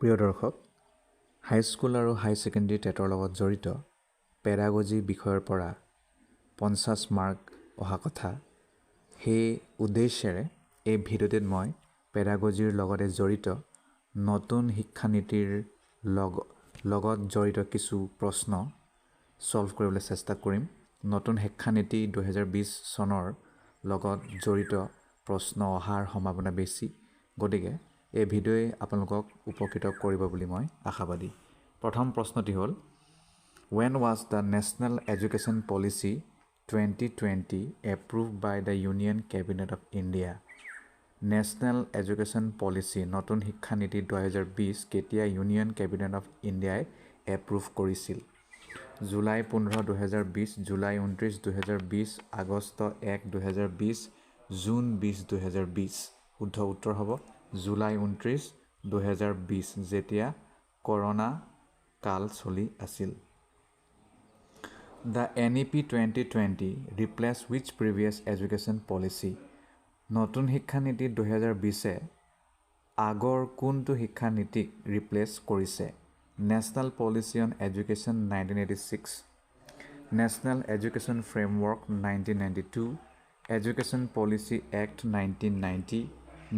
প্ৰিয় দৰ্শক, হাইস্কুল আৰু হাই ছেকেণ্ডেৰী টেটৰ লগত জড়িত পেডাগজি বিষয়ৰ পৰা 50 মাৰ্ক অহা কথা। সেই উদ্দেশ্যেৰে এই ভিডিঅ'টোত মই পেডাগজিৰ লগতে জড়িত নতুন শিক্ষানীতিৰ লগত জড়িত কিছু প্ৰশ্ন সলভ কৰিবলৈ চেষ্টা কৰিম। নতুন শিক্ষানীতি 2020 চনৰ লগত জড়িত প্ৰশ্ন অহাৰ সম্ভাৱনা বেছি, গতিকে এই ভিডিঅ'ই আপোনালোকক উপকৃত কৰিব বুলি মই আশাবাদী। প্ৰথম প্ৰশ্নটি হ'ল, When was the National Education Policy 2020 approved by the Union Cabinet of India? National Education Policy নতুন শিক্ষানীতি 2020 কেতিয়া ইউনিয়ন কেবিনেট অফ ইণ্ডিয়াই এপ্ৰুভ কৰিছিল? July 15, 2020, July 29, 2020, August 1, 2020, June 20, 2020। শুদ্ধ উত্তৰ হ'ব জুলাই 29, 2020, যেতিয়া কৰোনা কাল চলি আছিল। The NEP 2020 replaced which previous education policy? নতুন শিক্ষানীতি 2020 আগৰ কোনটো শিক্ষানীতিক ৰিপ্লেচ কৰিছে? National policy on education 1986, national education framework 1992, education policy act 1990,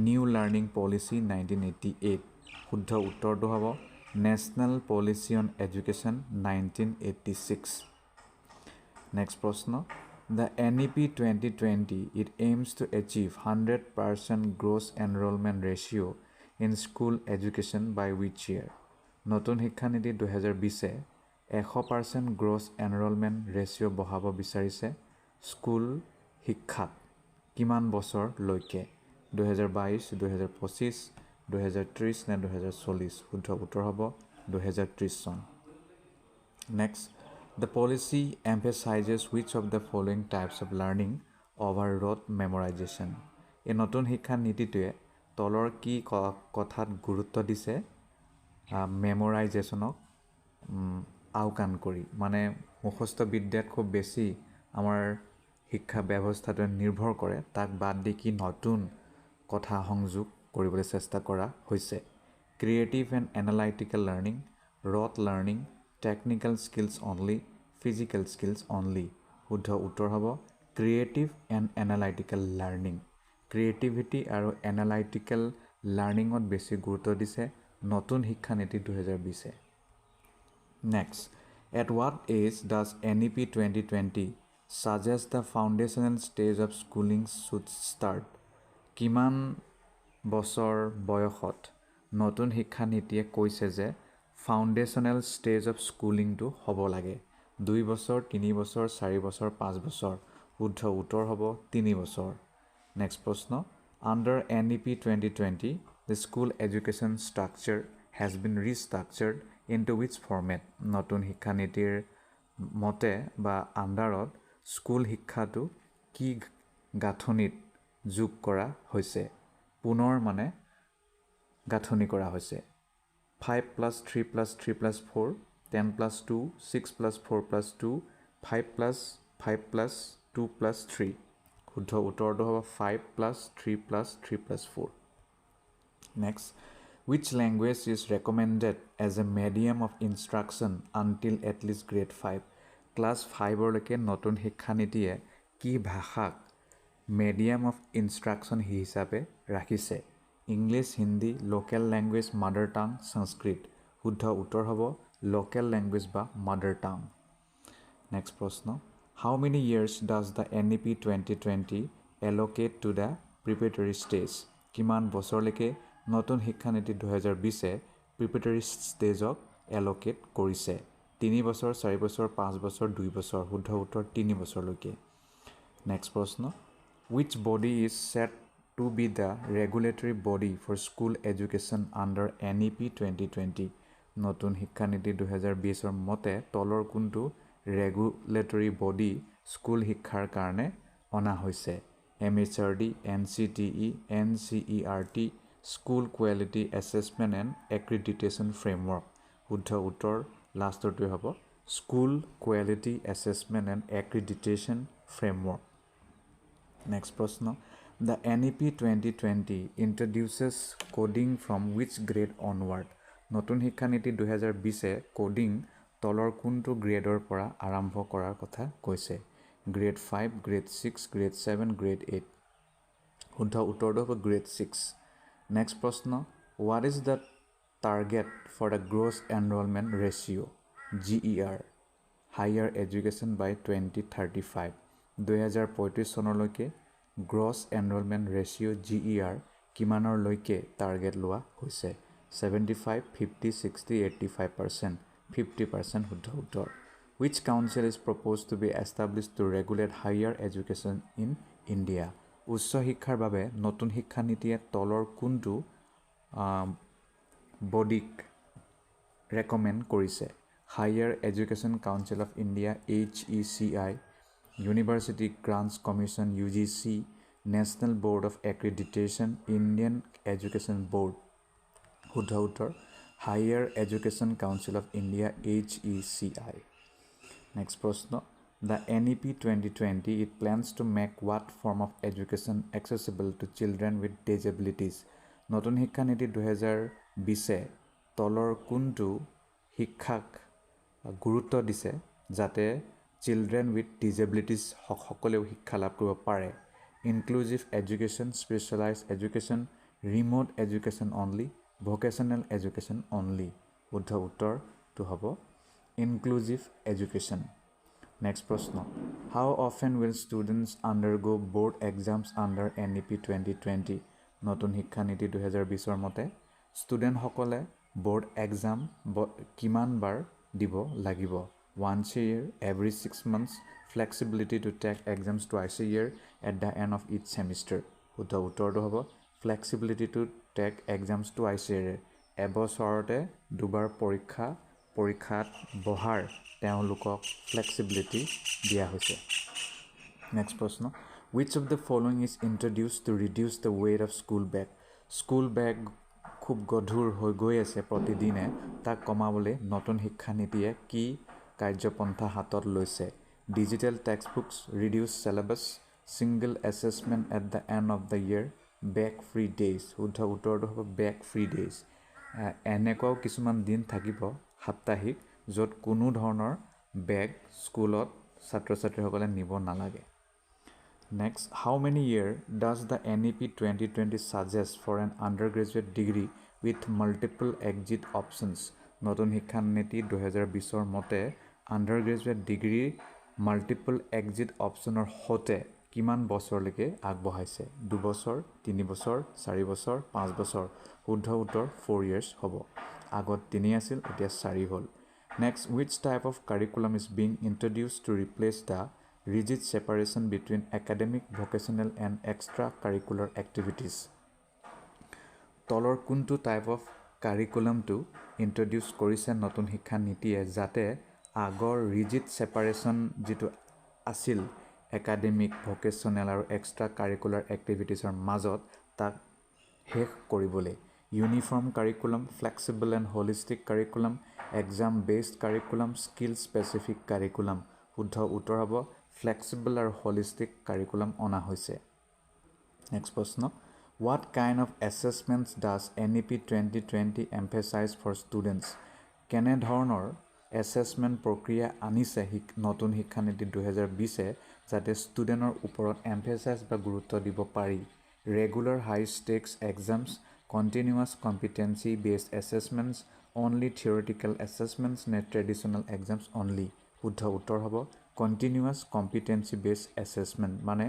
new learning policy 1988। শুদ্ধ উত্তৰটো হ'ব national policy on education 1986। Next প্ৰশ্ন, The NEP 2020, it aims to achieve 100% gross enrollment ratio in school education by which year? নতুন শিক্ষানীতি 2020 100% gross enrollment ratio বঢ়াব বিচাৰিছে school শিক্ষাত কিমান বছৰলৈকে? 2022, 2025, 2030 নে 2040? শুদ্ধ উত্তৰ হ'ব 2030 চন। Next, The policy emphasizes which of the following types of learning over rote memorization? এই নতুন শিক্ষা নীতিটোৱে তলৰ কি কথাত গুৰুত্ব দিছে? মেমৰাইজেশ্যনক আওকাণ কৰি, মানে মুখস্থ বিদ্যাত খুব বেছি আমাৰ শিক্ষা ব্যৱস্থাটোৱে নিৰ্ভৰ কৰে, তাক বাদ দি কি নতুন কথা সংযোগ কৰিবলৈ চেষ্টা কৰা হৈছে? Creative and analytical learning, rote learning, technical skills only, physical skills only? শুদ্ধ উত্তৰ হ'ব creative and analytical learning. Creativity আৰু এনালাইটিকেল লাৰ্ণিঙত বেছি গুৰুত্ব দিছে নতুন শিক্ষানীতি 2020। Next, at what age does NEP 2020 suggest the foundational stage of schooling should start? কিমান বছৰ বয়সত নতুন শিক্ষানীতিয়ে কৈছে যে ফাউণ্ডেশ্যনেল ষ্টেজ অফ স্কুলিংটো হ'ব লাগে? 2 বছৰ, 3 বছৰ, 4 বছৰ, 5 বছৰ? শুদ্ধ উত্তৰ হ'ব 3 বছৰ। নেক্সট প্ৰশ্ন, under NEP 2020 the school education structure has been restructured into which format? নতুন শিক্ষানীতিৰ মতে বা আণ্ডাৰত স্কুল শিক্ষাটো কি গাঁথনিত যোগ কৰা হৈছে? পুনৰ মানে গাঁথনি কৰা হৈছে। 5+3+3+4, 10+2, 6+4+2, 5+5+2+3? শুদ্ধ উত্তৰটো হ'ব 5+3+3+4। Next, which language is recommended as a medium of instruction until at least grade 5? Class 5লৈকে নতুন শিক্ষানীতিয়ে কি ভাষাক মেডিয়াম অফ ইনষ্ট্ৰাকশ্যন হিচাপে ৰাখিছে? English, Hindi, local language, mother tongue, Sanskrit? শুদ্ধ উত্তৰ হ'ব লোকেল লেংগুৱেজ বা মাদাৰ টাং। নেক্সট প্ৰশ্ন, how many years does the NEP 2020 allocate to the preparatory stage? কিমান বছৰলৈকে নতুন শিক্ষানীতি 2020 প্ৰিপেটৰী ষ্টেজক এল'কেট কৰিছে? 3 বছৰ, 4 বছৰ, 5 বছৰ, 2 বছৰ? শুদ্ধ উত্তৰ 3 বছৰলৈকে। নেক্সট প্ৰশ্ন, which body is set to be the regulatory body for school education under NEP 2020? নতুন শিক্ষানীতি 2020 মতে তলৰ কোনটো ৰেগুলেটৰী বডি স্কুল শিক্ষাৰ কাৰণে অনা হৈছে? MHRD, NCTE, NCERT, school quality assessment and accreditation framework? শুদ্ধ উত্তৰ লাষ্টৰটোৱে হ'ব school quality assessment and accreditation framework. Next প্ৰশ্ন, the NEP 2020 introduces coding from which grade onward? নতুন শিক্ষানীতি 2020 কোডিং তলৰ কোনটো গ্ৰেডৰ পৰা আৰম্ভ কৰাৰ কথা কৈছে গ্ৰেড 5 গ্ৰেড 6 গ্ৰেড 7 গ্ৰেড 8 শুদ্ধ উত্তৰটো হ'ব গ্ৰেড 6 নেক্সট প্ৰশ্ন what is the target for the gross enrollment ratio GER higher education by 2035 2035 চনলৈকে gross enrollment ratio GER কিমানৰ লৈকে টাৰ্গেট লোৱা হৈছে 75 50 60 85% 50% শুদ্ধ উত্তৰ which council is proposed to be established to regulate higher education in India উচ্চ শিক্ষাৰ বাবে নতুন শিক্ষা নীতিয়ে তলৰ কোনটো বডিক ৰেকমেণ্ড কৰিছে Higher Education Council of India HECI University Grants Commission UGC National Board of Accreditation Indian Education Board শুদ্ধ উত্তৰ Higher Education Council of India HECI Next প্ৰশ্ন The NEP 2020 it plans to make what form of education accessible to children with disabilities নতুন শিক্ষা নীতি 2020 তলৰ কোনটো শিক্ষাক গুৰুত্ব দিছে যাতে চিলড্ৰেন উইথ ডিজেবিলিটিজ সকলেও শিক্ষা লাভ কৰিব পাৰে inclusive education specialised education remote education only vocational education only শুদ্ধ উত্তৰটো হ'ব ইনক্লুজিভ এডুকেশ্যন নেক্সট প্ৰশ্ন how often will students undergo board exams under NEP 2020 নতুন শিক্ষা নীতি 2020 মতে ষ্টুডেণ্টসকলে বোৰ্ড এক্সাম কিমান বাৰ দিব লাগিব once a year every 6 months flexibility to take exams twice a year at the end of each semester শুদ্ধ উত্তৰটো হ'ব flexibility to take exams twice a year এবছৰতে দুবাৰ পৰীক্ষাত বহাৰ তেওঁলোকক flexibility দিয়া হৈছে next প্ৰশ্ন which of the following is introduced to reduce the weight of school bag খুব গধুৰ হৈ গৈ আছে প্ৰতিদিনে তাক কমাবলৈ নতুন শিক্ষা নীতিয়ে কি কাৰ্যপন্থা হাতত লৈছে digital text books reduce syllabus single assessment at the end of the year bag free days শুদ্ধ উত্তৰটো হ'ব বেক ফ্ৰী ডেজ এনেকুৱাও কিছুমান দিন থাকিব সাপ্তাহিক য'ত কোনো ধৰণৰ বেগ স্কুলত ছাত্ৰ ছাত্ৰীসকলে নিব নালাগে Next, how many years does the NEP 2020 suggest for an undergraduate degree with multiple exit options? নতুন শিক্ষা নীতি 2020 মতে undergraduate degree multiple exit optionৰ হতে কিমান বছৰলৈকে আগবঢ়াইছে 2 বছৰ 3 বছৰ 4 বছৰ 5 বছৰ শুদ্ধ উত্তৰ 4 years হ'ব আগত 3 আছিল এতিয়া 4 হ'ল Next, which type of curriculum is being introduced to replace the rigid separation between academic, vocational and extracurricular activities. তলৰ কোনটো টাইপ অফ কাৰিকুলামটো ইন্ট্ৰডিউস কৰিছে নতুন শিক্ষা নীতিয়ে যাতে আগৰ ৰিজিড সেপাৰেশন যেটো আছিল একাডেমিক ভোকেশনাল আৰু এক্সট্ৰা কাৰিকুলাৰ এক্টিভিটিছৰ মাজত তাক শেষ কৰিবলৈ uniform curriculum flexible and holistic curriculum exam based curriculum skill specific curriculum শুদ্ধ উত্তৰ হ'ব flexible or holistic curriculum অনা হৈছে next প্ৰশ্ন what kind of assessments does NEP 2020 emphasize for students কেনে ধৰণৰ assessment প্ৰক্ৰিয়া আনিছে নতুন শিক্ষা নীতি 2020 যাতে ষ্টুডেণ্টৰ ওপৰত emphasize বা গুৰুত্ব দিব পাৰি regular high stakes exams continuous competency based assessments only theoretical assessments নে traditional exams only শুদ্ধ উত্তৰ হ'ব continuous competency based assessment মানে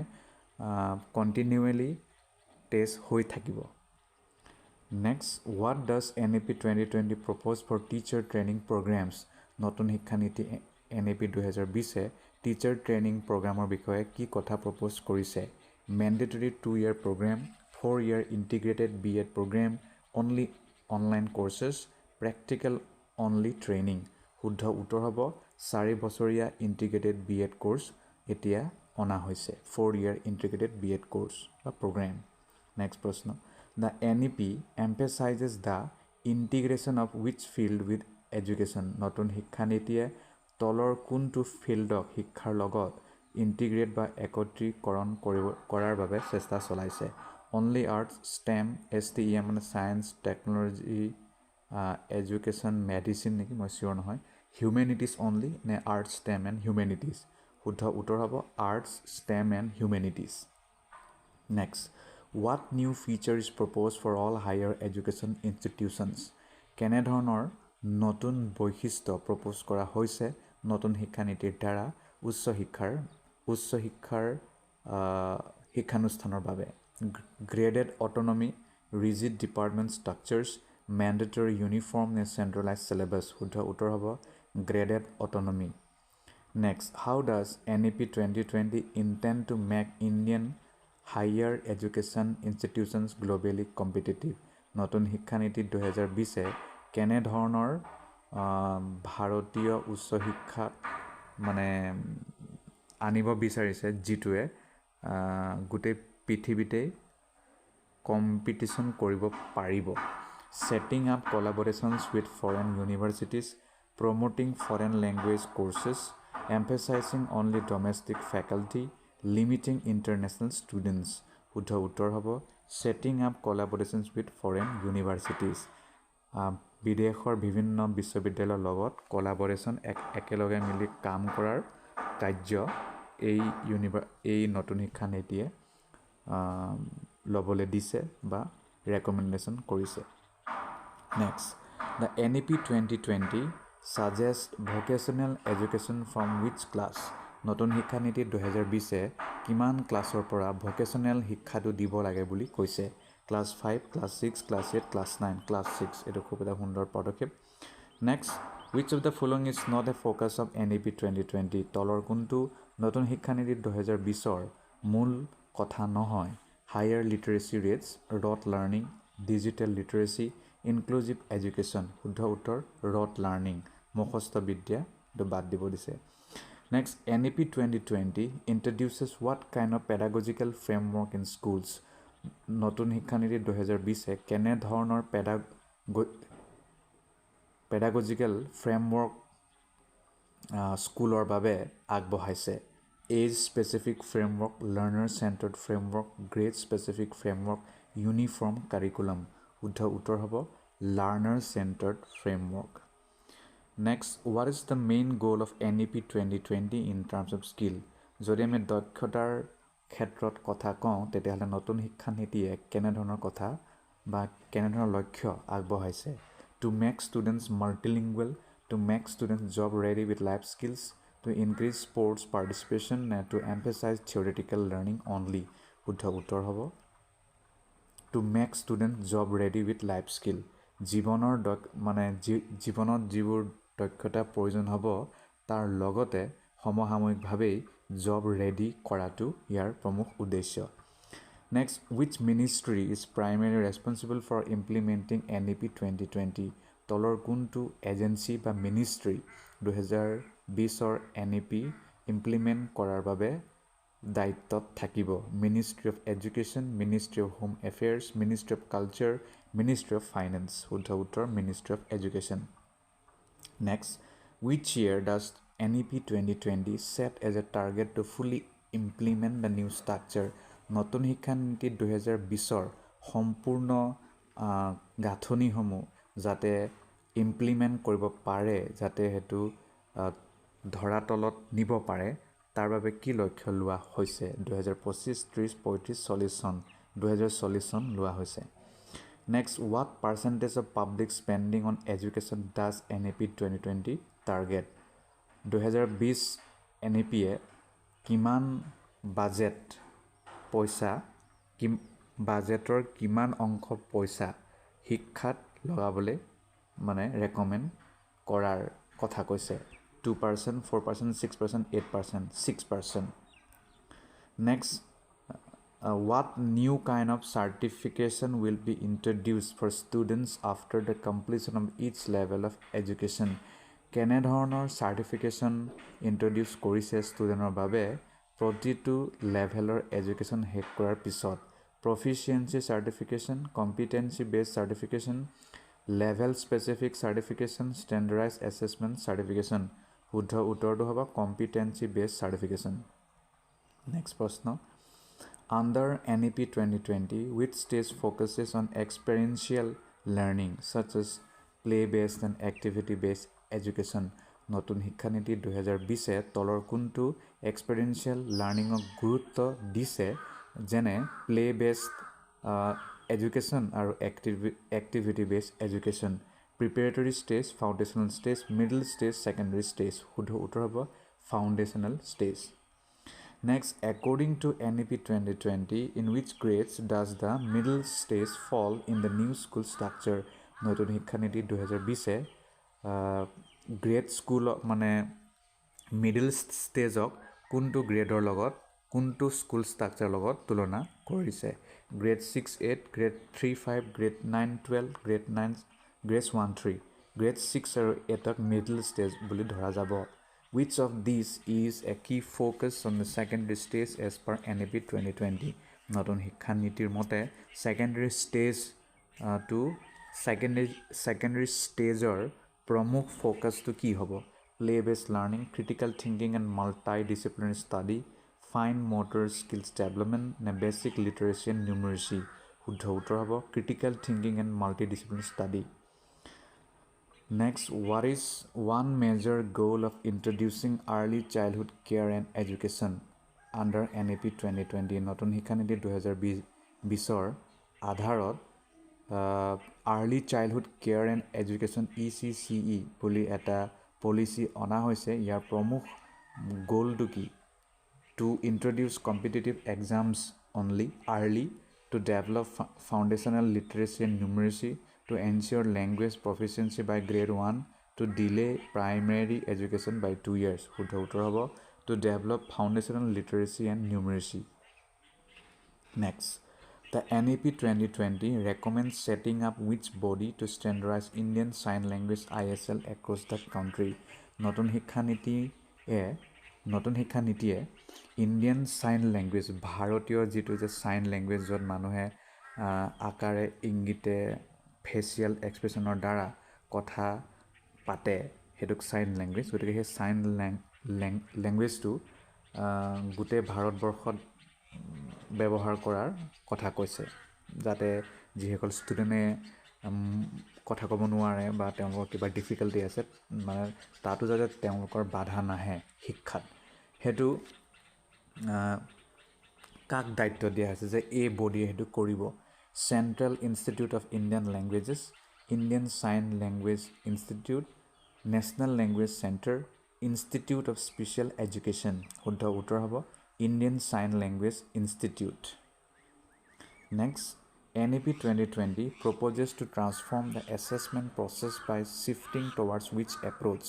continually test হৈ থাকিব next what does NEP 2020 propose for teacher training programs নতুন শিক্ষা নীতি NEP 2020 teacher training programৰ বিষয়ে কি কথা propose কৰিছে mandatory 2-year program 4-year integrated B.Ed program only online courses practical only training শুদ্ধ উত্তৰ হ'ব 4 বছৰীয়া ইন্টিগ্ৰেটেড B.Ed কোর্স এতিয়া অনা হৈছে 4-year integrated B.Ed কোর্স বা program next প্ৰশ্ন the NEP emphasizes the integration of which field with education নতুন শিক্ষা নীতিয়ে তলৰ কোনটো ফিল্ডক শিক্ষাৰ লগত ইন্টিগ্ৰেট বা একত্ৰীকৰণ কৰাৰ বাবে চেষ্টা চলাইছে only arts STEM STEM মানে science technology এডুকেশ্যন মেডিচিন নেকি মই চিয়'ৰ নহয় হিউমেনিটিজ অনলি নে আৰ্টছ ষ্টেম এণ্ড হিউমেনিটিজ শুদ্ধ উত্তৰ হ'ব arts STEM and humanities next what new feature is propose for all higher education institutions কেনেধৰণৰ নতুন বৈশিষ্ট্য প্ৰপ'জ কৰা হৈছে নতুন শিক্ষানীতিৰ দ্বাৰা উচ্চ শিক্ষাৰ শিক্ষানুষ্ঠানৰ বাবে graded autonomy rigid department structures mandatory uniform নে চেণ্ট্ৰেলাইজ চিলেবাছ শুদ্ধ উত্তৰ হ'ব graded autonomy next how does NEP 2020 intend to make Indian higher education institutions globally competitive নতুন শিক্ষানীতি 2020 কেনেধৰণৰ ভাৰতীয় উচ্চ শিক্ষাক মানে আনিব বিচাৰিছে যিটোৱে গোটেই পৃথিৱীতেই কম্পিটিশ্যন কৰিব পাৰিব setting up collaborations with foreign universities promoting foreign language courses emphasizing only domestic faculty limiting international students শুদ্ধ উত্তৰ হ'ব setting up collaborations with foreign universities বিদেশৰ বিভিন্ন বিশ্ববিদ্যালয়ৰ লগত কোলাবৰেশ্যন একেলগে মিলি কাম কৰাৰ কাৰ্য এই নতুন শিক্ষা নীতিয়ে ল'বলৈ দিছে বা ৰেকমেণ্ডেশ্যন কৰিছে next the NEP 2020 suggest vocational education from which class নতুন শিক্ষানীতি 2020 কিমান ক্লাছৰ পৰা ভকেশ্যনেল শিক্ষাটো দিব লাগে বুলি কৈছে class 5 class 6 class 8 class 9 class 6 এইটো খুব এটা সুন্দৰ পদক্ষেপ next which of the following is not a focus of NEP 2020 তলৰ কোনটো নতুন শিক্ষানীতি 2020ৰ মূল কথা নহয় higher literacy rates rote learning digital literacy inclusive education শুদ্ধ উত্তৰ ৰট লাৰ্ণিং মুখস্থ বিদ্যা এইটো বাদ দিব দিছে next NEP 2020 introduces what kind of pedagogical framework in schools নতুন শিক্ষানীতি 2020 কেনেধৰণৰ পেডাগজিকেল ফ্ৰেমৱৰ্ক স্কুলৰ বাবে আগবঢ়াইছে age specific framework learner centred framework grade specific framework uniform curriculum শুদ্ধ উত্তৰ হ'ব learner centred framework next what is the main goal of NEP 2020 in terms of skill যদি আমি দক্ষতাৰ ক্ষেত্ৰত কথা কওঁ তেতিয়াহ'লে নতুন শিক্ষানীতিয়ে কেনেধৰণৰ কথা বা কেনেধৰণৰ লক্ষ্য আগবঢ়াইছে to make students multilingual, to make students job ready with life skills, to increase sports participation, and to emphasize theoretical learning only. শুদ্ধ উত্তৰ হ'ব to make students job ready with life skill. জীৱনত যিবোৰ দক্ষতা প্ৰয়োজন হ'ব তাৰ লগতে সমসাময়িকভাৱেই জব ৰেডি কৰাটো ইয়াৰ প্ৰমুখ উদ্দেশ্য Next, which ministry is primarily responsible for implementing NEP 2020? তলৰ কোনটো এজেন্সি বা মিনিষ্ট্ৰি 2020ৰ NEP ইমপ্লিমেণ্ট কৰাৰ বাবে দায়িত্বত থাকিব ministry of education ministry of home affairs ministry of culture ministry of finance শুদ্ধ উত্তৰ ministry of education next which year does NEP 2020 set as a target to fully implement the new structure নতুন শিক্ষানীতি 2020ৰ সম্পূৰ্ণ গাঁথনিসমূহ যাতে implement কৰিব পাৰে যাতে সেইটো ধৰাতলত নিব পাৰে তাৰ বাবে কি লক্ষ্য লোৱা হৈছে 2025 30 35 40 চন 2040 চন লোৱা হৈছে next what percentage of public spending on education does NEP 2020 target 2020 NEPয়ে কিমান বাজেট পইচা বাজেটৰ কিমান অংশ পইচা শিক্ষাত লগাবলৈ মানে ৰেকমেণ্ড কৰাৰ কথা কৈছে 2% 4% 6% 8% 6% next what new kind of certification will be introduced for students after the completion of each level of education কেনেধৰণৰ চাৰ্টিফিকেশ্যন ইন্ট্ৰডিউচ কৰিছে ষ্টুডেণ্টৰ বাবে প্ৰতিটো লেভেলৰ এডুকেশ্যন শেষ কৰাৰ পিছত proficiency certification competency based certification level specific certification standardise assessment certification শুদ্ধ উত্তৰটো হ'ব কম্পিটেঞ্চি বেছড চাৰ্টিফিকেশ্যন নেক্সট প্ৰশ্ন Under NEP 2020, which stage focuses on experiential learning such as play based and activity based education নতুন শিক্ষানীতি 2020 তলৰ কোনটো এক্সপেৰিয়েঞ্চিয়েল লাৰ্ণিঙক গুৰুত্ব দিছে যেনে প্লে বেসড এডুকেশ্যন আৰু activity based education preparatory stage foundational stage middle stage secondary stage শুদ্ধ উত্তৰ হ'ব foundational stage Next, according to NEP 2020, in which grades does the middle stage fall in the new school structure? নতুন শিক্ষানীতি 2020 grade school মানে middle ষ্টেজক কোনটো গ্ৰেডৰ লগত কোনটো school structure লগত তুলনা কৰিছে grade 6-8 grade 3-5 grade 9-12 grade 9 grade 1-3 grade 6 আৰু 8ক মিডল ষ্টেজ বুলি ধৰা যাব Which of these is a key focus on the secondary stage as per NEP 2020? নতুন শিক্ষা নীতিৰ মতে secondary stage to secondary stageৰ প্ৰমুখ ফ'কাছটো কি হ'ব play based learning critical thinking and multidisciplinary study fine motor skills development নে basic literacy and numeracy শুদ্ধ উত্তৰ হ'ব critical thinking and multidisciplinary study Next, what is one major goal of introducing early childhood care and education under NEP 2020? নতুন শিক্ষানীতি 2020 আধাৰত early childhood care and education ECCE বুলি এটা policy অনা হৈছে ইয়াৰ প্ৰমুখ গোলটো কি to introduce competitive exams only early to develop foundational literacy and numeracy to ensure language proficiency by grade 1 to delay primary education by 2 years শুদ্ধ উত্তৰ হ'ব to develop foundational literacy and numeracy next the NEP 2020 recommends setting up which body to standardize Indian Sign Language ISL across the country নতুন শিক্ষা নীতিয়ে Indian sign language ভাৰতীয় যিটো যে sign language য'ত মানুহে আকাৰে ইংগিতে ফেচিয়েল এক্সপ্ৰেশ্যনৰ দ্বাৰা কথা পাতে সেইটোক চাইন লেংগুৱেজ গতিকে সেই চাইন লেংগুৱেজটো গোটেই ভাৰতবৰ্ষত ব্যৱহাৰ কৰাৰ কথা কৈছে যাতে যিসকল ষ্টুডেণ্টে কথা ক'ব নোৱাৰে বা তেওঁলোকৰ কিবা ডিফিকাল্টি আছে মানে তাতো যাতে তেওঁলোকৰ বাধা নাহে শিক্ষাত সেইটো কাক দায়িত্ব দিয়া হৈছে যে এই বডিয়ে সেইটো কৰিব Central Institute of Indian Languages, Indian Sign Language Institute, National Language Center, Institute of Special Education. শুদ্ধ উত্তৰ হ'ব Indian Sign Language Institute. Next, NEP 2020 proposes to transform the assessment process by shifting towards which approach?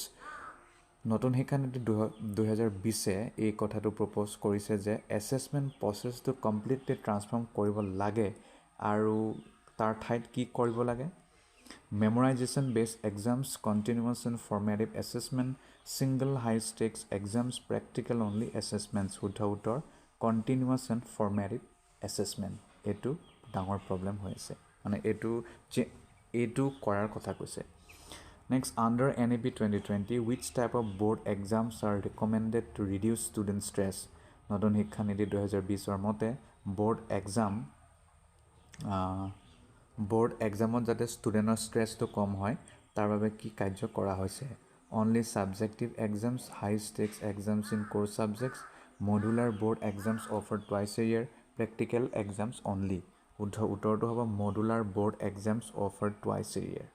নতুন শিক্ষানীতি 2020 এই কথাটো propose কৰিছে যে assessment প্ৰচেছটো কমপ্লিটলি ট্ৰান্সফৰ্ম কৰিব লাগে আৰু তাৰ ঠাইত কি কৰিব লাগে memorisation based exams continuous and formative assessment single high stakes exams practical only assessment শুদ্ধ উত্তৰ কণ্টিনিউৱাছ এণ্ড ফৰ্মেটিভ এছেছমেণ্ট এইটো ডাঙৰ প্ৰব্লেম হৈ আছে মানে এইটো কৰাৰ কথা কৈছে Next, under NEP 2020, which type of board exams are recommended to reduce student stress? নতুন শিক্ষানীতি 2020 মতে বোৰ্ড এক্সামত যাতে ষ্টুডেণ্টৰ ষ্ট্ৰেছটো কম হয় তাৰ বাবে কি কাৰ্য কৰা হৈছে only subjective exams high stakes exams in core subjects modular board exams offer twice a year practical exams only শুদ্ধ উত্তৰটো হ'ব modular board exams offer twice a year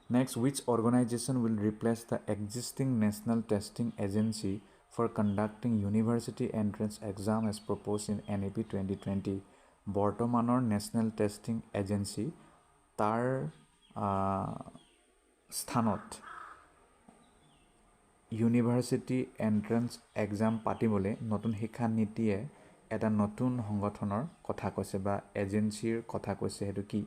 Next, which organization will replace the existing National Testing Agency for conducting university entrance exam as proposed in NEP 2020? বৰ্তমানৰ National Testing Agency তাৰ স্থানত university entrance exam পাতিবলৈ নতুন শিক্ষা নীতিয়ে এটা নতুন সংগঠনৰ কথা কৈছে বা এজেন্সিৰ কথা কৈছে সেইটো কি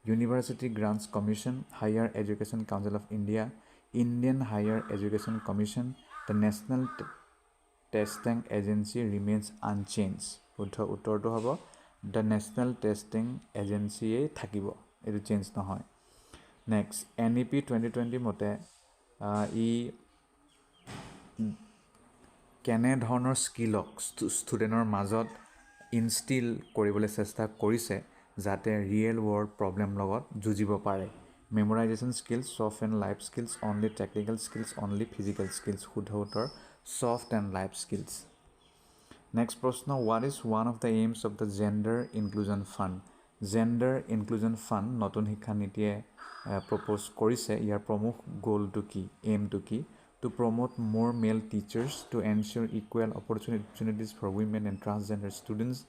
University Grants Commission, Higher Education Council of India, Indian Higher Education Commission, the National Testing Agency remains unchanged. শুদ্ধ উত্তৰটো হ'ব the National Testing Agency থাকিব এইটো চেঞ্জ নহয় নেক্সট NEP 2020 মতে ই কেনে ধৰণৰ স্কিলক ষ্টুডেণ্টৰ মাজত ইনষ্টিল কৰিবলৈ চেষ্টা কৰিছে যাতে ৰিয়েল ৱৰ্ল্ড প্ৰব্লেম লগত যুঁজিব পাৰে Memorization skills, soft and life skills, only technical skills, only physical skills. শুদ্ধ উত্তৰ soft and life skills. Next প্ৰশ্ন, what is one of the aims of the Gender Inclusion Fund? Gender Inclusion Fund নতুন শিক্ষা নীতিয়ে propose কৰিছে, ইয়াৰ প্ৰমুখ গোলটো কি, aimটো কি? To promote more male teachers, to ensure equal opportunities for women and transgender students,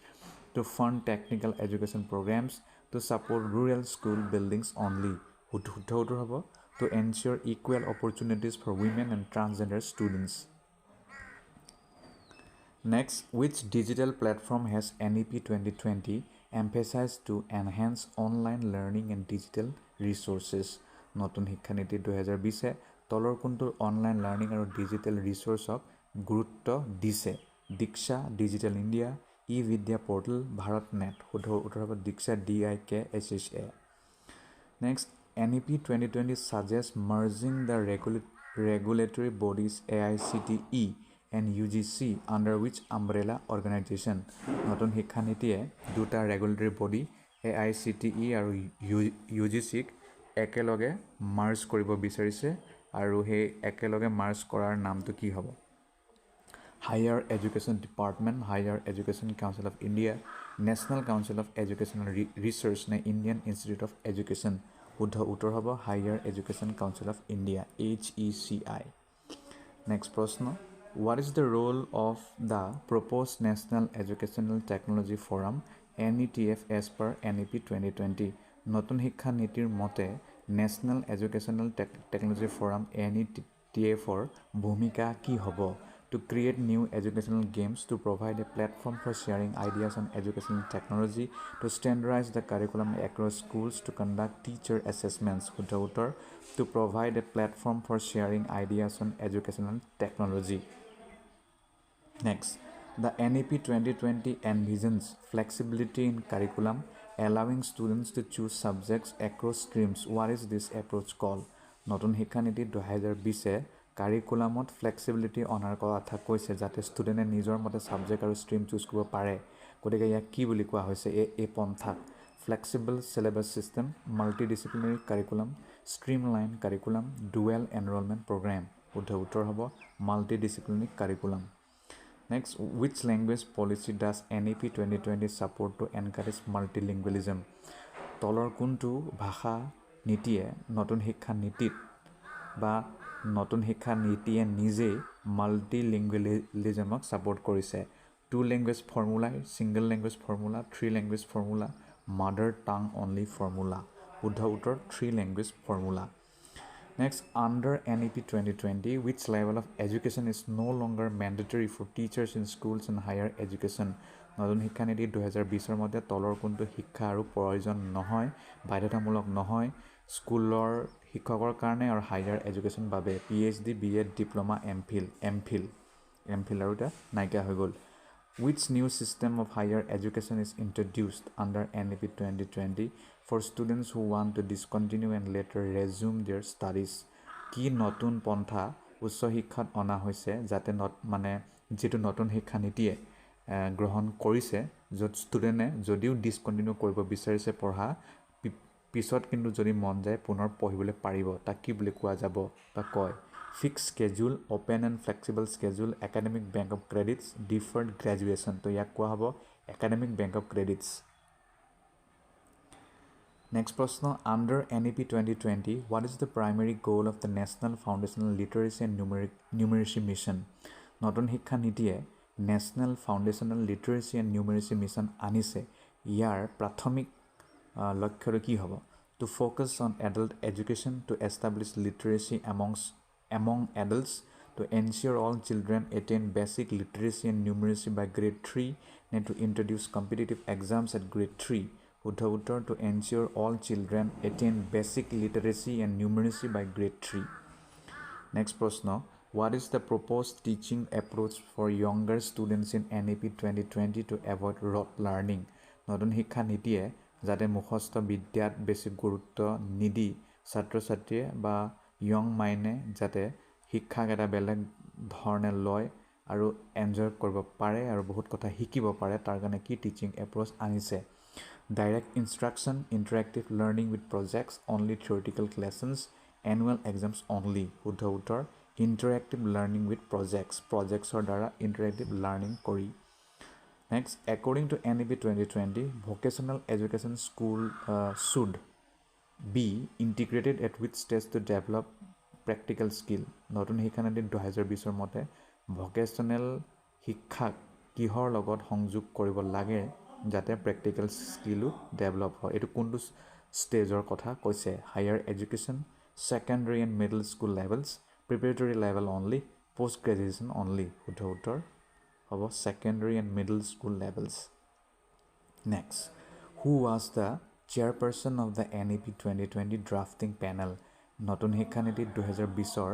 to fund technical education programs, to support rural school buildings only. শুদ্ধ উত্তৰ হ'ব to ensure equal opportunities for women and transgender students. Next, which digital platform has NEP 2020 emphasized to enhance online learning and digital resources? নতুন শিক্ষানীতি 2020 তলৰ কোনটো online learning আৰু digital ৰিসোৰ্সক গুৰুত্ব দিছে? DIKSHA, digital India, e-Vidya portal, Bharat net. শুদ্ধ উত্তৰ হ'ব দীক্ষা, DIKSHA. Next, NEP 2020 suggests merging the regulatory bodies AICTE and UGC under which umbrella organization? নতুন শিক্ষানীতিয়ে দুটা regulatory body AICTE আৰু UGC-ক একেলগে মাৰ্জ কৰিব বিচাৰিছে আৰু সেই একেলগে মাৰ্জ কৰাৰ নামটো কি হ'ব? Higher Education Department, Higher Education Council of India, National Council of Educational Research নে Indian Institute of Education? শুদ্ধ উত্তৰ হ'ব Higher Education Council of India, HECI. Next প্ৰশ্ন, what is the role of the proposed National Educational Technology Forum NETF as per NEP 2020? নতুন শিক্ষা নীতিৰ মতে National Educational Technology Forum NETF-ৰ ভূমিকা কি হ'ব? To create new educational games, to provide a platform for sharing ideas on educational technology, to standardize the curriculum across schools, to conduct teacher assessments. শুদ্ধ উত্তৰ to provide a platform for sharing ideas on educational technology. Next, the NEP 2020 envisions flexibility in curriculum, allowing students to choose subjects across streams. What is this approach called? নতুন শিক্ষানীতি 2020 কাৰিকুলামত flexibility অনাৰ কথা কৈছে যাতে ষ্টুডেণ্টে নিজৰ মতে ছাবজেক্ট আৰু stream choose কৰিব পাৰে। গতিকে ইয়াক কি বুলি কোৱা হৈছে এই পন্থাক? Flexible syllabus system, multidisciplinary curriculum, streamline curriculum, dual enrolment programme. শুদ্ধ উত্তৰ হ'ব multidisciplinary curriculum. Next, which language policy does NEP 2020 support to encourage multilingualism? তলৰ কোনটো ভাষা নীতিয়ে নতুন শিক্ষা নীতিত বা নতুন শিক্ষা নীতিয়ে নিজেই মাল্টিলিংগুৱেলিজমক ছাপোৰ্ট কৰিছে? 2 language formula, single language formula, 3 language formula, mother টাং অনলি ফৰ্মুলা. শুদ্ধ উত্তৰ 3 language formula. Next, under NEP 2020, which level of education is no longer mandatory for teachers in schools and higher education? নতুন শিক্ষানীতি 2020 মতে তলৰ কোনটো শিক্ষা আৰু প্ৰয়োজন নহয়, বাধ্যতামূলক নহয় স্কুলৰ শিক্ষকৰ কাৰণে আৰু হায়াৰ এডুকেশ্যন বাবে? PhD, BEd, ডিপ্ল'মা, এমফিল আৰু এটা নাইকিয়া হৈ গ'ল. Which new system of higher education is introduced under NEP 2020 for students who want to discontinue and later resume their studies? কি নতুন পন্থা উচ্চ শিক্ষাত অনা হৈছে যাতে যিটো নতুন শিক্ষা নীতিয়ে গ্ৰহণ কৰিছে য'ত ষ্টুডেণ্টে যদিও ডিছকণ্টিনিউ কৰিব বিচাৰিছে পঢ়া পিছত কিন্তু যদি মন যায় পুনৰ পঢ়িবলৈ পাৰিব, তাক কি বুলি কোৱা যাব বা কয়? Fix schedule, open and flexible schedule, academic bank of credits, deferred graduation. তো ইয়াক কোৱা হ'ব academic bank of credits. Next প্ৰশ্ন, under NEP 2020, what is the primary goal of the National Foundational Literacy and Numeracy Mission? নতুন শিক্ষা নীতিয়ে national foundational literacy and numeracy mission আনিছে। ইয়াৰ প্ৰাথমিক লক্ষ্যটো কি হ'ব? To focus on adult education, to establish literacy among adults, to ensure all children attain basic literacy and numeracy by grade 3, and to introduce competitive exams at grade 3. শুদ্ধ উত্তৰ to ensure all children attain basic literacy and numeracy by grade 3. Next প্ৰশ্ন, what is the proposed teaching approach for younger students in NEP 2020 to avoid rote learning? নতুন শিক্ষা নীতিয়ে যাতে মুখস্থ বিদ্যাত বেছি গুৰুত্ব নিদি ছাত্ৰ ছাত্ৰীয়ে বা ইয়ং মাইণ্ডে যাতে শিক্ষাক এটা বেলেগ ধৰণে লয় আৰু এনজয় কৰিব পাৰে আৰু বহুত কথা শিকিব পাৰে তাৰ কাৰণে কি টিচিং এপ্ৰ'চ আনিছে? Direct instruction, interactive learning with projects, only theoretical lessons, annual exams only. শুদ্ধ উত্তৰ interactive learning with projects, projectsৰ দ্বাৰা interactive learning কৰি. Next, according to NEP 2020, vocational education school should be integrated at which stage to develop practical skill. নতুন শিক্ষানীতি 2020 মতে ভকেশনেল শিক্ষাক কিহৰ লগত সংযোগ কৰিব লাগে যাতে প্ৰেক্টিকেল স্কিলো ডেভেলপ হয়. এইটো কোনটো ষ্টেজৰ কথা কৈছে? Higher education, secondary and middle school levels, preparatory level only, post graduation only. শুদ্ধ উত্তৰ হ'ব secondary and middle school levels. Next, who was the chairperson of the NEP 2020 drafting panel? নতুন শিক্ষানীতি 2020ৰ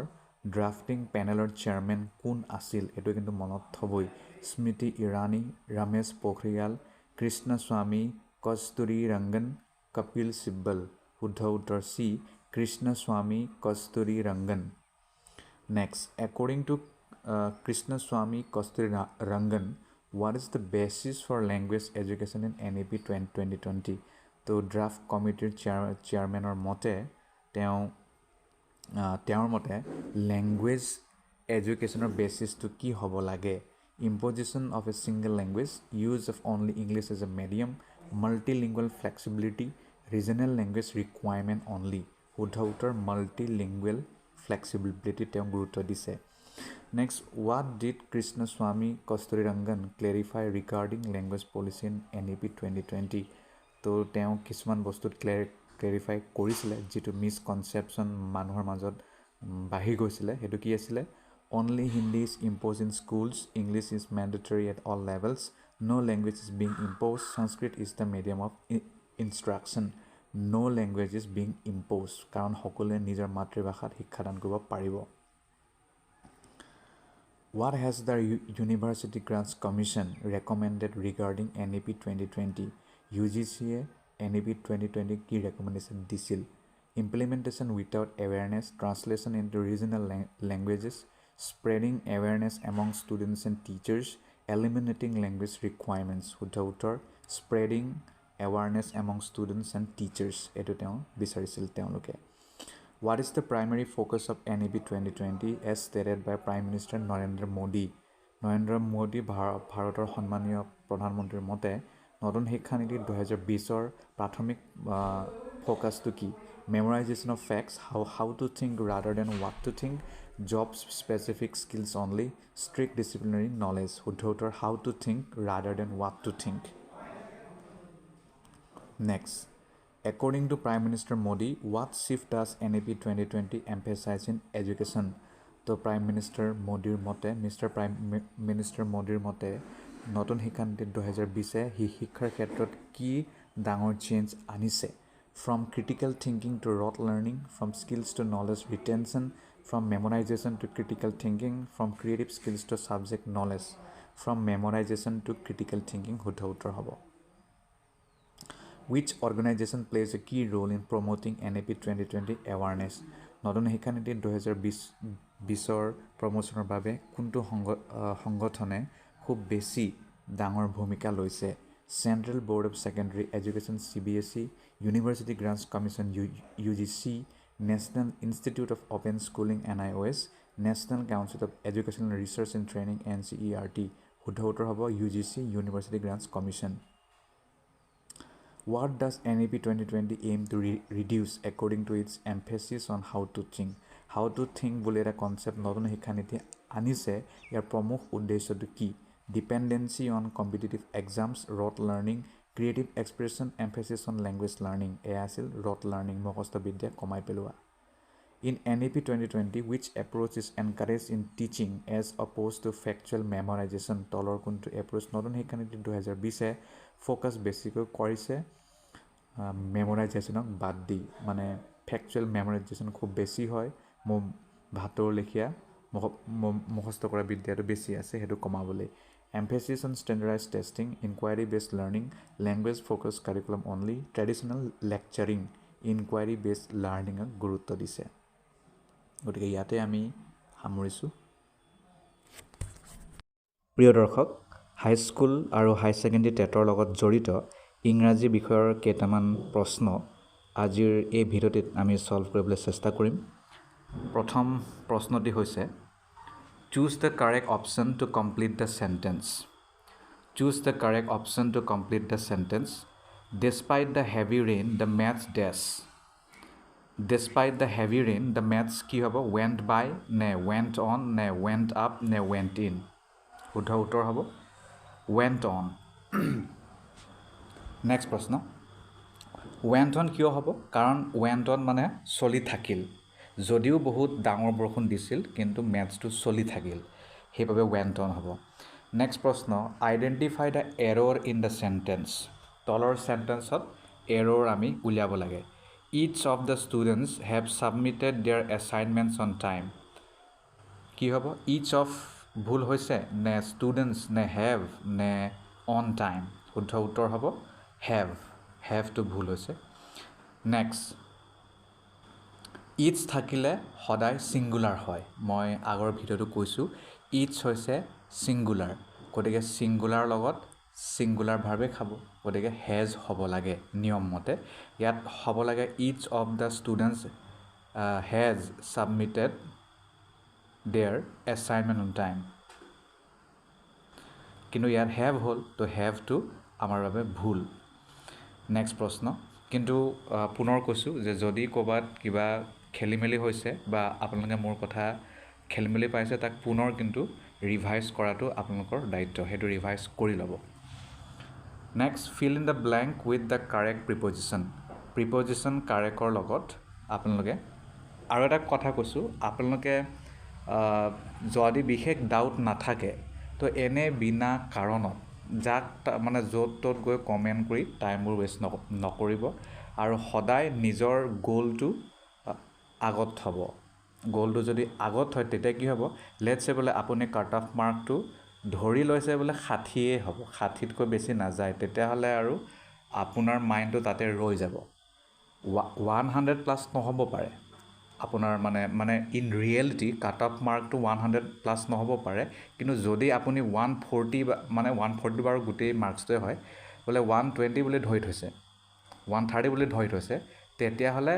ড্ৰাফটিং পেনেলৰ চেয়াৰমেন কোন আছিল? এইটো কিন্তু মনত থবই. স্মৃতি ইৰাণী, ৰমেশ পোখৰিয়াল, কৃষ্ণস্বামী কস্তুৰী ৰংগন, কপিল সিব্বল. শুদ্ধ উত্তৰ C, Krishnaswami Kasturi Rangan. Next, according to Krishnaswami Kasturi Rangan, what is the basis for language education in NEP 2020? তো ড্ৰাফট কমিটিৰ চেয়াৰমেনৰ মতে তেওঁৰ মতে লেংগুৱেজ এডুকেশ্যনৰ বেচিছটো কি হ'ব লাগে? Imposition of a single language, use of only English as a medium, multilingual flexibility, regional language requirement only. শুদ্ধ উত্তৰ multilingual flexibility তেওঁ গুৰুত্ব দিছে. Next, what did Krishnaswamy Kasturirangan clarify regarding language policy in NEP 2020? তো তেওঁ কিছুমান বস্তুত clarify কৰিছিলে যিটো মিসকনচেপশ্যন মানুহৰ মাজত বাঢ়ি গৈছিলে. সেইটো কি আছিলে? Only Hindi is imposed in schools, English is mandatory at all levels, no language is being imposed, Sanskrit is the medium of instruction. No language is being imposed কাৰণ সকলোৱে নিজৰ মাতৃভাষাত শিক্ষাদান কৰিব পাৰিব. What has the University Grants Commission recommended regarding NEP 2020? UGCয়ে NEP 2020 কি recommendation দিছিল? Implementation without awareness, translation into regional languages, spreading awareness among students and teachers, eliminating language requirements. শুদ্ধ উত্তৰ spreading awareness among students and teachers. এইটো তেওঁ বিচাৰিছিল তেওঁলোকে. What is the primary focus of NEP 2020 as stated by Prime Minister Narendra Modi? Narendra Modi ভাৰতৰ সন্মানীয় প্ৰধানমন্ত্ৰীৰ মতে নতুন শিক্ষানীতি 2020ৰ প্ৰাথমিক ফ'কাছটো কি? Memorization of facts, how to think rather than what to think, job specific skills only, strict disciplinary knowledge. শুদ্ধ উত্তৰ how to think rather than what to think. Next, according to Prime Minister Modi, what shift does NEP 2020 emphasize in education? তো Prime Minister Modiৰ মতে Prime Minister Modiৰ মতে নতুন শিক্ষানীতি 2020 শিক্ষাৰ ক্ষেত্ৰত কি ডাঙৰ চেঞ্জ আনিছে? From critical thinking to rote learning, from skills to knowledge retention, from memorization to critical thinking, from creative skills to subject knowledge, from memorization to critical thinking. শুদ্ধ উত্তৰ হ'ব. Which organization plays a key role in promoting NEP 2020 awareness? নতুন শিক্ষানীতি 2020ৰ প্ৰমোচনৰ বাবে কোনটো সংগঠনে খুব বেছি ডাঙৰ ভূমিকা লৈছে? Central Board of Secondary Education CBSE, University Grants Commission UGC, National Institute of Open Schooling NIOS, National Council of Educational Research and Training NCERT. শুদ্ধ উত্তৰ হ'ব UGC, University Grants Commission. What does NEP 2020 aim to reduce according to its emphasis on how to think? How to think বুলি এটা concept নতুন শিক্ষানীতি আনিছে. ইয়াৰ প্ৰমুখ উদ্দেশ্যটো কি? Dependency on competitive exams, rote learning, creative expression, emphasis on language learning. এয়া আছিল rote learning, মুখস্থ বিদ্যা কমাই পেলোৱা. In NEP 2020, which approach is encouraged in teaching as opposed to factual memorization? তলৰ কোনটো এপ্ৰ'চ নতুন শিক্ষানীতি 2020 ফ'কাছ বেছিকৈ কৰিছে মেমৰাইজেশ্যনক বাদ দি, মানে ফেক্সুৱেল মেমৰাইজেশ্যন খুব বেছি হয়, ভাতৰ লেখীয়া মুখস্থ কৰা বিদ্যাটো বেছি আছে, সেইটো কমাবলৈ. Emphasis on standardized testing, inquiry based learning, language focused curriculum only, traditional lecturing, inquiry based learning গুৰুত্ব দিছে. গতিকে ইয়াতে আমি সামৰিছোঁ. প্ৰিয় দৰ্শক, হাইস্কুল আৰু হাই ছেকেণ্ডেৰী টেটৰ লগত জড়িত ইংৰাজী বিষয়ৰ কেইটামান প্ৰশ্ন আজিৰ এই ভিডিঅ'টিত আমি সলভ কৰিবলৈ চেষ্টা কৰিম প্ৰথম প্ৰশ্নটি হৈছে Choose the correct option to complete the sentence. Choose the correct option to complete the sentence. Despite the heavy rain, the maths dash. Despite the heavy rain, the maths কি হ'ব went by নে went on নে went up নে went in শুদ্ধ উত্তৰ হ'ব went on next প্ৰশ্ন went on কিয় হ'ব কাৰণ went on মানে চলি থাকিল যদিও বহুত ডাঙৰ বৰষুণ দিছিল কিন্তু মেথছটো চলি থাকিল সেইভাবে went on হ'ব নেক্সট প্ৰশ্ন identify the error in the sentence তলৰ সেন্টেন্সত এৰৰ আমি উলিয়াব লাগে Each of the students have submitted their assignments on time. কি হ'ব each of ভুল হৈছে নে students নে have নে on time শুদ্ধ উত্তৰ হ'ব have to ভুল হৈছে next each থাকিলে সদায় singular হয় মই আগৰ ভিডিঅ'টো কৈছোঁ each হৈছে singular গতিকে singular লগত singular ভাবে খাব গতিকে has হ'ব লাগে নিয়ম মতে ইয়াত হ'ব লাগে each of the students has submitted their assignment on time কিন্তু ইয়াত have হল তো have to আমাৰ বাবে ভুল নেক্সট প্ৰশ্ন কিন্তু পুনৰ কৈছো যে যদি ক'বাত কিবা খেলিমেলি হৈছে বা আপোনালোকে মোৰ কথা খেলিমেলি পাইছে তাক পুনৰ কিন্তু ৰিভাইজ কৰাটো আপোনালোকৰ দায়িত্ব হেতু ৰিভাইজ কৰি ল'ব Next, fill in the blank with the correct preposition. Preposition correct or লগত আপোনালোকে আৰু এটা কথা কৈছো আপোনালোকে যদি বিশেষ ডাউট নাথাকে তো এনে বিনা কাৰণত যাক মানে য'ত ত'ত গৈ কমেন্ট কৰি টাইমবোৰ ৱেষ্ট নকৰিব আৰু সদায় নিজৰ গোলটো আগত থব গোলটো যদি আগত হয় তেতিয়া কি হ'ব লেটস সে বলে আপুনি কাট অফ মাৰ্কটো ধৰি লৈছে বলে 60 হ'ব 60 কৈ বেছি না যায় তেতিয়া হলে আৰু আপোনাৰ মাইন্ডটো তাতে ৰৈ যাব 100 প্লাস নহব পাৰে আপোনাৰ মানে ইন ৰিয়েলিটি কাট অফ মাৰ্কটো 100 প্লাস নহব পাৰে কিন্তু যদি আপুনি 140 মানে 140 বাৰ গুটেই মাৰ্কসটো হয় বলে 120 বুলি ধৰি থৈছে 130 বুলি ধৰি থৈছে তেতিয়া হলে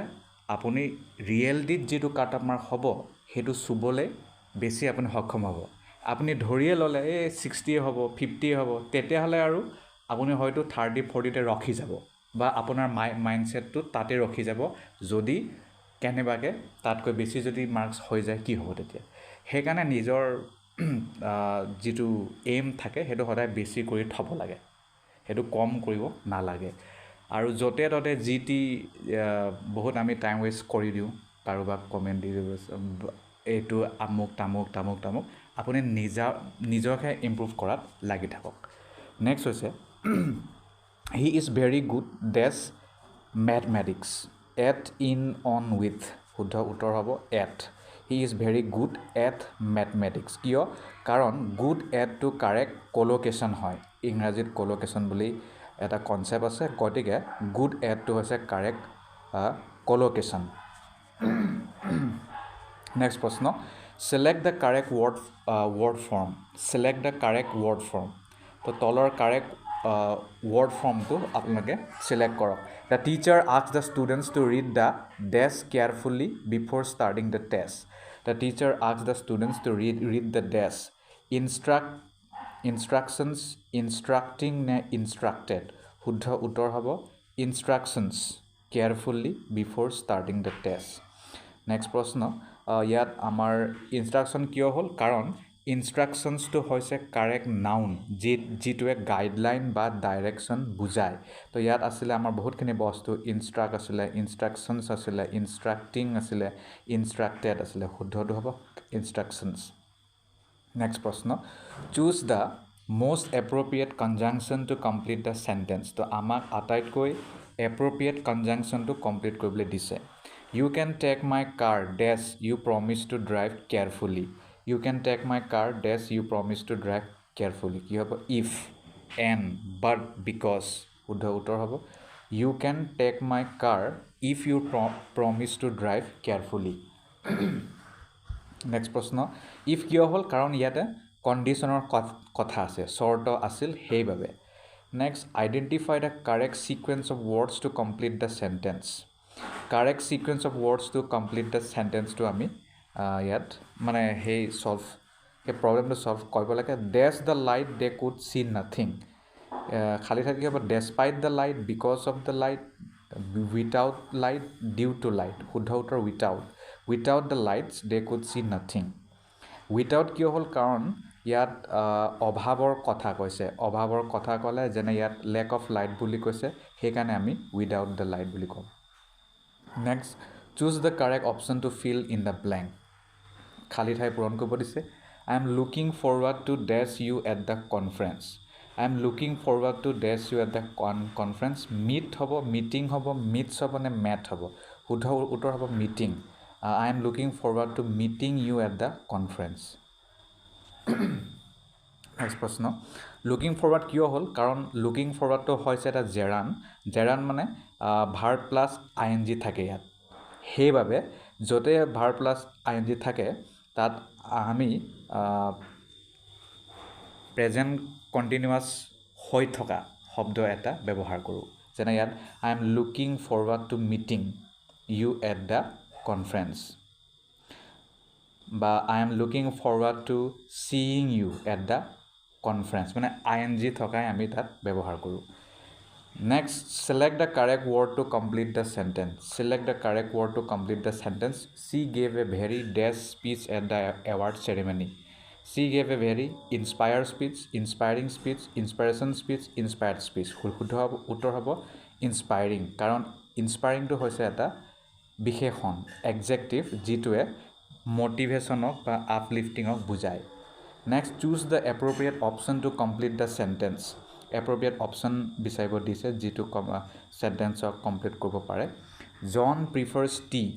আপুনি ৰিয়েলিটিত যেটো কাট অফ মাৰ্ক হ'ব হেতু সুবলে বেছি আপুনি সক্ষম হ'ব আপুনি ধৰিয়ে ললে 60 হ'ব 50 হ'ব তেতিয়া হলে আৰু আপুনি হয়তো 30 40 তে ৰখি যাব বা আপোনাৰ মাইন্ডসেটটো তাতে ৰখি যাব যদি কেনেবাকে তাতকৈ বেছি যদি মাৰ্কস হৈ যায় কি হ'ব তেতিয়া হেকাৰণে নিজৰ যেটো এম থাকে হেতু সদায় বেছি কৰি থব লাগে হেতু কম কৰিব নালাগে আৰু জতে ততে জিটি বহুত আমি টাইম ওয়েষ্ট কৰি দিও কাৰোবাক কমেন্ট দি এটো আমুক তামুক আপুনি নিজকে ইমপ্ৰুভ কৰাত লাগি থাকক নেক্সট হৈছে he is very good dash mathematics at in on with শুদ্ধ উত্তৰ হ'ব at he is very good at mathematics কিয় কাৰণ good at to correct collocation হয় ইংৰাজীত collocation বুলি এটা কনসেপ্ট আছে গতিকে good at to হৈছে correct collocation next প্ৰশ্ন select the correct word form select the correct word form তো তলৰ correct word form to আপোনালোকে select কৰক the teacher asked the students to read the dash carefully before starting the test the teacher asked the students to read the dash instructions instructing নে instructed শুদ্ধ উত্তৰ হ'ব instructions carefully before starting the test next প্ৰশ্ন ইয়াত আমাৰ instruction কিয় হল কাৰণ ইনস্ট্ৰাকশনস তো হৈছে কাৰেক্ট নাউন যেটোৱে গাইডলাইন বা ডাইৰেকশন বুজায় তো ইয়াত আছিল আমাৰ বহুতখিনি বস্তু ইনস্ট্ৰাক্ট আছিল ইনস্ট্ৰাকশনস আছিল ইনস্ট্ৰাক্টিং আছিল ইনস্ট্ৰাক্টেড আছিল শুদ্ধটো হ'ব ইনস্ট্ৰাকশনস নেক্সট প্ৰশ্ন choose da most appropriate conjunction to complete the sentence তো আমাক আটাইতকৈ appropriate conjunction to complete কৰিবলৈ দিছে You can take my car dash you promise to drive carefully You can take my car dash you promise to drive carefully কি হ'ব if and but because শুদ্ধ উত্তৰ হ'ব You can take my car if you promise to drive carefully Next প্ৰশ্ন if কিয় হ'ল কাৰণ ইয়াতে কন্ডিশনৰ কথা আছে শৰ্ত আছিল সেইভাবে Next, identify the correct sequence of words to complete the sentence. Correct sequence of words to complete the sentence to আমি ইয়াত মানে সেই সেই প্ৰব্লেমটো সলভ কৰিব লাগে. Dash the light they could see nothing. খালি থাকি হ'ব despite the light, because of the light, without light, due to light. শুদ্ধ উত্তৰ without the lights they could see nothing. Without কিয় হ'ল কাৰণ ইয়াত অভাৱৰ কথা কৈছে. অভাৱৰ কথা ক'লে যেনে ইয়াত lack of light বুলি কৈছে, সেইকাৰণে আমি without the light বুলি ক'ম. Next, choose the correct option to fill in the blank. খালি ঠাই পূৰণ কৰিব দিছে. I am looking forward to dash you at the conference. I am looking forward to dash you at the conference. Meet হ'ব, meeting হ'ব, meets হ'ব নে met হ'ব? শুদ্ধ উত্তৰ হ'ব meeting. I am looking forward to meeting you at the conference. Next প্ৰশ্ন. Looking forward কিয় হ'ল? কাৰণ লুকিং ফৰৱাৰ্ডটো হৈছে এটা জেৰান মানে ভাৰ্ব প্লাছ ING থাকে ইয়াত. সেইবাবে য'তে ভাৰ্ব প্লাছ ING থাকে তাত আমি প্ৰেজেণ্ট কণ্টিনিউৱাছ হৈ থকা শব্দ এটা ব্যৱহাৰ কৰোঁ. যেনে ইয়াত I am looking forward to meeting you at the conference. বা I am looking forward to seeing you at the conference. মানে ING থকাই আমি তাত ব্যৱহাৰ কৰোঁ. Next, select the correct word to complete the sentence. Select the correct word to complete the sentence. She gave a very dash speech at the award ceremony. She gave a very inspired speech, inspiring speech, inspiration speech, inspired speech. শুদ্ধ উত্তৰ হ'ব inspiring. কাৰণ inspiringটো হৈছে এটা বিশেষণ, adjective, যিটোৱে মোটিভেশ্যনক বা আপলিফটিঙক বুজায়. Next, choose the appropriate option to complete the sentence. Appropriate option বিচাৰিব দিছে যিটো চেণ্টেঞ্চক কমপ্লিট কৰিব পাৰে. John prefers tea.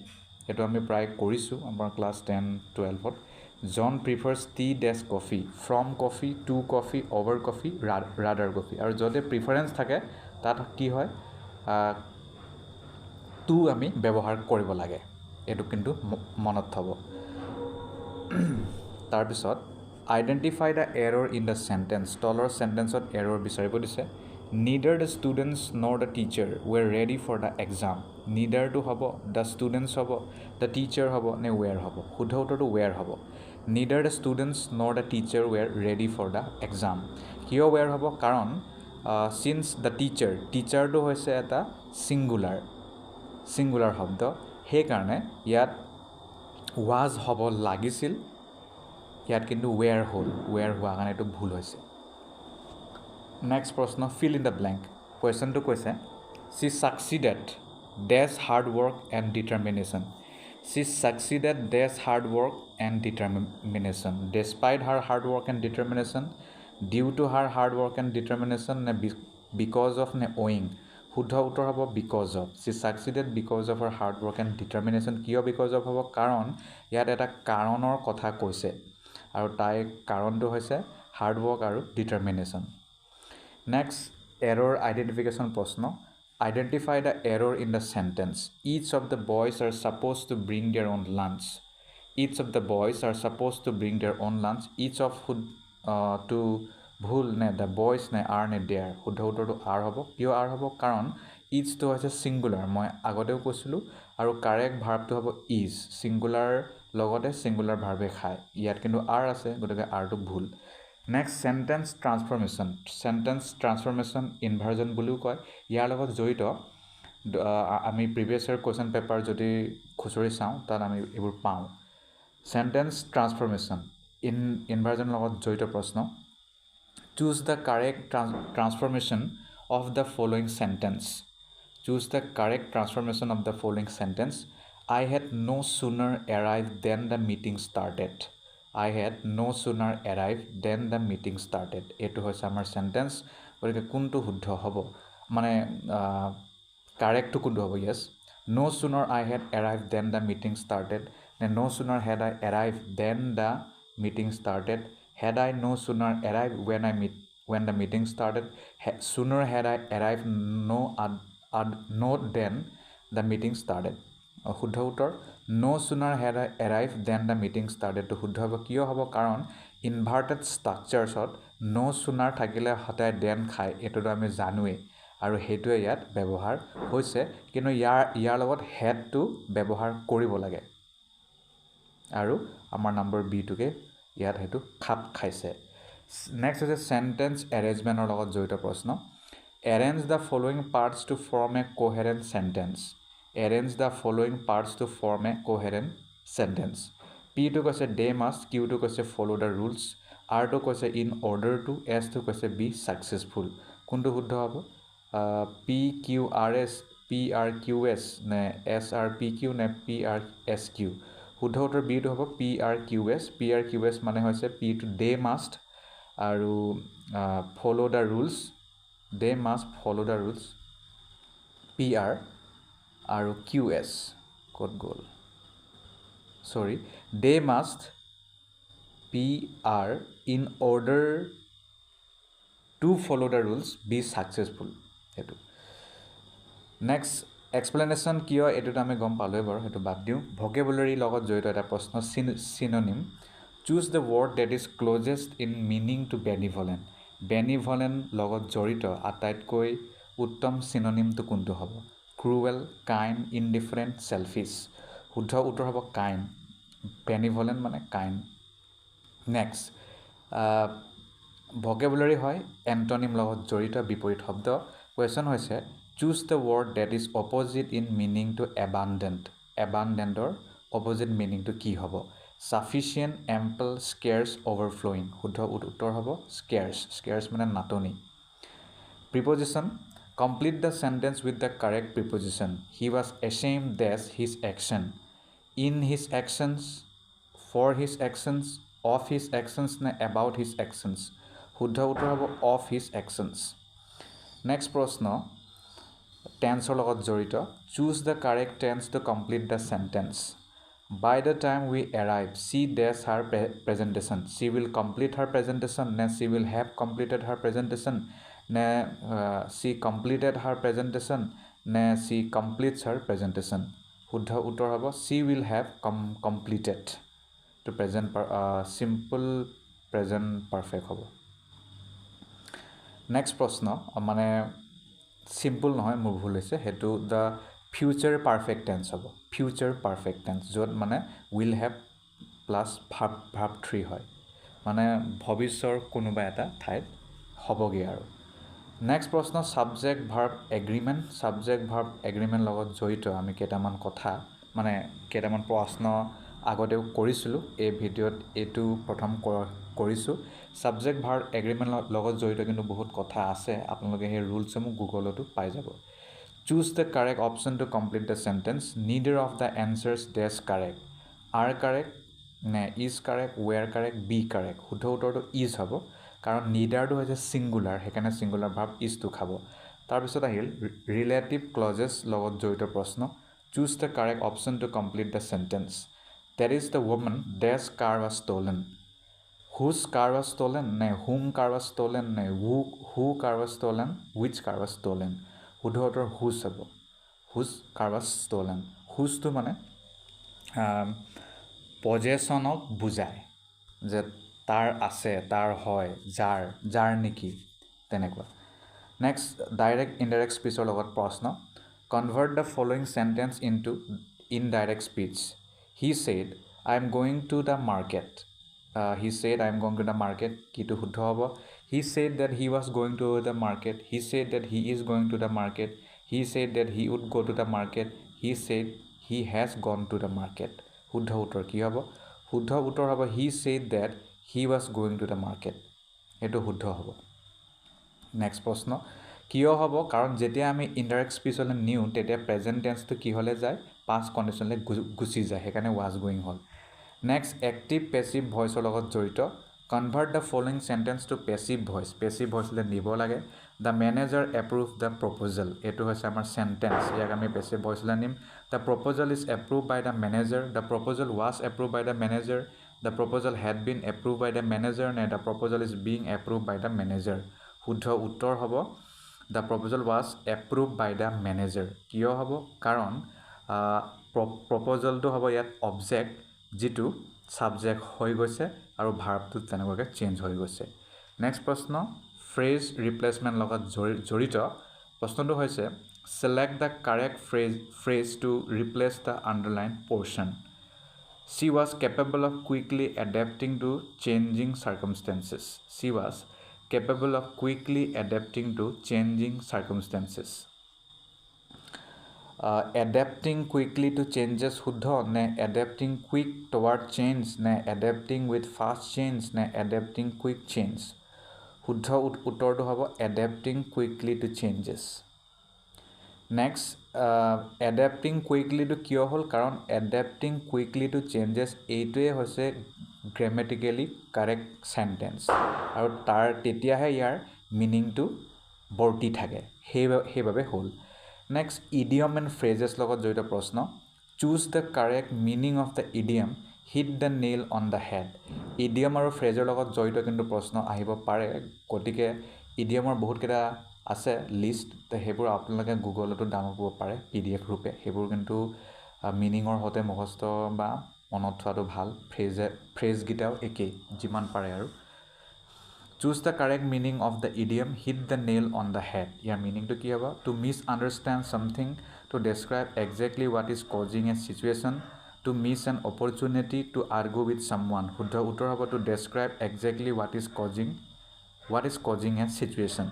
এইটো আমি প্ৰায় কৰিছোঁ আমাৰ class 10-12ত. John prefers tea dash coffee. From coffee, to coffee, over coffee, rather coffee. আৰু যদি প্ৰিফাৰেঞ্চ থাকে তাত কি হয় টু আমি ব্যৱহাৰ কৰিব লাগে. এইটো কিন্তু মনত থ'ব. তাৰপিছত identify the error in the sentence. তলৰ চেণ্টেঞ্চত error বিচাৰিব দিছে. Neither the students nor the teacher were ready for the exam. Neither to হ'ব, the students হ'ব, the teacher হ'ব নে were হ'ব? শুদ্ধ উত্তৰটো were হ'ব. Neither the students nor the teacher were ready for the exam. কিয় were হ'ব? কাৰণ since the teacherটো হৈছে এটা singular শব্দ, সেইকাৰণে ইয়াত was হ'ব লাগিছিল, ইয়াত কিন্তু where হ'ল, where হোৱা কাৰণে এইটো ভুল হৈছে. নেক্সট প্ৰশ্ন, fill in the blank. কুৱেশ্যনটো কৈছে she succeeded dash hard work and determination. She succeeded dash hard work and determination. Despite her hard work and determination, due to her hard work and determination, নে because of নে owing? শুদ্ধ উত্তৰ হ'ব because of. She succeeded because of her hard work and determination. কিয় because of হ'ব? কাৰণ ইয়াত এটা কাৰণৰ কথা কৈছে আৰু তাই কাৰণটো হৈছে হাৰ্ড ৱৰ্ক আৰু ডিটাৰমিনেশ্যন. নেক্সট, এৰৰ আইডেণ্টিফিকেশ্যন প্ৰশ্ন. Identify the error in the sentence. Each of the boys are suppose to bring their own lunch. Each of the boys are suppose to bring their own lunch. Each of to ভুল নে the boys নে are নে their? শুদ্ধ উত্তৰটো R হ'ব. কিয় R হ'ব? কাৰণ ইজটো হৈছে ছিংগুলাৰ, মই আগতেও কৈছিলোঁ, আৰু কাৰেক্ট ভাৰ্বটো হ'ব ইজ. ছিংগুলাৰ লগতে ছিংগুলাৰ ভাৰ্বে খায়. ইয়াত কিন্তু আৰ আছে, গতিকে আৰটো ভুল. Next, sentence transformation. Sentence transformation inversion বুলিও কয়. ইয়াৰ লগত জড়িত আমি প্ৰিভিয়াছ ইয়াৰ কুৱেশ্যন পেপাৰ যদি খুচৰি চাওঁ তাত আমি এইবোৰ পাওঁ. চেণ্টেন্স ট্ৰান্সফৰ্মেশ্যন ইনভাৰ্জনৰ লগত জড়িত প্ৰশ্ন. Choose the correct transformation of the following sentence. Choose the correct transformation of the following sentence. I had no sooner arrived than the meeting started. I had no sooner arrived than the meeting started. এইটো হৈছে আমাৰ sentence. গতিকে কোনটো শুদ্ধ হ'ব, মানে কাৰেক্টটো কোনটো হ'ব? য়েছ, no sooner I had arrived than the meeting started, নে no sooner had I arrived than the meeting started, had I no sooner arrived when the meeting started, sooner had I arrived no then the meeting started. শুদ্ধ উত্তৰ no sooner had I arrived than the meeting started. তো শুদ্ধ হ'ব. কিয় হ'ব? কাৰণ inverted ষ্ট্ৰাকচাৰ্ছত নো sooner থাকিলে হঠাৎ দেন খায় এইটোতো আমি জানোৱেই আৰু সেইটোৱে ইয়াত ব্যৱহাৰ হৈছে কিন্তু ইয়াৰ লগত হেডটো ব্যৱহাৰ কৰিব লাগে আৰু আমাৰ নম্বৰ বিটোকে ইয়াত হেতু খাপ খাইছে নেক্সট হৈছে সেন্টেন্স অ্যাৰেঞ্জমেন্টৰ লগত জড়িত প্ৰশ্ন arrange the following parts to form a coherent sentence arrange the following parts to form a coherent sentence p to কৈছে they must q to কৈছে follow the rules r to কৈছে in order to s to কৈছে be successful কোনটো শুদ্ধ হ'ব p q r s p r q s নে s r p q নে p r s q শুদ্ধ উত্তৰ b টো হ'ব p r q s মানে হৈছে p to they must আৰু follow the rules they must follow the rules PR আৰু QS ক'ত গ'ল sorry they must PR in order to follow the rules be successful এটো next explanation কিয় এটোত আমি গম পালোৱে বাৰু হেতু বাদ দিও vocabulary লগত জড়িত এটা প্ৰশ্ন synonym choose the word that is closest in meaning to benevolent benevolent লগত জড়িত আটাইতকৈ উত্তম সিনোনিমটো কোনটো হ'ব cruel kind indifferent selfish শুদ্ধ উত্তৰ হ'ব kind benevolent মানে kind next vocabulary হয় antonym লগত জড়িত বিপৰীত শব্দ question হৈছে choose the word that is opposite in meaning to abundant abundantৰ opposite meaning to কি হ'ব sufficient ample scarce overflowing শুদ্ধ উত্তৰ হ'ব scarce মানে নাটনি preposition complete the sentence with the correct preposition he was ashamed that his action in his actions for his actions of his actions নে about his actions শুদ্ধ উত্তৰ হ'ব of his actions next প্ৰশ্ন tense লগত জড়িত choose the correct tense to complete the sentence by the time we arrive she does her presentation she will complete her presentation ne she will have completed her presentation ne she completed her presentation ne she completes her presentation শুদ্ধ উত্তৰ হ'ব she will have completed to present simple present perfect হ'ব next প্ৰশ্ন মানে simple নহয় মোৰ ভুল হৈছে হেতু the future perfect tense হ'ব future perfect tense য'ত মানে will have plus verb 3 হয় মানে ভৱিষ্যৰ কোনোবা এটা ঠাইত হ'বগে আৰু নেক্সট প্ৰশ্ন সাবজেক্ট ভাৰ্ব এগ্ৰিমেন্ট লগত জড়িত আমি কেইটামান কথা মানে কেইটামান প্ৰশ্ন আগতেও কৰিছিলো এই ভিডিঅ'ত এটো প্ৰথম কৰিছো সাবজেক্ট ভাৰ্ব এগ্ৰিমেন্ট লগত জড়িত কিন্তু বহুত কথা আছে আপোনালোকে এই ৰুলসমূহ গুগলতো পাই যাব choose the correct option to complete the sentence neither of the answers is correct are correct নে is correct were correct be correct শুদ্ধ উত্তৰটো is হ'ব কাৰণ neither টো হৈছে সিঙ্গুলাৰ হেকানে সিঙ্গুলাৰ ভাৰ্ব is টো খাব তাৰ পিছত আহিল ৰিলেটিভ ক্লজেছ লগত জড়িত প্ৰশ্ন choose the correct option to complete the sentence that is the woman their car was stolen whose car was stolen নে whom car was stolen নে who car was stolen which car was stolen শুদ্ধ উত্তৰ whose হ'ব whose car was stolen whose টো মানে পজেশনক বুজায় যে তাৰ আছে তাৰ হয় যাৰ নেকি তেনেকুৱা নেক্সট ডাইৰেক্ট ইনডাইৰেক্ট স্পিচৰ লগত প্ৰশ্ন convert the following sentence into indirect speech he said I am going to the market he said I am going to the market কিটো শুদ্ধ হ'ব he said that he was going to the market he said that he is going to the market he said that he would go to the market he said he has gone to the market শুদ্ধ উত্তৰ কি হ'ব শুদ্ধ উত্তৰ হ'ব he said that he was going to the market এটো শুদ্ধ হ'ব নেক্সট প্ৰশ্ন কিয় হ'ব কাৰণ যেতিয়া আমি ইনডাইৰেক্ট স্পিচলৈ নিউ তেতিয়া প্ৰেজেন্ট টেন্সটো কি হলে যায় পাষ্ট কন্ডিশনলৈ গুচি যায় হেকানে ৱাজ গোইং হল নেক্সট এক্টিভ পেসিভ ভয়েসৰ লগত জড়িত convert the following sentence to passive ভয়েসলৈ নিব লাগে the manager approve the proposal এটো হৈছে আমাৰ সেন্টেন্স ইয়াক আমি পেসিভ ভয়েসলৈ নিম the proposal is approve by the manager the proposal was approve by the manager the proposal had been approve by the manager নে the proposal is being approve by the manager শুদ্ধ উত্তৰ হ'ব the proposal was approve by the manager কিয় হ'ব কাৰণ প্ৰপ'জেলটো হ'ব ইয়াত object যেটো সাবজেক্ট হৈ গৈছে আৰু ভাৰ্বটো তেনেকুৱাকৈ চেঞ্জ হৈ গৈছে নেক্সট প্ৰশ্ন ফ্ৰেজ ৰিপ্লেচমেণ্ট লগত জড়িত প্ৰশ্নটো হৈছে select the correct phrase to replace the underlined portion. She was capable of quickly adapting to changing circumstances. She was capable of quickly adapting to changing circumstances. Adapting quickly to changes শুদ্ধ নে adapting quick toward change নে adapting with fast change নে adapting quick change শুদ্ধ উত্তৰটো হ'ব adapting quickly to changes. Next adapting কুইকলিটো কিয় হ'ল কাৰণ এডেপ্টিং কুইকলি টু চেঞ্জেছ এইটোৱে হৈছে গ্ৰেমেটিকেলি কাৰেক্ট চেণ্টেঞ্চ আৰু তেতিয়াহে ইয়াৰ মিনিংটো বৰ্তি থাকে সেইবাবে হ'ল নেক্সট ইডিয়ম এণ্ড ফ্ৰেজেছ লগত জড়িত প্ৰশ্ন choose the correct meaning of the idiom hit the nail on the head idiom আৰু ফ্ৰেজৰ লগত জড়িত কিন্তু প্ৰশ্ন আহিব পাৰে গতিকে ইডিয়মৰ বহুতকেইটা আছে লিষ্ট সেইবোৰ আপোনালোকে গুগলতো ডাউনলোড কৰিব পাৰে PDF ৰূপে সেইবোৰ কিন্তু মিনিঙৰ সৈতে মুখস্থ বা মনত থোৱাটো ভাল ফ্ৰেজকেইটাও একেই যিমান পাৰে আৰু choose the correct meaning of the idiom hit the nail on the head ইয়াৰ মিনিংটো কি হ'ব to misunderstand something to describe exactly what is causing a situation to miss an opportunity to argue with someone শুদ্ধ উত্তৰ হ'ব to describe exactly what is causing a situation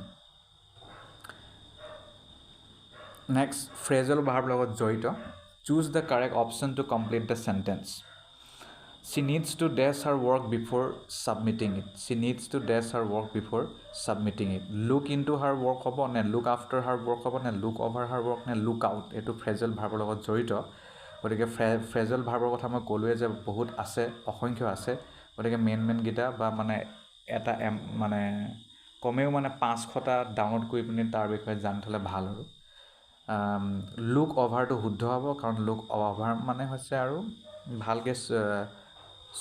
next phrasal verb লগত জড়িত choose the correct option to complete the sentence She needs to dash her work before submitting it. She needs to dash her work before submitting it. Look into her work হ'ব নে look after her work হ'ব নে look over her work নে look out এইটো ফ্ৰেজল ভাৰ্বৰ লগত জড়িত গতিকে ফ্ৰেজল ভাৰ্বৰ কথা মই ক'লোৱে যে বহুত আছে অসংখ্য আছে গতিকে মেইনকেইটা বা মানে এটা মানে কমেও মানে 500টা ডাউনলোড কৰি পিনি তাৰ বিষয়ে জানি থ'লে ভাল আৰু লুক অভাৰটো শুদ্ধ হ'ব কাৰণ লুক অভাৰ মানে হৈছে আৰু ভালকৈ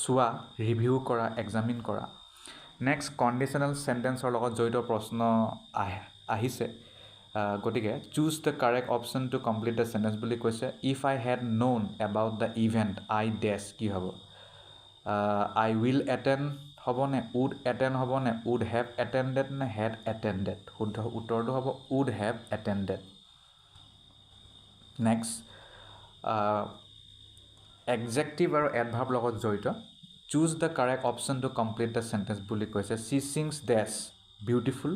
চোৱা ৰিভিউ কৰা এক্সামিন কৰা নেক্সট কণ্ডিশ্যনেল চেণ্টেঞ্চৰ লগত জড়িত প্ৰশ্ন আহিছে গতিকে choose the correct option to complete the sentence বুলি কৈছে if I had known about the event I dash কি হ'ব আই উইল এটেণ্ড হ'ব নে উড এটেণ্ড হ'ব নে উড হেভ এটেণ্ডেড নে হেড এটেণ্ডেড শুদ্ধ উত্তৰটো হ'ব উড হেভ এটেণ্ডেড নেক্সট এডজেক্টিভ আৰু এডভাৰ্ব লগত জড়িত choose the correct option to complete the sentence বুলি কৈছে চি ছিংছ ডেছ বিউটিফুল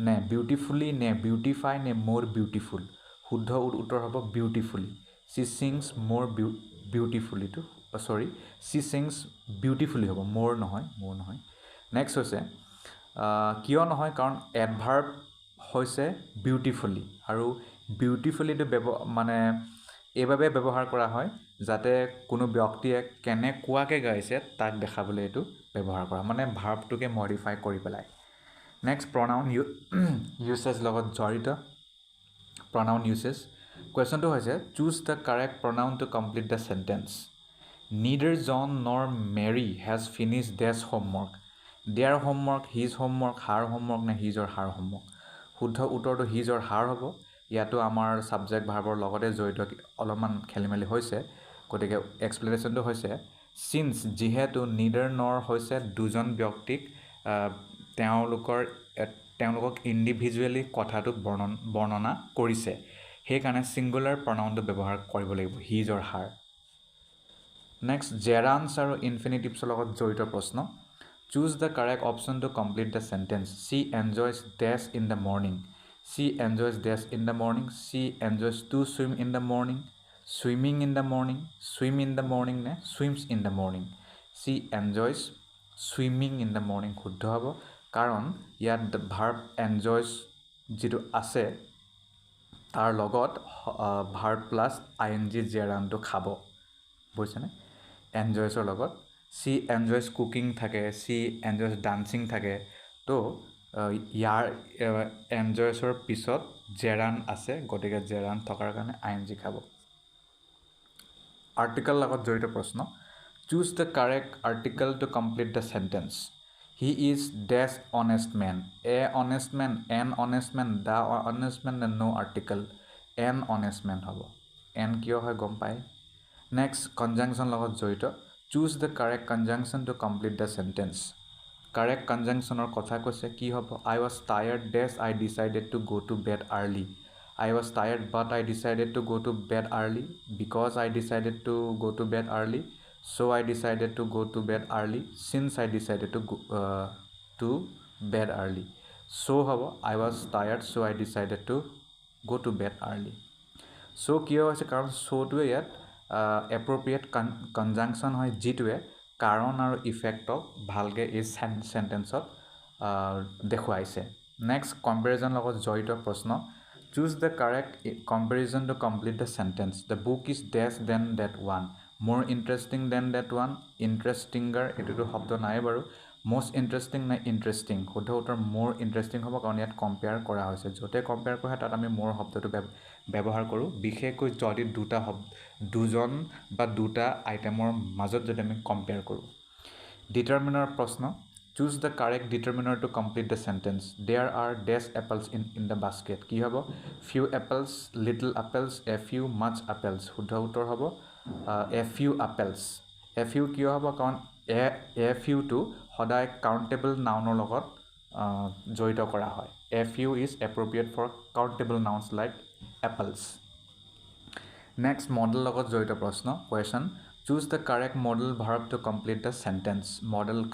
নে বিউটিফুলি নে বিউটিফাই নে মোৰ বিউটিফুল শুদ্ধ উত্তৰ হ'ব বিউটিফুলি চি ছিংছ মোৰ বিউটিফুলিটো চৰি চি ছিংছ বিউটিফুলি হ'ব মোৰ নহয় নেক্সট হৈছে কিয় নহয় কাৰণ এডভাৰ্ব হৈছে বিউটিফুলি আৰু বিউটিফুলিটো মানে এইভাবে ব্যৱহাৰ কৰা হয় যাতে কোনো ব্যক্তিয়ে কেনেকুৱাকৈ গাইছে তাক দেখাবলৈ এইটো ব্যৱহাৰ কৰা মানে ভাৰ্বটোকে মডিফাই কৰি পেলাই নেক্সট প্ৰনাউন ইউচেজ লগত জড়িত প্ৰনাউন ইউচেজ কুৱেশ্যনটো হৈছে choose the correct pronoun to complete the sentence neither John nor Mary has finish dash homework their homework his homework her homework নে হিজ অৰ হাৰ হোমৱৰ্ক শুদ্ধ উত্তৰটো হিজ অৰ হাৰ হ'ব ইয়াতো আমাৰ ছাবজেক্ট ভাৰ্বৰ লগতে জড়িত অলপমান খেলিমেলি হৈছে গতিকে এক্সপ্লেনেশ্যনটো হৈছে চিন্স যিহেতু নিডাৰ নৰ হৈছে দুজন ব্যক্তিক তেওঁলোকক ইণ্ডিভিজুৱেলি কথাটোত বৰ্ণনা কৰিছে সেইকাৰণে ছিংগুলাৰ প্ৰনাউনটো ব্যৱহাৰ কৰিব লাগিব হিজ অৰ হাৰ নেক্সট জেৰান্স আৰু ইনফিনিটিভছৰ লগত জড়িত প্ৰশ্ন choose the correct option to complete the sentence she enjoys dash in the morning She enjoys dash in the morning. She enjoys to swim in the morning. Swimming in the morning. Swim in the morning ne swims in the morning. She enjoys swimming in the morning শুদ্ধ হ'ব কাৰণ ইয়াত verb এনজয়ছ যিটো আছে তাৰ লগত verb plus ING জেৰানটো খাব বুজিছেনে এনজয়ছৰ লগত চি এনজয়ছ কুকিং থাকে চি এনজয়ছ ডান্সিং থাকে তো ইয়াৰ এনজয়ছৰ পিছত জেৰান আছে গতিকে জেৰান থকাৰ কাৰণে ING খাব আৰ্টিকল লগত জড়িত প্ৰশ্ন choose the correct article to complete the sentence he is dash honest man a honest man an honest man the honest man নে no' article an honest man হ'ব এন কিয় হয় গম পায় নেক্সট কনজাংশ্যন লগত জড়িত choose the correct conjunction to complete the sentence correct কনজাংশ্যনৰ কথা কৈছে কি হ'ব I was tired dash I decided to go to bed early I was tired but I decided to go to bed early because I decided to go to bed early so I decided to go to bed early since I decided to bed early so হ'ব I was tired so I decided to go to bed early so কিয় হৈছে কাৰণ soটোৱে ইয়াত appropriate conjunction হয় যিটোৱে কাৰণ আৰু ইফেক্টক ভালকে এই সেন্টেন্সত দেখুৱাইছে নেক্সট কম্পেৰিজন লগত জড়িত প্ৰশ্ন choose the correct comparison to complete the sentence the book is dash than that one more interesting than that one interestinger এটোটো শব্দ নাই বাৰু most interesting না interesting শুদ্ধ উত্তৰ more interesting হ'ব কাৰণ ইয়াত কম্পেয়াৰ কৰা হৈছে যতে কম্পেয়াৰ কৰা তাত আমি more শব্দটো ব্যৱহাৰ কৰোঁ বিশেষকৈ যদি দুজন বা দুটা আইটেমৰ মাজত যদি আমি কম্পেয়াৰ কৰোঁ ডিটাৰমিনাৰ প্ৰশ্ন choose the correct determiner to complete the sentence there are dash apples in the basket কি হ'ব few apples little apples a few much apples শুদ্ধ উত্তৰ হ'ব a few apples a few কিয় হ'ব কাৰণ a few to সদায় countable noun লগত জড়িত কৰা হয় a few is appropriate for countable nouns like apples next model লগত জড়িত প্ৰশ্ন question choose the correct modal verb to complete the sentence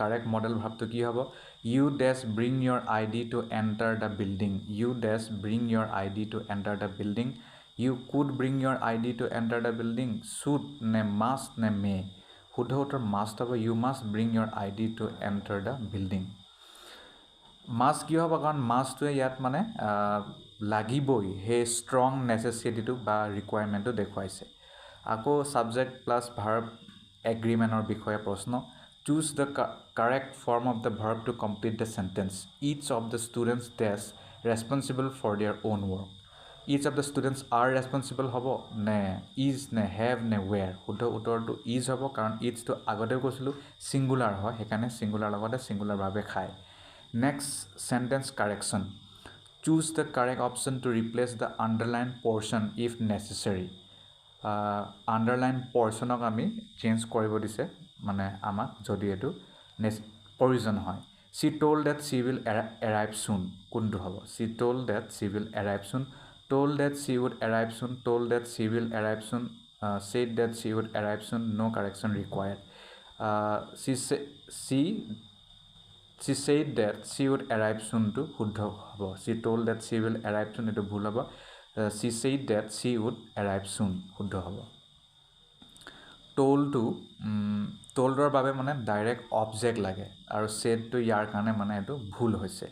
correct modal verb to কি হ'ব you dash bring your id to enter the building you dash bring your id to enter the building you could bring your id to enter the building should ne must ne may শুদ্ধ উত্তৰ must হ'ব you must bring your id to enter the building must কি হ'ব কাৰণ mustটোৱে ইয়াত মানে লাগিবই হে ষ্ট্ৰং নেচেছিটিটো বা ৰিকুৱাৰমেণ্টটো দেখুৱাইছে আকৌ সাবজেক্ট প্লাস ভাৰ্ব এগ্ৰিমেন্টৰ বিষয়ে প্ৰশ্ন choose the correct form of the verb to complete the sentence each of the students dash responsible for their own work each of the students are responsible হ'ব নে is নে have নে were শুদ্ধ উত্তৰটো is হ'ব কাৰণ each to আগতে কৈছিলো সিঙ্গুলাৰ হয় সেইকাৰণে সিঙ্গুলাৰ লগতে সিঙ্গুলাৰ ভাবে খায় next sentence correction choose the correct option to replace the underlined portion if necessary underline portionক আমি চেঞ্জ কৰিব দিছে মানে আমাক যদি এটো প্ৰয়োজন হয় she told that she will arrive soon কোনটো হ'ব she told that she will arrive soon told that she would arrive soon told that she will arrive soon said that she would arrive soon no correction required she said that she would arrive soon to শুদ্ধ হ'ব she told that she will arrive soon এটো ভুল হ'ব she said that she would arrive soon শুদ্ধ হ'ব toldৰ বাবে মানে direct object লাগে আৰু said to ইয়াৰ কাৰণে মানে এটো ভুল হৈছে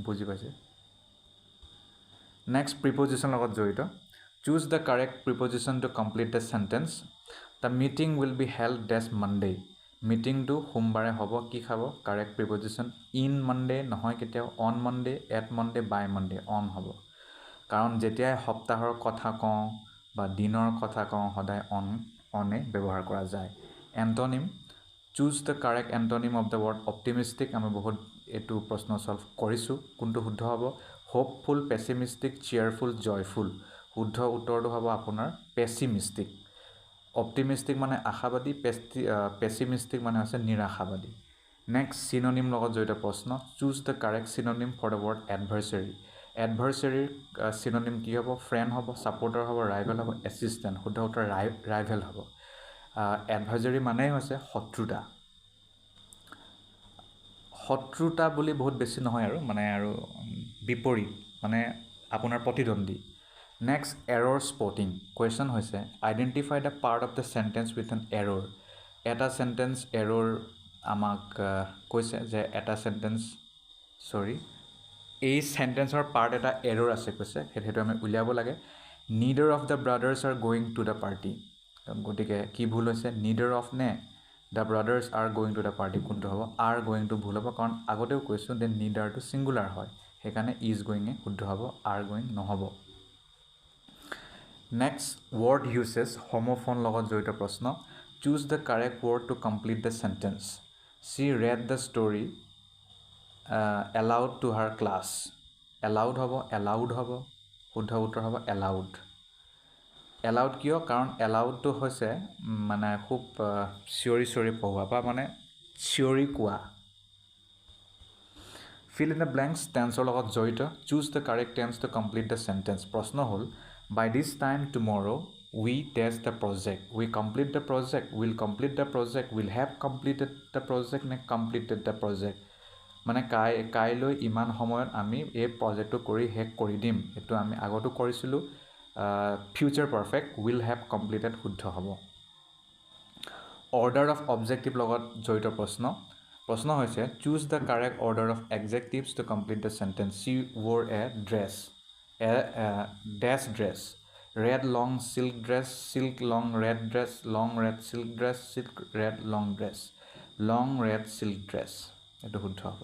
বুজি পাইছে next preposition লগত জড়িত choose the correct preposition to complete the sentence the meeting will be held this Monday meeting to সোমবাৰে হ'ব কি খাব correct preposition in Monday নহয় কেতিয়াও on Monday at Monday by Monday on হ'ব কাৰণ যেতিয়া সপ্তাহৰ কথা কওঁ বা দিনৰ কথা কওঁ সদায় অনে ব্যৱহাৰ কৰা যায় antonym choose the correct antonym of the word optimistic আমি বহুত এটো প্ৰশ্ন সলভ কৰিছো কোনটো শুদ্ধ হ'ব hopeful pessimistic cheerful joyful শুদ্ধ উত্তৰটো হ'ব আপোনাৰ pessimistic optimistic মানে আশাবাদী pessimistic মানে আছে নিৰাশাবাদী next synonym লগত জড়িত প্ৰশ্ন choose the correct synonym for the word adversary adversary synonym কি হ'ব friend হ'ব supporter হ'ব rival হ'ব assistant শুদ্ধ উত্তৰ rival হ'ব adversary মানে হৈছে শত্ৰুতা বুলি বহুত বেছি নহয় আৰু মানে আৰু বিপৰীত মানে আপোনাৰ প্ৰতিদ্বন্দ্বী next error spotting question হৈছে identify the part of the sentence with an error এটা sentence error আমাক কৈছে যে এটা sentence এই সেন্টেন্সৰ পাৰ্ট এটা এৰৰ আছে কৈছে হেতু আমি উলিয়াব লাগে neither of the brothers are going to the party গটিকে কি ভুল হৈছে neither of নে the brothers are going to the party কোনটো হ'ব are going to ভুল হ'ব কাৰণ আগতেও কৈছো যে neither to singular হয় সেইকাৰণে is going এ শুদ্ধ হ'ব are going নহব next word uses homophone লগত জড়িত প্ৰশ্ন choose the correct word to complete the sentence she read the story allowed to her class allowed হ'ব শুদ্ধ উত্তৰ হ'ব allowed কিয় কাৰণ allowed to হৈছে মানে খুব চিঞৰি পঢ়োৱা বা মানে চিঞৰি কোৱা Fill in the blanks টেন্সৰ লগত জড়িত choose the correct tense to complete the sentence প্ৰশ্ন হ'ল by this time tomorrow we test the project we complete the project will complete the project will have completed the project নে completed the project মানে কাইলৈ ইমান সময়ত আমি এই প্ৰজেক্টটো কৰি শেষ কৰি দিম এটো আমি আগতো কৰিছিলো future perfect will have completed শুদ্ধ হ'ব order of objective লগত জড়িত প্ৰশ্ন হৈছে choose the correct order of adjectives to complete the sentence she wore a dress a dash dress red long silk dress silk long red dress long red silk dress silk red long dress long red silk dress এটো শুদ্ধ হ'ব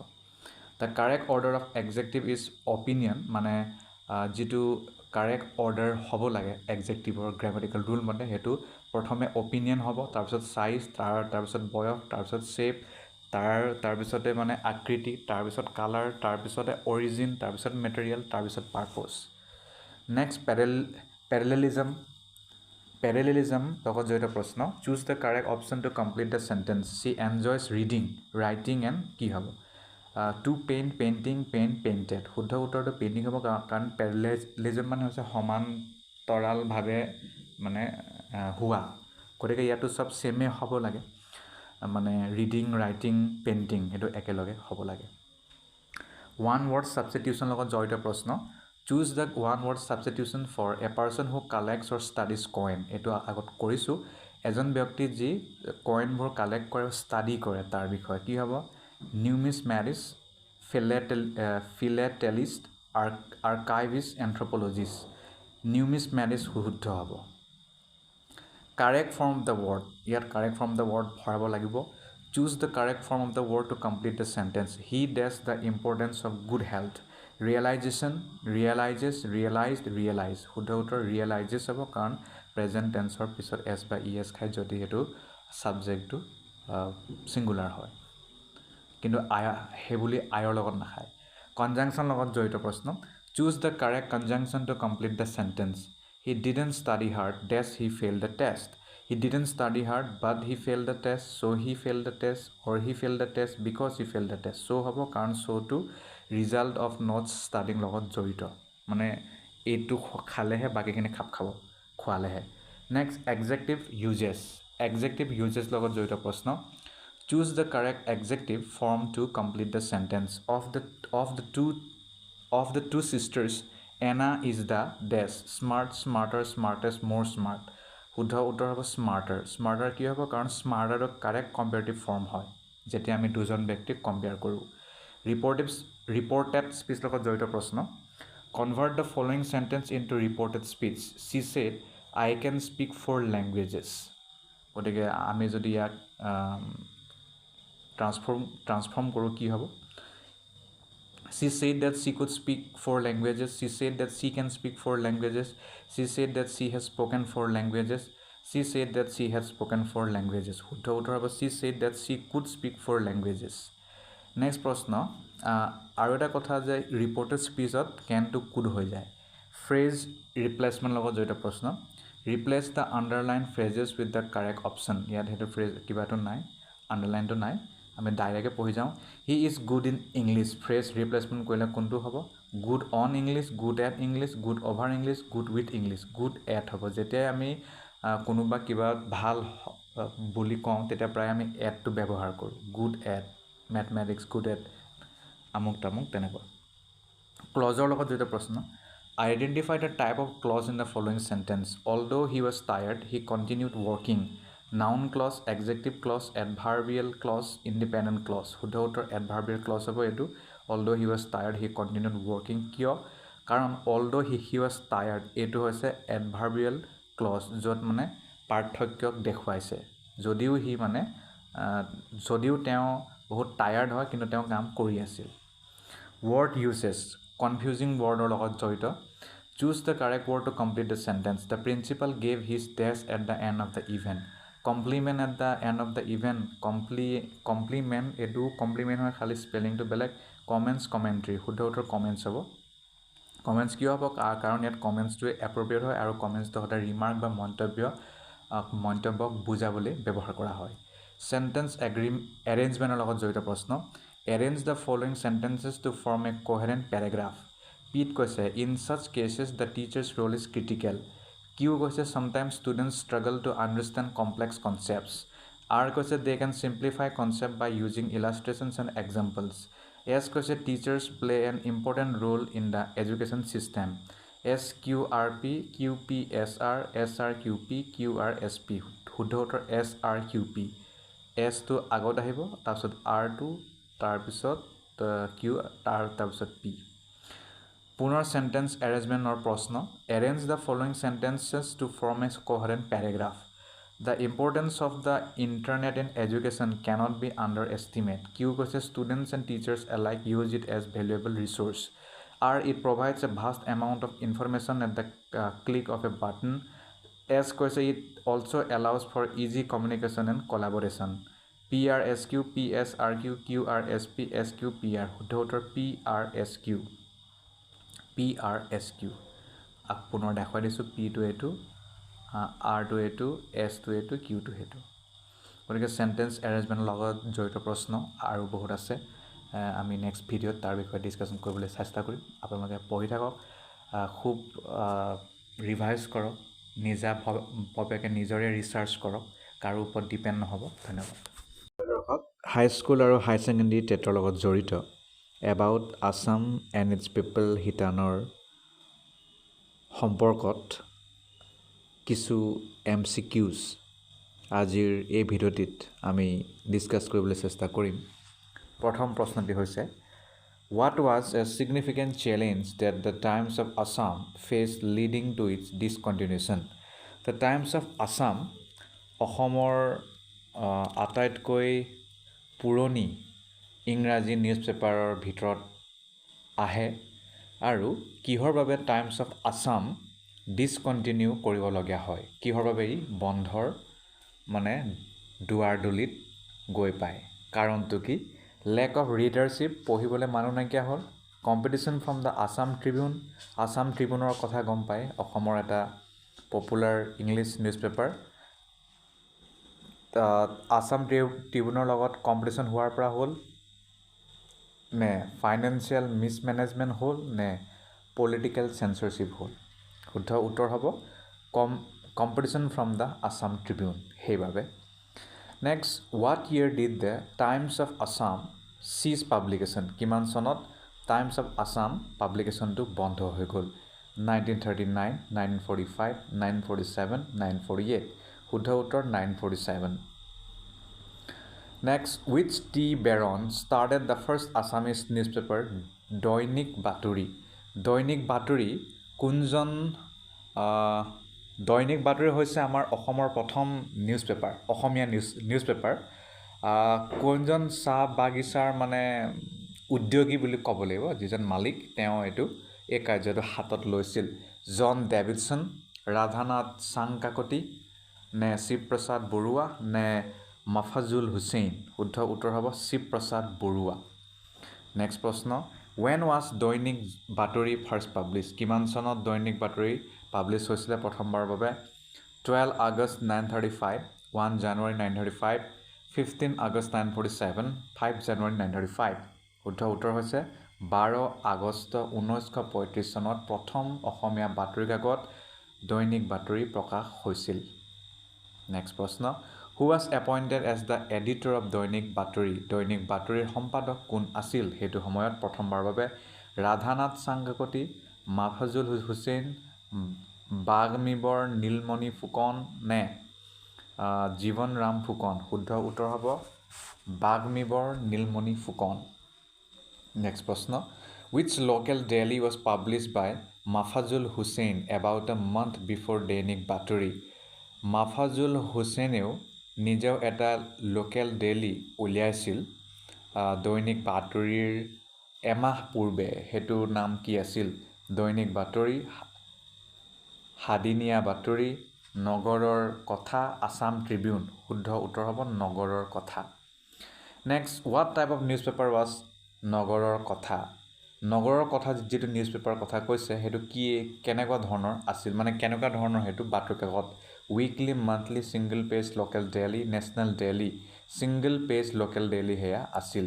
the correct order of adjective is opinion মানে যেটো correct order হ'ব লাগে adjective or grammatical rule মতে হেতু প্ৰথমে opinion হ'ব তাৰ পিছত size তাৰ পিছত বয়স তাৰ পিছত shape তাৰ পিছতে মানে আকৃতি তাৰ পিছত কালাৰ তাৰ পিছতে origin তাৰ পিছত material তাৰ পিছত purpose next parallelism লগত জড়িত প্ৰশ্ন choose the correct option to complete the sentence she enjoys reading writing and কি হ'ব to paint painting paint painted শুদ্ধ উত্তৰটো পেইন্টিং হ'ব কাৰণ প্যাৰালেলিজম মানে হৈছে সমান্তৰাল ভাৱে মানে হোৱা গতিকে ইয়াতো সব সেমে হ'ব লাগে মানে ৰিডিং ৰাইটিং পেইন্টিং এটো একেলগে হ'ব লাগে one word substitution লগত জড়িত প্ৰশ্ন choose the one word substitution for a person who collects or studies coin এটো আগত কৰিছো এজন ব্যক্তি যি কইনবোৰ কালেক্ট কৰে ষ্টাডি কৰে তাৰ বিষয়ে কি হ'ব numismatist philatelist archivist anthropologist numismatist শুদ্ধ হ'ব correct form of the word ইয়াত correct form of the word ভৰাব লাগিব choose the correct form of the word to complete the sentence he does the importance of good health realization realizes realized realize শুদ্ধ উত্তৰ realizes হ'ব কাৰণ present tense ৰ পিছত s বা es খাই যদি হেতু subject টো singular হয় কিন্তু হেবুলি আয়ৰ লগত নাখায় conjunction লগত জড়িত প্ৰশ্ন choose the correct conjunction to complete the sentence he didn't study hard thus he failed the test he didn't study hard but he failed the test so he failed the test or he failed the test because he failed the test so হ'ব কাৰণ so to result of not studying লগত জড়িত মানে এটো খালেহে বাকিখিনি খাপ খাব খোৱালেহে next adjective uses লগত জড়িত প্ৰশ্ন choose the correct adjective form to complete the sentence of the two sisters Anna is the dash smart smarter smartest more smart শুদ্ধ উত্তৰ হ'ব smarter কি হ'ব কাৰণ smarter correct comparative form হয় যেতিয়া আমি দুজন ব্যক্তিক কম্পেয়াৰ কৰো reported speech লগত জড়িত প্ৰশ্ন convert the following sentence into reported speech she said I can speak 4 languages গতিকে আমি যদি ইয়াক transform কৰো কি হ'ব she said that she could speak 4 languages she said that she can speak 4 languages she said that she has spoken 4 languages she said that she had spoken 4 languages শুদ্ধ উত্তৰ হ'ব she said that she could speak 4 languages next প্ৰশ্ন আৰু এটা কথা যে reported স্পিচত can to could হৈ যায় phrase replacement লগত জড়িত প্ৰশ্ন replace the underlined phrases with the correct option ইয়াত হেতু phrase কিবাটো নাই underline to নাই আমি ডাইৰেক্টলি পঢ়ি যাওঁ he is good in english phrase replacement কৰিলে কোনটো হ'ব good on english good at english good over english good with english good at হ'ব যেতিয়া আমি কোনোবা কিবা ভাল বুলি কওঁ তেতিয়া প্ৰায় আমি at টো ব্যৱহাৰ কৰো good at mathematics good at আমুক তামুক তেনেকুৱা ক্লজৰ লগত জড়িত প্ৰশ্ন identify the type of clause in the following sentence although he was tired he continued working noun clause adjective clause adverbial clause independent clause শুদ্ধ উত্তৰ adverbial clause হ'ব এটো although he was tired he continued working কিয় কাৰণ although he was tired এটো হৈছে adverbial clause যত মানে পাৰ্থক্যক দেখুৱাইছে যদিও হি মানে যদিও তেওঁ বহুত টায়াৰ্ড হয় কিন্তু তেওঁ কাম কৰি আছিল word uses confusing word or লগত জড়িত choose the correct word to complete the sentence the principal gave his dash at the end of the event compliment at the end of the event compliment edu compliment হয় খালি spelling টো বেলেগ comments commentary শুদ্ধ উত্তৰ comments হ'ব comments কিয় হ'ব কাৰণ ইয়াত comments টো appropriate হয় আৰু comments টো হতে remark বা মন্তব্যক বুজাবলৈ ব্যৱহাৰ কৰা হয় sentence arrangement লগত জড়িত প্ৰশ্ন Arrange the following sentences to form a coherent paragraph. Pete কৈছে, in such cases the teacher's role is critical. Q কৈছে, sometimes students struggle to understand complex concepts. R কৈছে, they can simplify concept by using illustrations and examples. S কৈছে, teachers play an important role in the education system. SQRP, QPSR, SRQP, QRSP. শুদ্ধ উত্তৰ SRQP. S টো আগত আহিব, তাৰপিছত R টো, তাৰপিছত Q, তাৰপিছত P. পুনৰ sentence arrangement or প্ৰশ্ন. Arrange the following sentences to form a coherent paragraph. The importance of the internet in education cannot be underestimated. Q কৈছে, students and teachers alike use it as valuable resource. R, it provides a vast amount of information at the click of a button. S কৈছে, it also allows for easy communication and collaboration. PRSQ, PSRQ, QRSP, SQPR. শুদ্ধ উত্তৰ PRSQ. PRSQ. পুনৰ দেখুৱাই দিছোঁ, P টো এইটো, R টো এইটো, S টো এইটো, Q টো সেইটো. গতিকে চেণ্টেন্স এৰেঞ্জমেণ্টৰ লগত জড়িত প্ৰশ্ন আৰু বহুত আছে। আমি নেক্সট ভিডিঅ'ত তাৰ বিষয়ে ডিছকাশ্যন কৰিবলৈ চেষ্টা কৰিম। আপোনালোকে পঢ়ি থাকক, খুব ৰিভাইজ কৰক, নিজাভাৱে নিজৰে ৰিচাৰ্চ কৰক, কাৰো ওপৰত ডিপেণ্ড নহ'ব। ধন্যবাদ। হাইস্কুল আৰু হাই ছেকেণ্ডেৰী টেটৰ লগত জড়িত এবাউট আছাম এণ্ড ইটছ পিপল শিতানৰ সম্পৰ্কত কিছু MCQs আজিৰ এই ভিডিঅ'টিত আমি ডিছকাছ কৰিবলৈ চেষ্টা কৰিম। প্ৰথম প্ৰশ্নটি হৈছে, what was a significant challenge that the Times of Assam faced leading to its discontinuation? The Times of Assam অসমৰ আটাইতকৈ পুৰণি ইংৰাজী নিউজ পেপাৰৰ ভিতৰত আহে আৰু কিহৰ বাবে টাইমছ অফ আছাম ডিছকণ্টিনিউ কৰিবলগীয়া হয়, কিহৰ বাবে ই বন্ধৰ দুৱাৰদলিত গৈ পায়। কাৰণটো কি? লেক অফ ৰিডাৰশ্বিপ, পঢ়িবলৈ মানুহ নাইকিয়া হ'ল। Competition from the Assam Tribune, Assam ট্ৰিবিউনৰ কথা গম পায়, অসমৰ এটা popular English newspaper. Assam ট্ৰিবিউনৰ লগত কম্পিটিশ্যন হোৱাৰ পৰা হ'ল নে ফাইনেন্সিয়েল মিছমেনেজমেণ্ট হ'ল নে পলিটিকেল চেঞ্চৰশ্বিপ হ'ল? শুদ্ধ উত্তৰ হ'ব competition from the Assam Tribune. সেইবাবে next, what year did the Times of Assam cease publication? কিমান চনত টাইমছ অফ আছাম পাব্লিকেশ্যনটো বন্ধ হৈ গ'ল? 1939, 1945, 1947, 1948. শুদ্ধ উত্তৰ 1947. Next, which tea baron started the first Assamese newspaper, দৈনিক বাতৰি? দৈনিক বাতৰি কোনজন? দৈনিক বাতৰি হৈছে আমাৰ অসমৰ প্ৰথম নিউজ পেপাৰ, অসমীয়া নিউজ পেপাৰ। কোনজন চাহ বাগিচাৰ উদ্যোগী বুলি ক'ব লাগিব, যিজন মালিক, তেওঁ এই কাৰ্যটো হাতত লৈছিল? জন ডেভিডছন, ৰাধানাথ চাংকাকতি নে শিৱপ্ৰসাদ বৰুৱা নে মাফাজুল হুছেইন? শুদ্ধ উত্তৰ হ'ব শিৱপ্ৰসাদ বৰুৱা। নেক্সট প্ৰশ্ন, when was দৈনিক বাতৰি ফাৰ্ষ্ট পাব্লিছ? কিমান চনত দৈনিক বাতৰি পাব্লিছ হৈছিলে প্ৰথমবাৰৰ বাবে? 12 আগষ্ট 1935, 1 জানুৱাৰী 1935, 15 আগষ্ট 1947, 5 জানুৱাৰী 1935. শুদ্ধ উত্তৰ হৈছে 12 আগষ্ট 1935 চনত প্ৰথম অসমীয়া বাতৰি কাকত দৈনিক বাতৰি প্ৰকাশ হৈছিল। নেক্সট প্ৰশ্ন, who was appointed as the editor of দৈনিক বাতৰি? দৈনিক বাতৰিৰ সম্পাদক কোন আছিল সেইটো সময়ত? প্ৰথমবাৰৰ বাবে ৰাধানাথ চাংকাকতি, মাফাজুল হুছেইন, বাগ্মীবৰ নীলমণি ফুকন নে জীৱন ৰাম ফুকন? শুদ্ধ উত্তৰ হ'ব বাগ্মীবৰ নীলমণি ফুকন। নেক্সট প্ৰশ্ন, which local daily was published by Mafajul Hussain about a month before দৈনিক বাতৰি? মাফাজুল হুছেইনেও নিজেও এটা লোকেল ডেইলি উলিয়াইছিল দৈনিক বাতৰিৰ এমাহ পূৰ্বে। সেইটোৰ নাম কি আছিল? দৈনিক বাতৰি, হাদিনীয়া বাতৰি, নগৰৰ কথা, আছাম ট্ৰিবিউন? শুদ্ধ উত্তৰ হ'ব নগৰৰ কথা। Next, what type of news paper was নগৰৰ কথা? নগৰৰ কথা যিটো নিউজ পেপাৰৰ কথা কৈছে সেইটো কেনেকুৱা ধৰণৰ আছিল, কেনেকুৱা ধৰণৰ সেইটো বাতৰি কাকত? Weekly, monthly, single page local daily, national daily? Single page local daily সেয়া আছিল।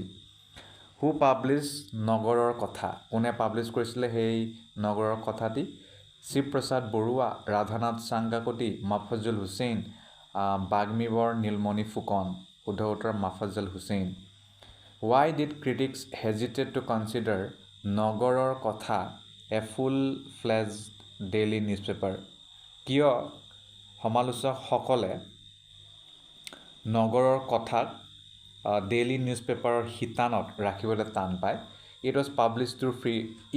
হু পাব্লিছ নগৰৰ কথা কোনে পাব্লিছ কৰিছিলে সেই নগৰৰ কথাটি শিৱপ্ৰসাদ বৰুৱা ৰাধানাথ চাংগাকটি মাফজুল হুছেইন বাগ্মীবৰ নীলমণি ফুকন শুদ্ধ উত্তৰ মাফজল Hussain Why did critics hesitate to consider নগৰৰ কথা a full-fledged daily newspaper? কিয় সমালোচকসকলে নগৰৰ কথাক ডেইলি নিউজপেপাৰৰ শিতানত ৰাখিবলৈ টান পায় It was published through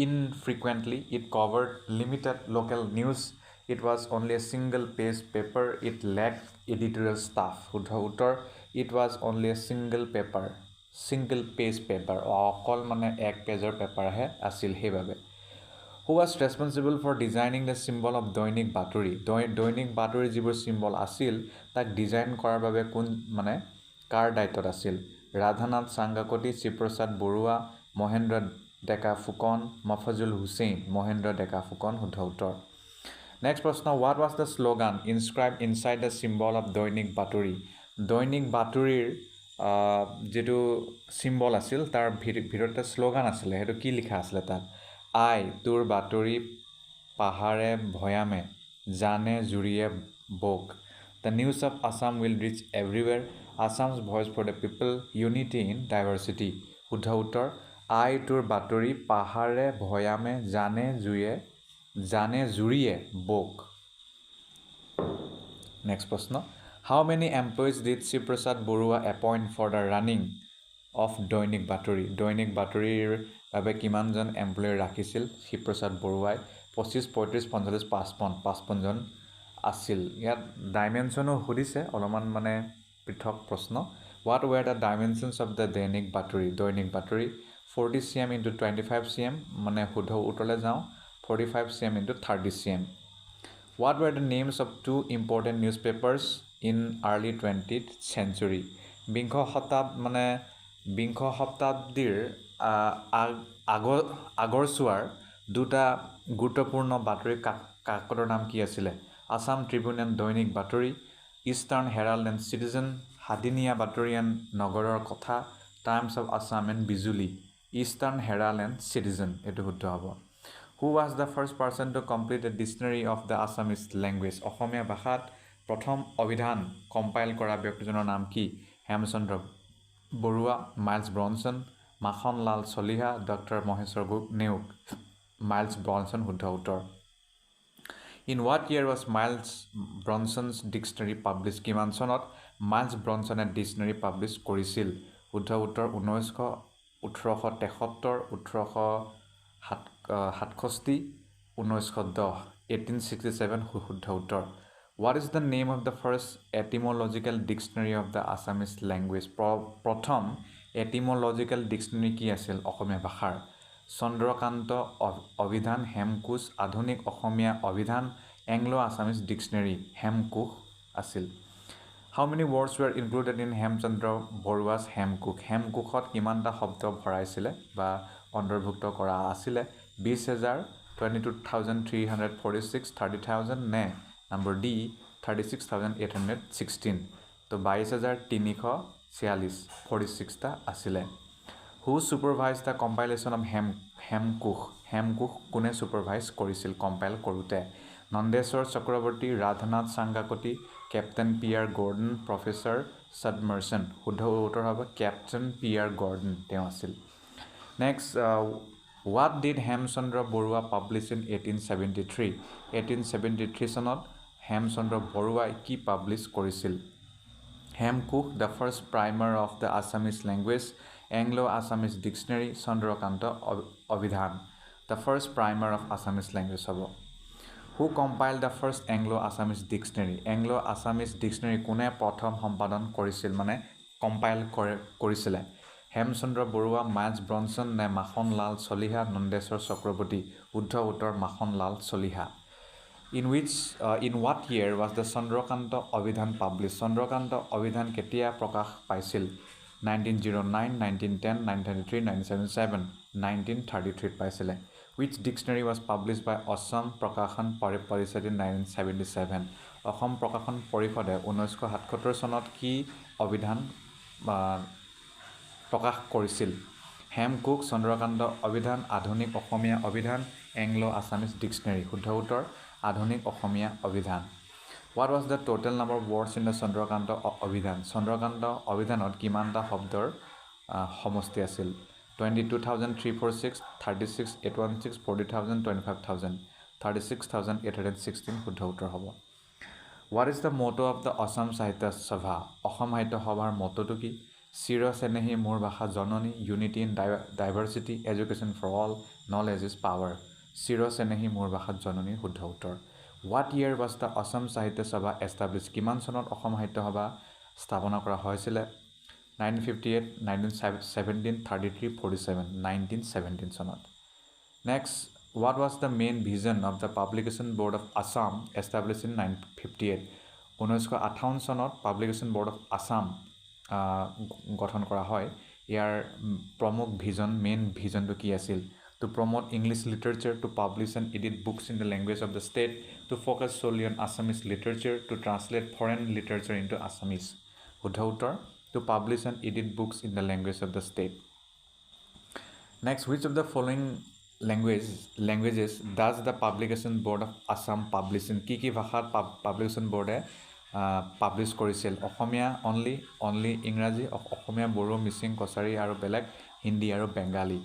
infrequently. It covered limited local news. It was only a single-page paper. It lacked editorial staff. শুদ্ধ উত্তৰ It was only a single-page paper. অকল মানে এক পেজৰ পেপাৰহে আছিল সেইবাবে Who was responsible for designing the symbol of দৈনিক বাতৰি দৈনিক বাতৰি যিবোৰ চিম্বল আছিল তাক ডিজাইন কৰাৰ বাবে কোন মানে কাৰ দায়িত্বত আছিল ৰাধানাথ চাংগাকটি শিৱপ্ৰসাদ বৰুৱা মহেন্দ্ৰ ডেকা ফুকন মফজুল হুছেইন মহেন্দ্ৰ ডেকা ফুকন শুদ্ধ উত্তৰ নেক্সট প্ৰশ্ন What was the slogan inscribed inside the symbol of দৈনিক বাতৰিৰ যেটো চিম্বল আছিল তাৰ ভিতৰতে শ্লোগান আছিল হেতু কি লিখা আছিল তাত আই তোৰ বাতৰি পাহাৰে ভয়ামে জানে জুৰিয়ে বোক The news of Assam will reach everywhere. Assam's voice for the people, unity in diversity. শুদ্ধ উত্তৰ আই তোৰ বাতৰি পাহাৰে ভয়ামে জানে জুৰিয়ে বোক Next প্ৰশ্ন How many employees did Shivaprasad Barua appoint for the running of দৈনিক বাতৰিৰ বাবে কিমানজন এমপ্লয়ী ৰাখিছিল শিৱপ্ৰসাদ বৰুৱাই 25 35 45 55 জন আছিল ইয়াত ডাইমেনশনো সুধিছে অলপমান মানে পৃথক প্ৰশ্ন What were the dimensions of the দৈনিক বাতৰি 40 cm into 25 cm মানে শুদ্ধ উত্তৰলৈ যাওঁ 45 cm into 30 cm What were the names of two important newspapers in early 20th century বিংশ শতাব্দীৰ আগৰছোৱাৰ দুটা গুৰুত্বপূৰ্ণ বাতৰি কাকতৰ নাম কি আছিল Assam Tribune and দৈনিক বাতৰি Eastern Herald and Citizen হাদিনিয়া বাতৰি and নগৰৰ কথা Times of Assam and Bijuli Eastern Herald and Citizen এটো শুদ্ধ হ'ব Who was the first person to complete a dictionary of the Assamese language অসমীয়া ভাষাত প্ৰথম অভিধান কম্পাইল কৰা ব্যক্তিজনৰ নাম কি Hemchandra Barua Miles Bronson Makhanlal Chaliha doctor Maheswar Neog Miles Bronson শুদ্ধ উত্তৰ In what year was Miles Bronson's dictionary published? কিমান চনত Miles Bronsone dictionary publish কৰিছিল? শুদ্ধ উত্তৰ 1873, 1867, 1910, 1867 শুদ্ধ উত্তৰ What is the name of the first etymological dictionary of the Assamese language? প্ৰথম etymological dictionary কি আছিল অসমীয়া ভাষাৰ চন্দ্ৰকান্ত অভিধান হেমকোষ আধুনিক অসমীয়া অভিধান Anglo-Assamese dictionary হেমকোষ আছিল How many words were included in Hemchandra বৰুৱা's হেমকোষত কিমানটা শব্দ ভৰাইছিলে বা অন্তৰ্ভুক্ত কৰা আছিলে 20000 22,346 30,000 নে নম্বৰ D 36,816 তো 22,346 46টা আছিলে Who supervised the compilation of Hemkosh কোনে supervise কৰিছিল compile কৰোতে Nandeswar Chakraborty Radhanath Changkakoti captain Pier Gordon professor সদমাৰ্চন শুদ্ধ উত্তৰ হ'ব কেপ্টেইন পিয়াৰ গৰ্ডন তেওঁ আছিল next What did Hemchandra Barua publish in 1873 1873 চনত হেমচন্দ্ৰ বৰুৱাই কি পাব্লিছ কৰিছিল Hemkosh the first primer of the Assamese language Anglo-Assamese dictionary Chandrakant অভিধান the first primer of Assamese language হ'ব Who compiled the first Anglo-Assamese dictionary Anglo-Assamese dictionary কোনে প্ৰথম সম্পাদন কৰিছিল মানে কম্পাইল কৰিছিল হেমচন্দ্ৰ বৰুৱা মাইলছ ব্ৰনছন নে মাখনলাল চলিহা নন্দেশ্বৰ চক্ৰৱৰ্তী শুদ্ধ উত্তৰ Makhanlal Chaliha In what year was the Chandrakant অভিধান published চন্দ্ৰকান্ত অভিধান কেতিয়া প্ৰকাশ পাইছিল 1909 1910 1933 1977 1933 পাইছিলে Which dictionary was published by Assam প্ৰকাশন পৰিষদ in 1977 অসম প্ৰকাশন পৰিষদে 1977 চনত কি অভিধান প্ৰকাশ কৰিছিল হেমকোক চন্দ্ৰকান্ত অভিধান আধুনিক অসমীয়া অভিধান এংলো আছামিজ ডিক্সনেৰী শুদ্ধ উত্তৰ আধুনিক অসমীয়া অভিধান what was the total number of words in the Chandrakanta Abhidhan Chandrakanta অভিধানত কিমানটা শব্দৰ সমষ্টি আছিল 22,346 36,816 40,000 25,000 36,816 শুদ্ধ উত্তৰ হ'ব what is the motto of the Asam Sahitya Sabha Assam সাহিত্য সভাৰ মটোটো কি চিৰ চেনেহী মোৰ ভাষা জননী unity in diversity education for all knowledge is power চিৰ চেনেহী মোৰ ভাষাত জননী শুদ্ধ উত্তৰ what year was the Asam Sahitya Sabha establish কিমান চনত অসম সাহিত্য সভা স্থাপনা কৰা হৈছিলে 1958 1917 33 47 1917 চনত next what was the main vision of the Publication Board of Assam established in 1958 1958 চনত Publication Board of Assam গঠন কৰা হয় ইয়াৰ প্ৰমুখ ভিজন মেইন ভিজনটো কি আছিল to promote English literature to publish and edit books in the language of the state to focus solely on Assamese literature to translate foreign literature into Assamese শুদ্ধ উত্তৰ to publish and edit books in the language of the state next which of the following languages does the Publication Board of Assam publish in কি ভাষাত Publication Board publish কৰিছিল অসমীয়া only ইংৰাজী অসমীয়া বড়ো মিচিং কছাৰী আৰু বেলেগ হিন্দী আৰু বেংগালী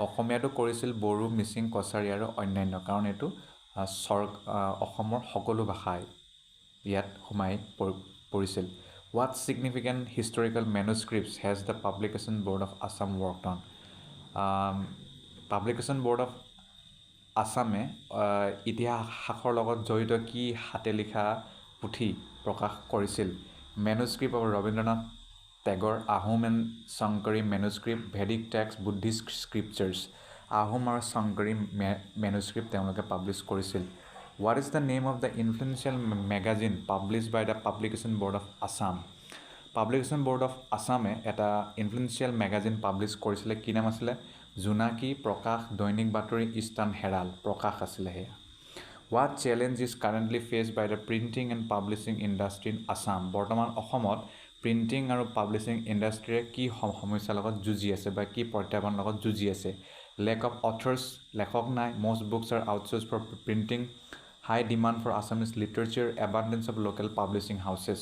অসমীয়াটো কৰিছিল বড়ো মিচিং কছাৰী আৰু অন্যান্য কাৰণ এইটো অসমৰ সকলো ভাষাই ইয়াত সোমাই পৰিছিল what significant historical manuscripts has the Publication Board of Assam worked on Publication Board of আসামে ইতিহাসৰ লগত জড়িত কি হাতে লিখা পুথি প্ৰকাশ কৰিছিল manuscript of Rabindranath Tagore Ahom and Shankari manuscript Vedic text Buddhist scriptures Ahom আৰু শংকৰী মেনুস্ক্ৰিপ্ট তেওঁলোকে পাব্লিছ কৰিছিল what is the name of the influential magazine publish by the publication board of Assam publication board of আছামে এটা ইনফ্লুৱেঞ্চিয়েল মেগাজিন পাব্লিছ কৰিছিলে কি নাম আছিলে জোনাকী প্ৰকাশ দৈনিক বাতৰি ইষ্টাৰ্ণ হেৰাল্ড প্ৰকাশ আছিলে সেয়া what challenge is currently faced by the printing and publishing industry in Assam বৰ্তমান অসমত প্ৰিণ্টিং আৰু পাব্লিছিং ইণ্ডাষ্ট্ৰীয়ে কি সমস্যাৰ লগত যুঁজি আছে বা কি প্ৰত্যাহ্বানৰ লগত যুঁজি আছে লেক অফ অথৰ্ছ লেখক নাই most books are outsource for printing high demand for Assamese literature abundance of local publishing houses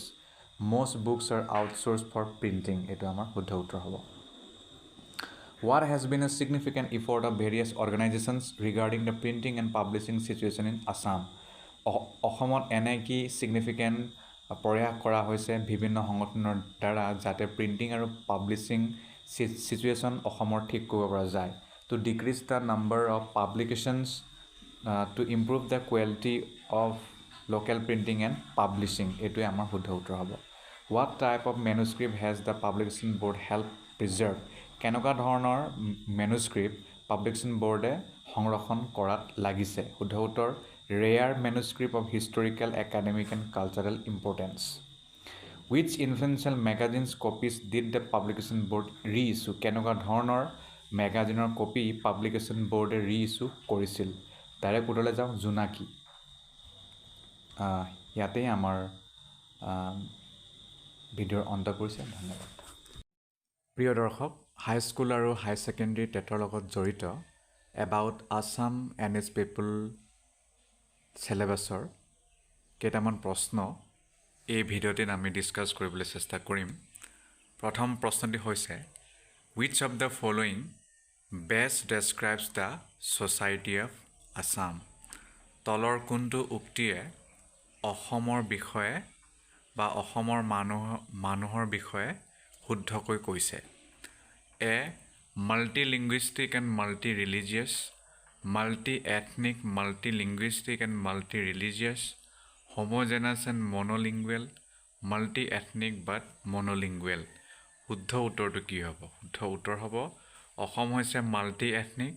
most books are outsource for printing এইটো আমাৰ শুদ্ধ উত্তৰ হ'ব What has been a significant effort of various organizations regarding the printing and publishing situation in Assam? অসমত এনে কি significant প্ৰয়াস কৰা হৈছে বিভিন্ন সংগঠনৰ দ্বাৰা যাতে প্ৰিণ্টিং আৰু পাব্লিছিং চিটুৱেশ্যন অসমৰ ঠিক কৰিব পৰা যায় to decrease the number of publications to improve the quality of local printing and publishing এইটোৱে আমাৰ শুদ্ধ উত্তৰ হ'ব What type of manuscript has the Publication Board helped preserve? কেনেকুৱা ধৰণৰ মেনুস্ক্ৰিপ্ট পাব্লিকেশ্যন বৰ্ডে সংৰক্ষণ কৰাত লাগিছে শুদ্ধ উত্তৰ rare manuscript of historical academic and cultural importance which influential magazines copies did the publication board reissue কেনেকুৱা ধৰণৰ মেগাজিনৰ কপি পাব্লিকেশ্যন বৰ্ডে ৰি ইছ্যু কৰিছিল ডাইৰেক্ট উত্তৰলৈ যাওঁ জোনাকী ইয়াতেই আমাৰ ভিডিঅ'ৰ অন্ত পৰিছে ধন্যবাদ প্ৰিয় দৰ্শক হাইস্কুল আৰু হাই ছেকেণ্ডেৰী টেটৰ লগত জড়িত এবাউট আছাম এণ্ড ইটছ পিপল চেলেবাছৰ কেইটামান প্ৰশ্ন এই ভিডিঅ'টিত আমি ডিছকাছ কৰিবলৈ চেষ্টা কৰিম প্ৰথম প্ৰশ্নটি হৈছে wish of the following best describes the society of Assam তলৰ কোনটো উক্তিয়ে অসমৰ বিষয়ে বা অসমৰ মানুহৰ বিষয়ে শুদ্ধকৈ কৈছে a multilingual and multi religious multi ethnic multi linguistic and multi religious homogeneous and monolingual multi ethnic but monolingual শুদ্ধ উত্তৰটো কি হ'ব শুদ্ধ উত্তৰ হ'ব অসম হৈছে মাল্টি এথনিক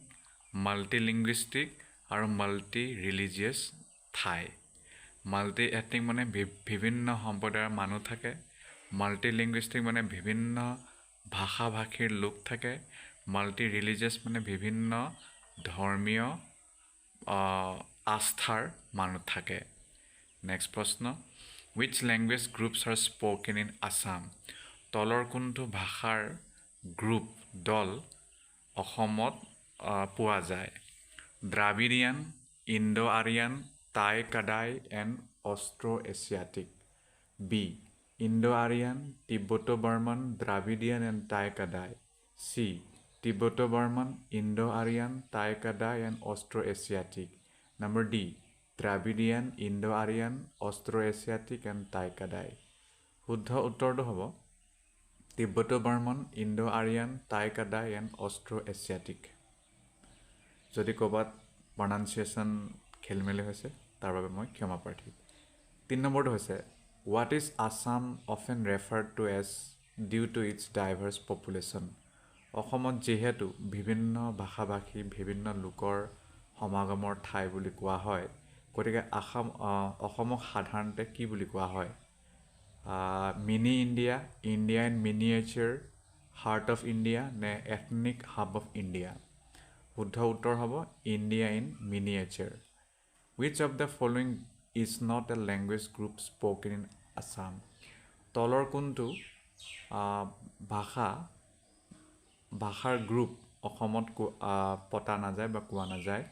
মাল্টি লিংগুইষ্টিক আৰু মাল্টি ৰিলিজিয়াছ ঠাই মাল্টি এথনিক মানে বিভিন্ন সম্প্ৰদায়ৰ মানুহ থাকে মাল্টি লিংগুইষ্টিক মানে বিভিন্ন ভাষা ভাষীৰ লোক থাকে মাল্টি ৰিলিজিয়াছ মানে বিভিন্ন ধৰ্মীয় আস্থাৰ মানুহ থাকে নেক্সট প্ৰশ্ন which language groups are spoken in Assam তলৰ কোনটো ভাষাৰ গ্ৰুপ দল অসমত পোৱা যায় Dravidian Indo-Aryan Tai-Kadai and Austro-Asiatic B Indo-Aryan, Tibeto-Burman, Dravidian and Thai-Kadai. C. Tibeto-Burman, Indo-Aryan, Thai-Kadai and Austroasiatic. Number D. Dravidian, Indo-Aryan, Austroasiatic and Thai-Kadai. শুদ্ধ উত্তৰটো হ'ব Tibeto-Burman, Indo-Aryan, Thai-Kadai and Austroasiatic. যদি ক'ৰবাত প্ৰনাউন্সিয়েশ্যন খেলমেলি হৈছে তাৰ বাবে মই ক্ষমা প্ৰাৰ্থী 3 নম্বৰটো হৈছে What is Assam often referred to as due to its diverse population? অসমত যেহেতু বিভিন্ন ভাষা-ভাষী বিভিন্ন লোকৰ সমাগমৰ ঠাই বুলি কোৱা হয় গতিকে অসমক সাধাৰণতে কি বুলি কোৱা হয় mini India India in miniature heart of India নে এথনিক হাব অফ ইণ্ডিয়া শুদ্ধ উত্তৰ হ'ব India in miniature Which of the following is not a language group spoken in Assam? তলৰ কোনটো ভাষাৰ গ্ৰুপ অসমত পতা নাযায় বা কোৱা নাযায়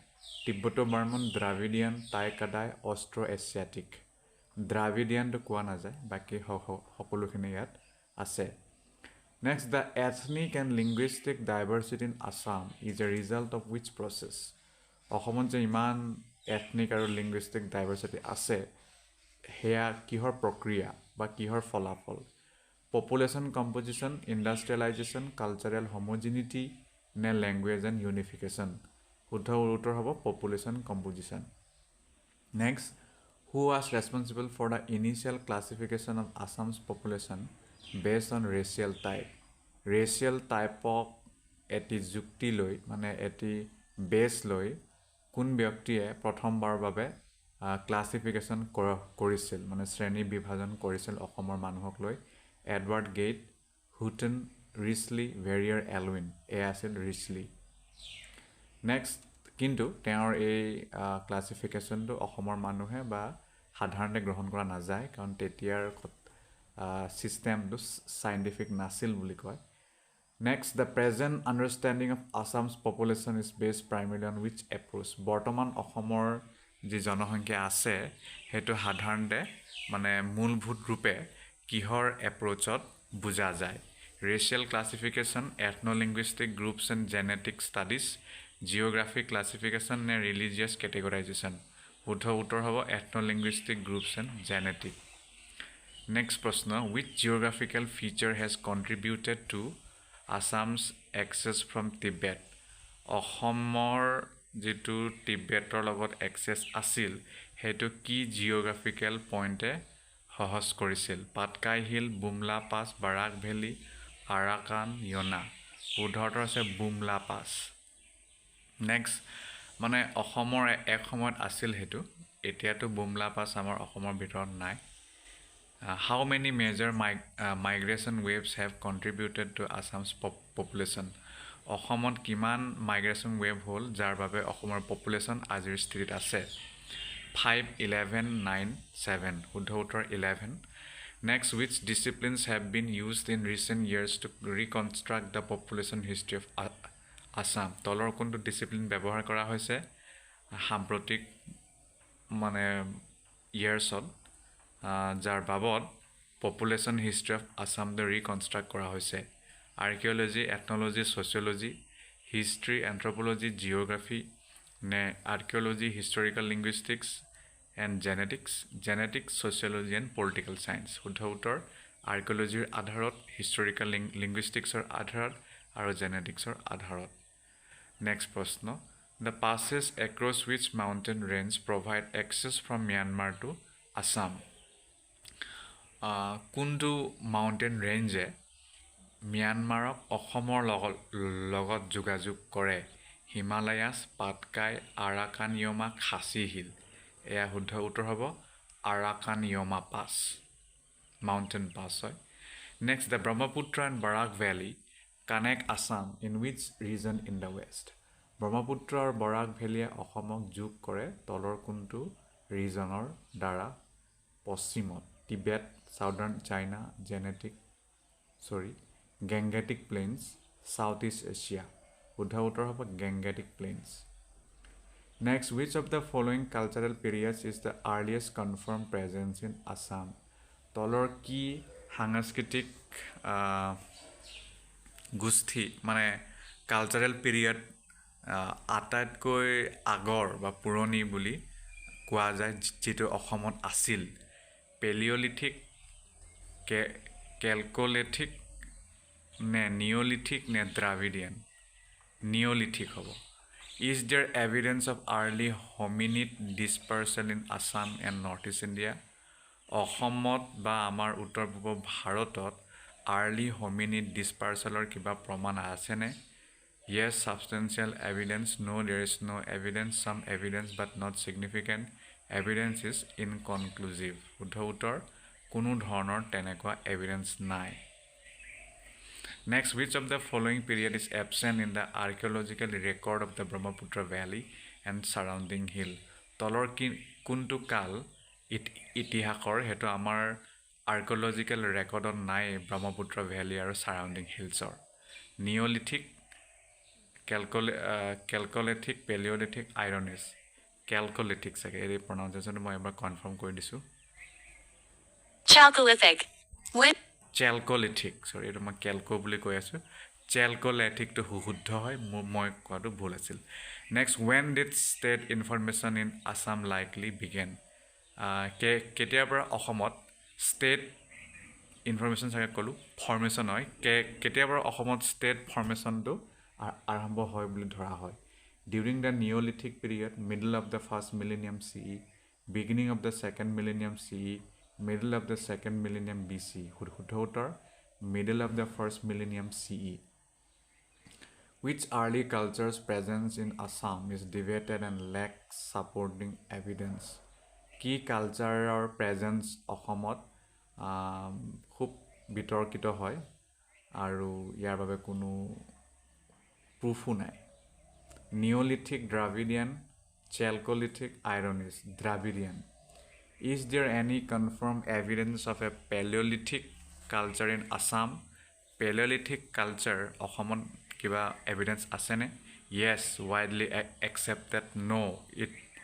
Tibeto-Burman, Dravidian, Thai-Kadai, Austroasiatic. দ্ৰাভিডিয়ানটো কোৱা নাযায় বাকী সকলোখিনি ইয়াত আছে Next, the ethnic and linguistic diversity in Assam is a result of which process? অসমত যে ইমান ethnic আৰু linguistic diversity আছে হেয়া কিহৰ প্ৰক্ৰিয়া বা কিহৰ ফলাফল population composition industrialization cultural homogeneity নে language and unification শুদ্ধ উত্তৰ হ'ব population composition next who was responsible for the initial classification of Assam's population based on racial type এটি যুক্তি লৈ মানে এটি বেছ লৈ কোন ব্যক্তিয়ে প্ৰথমবাৰৰ বাবে ক্লাছিফিকেশ্যন কৰিছিল মানে শ্ৰেণী বিভাজন কৰিছিল অসমৰ মানুহক লৈ এডৱাৰ্ড গেট হুটন ৰিচলি ভেৰিয়াৰ এলউইন আছিল ৰিচলি নেক্সট কিন্তু তেওঁৰ এই ক্লাছিফিকেশ্যনটো অসমৰ মানুহে বা সাধাৰণতে গ্ৰহণ কৰা নাযায় কাৰণ তেতিয়াৰ চিষ্টেমটো সাইন্টিফিক নাছিল বুলি কয় Next, the present understanding of Assam's population is based primarily on which approach? বৰ্তমান অসমৰ যি জনসংখ্যা আছে হেতু সাধাৰণতে মানে মূলভূত ৰূপে কিহৰ এপ্ৰোচত বুজা যায় racial classification ethno-linguistic groups and genetic studies geographic classification নে religious categorization শুদ্ধ উত্তৰ হ'ব ethno-linguistic groups and genetic Next প্ৰশ্ন which geographical feature has contributed to Assam's access from Tibet অসমৰ যেটো টিবেটৰ লগত access আছিল হেতু কি জিওগ্ৰাফিক্যাল পইণ্টে সহজ কৰিছিল পাটকাই হিল বুমলা পাছ বাৰাক ভেলি আৰাকান য়না উদ্ধৰতৰ আছে বুমলা পাছ নেক্সট মানে অসমৰ এক সময়ত আছিল হেতু এতিয়াতো বুমলা পাছ আমাৰ অসমৰ ভিতৰত নাই How many major migration waves have contributed to Assam's population? অসমত কিমান migration wave হ'ল যাৰ বাবে অসমৰ population আজিৰ স্থিতিত আছে 5 11 9 7 শুদ্ধ উত্তৰ 11 Next which disciplines have been used in recent years to reconstruct the population history of Assam তলৰ কোনটো ডিসিপ্লিন ব্যৱহাৰ কৰা হৈছে সাম্প্ৰতিক মানে ইয়াৰ্ছত যাৰ বাবদ population history of Assam the reconstruct কৰা হৈছে archaeology ethnology sociology history anthropology geography নে archaeology historical linguistics and genetics sociology and political science শুদ্ধ উত্তৰ archaeology আধাৰত historical linguistics আধাৰত আৰু genetics আধাৰত next প্ৰশ্ন the passes across which mountain range provide access from Myanmar to Assam কোনটো mountain ৰেঞ্জে মিয়ানমাৰক অসমৰ লগত যোগাযোগ কৰে হিমালয়াছ পাটকাই আৰাকানিয়মা খাচী হিল এয়া শুদ্ধ উত্তৰ হ'ব আৰাকানিয়মা পাছ মাউণ্টেন পাছ হয় next the Brahmaputra and Barak valley connect Assam in which region in the west Brahmaputra আৰু বৰাক ভেলীয়ে অসমক যোগ কৰে তলৰ কোনটো ৰিজনৰ দ্বাৰা পশ্চিমত Tibet Southern China, Gangetic Plains, Southeast Asia. শুদ্ধ উত্তৰ হ'ব Gangetic Plains. Next, which of the following cultural periods is the earliest confirmed presence in Assam? তলৰ কি সাংস্কৃতিক গোষ্ঠী মানে কালচাৰেল পিৰিয়ড আটাইতকৈ আগৰ বা পুৰণি বুলি কোৱা যায় যিটো অসমত আছিল পেলিঅলিথিক কেলকোলিথিক নে নিঅলিথিক নে দ্ৰাভিডিয়ান নিঅলিথিক হ'ব Is there evidence of early hominid dispersal in Assam and Northeast India? অসমত বা আমাৰ উত্তৰ পূব ভাৰতত early hominid dispersalৰ কিবা প্ৰমাণ আছেনে? Yes, substantial evidence. No, there is no evidence. Some evidence but not significant. Evidence is inconclusive. শুদ্ধ উত্তৰ কোনো ধৰণৰ তেনেকুৱা evidence নাই. Next, which of the following period is absent in the archaeological record of the Brahmaputra Valley and surrounding hill? তলৰ কোনটো কাল ইতিহাসৰ হেতু আমাৰ archaeological recordত নাই Brahmaputra Valley আৰু surrounding hillsৰ Neolithic, Chalcolithic, Paleolithic, Iron Age. Chalcolithic চাগে এই pronunciation মই এবাৰ কনফাৰ্ম কৰি দিছো Chalcolithic. Chalcolithic, sorry, এটা মই ক্যালকো বুলি কৈ আছো Chalcolithic to শুদ্ধ হয় মই কোৱাটো ভুল আছিল Next, when did state information in Assam likely begin? কেতিয়াৰ পৰা অসমত state information চাগে কলো formation হয় কেতিয়াৰ পৰা অসমত state formation টো আৰম্ভ হয় বুলি ধৰা হয় During the Neolithic period, middle of the first millennium CE, beginning of the second millennium CE, middle of the second millennium BC, শুদ্ধ উত্তৰ middle of the first millennium CE. Which early culture's presence in Assam is debated and lacks supporting evidence? কি কালচাৰৰ presence অসমত খুব বিতৰ্কিত হয় আৰু ইয়াৰ বাবে কোনো প্ৰুফো নাই Neolithic, Dravidian, Chalcolithic, Iron Age, Dravidian. Is there any confirmed evidence of a Paleolithic culture in Assam? Paleolithic culture, অসমত কিবা evidence আছেনে? Yes, widely accepted. No,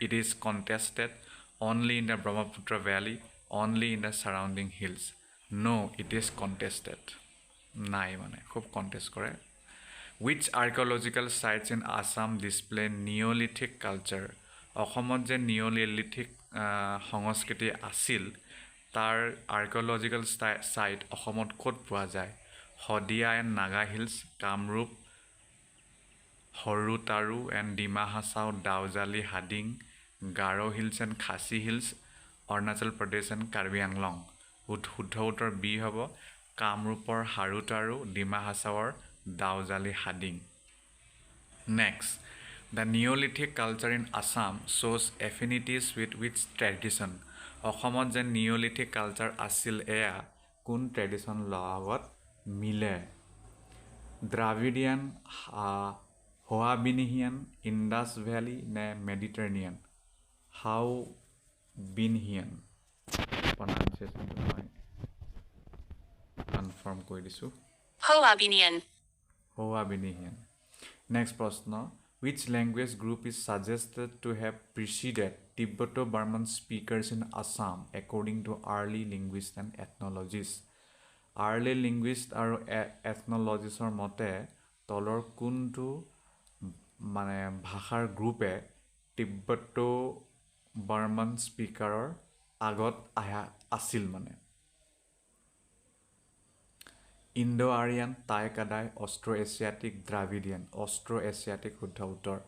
it is contested only in the Brahmaputra Valley, only in the surrounding hills. No, it is contested. নাই মানে খুব contest কৰে Which archaeological sites in Assam display Neolithic culture? অসমত যে Neolithic সংস্কৃতি আছিল তাৰ archaeological site অসমত ক'ত পোৱা যায়? Hodia and Naga Hills, Kamrup, Horutaru and Dima Hasao, Daujali, Hading, Garo Hills and Khasi Hills, Arunachal Pradesh and Karbi Anglong. শুদ্ধ উত্তৰ B হ'ব Kamrupৰ Harutaru, Dima Hasaoৰ Daujali Hading. Next, the Neolithic culture in Assam shows affinities with which tradition? অসমত যে Neolithic culture আছিল এয়া কোন tradition লগত মিলে? Dravidian, Hoabinian, Indus Valley নে Mediterranean? Hoabinian pronunciation মই confirm কৰি দিছো Hoabinian. Next প্ৰশ্ন Which language group is suggested to have preceded Tibeto-Burman speakers in Assam according to early linguists and ethnologists? Early linguists আৰু ethnologistsৰ মতে তলৰ কোনটো মানে ভাষাৰ গ্ৰুপে Tibeto-Burman স্পিকাৰৰ আগত আছিল মানে Indo-Aryan, Thai-Kadai, Austroasiatic, Dravidian, Austroasiatic শুদ্ধ উত্তৰ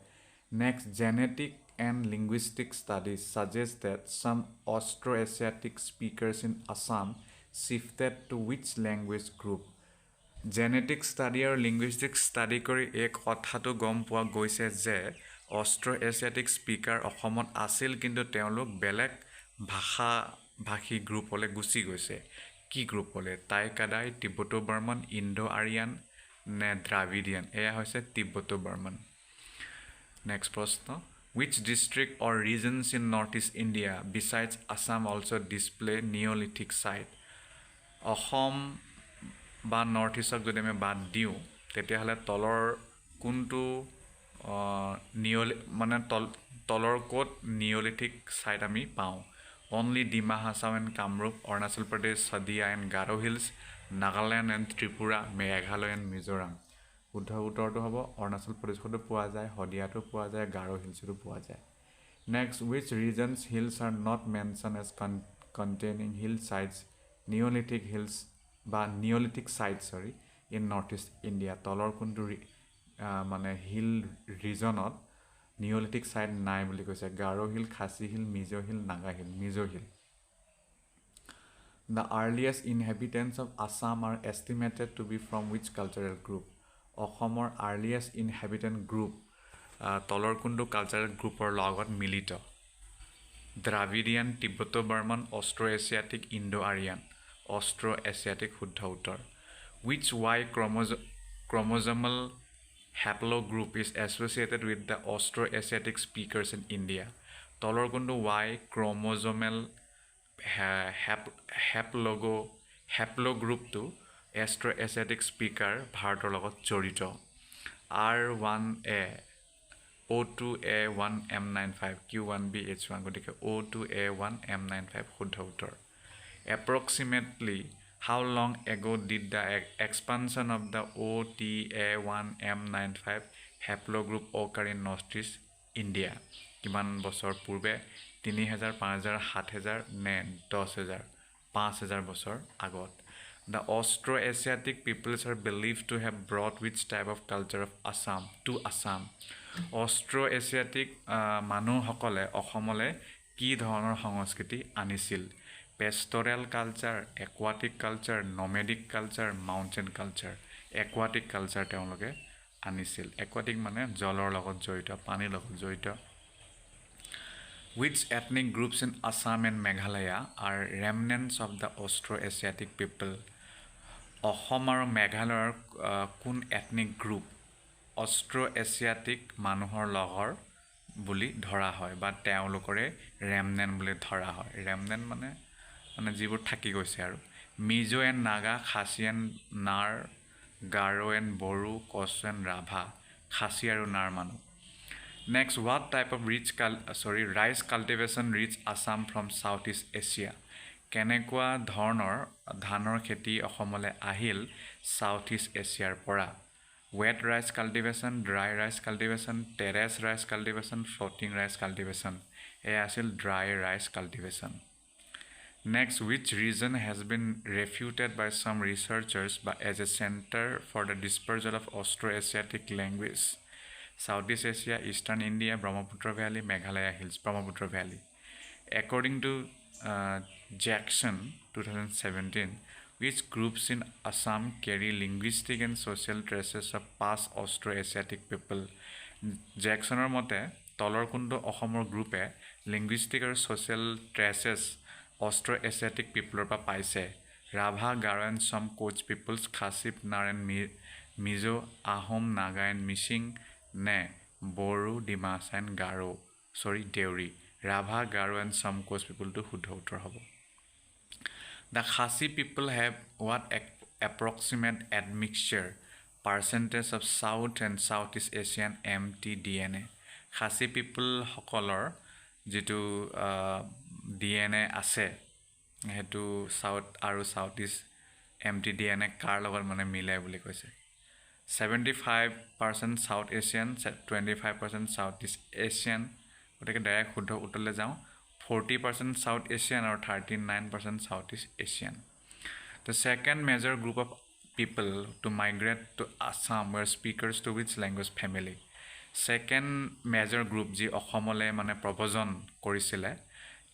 Next, genetic and linguistic studies suggest that some Austroasiatic speakers in Assam shifted to which language group? Genetic study আৰু linguistic study কৰি এক কথাটো গম পোৱা গৈছে যে Austroasiatic speaker অসমত আছিল কিন্তু তেওঁলোক বেলেগ ভাষী গ্ৰুপলে গুচি গৈছে কি গ্ৰুপ হলে Thai-Kadai, Tibeto-Burman, Indo-Aryan নে Dravidian এয়া হৈছে Tibeto-Burman Next প্ৰশ্ন Which district or regions in Northeast India besides Assam also display Neolithic site? Assam বা Northeastক যদি আমি বাদ দিও তেতিয়াহলে তলৰ কোনটো মানে তলৰ ক'ত নিঅলিথিক চাইট আমি পাওঁ only Dima Hasao and Kamrup Arunachal Pradesh Sadiya and Garo hills Nagaland and Tripura Meghalaya and Mizoram শুদ্ধ উত্তৰটো হ'ব অৰুণাচল প্ৰদেশতো পোৱা যায় সদিয়াতো পোৱা যায় গাৰো হিলছতো পোৱা যায় next which regions hills are not mentioned as containing hillsides neolithic hills বা neolithic sites in northeast India তলৰ কোনটো মানে হিল ৰিজনত নিঅলিথিক সাইট নাই বুলি কৈছে Garo hill Khasi hill Mizo hill Naga hill Mizo hill The earliest inhabitants of Assam are estimated to be from which cultural group অসমৰ earliest inhabitant group তলৰ কোনটো কালচাৰেল গ্ৰুপৰ লগত মিলিত দ্ৰাবিডিয়ান তিব্বতো-বাৰ্মান অষ্ট্ৰো-এছিয়াটিক ইণ্ডো-আৰিয়ান অষ্ট্ৰো-এছিয়াটিক শুদ্ধ উত্তৰ which Y chromosomal haplogroup is associated with the Austroasiatic speakers in India তলৰ কোনটো Y chromosomal haplogroup to Austroasiatic speaker ভাৰতৰ লগত জড়িত R1A O2A1M95 Q1BH1 গতিকে O2A1M95 শুদ্ধ উত্তৰ Approximately how long ago did the expansion of the OTA1M95 haplogroup occur in Northeast India? কিমান বছৰ পূৰ্বে 3000 5000 7000 নে 10000 5000 বছৰ আগত The Austroasiatic peoples are believed to have brought which type of culture of Assam to Assam? Austroasiatic মানুহসকলে অসমলৈ কি ধৰণৰ সংস্কৃতি আনিছিল Pastoral culture, aquatic culture, nomadic culture, mountain culture. Aquatic culture তেওঁলোকে আনিছিল aquatic মানে জলৰ লগত জড়িত পানীৰ লগত জড়িত Which ethnic groups in Assam and Meghalaya are remnants of the Austroasiatic people? Assam আৰু মেঘালয়ৰ কোন ethnic group Austroasiatic মানুহৰ লগৰ বুলি ধৰা হয় বা তেওঁলোকৰে remnant বুলি ধৰা হয় remnant মানে যিবোৰ থাকি গৈছে আৰু মিজো এণ্ড নাগা খাচী এণ্ড নাৰ গাৰো এণ্ড বড়ো কছু এণ্ড ৰাভা খাচী আৰু নাৰ মানুহ next what type of rice cultivation reach Assam from south east Asia কেনেকুৱা ধৰণৰ ধানৰ খেতি অসমলৈ আহিল চাউথ ইষ্ট এছিয়াৰ পৰা wet rice cultivation dry rice cultivation terrace rice cultivation floating rice cultivation এয়া আছিল dry rice cultivation Next, which region has been refuted by some researchers as a center for the dispersal of Austroasiatic language? Southeast Asia, Eastern India, Brahmaputra Valley, Meghalaya Hills, Brahmaputra Valley. According to Jackson 2017, which groups in Assam carry linguistic and social traces of past Austroasiatic people? Jacksonৰ মতে তলৰ কোনটো অসমৰ গ্ৰুপে linguistic আৰু social traces Austroasiatic peopleৰ পৰা পাইছে Rabha Garo and some Koch peoples Khasi নাৰ এণ্ড মিজো আহোম নাগা এণ্ড মিচিং নে Bodo Dimasa and Garo Deori Rabha Garo and some Koch people to শুদ্ধ উত্তৰ হ'ব The Khasi people have what approximate admixture percentage of South and Southeast Asian mtDNA Khasi people সকলৰ যেটো DNA আছে হেতু সাউথ আৰু সাউথ ইষ্ট mtDNA কাৰ লগত মানে মিলাই বুলি কৈছে 75% south Asian 25% south east Asian ওটাকে ডাইৰেক্ট শুদ্ধ উত্তৰলৈ যাওঁ 40% সাউথ এছিয়ান আৰু 39% south east Asian The second major group of people to migrate to Assam were speakers to which language family Second major group যি অসমলৈ মানে প্ৰব্ৰজন কৰিছিলে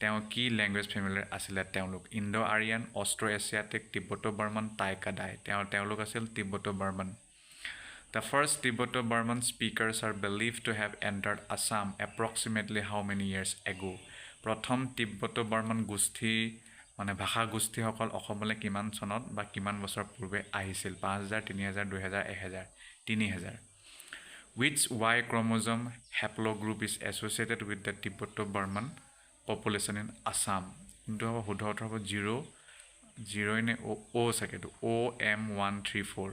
তেওঁ কি ল্যাঙ্গুৱেজ ফেমিলিৰ আছিল তেওঁলোক Indo-Aryan Austroasiatic Tibeto-Burman Taikadai তেওঁলোক আছিল Tibeto-Burman The first Tibeto-Burman speakers are believed to have entered Assam approximately how many years ago প্ৰথম Tibeto-Burman গোষ্ঠী মানে ভাষা গোষ্ঠীসকল অসমলৈ কিমান চনত বা কিমান বছৰ পূৰ্বে আহিছিল 5000 3000 2000 1000 3000 Which Y chromosome haplogroup is associated with the Tibeto-Burman population in Assam? Into our Hudhot of 0 in O second OM134.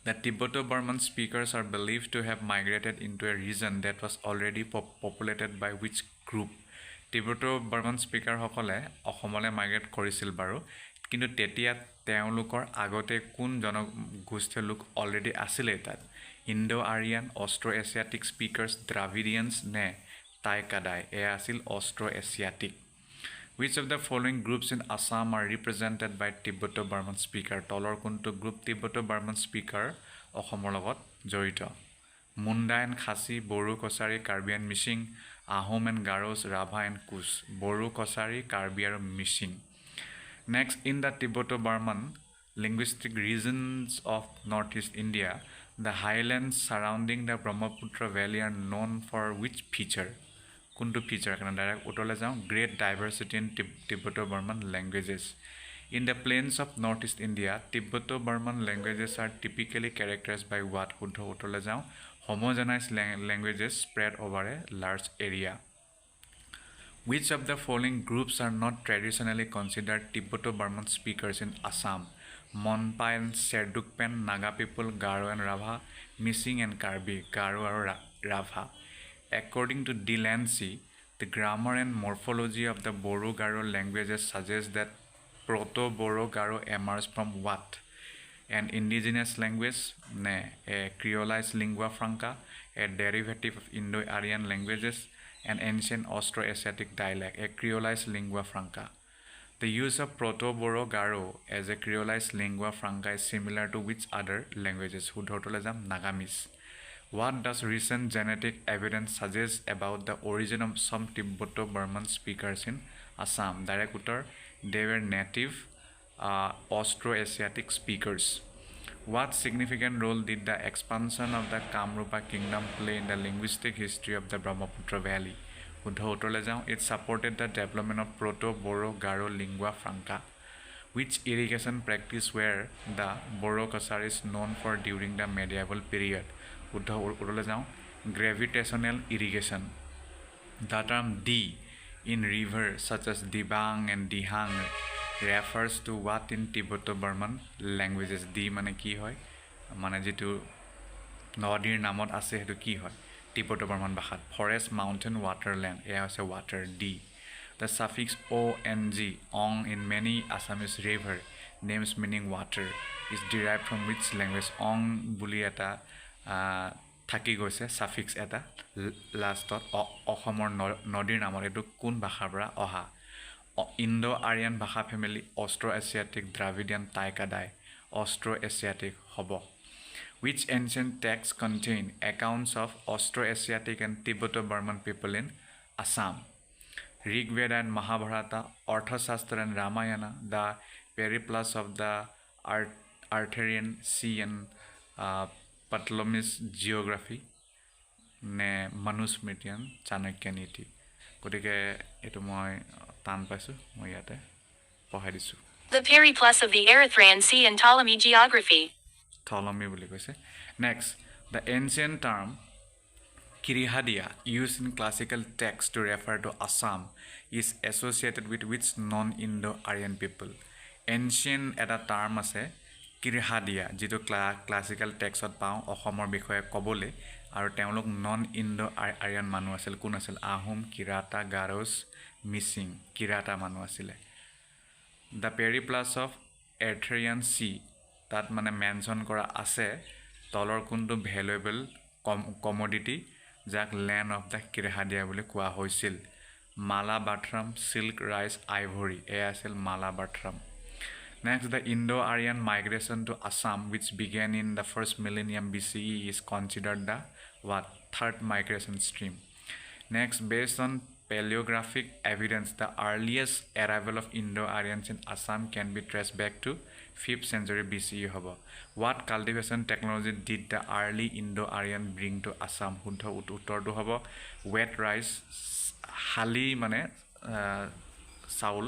The Tibeto-Burman speakers are believed to have migrated into a region that was already populated by which group? Tibeto-Burman speaker সকলে অসমলৈ migrate কৰিছিল বাৰু কিন্তু তেতিয়া তেওঁলোকৰ আগতে কোন জনগোষ্ঠীয় লোক অলৰেডি আছিলে তাত Indo-Aryan, Austroasiatic speakers, Dravidians নে Taikadai এয়া আছিল Austroasiatic. Which of the following groups in Assam are represented by Tibeto-Burman speaker? তলৰ কোনটো গ্ৰুপ Tibeto-Burman speaker অসমৰ লগত জড়িত? Munda and Khasi, Boru, Kosari, Karbi and Mishing, Ahom and Garos, Rabha and Kus. Boru, Kosari, Karbi and Mishing. Next, in the Tibeto-Burman linguistic regions of northeast India, the highlands surrounding the Brahmaputra Valley are known for which feature? Kuntu feature kana direct utole jao great diversity in Tibeto-Burman languages. In the plains of northeast India, Tibeto-Burman languages are typically characterized by what? Utole jao homogenized languages spread over a large area. Which of the following groups are not traditionally considered Tibeto-Burman speakers in Assam? Monpa and Serdukpen, Naga people, Garo and Rabha, Missing and Karbi, Garo and Rabha. According to Delancey, the grammar and morphology of the Boru-Garo languages suggests that Proto-Boru-Garo emerged from what? An indigenous language, a creolized lingua franca, a derivative of Indo-Aryan languages, an ancient Austroasiatic dialect, a creolized lingua franca. The use of Proto-Boru-Garo as a creolized lingua franca is similar to which other languages? Nagamis. What does recent genetic evidence suggest about the origin of some Tibeto-Burman speakers in Assam? Direct utter, they were native Austroasiatic speakers. What significant role did the expansion of the Kamrupa kingdom play in the linguistic history of the Brahmaputra Valley? It supported the development of Proto-Boru-Garo lingua franca. Which irrigation practice were the Boru-Kosaris known for during the medieval period? Gravitational irrigation. The term di in rivers such as Dibang and Dihang refers to what in Tibeto-Burman languages? Di mane ki hoy? Mane jitu nodir namot ase hetu ki hoy? Tibeto-Burman bhaষাত forest, mountain, waterland. এয়া হৈছে water D. The suffix ong, ong in many Assamese river names meaning water is derived from which language? Ong বুলি এটা থাকি গৈছে suffix এটা লাষ্টত অসমৰ নদীৰ নামৰ এটো কোন ভাষাৰ পৰা অহা? Indo-Aryan ভাষা family, Austroasiatic, Dravidian, Taikadai. Austroasiatic হ'ব. Which ancient texts contain accounts of Austroasiatic and Tibeto-Burman people in Assam? Rig Veda and Mahabharata, Arthashastra and Ramayana, the periplus of the Arthurian Sea and Ptolemy's geography, ne Manuscript and Chanakya Niti. গতিকে এটো মই টান পাইছো মই ইয়াতে পঢ়াই দিছো The periplus of the Erythraean Sea and Ptolemy geography. Ptolemy বুলি কৈছে. Next, the ancient term Kirihadia used in classical texts to refer to Assam is associated with which non-Indo-Aryan people? Ancient এটা term আছে Kirihadia যেটো classical textত পাওঁ অসমৰ বিষয়ে ক'বলৈ আৰু তেওঁলোক non-Indo-Aryan মানুহ আছিল কোন আছিল Ahom, Kirata, Garos, Missing Kirata মানুহ আছিল The periplus of Arthurian Sea তাত মানে মেনশন কৰা আছে তলৰ কোনটো ভ্যালুয়েবল কমোডিটি যাক ল্যান্ড অফ দা কিৰহাদিয়া বুলি কোৱা হৈছিল মালাবাথ্ৰাম সিল্ক ৰাইস আইভৰি এ আছিল মালাবাথ্ৰাম Next, the Indo-Aryan migration to Assam, which began in the first millennium BCE, is considered the third migration stream. Next, based on paleographic evidence, the earliest arrival of Indo-Aryans in Assam can be traced back to 5th century BCE. What cultivation technology did the early Indo-Aryan bring to Assam? Wet rice, hali mane saul.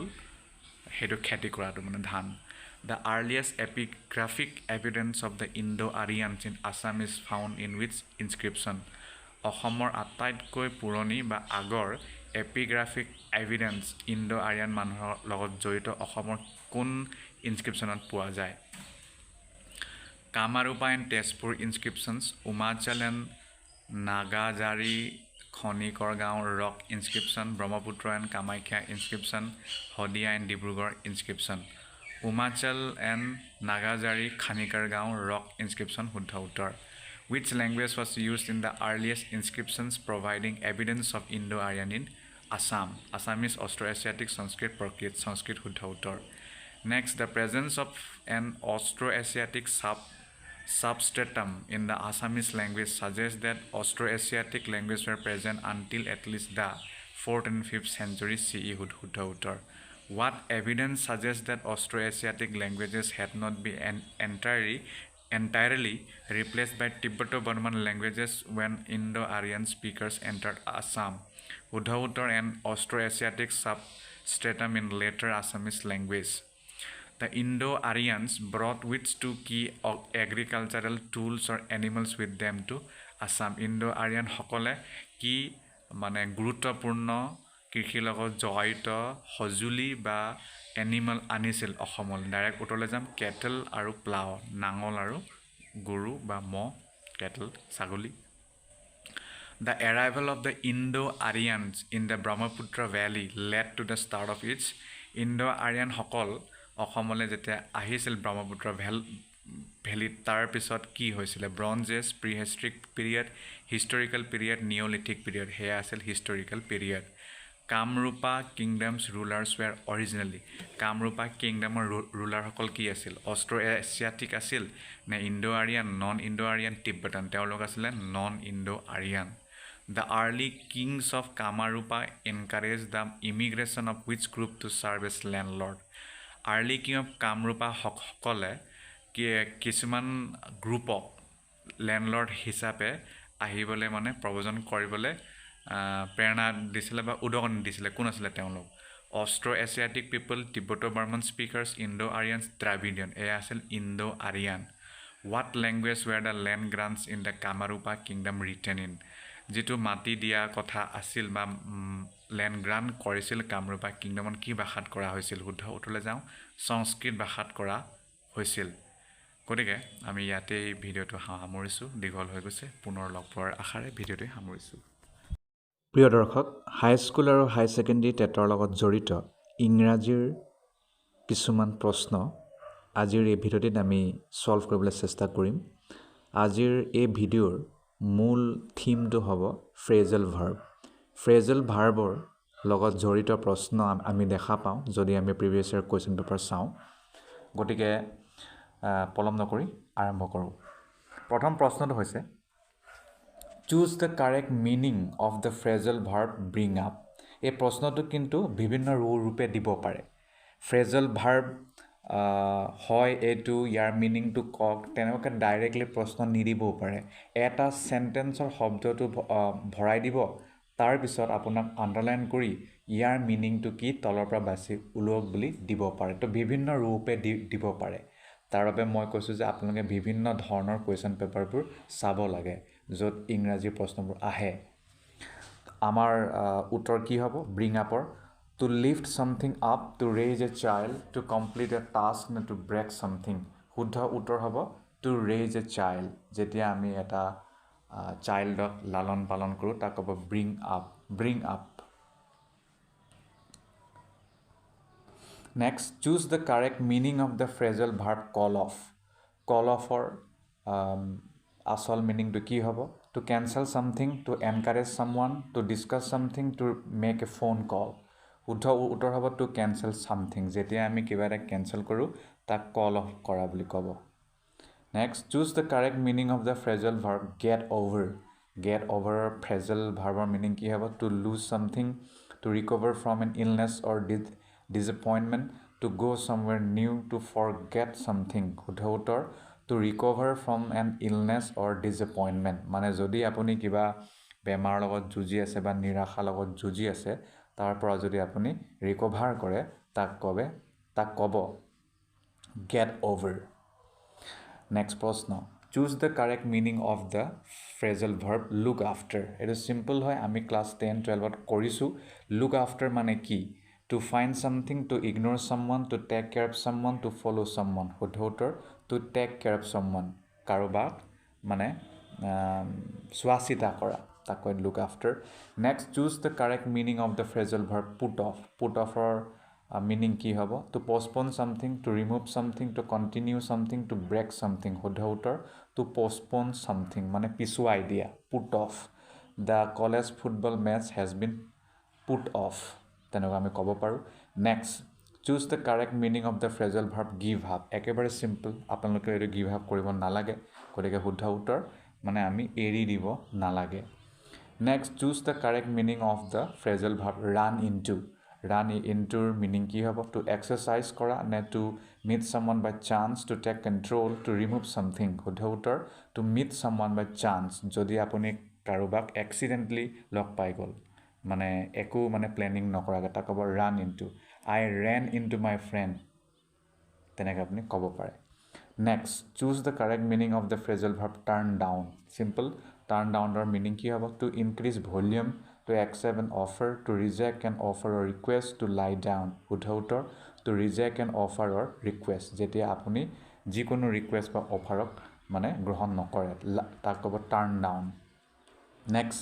The earliest epigraphic evidence of the Indo-Aryans in Assam is found in which inscription? Ahomor আটাইতকৈ পুৰণি বা আগৰ epigraphic evidence Indo-Aryan মানুহৰ লগত জড়িত অসমৰ কোন ইনস্ক্ৰিপশ্যনত পোৱা যায় Kamarupa and Tezpur inscriptions, Umachal and Nagajari Khonikorgaon rock inscription, Brahmaputra and Kamakhya inscription, Hodia and Dibrugarh inscription. Umachal and Nagajari Khanikargaon rock inscription, Huddha Uttar. Which language was used in the earliest inscriptions providing evidence of Indo-Aryan in Assam? Assamese, Austroasiatic, Sanskrit, Prakrit, Sanskrit, Huddha Uttar. Next, the presence of an Austroasiatic substratum in the Assamese language suggests that Austroasiatic languages were present until at least the 4th and 5th century CE. Huddha Uttar. What evidence suggests that Austroasiatic languages had not been entirely replaced by Tibeto-Burman languages when Indo-Aryan speakers entered Assam? Huddha Uttar and Austroasiatic substratum in later Assamese language. The Indo-Aryans brought which two key agricultural tools or animals with them to Assam? Indo-Aryan সকলে কি মানে গুৰুত্বপূৰ্ণ কৃষিৰ লগত জড়িত সঁজুলি বা animal আনিছিল অসমলৈ? ডাইৰেক্ট উত্তৰলৈ যাম, কেটল আৰু প্লাও, নাঙল আৰু গৰু বা ম'হ, কেটল ছাগলী। The arrival of the Indo-Aryans in the Brahmaputra Valley led to the start of its Indo-Aryan সকল অসমলৈ যেতিয়া আহিছিল ব্ৰহ্মপুত্ৰ ভেলীত, তাৰ পিছত কি হৈছিলে? Bronze age, prehistoric period, historical period, neolithic period? সেয়া আছিল historical period. Kamarupa kingdoms rulers were originally, Kamarupa কিংডমৰ ৰুলাৰসকল কি আছিল? অষ্ট্ৰ-এছিয়াটিক আছিল নে ইণ্ডো-আৰিয়ান, নন ইণ্ডো-আৰিয়ান, তিব্বতান? তেওঁলোক আছিলে non ইণ্ডো-আৰিয়ান। The early kings of Kamarupa encouraged the immigration of which group to serve as landlord? Early king of Kamrupa সকলে কিছুমান গ্ৰুপক লেণ্ডলৰ্ড হিচাপে আহিবলৈ মানে প্ৰৱজন কৰিবলৈ প্ৰেৰণা দিছিলে বা উদগনি দিছিলে। কোন আছিলে তেওঁলোক? অষ্ট্ৰ-এছিয়াটিক পিপল, টিবেটো-বাৰ্মান স্পিকাৰ্ছ, ইণ্ডো-আৰিয়ানছ, দ্ৰাবিডিয়ান? এয়া আছিল ইণ্ডো-আৰিয়ান। What language were the land grants in the Kamarupa kingdom written in? যিটো মাটি দিয়া কথা আছিল বা লেণ্ড গ্ৰাণ্ট কৰিছিল কামৰূপা কিংডমত, কি ভাষাত কৰা হৈছিল? শুদ্ধ উত্তৰলৈ যাওঁ, সংস্কৃত ভাষাত কৰা হৈছিল। গতিকে আমি ইয়াতেই ভিডিঅ'টো সামৰিছোঁ, দীঘল হৈ গৈছে। পুনৰ লগ পোৱাৰ আশাৰে ভিডিঅ'টো সামৰিছোঁ। প্ৰিয় দৰ্শক, হাইস্কুল আৰু হাই ছেকেণ্ডেৰী টেটৰ লগত জড়িত ইংৰাজীৰ কিছুমান প্ৰশ্ন আজিৰ এই ভিডিঅ'টিত আমি ছল্ভ কৰিবলৈ চেষ্টা কৰিম। আজিৰ এই ভিডিঅ'ৰ মূল থিমটো হ'ব ফ্ৰেজেল ভাৰ্ব। ফ্ৰেজেল ভাৰ্বৰ লগত জড়িত প্ৰশ্ন আমি দেখা পাওঁ যদি আমি প্ৰিভিয়াছ ইয়াৰ কুৱেশ্যন পেপাৰ চাওঁ। গতিকে পলম নকৰি আৰম্ভ কৰোঁ। প্ৰথম প্ৰশ্নটো হৈছে, choose the correct meaning of the phrasal verb bring up. এই প্ৰশ্নটো কিন্তু বিভিন্ন ৰূপে দিব পাৰে। ফ্ৰেজেল ভাৰ্ব হয় এইটো, ইয়াৰ মিনিংটো কওক, তেনেকুৱাকৈ ডাইৰেক্টলি প্ৰশ্ন নিদিবও পাৰে। এটা চেণ্টেন্সৰ শব্দটো ভৰাই দিব, তাৰপিছত আপোনাক আণ্ডাৰলাইন কৰি ইয়াৰ মিনিংটো কি তলৰ পৰা বাছি উলিয়াওক বুলি দিব পাৰে। তো বিভিন্ন ৰূপে দিব পাৰে। তাৰ বাবে মই কৈছোঁ যে আপোনালোকে বিভিন্ন ধৰণৰ কুৱেশ্যন পেপাৰবোৰ চাব লাগে য'ত ইংৰাজী প্ৰশ্নবোৰ আহে। আমাৰ উত্তৰ কি হ'ব? ব্ৰিং আপৰ to lift something up, to raise a child, to complete a task নে টু ব্ৰেক ছামথিং? শুদ্ধ উত্তৰ হ'ব টু ৰেইজ এ চাইল্ড। যেতিয়া আমি এটা চাইল্ডক লালন পালন কৰোঁ তাক ক'ব bring up, bring up. Next, choose the correct meaning of the phrasal verb call off. Call অফৰ আচল মিনিংটো কি হ'ব? To cancel something, to encourage someone, to discuss something, to make a phone call? শুদ্ধ উত্তৰ হ'ব টু কেঞ্চেল ছামথিং। যেতিয়া আমি কিবা এটা কেঞ্চেল কৰোঁ তাক কল অফ কৰা বুলি ক'ব। Next, choose the correct meaning of the phrasal verb get over. Get অভাৰৰ ফ্ৰেজেল ভাৰ্বৰ মিনিং কি হ'ব? To lose something, to recover from an illness or disappointment, to go' somewhere new, to forget something? শুদ্ধ উত্তৰ to recover from an illness or disappointment. মানে যদি আপুনি কিবা বেমাৰৰ লগত যুঁজি আছে বা নিৰাশাৰ লগত যুঁজি আছে, তাৰ পৰা যদি আপুনি ৰিকভাৰ কৰে তাক ক'ব গেট অভাৰ। নেক্সট প্ৰশ্ন, choose the correct meaning of the phrasal verb look after. এইটো চিম্পল হয়, আমি ক্লাছ 10-12ত কৰিছোঁ। লুক আফটাৰ মানে কি? To find something, to ignore someone, to take care of someone, to follow' someone? শুদ্ধ উত্তৰ to take care of someone কাৰোবাক মানে চোৱা চিতা কৰা তাক কয় look after. Next, choose the correct meaning of the phrasal verb put off. Put off or meaning কি হ'ব? To postpone something, to remove something, to continue something, to break something. শুদ্ধ উত্তৰ to postpone something মানে পিছুৱাই দিয়া. Put off. The college football match has been put off. তেনেকুৱা আমি ক'ব পাৰোঁ. Next, choose the correct meaning of the phrasal verb give up. একেবাৰে simple. আপোনালোকে এইটো give up কৰিব নালাগে. গতিকে শুদ্ধ উত্তৰ মানে আমি এৰি দিব নালাগে. Next, choose the correct meaning of the phrasal verb run into. Run into meaning কি হ'ব? To exercise কৰা নে to meet someone by chance, to take control, to remove something. শুদ্ধ উত্তৰ to meet someone by chance. যদি আপুনি কাৰোবাক accidentally লগ পাই গ'ল মানে একো মানে প্লেনিং নকৰাকৈ তাক ক'ব run into. I ran into my friend. তেনেকৈ আপুনি ক'ব পাৰে. Next, choose the correct meaning of the phrasal verb turn down. Simple. Turn down or meaning কি হ'ব? To increase volume, to accept an offer, to reject an offer or request, to lie down. শুদ্ধ উত্তৰ to reject an offer or request. যেতিয়া আপুনি যিকোনো request বা অফাৰক মানে গ্ৰহণ নকৰে তাক ক'ব turn down. Next,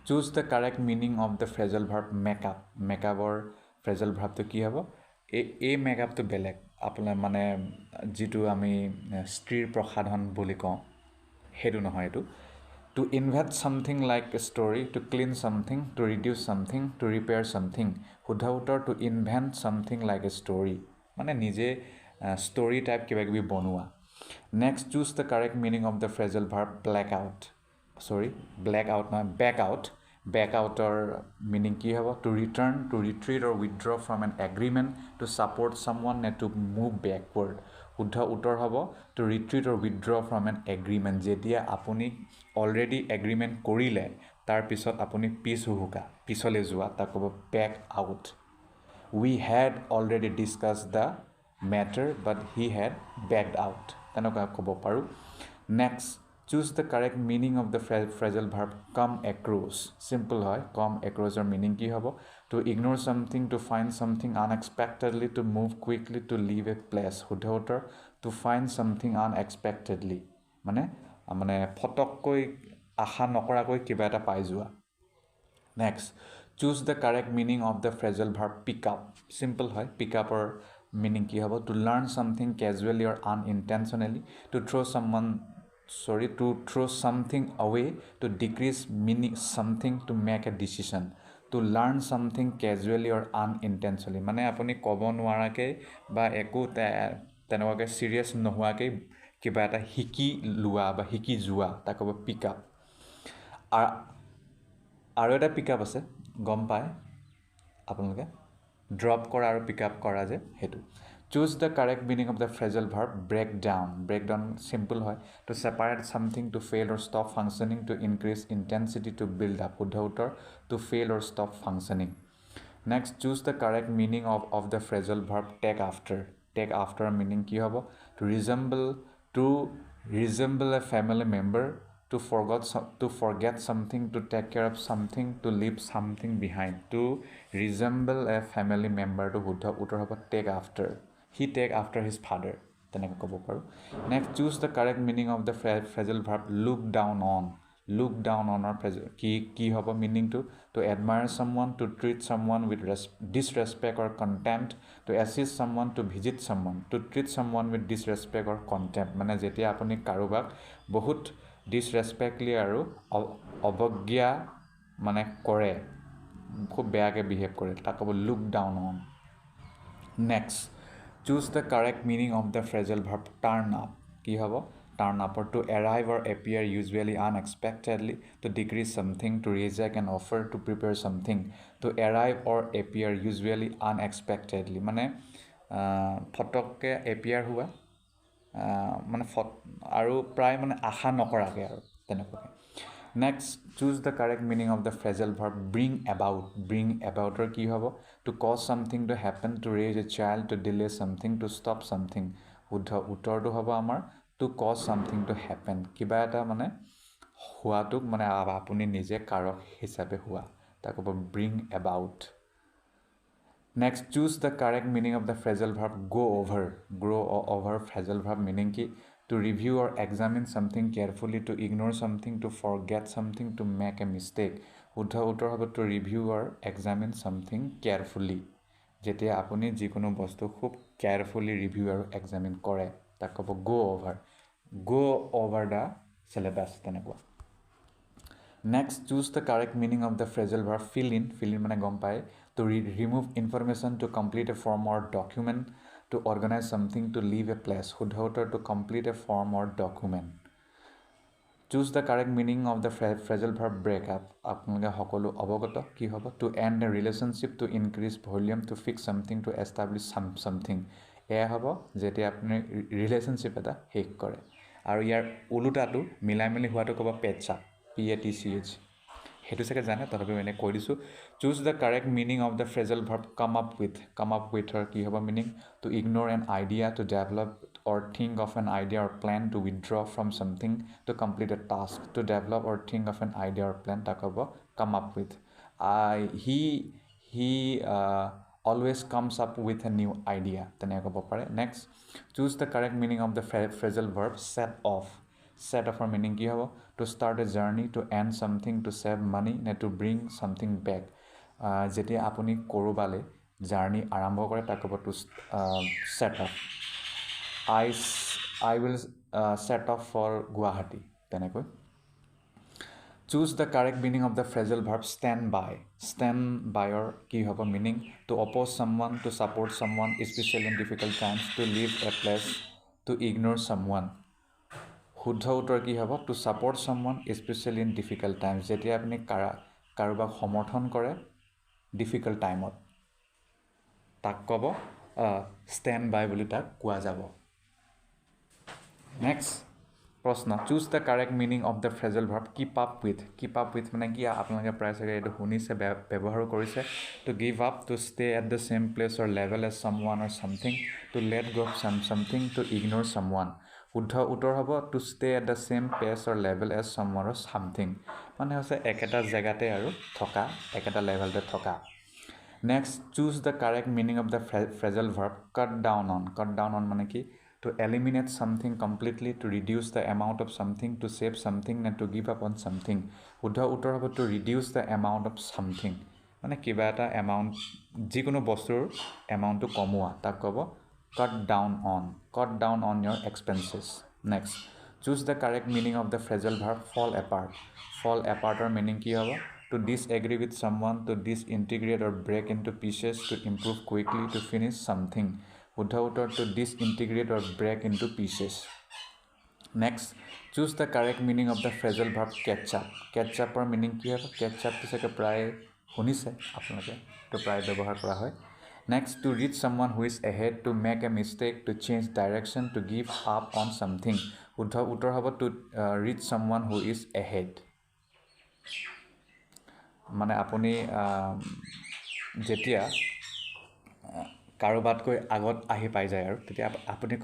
choose the correct meaning of the phrasal verb make up. Make up or phrasal verb to কি হ'ব? এই make up to বেলেগ আপোনাৰ মানে যিটো আমি স্ত্ৰীৰ প্ৰসাধন বুলি কওঁ সেইটো নহয় এইটো. To invent something like a story, to clean something, to reduce something, to repair something. শুদ্ধ উত্তৰ to invent something like a story. মানে নিজে story type কিবা কিবি বনোৱা. Next, choose the correct meaning of the phrasal verb black out. Black out নহয় back out. Back out or meaning কি হ'ব? To return, to retreat or withdraw from an agreement, to support someone and to move backward. শুদ্ধ উত্তৰ হ'ব to retreat or withdraw from an agreement. যেতিয়া আপুনি already agreement কৰিলে তাৰ পিছত আপুনি পিছলৈ যোৱা তাক ক'ব back out. We had already discussed the matter but he had backed out. তেনেকুৱা ক'ব পাৰোঁ. Next, choose the correct meaning of the phrasal verb come across. Simple হয় come across or meaning কি হ'ব? To ignore something, to find something unexpectedly, to move quickly, to leave a place. শুদ্ধ উত্তৰ to find something unexpectedly মানে ফটককৈ আশা নকৰাকৈ কিবা এটা পাই যোৱা. Next, choose the correct meaning of the phrasal verb pick up. Simple হয় pick up or meaning কি হ'ব? To learn something casually or unintentionally, to throw something away, to decrease meaning something, to make a decision. To learn something casually or unintentionally মানে আপুনি ক'ব নোৱাৰাকৈ বা একো তেনেকুৱাকৈ চিৰিয়াছ নোহোৱাকৈ কিবা এটা শিকি লোৱা বা শিকি যোৱা তাক ক'ব পিক আপ. আৰু এটা পিক আপ আছে গম পায় আপোনালোকে ড্ৰপ কৰা আৰু পিক আপ কৰা যে সেইটো. Choose the correct meaning of the phrasal verb break down. Break down simple হয় to separate something, to fail or stop functioning, to increase intensity, to build up. শুদ্ধ উত্তৰ to fail or stop functioning. Next, choose the correct meaning of the phrasal verb take after. Take after meaning কি হ'ব? To resemble a family member, to forget something, to take care of something, to leave something behind. To resemble a family member to শুদ্ধ উত্তৰ হ'ব take after. He take after his father. তেনেকৈ ক'ব পাৰোঁ. Next, choose the correct meaning of the phrasal verb look down on. Look down on or কি হ'ব meaning to admire someone, to treat someone with disrespect or contempt, to assist someone, to visit someone, to treat someone with disrespect or contempt. মানে যেতিয়া আপুনি কাৰোবাক বহুত disrespectfully আৰু অৱজ্ঞা মানে কৰে খুব বেয়াকৈ বিহেভ কৰে তাক ক'ব look down on. Next, choose the correct meaning of the phrasal verb turn up. কি হ'ব? Turn up or to arrive or appear usually unexpectedly, to decrease something, to reject an offer, to prepare something. To arrive or appear usually unexpectedly মানে ফটককৈ appear হোৱা মানে আৰু প্ৰায় মানে আশা নকৰাকৈ আৰু তেনেকুৱাকৈ. Next, choose the correct meaning of the phrasal verb bring about. Bring about or কি হ'ব? To cause something to happen, to raise a child, to delay something, to stop something. শুদ্ধ উত্তৰটো হ'ব আমাৰ to cause something to happen. কিবা এটা মানে হোৱাটোক মানে আপুনি নিজে কাৰক হিচাপে হোৱা তাক ক'ব bring about. Next, choose the correct meaning of the phrasal verb go over. Go over phrasal verb meaning কি? to review or examine something carefully, to ignore something, to forget something, to make a mistake. শুদ্ধ উত্তৰ হ'ব to review or examine something carefully. যেতিয়া আপুনি যিকোনো বস্তু খুব carefully review আৰু এক্সামিন কৰে তাক ক'ব go over the syllabus তেনেকুৱা. Next, choose the correct meaning of the phrasal verb fill in মানে গম পায়, to remove information, to complete a form or document, to organize something, to leave a place. শুদ্ধ উত্তৰ to complete a form or document. Choose the correct meaning of the phrasal verb break up. আপোনালোকে সকলো অৱগত কি হ'ব, to end a relationship, to increase volume, to fix something, to establish something. এয়া হ'ব যেতিয়া আপুনি ৰিলেশ্যনশ্বিপ এটা শেষ কৰে আৰু ইয়াৰ ওলোটাটো মিলাই মিলি হোৱাটো ক'ব patch up, PATCH. সেইটো চাগে জানে, তথাপিও এনে কৈ দিছোঁ. Choose the correct meaning of the phrasal verb come up উইথৰ কি হ'ব meaning, to ignore an idea, to develop or think of an idea or plan, to withdraw from something, to complete a task, to develop or think of an idea or plan, তাক হ'ব come up with. He always comes up with a new idea তেনেকৈ ক'ব পাৰে. Next, choose the correct meaning of the phrasal verb set off অফৰ meaning কি হ'ব, to start a journey, to end something, to save money নে to bring something back. যেতিয়া আপুনি ক'ৰবালৈ জাৰ্ণি আৰম্ভ কৰে তাক ক'ব to set off. I will set off for Guwahati তেনেকৈ. Choose the correct meaning of the phrasal verb stand বাইৰ কি হ'ব meaning, to oppose someone, to support someone especially in difficult times, to leave a place, to ignore someone. শুদ্ধ উত্তৰ কি হ'ব, to support someone especially in difficult times. যেতিয়া আপুনি কাৰোবাক সমৰ্থন কৰে ডিফিকাল্ট টাইমত তাক ক'ব ষ্টেণ্ড বাই বুলি তাক কোৱা যাব. নেক্সট প্ৰশ্ন, choose the correct meaning of the phrasal verb keep up with মানে কি, আপোনালোকে প্ৰায় চাগে এইটো শুনিছে, ব্যৱহাৰো কৰিছে. To give up, to stay at the same place or level as someone or something, to let go' of something, to ignore someone. শুদ্ধ উত্তৰ হ'ব to stay at the same place or level as someone or something মানে হৈছে একেটা জেগাতে আৰু থকা, একেটা লেভেলতে থকা. Next, choose the correct meaning of the phrasal verb cut down on মানে কি, to eliminate something completely, to reduce the amount of something, to save something and to give up on something. শুদ্ধ উত্তৰ হ'ব to reduce the amount of something মানে কিবা এটা amount, যিকোনো বস্তুৰ এমাউণ্টটো কমোৱা তাক ক'ব cut down on your expenses. Next, choose the correct meaning of the phrasal verb fall apartৰ meaning কি হ'ব, to disagree with someone, to disintegrate or break into pieces, to improve quickly, to finish something. শুদ্ধ উত্তৰ to disintegrate or break into pieces. Next, choose the correct meaning of the phrasal verb catch upৰ meaning কি হ'ব, catch upটো চাগে প্ৰায় শুনিছে আপোনালোকে, তো প্ৰায় ব্যৱহাৰ কৰা হয়. Next, to reach someone who is ahead, to make a mistake, to change direction, to give up on something. শুদ্ধ উত্তৰ হ'ব to reach someone who is ahead মানে আপুনি যেতিয়া কাৰোবাতকৈ আগত আহি পাই যায় আৰু তেতিয়া আপুনি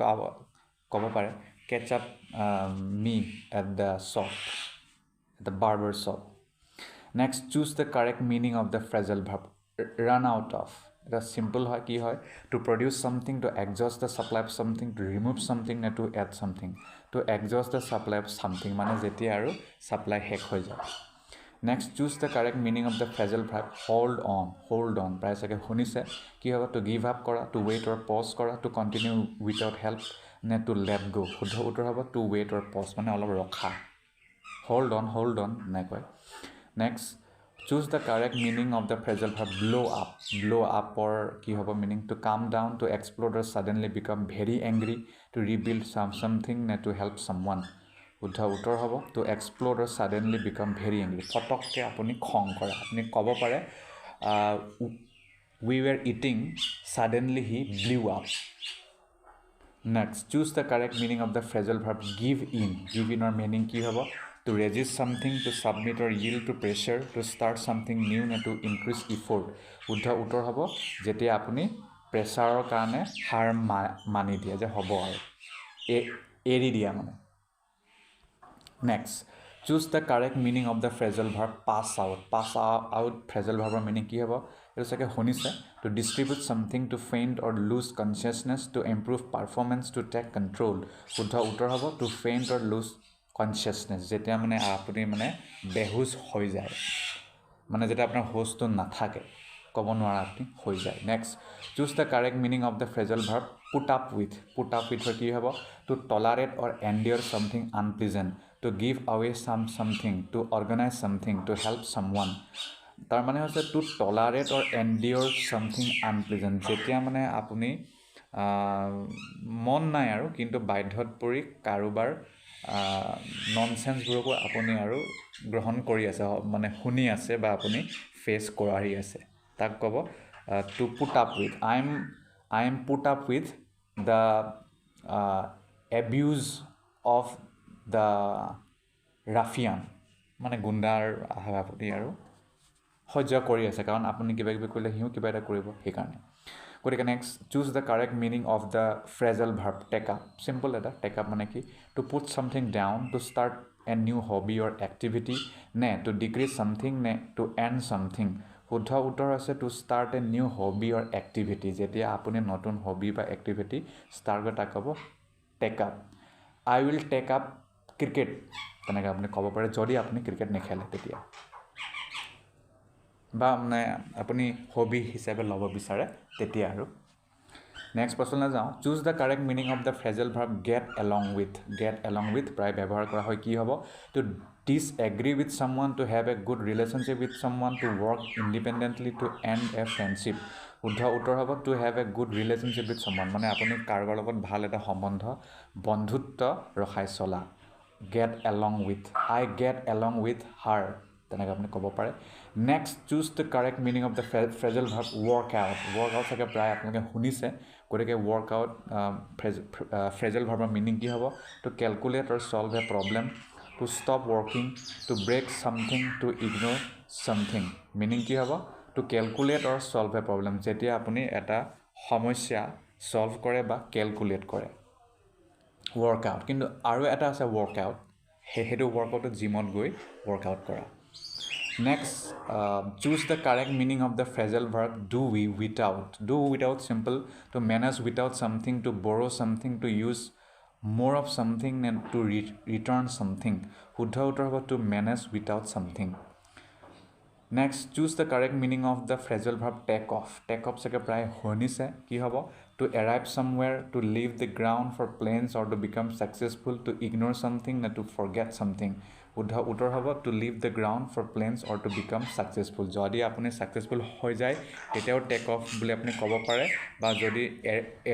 ক'ব পাৰে catches up me at the shop, the barber shop. Next, choose the correct meaning of the phrasal verb run out of. এটা চিম্পল হয়, কি হয়, to produce something, to exhaust the supply of something, to remove something নে to add something. To exhaust the supply of something মানে যেতিয়া আৰু supply শেষ হৈ যায়. Next, choose the correct meaning of the phrasal verb hold on প্ৰায় চাগে শুনিছে, কি হ'ব, টু গিভ আপ কৰা, টু ৱেইট অৰ পজ কৰা, টু কণ্টিনিউ উইথাউট হেল্প নে টু লেট গ'. শুদ্ধ উত্তৰ হ'ব টু ৱেইট অৰ পজ মানে অলপ ৰখা, হোল্ড অন এনেকৈ. Next, choose the correct meaning of the phrasal verb blow' আপৰ কি হ'ব meaning, to come down, to explode or suddenly become very angry, to rebuild something নে টু হেল্প ছামৱান. শুদ্ধ উত্তৰ হ'ব to explode or suddenly become very angry, ফটককৈ আপুনি খং কৰা. আপুনি ক'ব পাৰে we were eating suddenly he blew up. Next, choose the correct meaning of the phrasal verb give ইনৰ মিনিং কি হ'ব, to resist something, to submit or yield to pressure, to start something new নে টু ইনক্ৰিজ ইফৰ্ট. শুদ্ধ উত্তৰ হ'ব যেতিয়া আপুনি প্ৰেছাৰৰ কাৰণে হাৰ মানি দিয়ে যে হ'ব আৰু এৰি দিয়া মানে. Next, choose the correct meaning of the phrasal verb pass out phrasal ভাৰ্বৰ মিনিং কি হ'ব, এইটো চাগে শুনিছে to distribute something to faint or lose consciousness to improve performance to take control শুদ্ধ উত্তৰ হ'ব to faint or lose consciousness যেতিয়া মানে আপুনি মানে বেহুচ হৈ যায় মানে যেতিয়া আপোনাৰ হোষ্টটো নাথাকে ক'ব নোৱাৰা আপুনি হৈ যায় next choose the correct meaning of the phrasal verb put up উইথৰ কি হ'ব to tolerate or endure something unpleasant to give away something to organise something to help someone তাৰমানে হৈছে to tolerate or endure something unpleasant যেতিয়া মানে আপুনি মন নাই আৰু কিন্তু বাধ্যত পৰি কাৰোবাৰ ননচেন্সবোৰকো আপুনি আৰু গ্ৰহণ কৰি আছে মানে শুনি আছে বা আপুনি ফেচ কৰি আছে তাক ক'ব to put up with I am put up with the abuse of the ruffian মানে গুণ্ডাৰ আপুনি আৰু সহ্য কৰি আছে কাৰণ আপুনি কিবা কিবি কৰিলে সিও কিবা এটা কৰিব সেইকাৰণে গতিকে next choose the correct meaning of the phrasal verb take up simple এটা টেক আপ মানে কি to put something down to start a new hobby or activity নে টু ডিক্ৰিজ ছামথিং নে টু এণ্ড ছামথিং শুদ্ধ উত্তৰ আছে to start a new hobby or activity যেতিয়া আপুনি নতুন হবি বা এক্টিভিটি ষ্টাৰ্ট কৰি তাক ক'ব take up I will take up cricket তেনেকৈ আপুনি ক'ব পাৰে যদি আপুনি ক্ৰিকেট নেখেলে তেতিয়া বা মানে আপুনি হবি হিচাপে ল'ব বিচাৰে তেতিয়া আৰু নেক্সট প্ৰশ্নলৈ যাওঁ choose the correct meaning of the phrasal verb get along with প্ৰায় ব্যৱহাৰ কৰা হয় কি হ'ব to disagree with someone to have a good relationship with someone to work independently to end a friendship শুদ্ধ উত্তৰ হ'ব to have a good relationship with someone মানে আপুনি কাৰোবাৰ লগত ভাল এটা সম্বন্ধ বন্ধুত্ব ৰখাই চলা get along with I get along with her তেনেকৈ আপুনি ক'ব পাৰে next choose the correct meaning of the phrasal verb work out চাগে প্ৰায় আপোনালোকে শুনিছে গতিকে ৱৰ্ক আউট ফ্ৰেজেল ভাৰ্বৰ মিনিং কি হ'ব to calculate or solve a problem to stop working to break something to ignore something meaning কি হ'ব to calculate or solve a problem যেতিয়া আপুনি এটা সমস্যা ছল্ভ কৰে বা কেলকুলেট কৰে ৱৰ্কআউট কিন্তু আৰু এটা আছে ৱৰ্কআউট সেইটো ৱৰ্কআউটত জিমত গৈ ৱৰ্কআউট কৰা next choose the correct meaning of the phrasal verb do without simple to manage without something to borrow something to use more of something নে টু ৰিটাৰ্ণ ছামথিং শুদ্ধ উত্তৰ হ'ব to manage without something next choose the correct meaning of the phrasal verb take off চাগে প্ৰায় শুনিছে কি হ'ব to arrive somewhere to leave the ground for planes or to become successful to ignore something নে to forget something শুদ্ধ উত্তৰ হ'ব to leave the ground for planes or to become successful যদি আপুনি ছাকচেছফুল হৈ যায় তেতিয়াও টেক অফ বুলি আপুনি ক'ব পাৰে বা যদি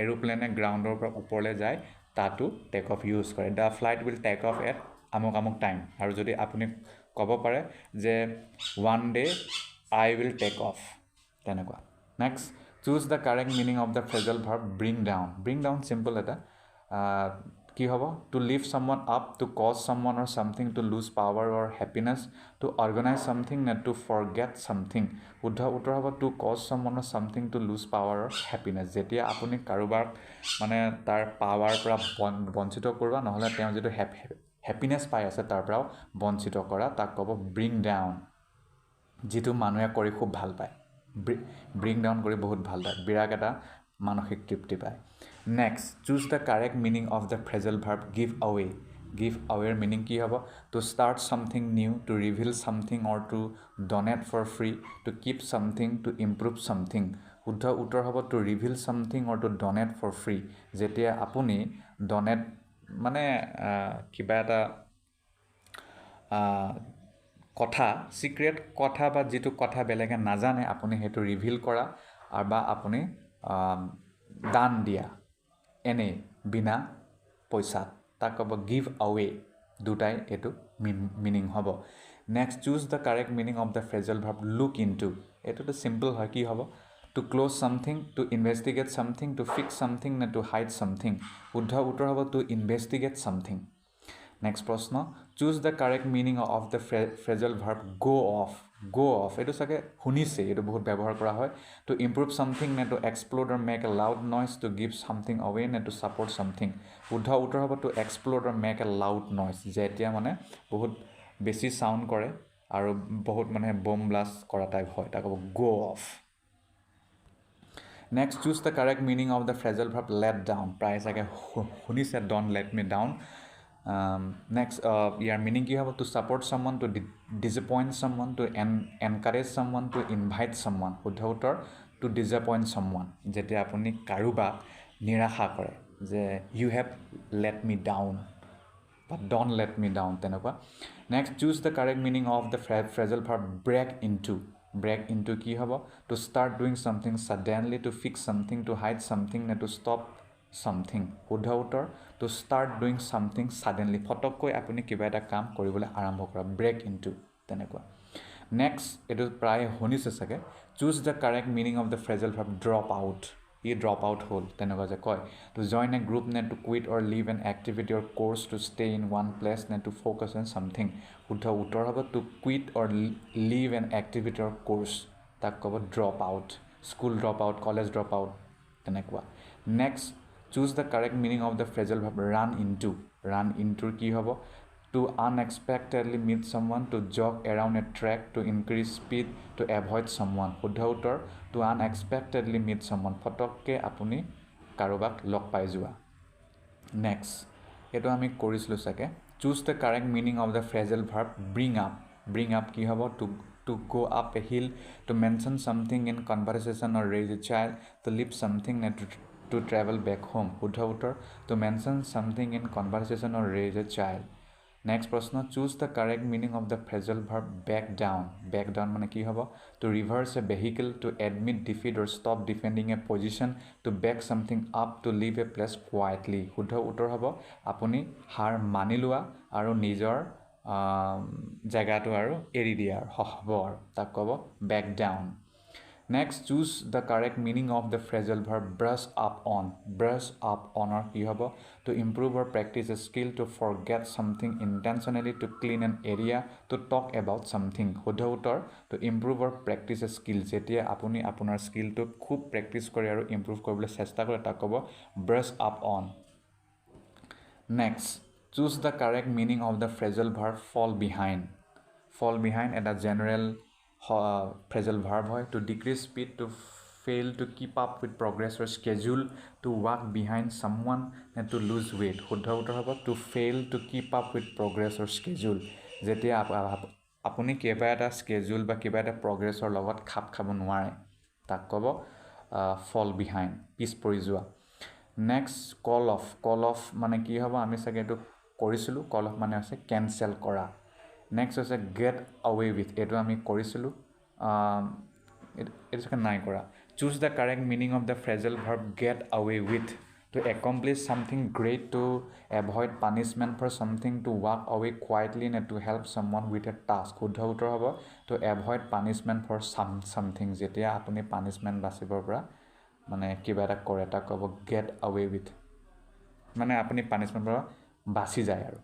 এৰোপ্লেনে গ্ৰাউণ্ডৰ পৰা ওপৰলৈ যায় তাতো টেক অফ ইউজ কৰে the flight will take off at আমুক টাইম আৰু যদি আপুনি ক'ব পাৰে যে one day I will take off তেনেকুৱা next choose the correct meaning of the phrasal verb bring down simple এটা কি হ'ব to lift someone up to cause someone or something to lose power or happiness to organise something নে to forget something শুদ্ধ উত্তৰ হ'ব to cause someone or something to lose power or happiness যেতিয়া আপুনি কাৰোবাক মানে তাৰ পাৱাৰ পৰা বঞ্চিত কৰোৱা নহ'লে তেওঁ যিটো হেপিনেছ পাই আছে তাৰ পৰাও বঞ্চিত কৰা তাক ক'ব ব্ৰিং ডাউন যিটো মানুহে কৰি খুব ভাল পায় ব্ৰিং ডাউন কৰি বহুত ভাল পায় বিৰাট এটা মানসিক তৃপ্তি পায় next choose the correct meaning of the phrasal verb give আৱেৰ মিনিং কি হ'ব to start something new to reveal something or to donate for free to keep something to improve something শুদ্ধ উত্তৰ হ'ব to reveal something or to donate for free যেতিয়া আপুনি donate মানে কিবা এটা কথা চিক্ৰেট কথা বা যিটো কথা বেলেগে নাজানে আপুনি সেইটো ৰিভিল কৰা বা আপুনি দান দিয়া এনেই বিনা পইচাত তাক ক'ব গিভ আৱে দুটাই এইটো মিনিং হ'ব next choose the correct meaning of the phrasal verb look into এইটোতো চিম্পল হয় কি হ'ব to close something to investigate something to fix something নে টু হাইড ছামথিং শুদ্ধ উত্তৰ হ'ব টু ইনভেষ্টিগেট ছামথিং নেক্সট প্ৰশ্ন choose the correct meaning of the phrasal verb go' off এইটো চাগে শুনিছে এইটো বহুত ব্যৱহাৰ কৰা হয় টু ইম্প্ৰুভ ছামথিং নে to explode or make a loud noise two give something away নে টু ছাপৰ্ট ছামথিং শুদ্ধ উত্তৰ হ'ব to explode or make a loud noise যেতিয়া মানে বহুত বেছি ছাউণ্ড কৰে আৰু বহুত মানে বম ব্লাষ্ট কৰা টাইপ হয় তাক ক'ব গ' of Next, choose the correct meaning of the phrasal verb let down. Price like a don't let me down. Next, your meaning you have to support someone, to disappoint someone, to encourage someone, to invite someone. To disappoint someone. Jete apuni karuba nirasha kore. Je you have let me down. But don't let me down. Next, choose the correct meaning of the phrasal verb break into. Break into ki hobo? To start doing something suddenly, to fix something, to hide something, to stop something. Hudha utter, to start doing something suddenly. Photokoi apuni kiba eta kaam koribole arambho kora. Break into. Tenekwa. Next, it is pray honise sage. Choose the correct meaning of the phrasal verb drop out. He drop out hole. To join a group, to quit or leave an activity or course, to stay in one place, to focus on something. To quit or leave an activity or course. Drop out. School drop out, college drop out. Next, choose the correct meaning of the phrasal verb run into. Run into ki hobo? To unexpectedly meet someone, to jog around a track, to increase speed, to avoid someone. To unexpectedly meet someone. Photokke apuni karobak log pai jua. Next, eto ami korislu sake. Choose the correct meaning of the phrasal verb bring up. Bring up ki hobo? To go up a hill, to mention something in conversation or raise a child, to leave something and to travel back home. To mention something in conversation or raise a child. Next prashna, choose the correct meaning of the phrasal verb back down. Back down mane ki hobo? To reverse a vehicle, to admit defeat or stop defending a position, to back something up, to leave a place quietly. Hudha utter hobo? Apuni har manilua aru nijor jagato aru eri dia hobo tak kobo back down. Next, choose the correct meaning of the phrasal verb brush up on. Brush up on or ki hobo? To improve or practice a skill, to forget something intentionally, to clean an area, to talk about something. Hudha utter, to improve or practice a skill. Jetia apuni apunar skill to khub practice kore aru improve koribole chesta kore tak kobo brush up on. Next, choose the correct meaning of the phrasal verb fall behind. Fall behind at a general phrasal verb hoy, to decrease speed, to fail to keep up with progress or schedule, to walk behind someone, and to lose weight. Hudha utter hobo? To fail to keep up with progress or schedule. Jetia apuni kiba eta schedule ba kiba eta progress or logot khap khabo nware tak kobo fall behind, piece pori jua. Next, call off. Call off mane ki hobo? Ami sage etu korisilu. Call off mane ase cancel kora. Next is a get away with. Etu ami korisilu. It is nai kora. Choose the correct meaning of the phrasal verb get away with. To accomplish something great, to avoid punishment for something, to walk away quietly, and to help someone with a task. Hudha utter hobo? To avoid punishment for something. Jetia apuni punishment basibor pora mane kiba eta kore ta kobo get away with. Mane apuni punishment pora basi jay aru.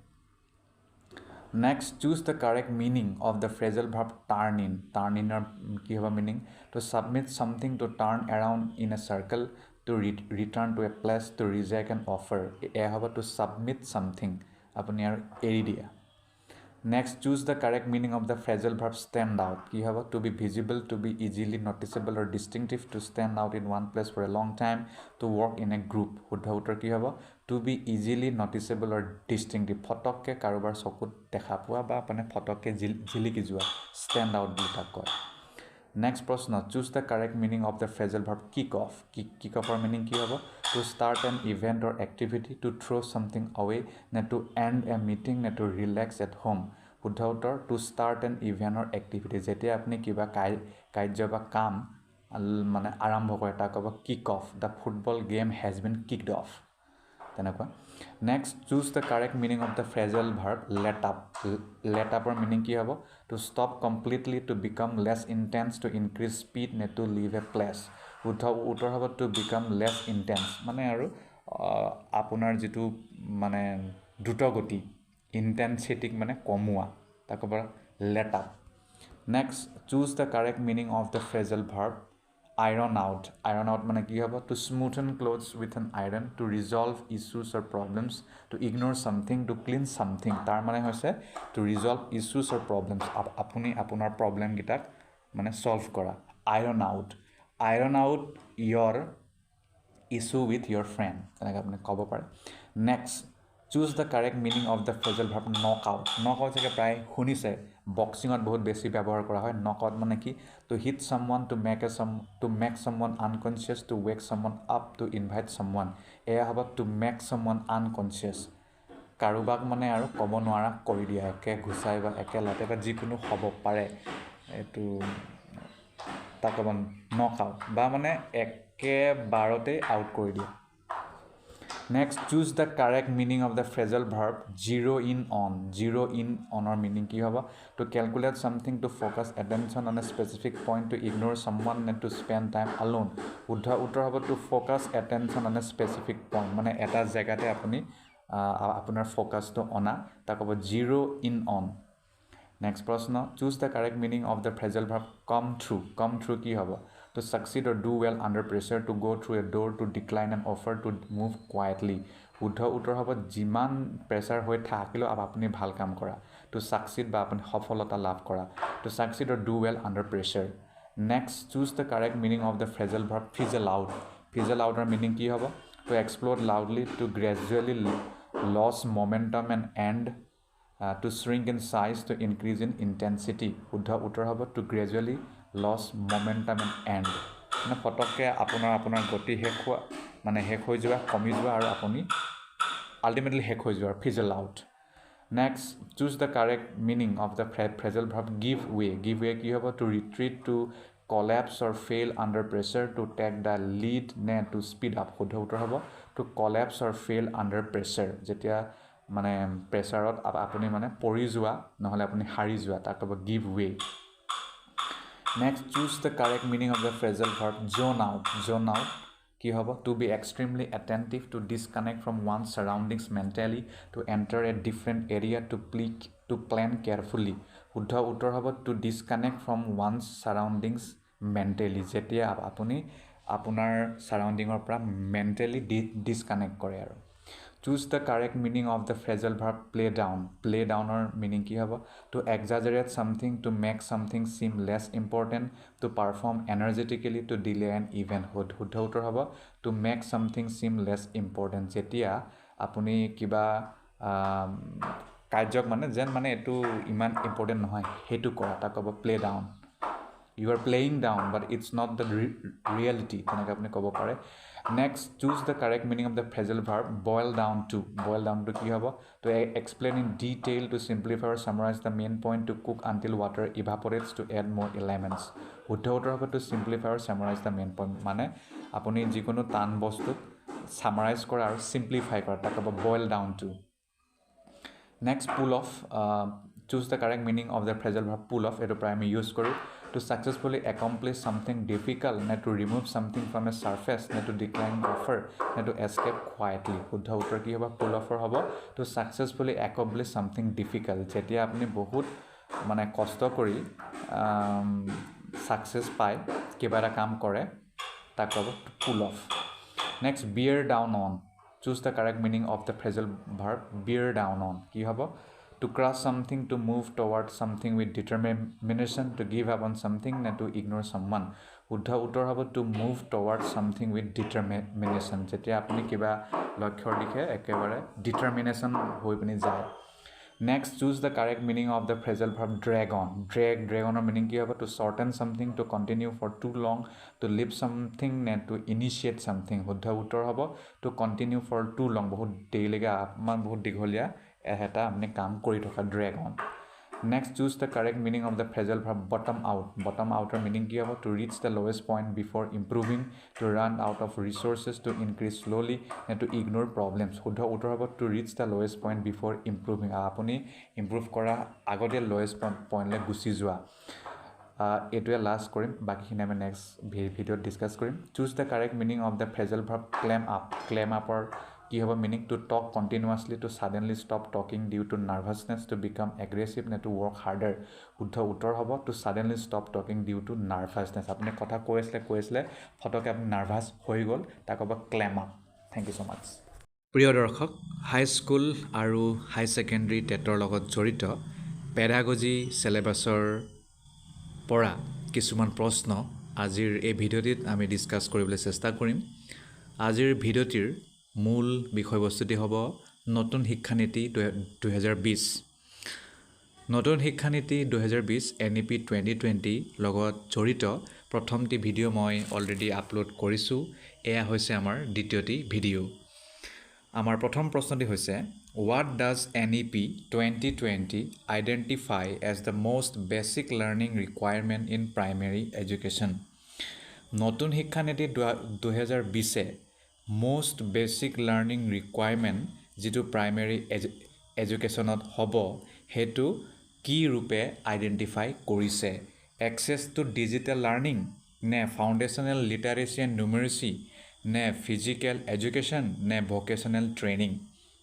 Next, choose the correct meaning of the phrasal verb turn in. Turn in or ki hobo meaning? To submit something, to turn around in a circle, to return to a place, to reject an offer. E hobo to submit something. Apuni aru eri dia. Next, choose the correct meaning of the phrasal verb stand out. Ki hobo? To be visible, to be easily noticeable or distinctive, to stand out in one place for a long time, to work in a group. Hudha utter ki hobo? To be easily noticeable or distinctive. Photokke karobar sokut dekha pua ba apane photokke jiliki jua. Stand out boli tak koy. Next prashna, choose the correct meaning of the phrasal verb kick off. Kick off or meaning ki hobo? To start an event or activity, to throw something away, to end a meeting, to relax at home. Hudha utter, to start an event or activity. Jetia apni kiba kaijya ba kaam mane arambho kore tak kobo kick off. The football game has been kicked off. Next, choose the correct meaning of the phrasal verb let up. Let up or meaning ki hobo? To stop completely, to become less intense, to increase speed, to leave a place. Hudha utter hobo? To become less intense. Mane aru apunar jitu mane druto goti intensity mane komua takobar let up. Next, choose the correct meaning of the phrasal verb iron out. Iron out mane ki hobo? To smoothen clothes with an iron, to resolve issues or problems, to ignore something, to clean something. Tar mane hoise to resolve issues or problems. Apuni apunar problem gitak mane solve kora. Iron out. iron out your issue with your friend এনেকৈ আপুনি ক'ব পাৰে next choose the correct meaning of the phrasal verb knock out চাগে প্ৰায় শুনিছে বক্সিঙত বহুত বেছি ব্যৱহাৰ কৰা হয় নক আউট মানে কি to hit someone to make someone unconscious to wake someone up to invite someone এয়া হ'ব টু মেক ছামৱান আনকনচিয়াছ কাৰোবাক মানে আৰু ক'ব নোৱাৰা কৰি দিয়া একে ঘুচাই বা একে লাতে বা যিকোনো হ'ব পাৰে এইটো তাক ক'ব নক আউট বা মানে একেবাৰতে আউট কৰি দিয়া next choose the correct meaning of the phrasal verb zero' in অনৰ মিনিং কি হ'ব to calculate something to focus attention on a specific point to ignore someone নে টু স্পেণ্ড টাইম আলোন শুদ্ধ উত্তৰ হ'ব to focus attention on a specific point মানে এটা জেগাতে আপুনি আপোনাৰ ফ'কাছটো অনা তাক ক'ব জিৰ' ইন অন নেক্সট প্ৰশ্ন choose the correct meaning of the phrasal verb কাম থ্ৰু কি হ'ব to succeed or do well under pressure, to go through a door, to decline an offer, to move quietly. শুদ্ধ উত্তৰ হ'ব যিমান pressure হৈ থাকিলেও আপুনি ভাল কাম কৰা to succeed বা আপুনি সফলতা লাভ কৰা to succeed or do well under pressure. Next, choose the correct meaning of the phrasal verb fizzle out. Fizzle out or meaning কি হ'ব to explode loudly, to gradually lose momentum and end, to shrink in size, to increase in intensity. শুদ্ধ উত্তৰ হ'ব to gradually lose momentum and মানে ফটককৈ আপোনাৰ গতি শেষ হৈ যোৱা কমি যোৱা আৰু আপুনি আল্টিমেটলি শেষ হৈ যোৱা fizzle out next choose the correct meaning of the phrasal verb give way কি হ'ব to retreat to collapse or fail under pressure to take the lead নে টু স্পীড আপ শুদ্ধ উত্তৰ হ'ব to collapse or fail under pressure যেতিয়া মানে প্ৰেছাৰত আপুনি মানে পৰি যোৱা নহ'লে আপুনি হাৰি যোৱা তাক ক'ব give way Next, choose the correct meaning of the phrasal verb zone out কি হ'ব to be extremely attentive, to disconnect from one's surroundings mentally, to enter a different area, to plan carefully. শুদ্ধ উত্তৰ হ'ব to disconnect from one's surroundings mentally যেতিয়া আপুনি আপোনাৰ সাৰাউণ্ডিঙৰ পৰা mentally disconnect কৰে আৰু Choose the correct meaning of the phrasal verb play down. Play down or meaning ki hobo to exaggerate something, to make something seem less important, to perform energetically, to delay an event. Huddha uttor hobo to make something seem less important. Jetia apuni kiba kajok mane jen mane etu iman important nohoy hetu kora ta kobo play down. You are playing down, but it's not the reality. Tenaka apni kobo pare. Next, choose the correct meaning of the phrasal verb boil down to ki hobo to explain in detail, to simplify or summarize the main point, to cook until water evaporates, to add more elements. Huddha uttor hobo to simplify or summarize the main point mane apuni jikono tan bostu summarize kora aru simplify kora ta kobo boil down to. Next, pull off. Choose the correct meaning of the phrasal verb pull off. Eto pray ami use koru to successfully accomplish something difficult, not to remove something from a surface, not to decline an offer, not to escape quietly. Huddha uttor ki hobo pull off hobo to successfully accomplish something difficult. Jetia apni bahut mane kosto kori success pai kiba eta kaam kore tak hobo pull off. Next, bear down on. Choose the correct meaning of the phrasal verb bear down on. Ki hobo to crush something, to move towards something with determination, to give up on something, and to ignore someone. Huddha uttor hobo to move towards something with determination. Jetia apuni kiba lokhyor dikhe ekebare determination hoi pani jay. Next, choose the correct meaning of the phrasal verb drag on. Drag on or meaning ki hobo to shorten something, to continue for too long, to leave something, and to initiate something. Huddha uttor hobo to continue for too long. Bahut deilege apman bahut digholia এটা আপনি কাম কৰি থকা drag on. Next, choose the correct meaning of the phrasal verb bottom out. Bottom out or meaning ki hobo to reach the lowest point before improving, to run out of resources, to increase slowly, and to ignore problems. Huddha uttor hobo to reach the lowest point before improving. Apuni improve kora agote lowest point le gusi joa. Etuwe last korim bakikhini ami next video discuss korim. Choose the correct meaning of the phrasal verb clam up. Clam up or কি হ'ব meaning to talk continuously, to suddenly stop talking due to nervousness, to become aggressive, নে to work harder. শুদ্ধ উত্তৰ হ'ব to suddenly stop talking due to nervousness. আপুনি কথা কৈ আছিলে ফটকে আপুনি নাৰ্ভাছ হৈ গ'ল তাক হ'ব clam up. Thank you so much. প্ৰিয় দৰ্শক, হাই স্কুল আৰু হাই ছেকেণ্ডাৰী টেটৰ লগত জড়িত পেডাগজি চিলেবাছৰ পৰা কিছুমান প্ৰশ্ন আজিৰ এই ভিডিঅ'টিত আমি ডিছকাছ কৰিবলৈ চেষ্টা কৰিম আজিৰ ভিডিঅ'টিৰ মূল বিষয়বস্তুটি হ'ব নতুন শিক্ষানীতি 2020 নতুন শিক্ষানীতি 2020 NEP 2020 লগত জড়িত প্ৰথমটি ভিডিঅ' মই অলৰেডি আপলোড কৰিছোঁ এয়া হৈছে আমাৰ দ্বিতীয়টি ভিডিঅ' আমাৰ প্ৰথম প্ৰশ্নটি হৈছে What does NEP 2020 identify as the most basic learning requirement in primary education? নতুন শিক্ষানীতি 2020 most basic learning requirement যিটো primary educationত হ'ব হেতু কি ৰূপে আইডেন্টিফাই কৰিছে access to digital learning নে foundational literacy and numeracy নে physical education নে vocational training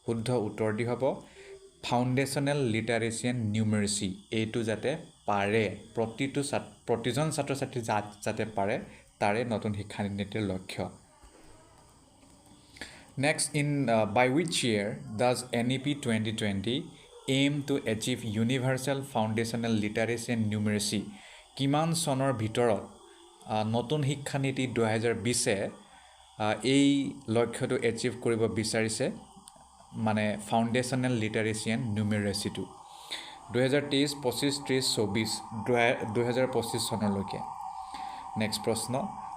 শুদ্ধ উত্তৰটি হ'ব foundational literacy and numeracy এইটো যাতে পাৰে প্ৰতিজন ছাত্ৰ ছাত্ৰী যাতে পাৰে তাৰে নতুন শিক্ষানীতিৰ লক্ষ্য Next, by which year does NEP 2020 aim to achieve universal foundational literacy and numeracy? কিমান চনৰ ভিতৰত নতুন শিক্ষানীতি 2020 এই লক্ষ্যটো এচিভ কৰিব বিচাৰিছে মানে ফাউণ্ডেশ্যনেল লিটাৰেচি এণ্ড নিউমেৰেচিটো 2023 25 30 24 2025 চনলৈকে নেক্সট প্ৰশ্ন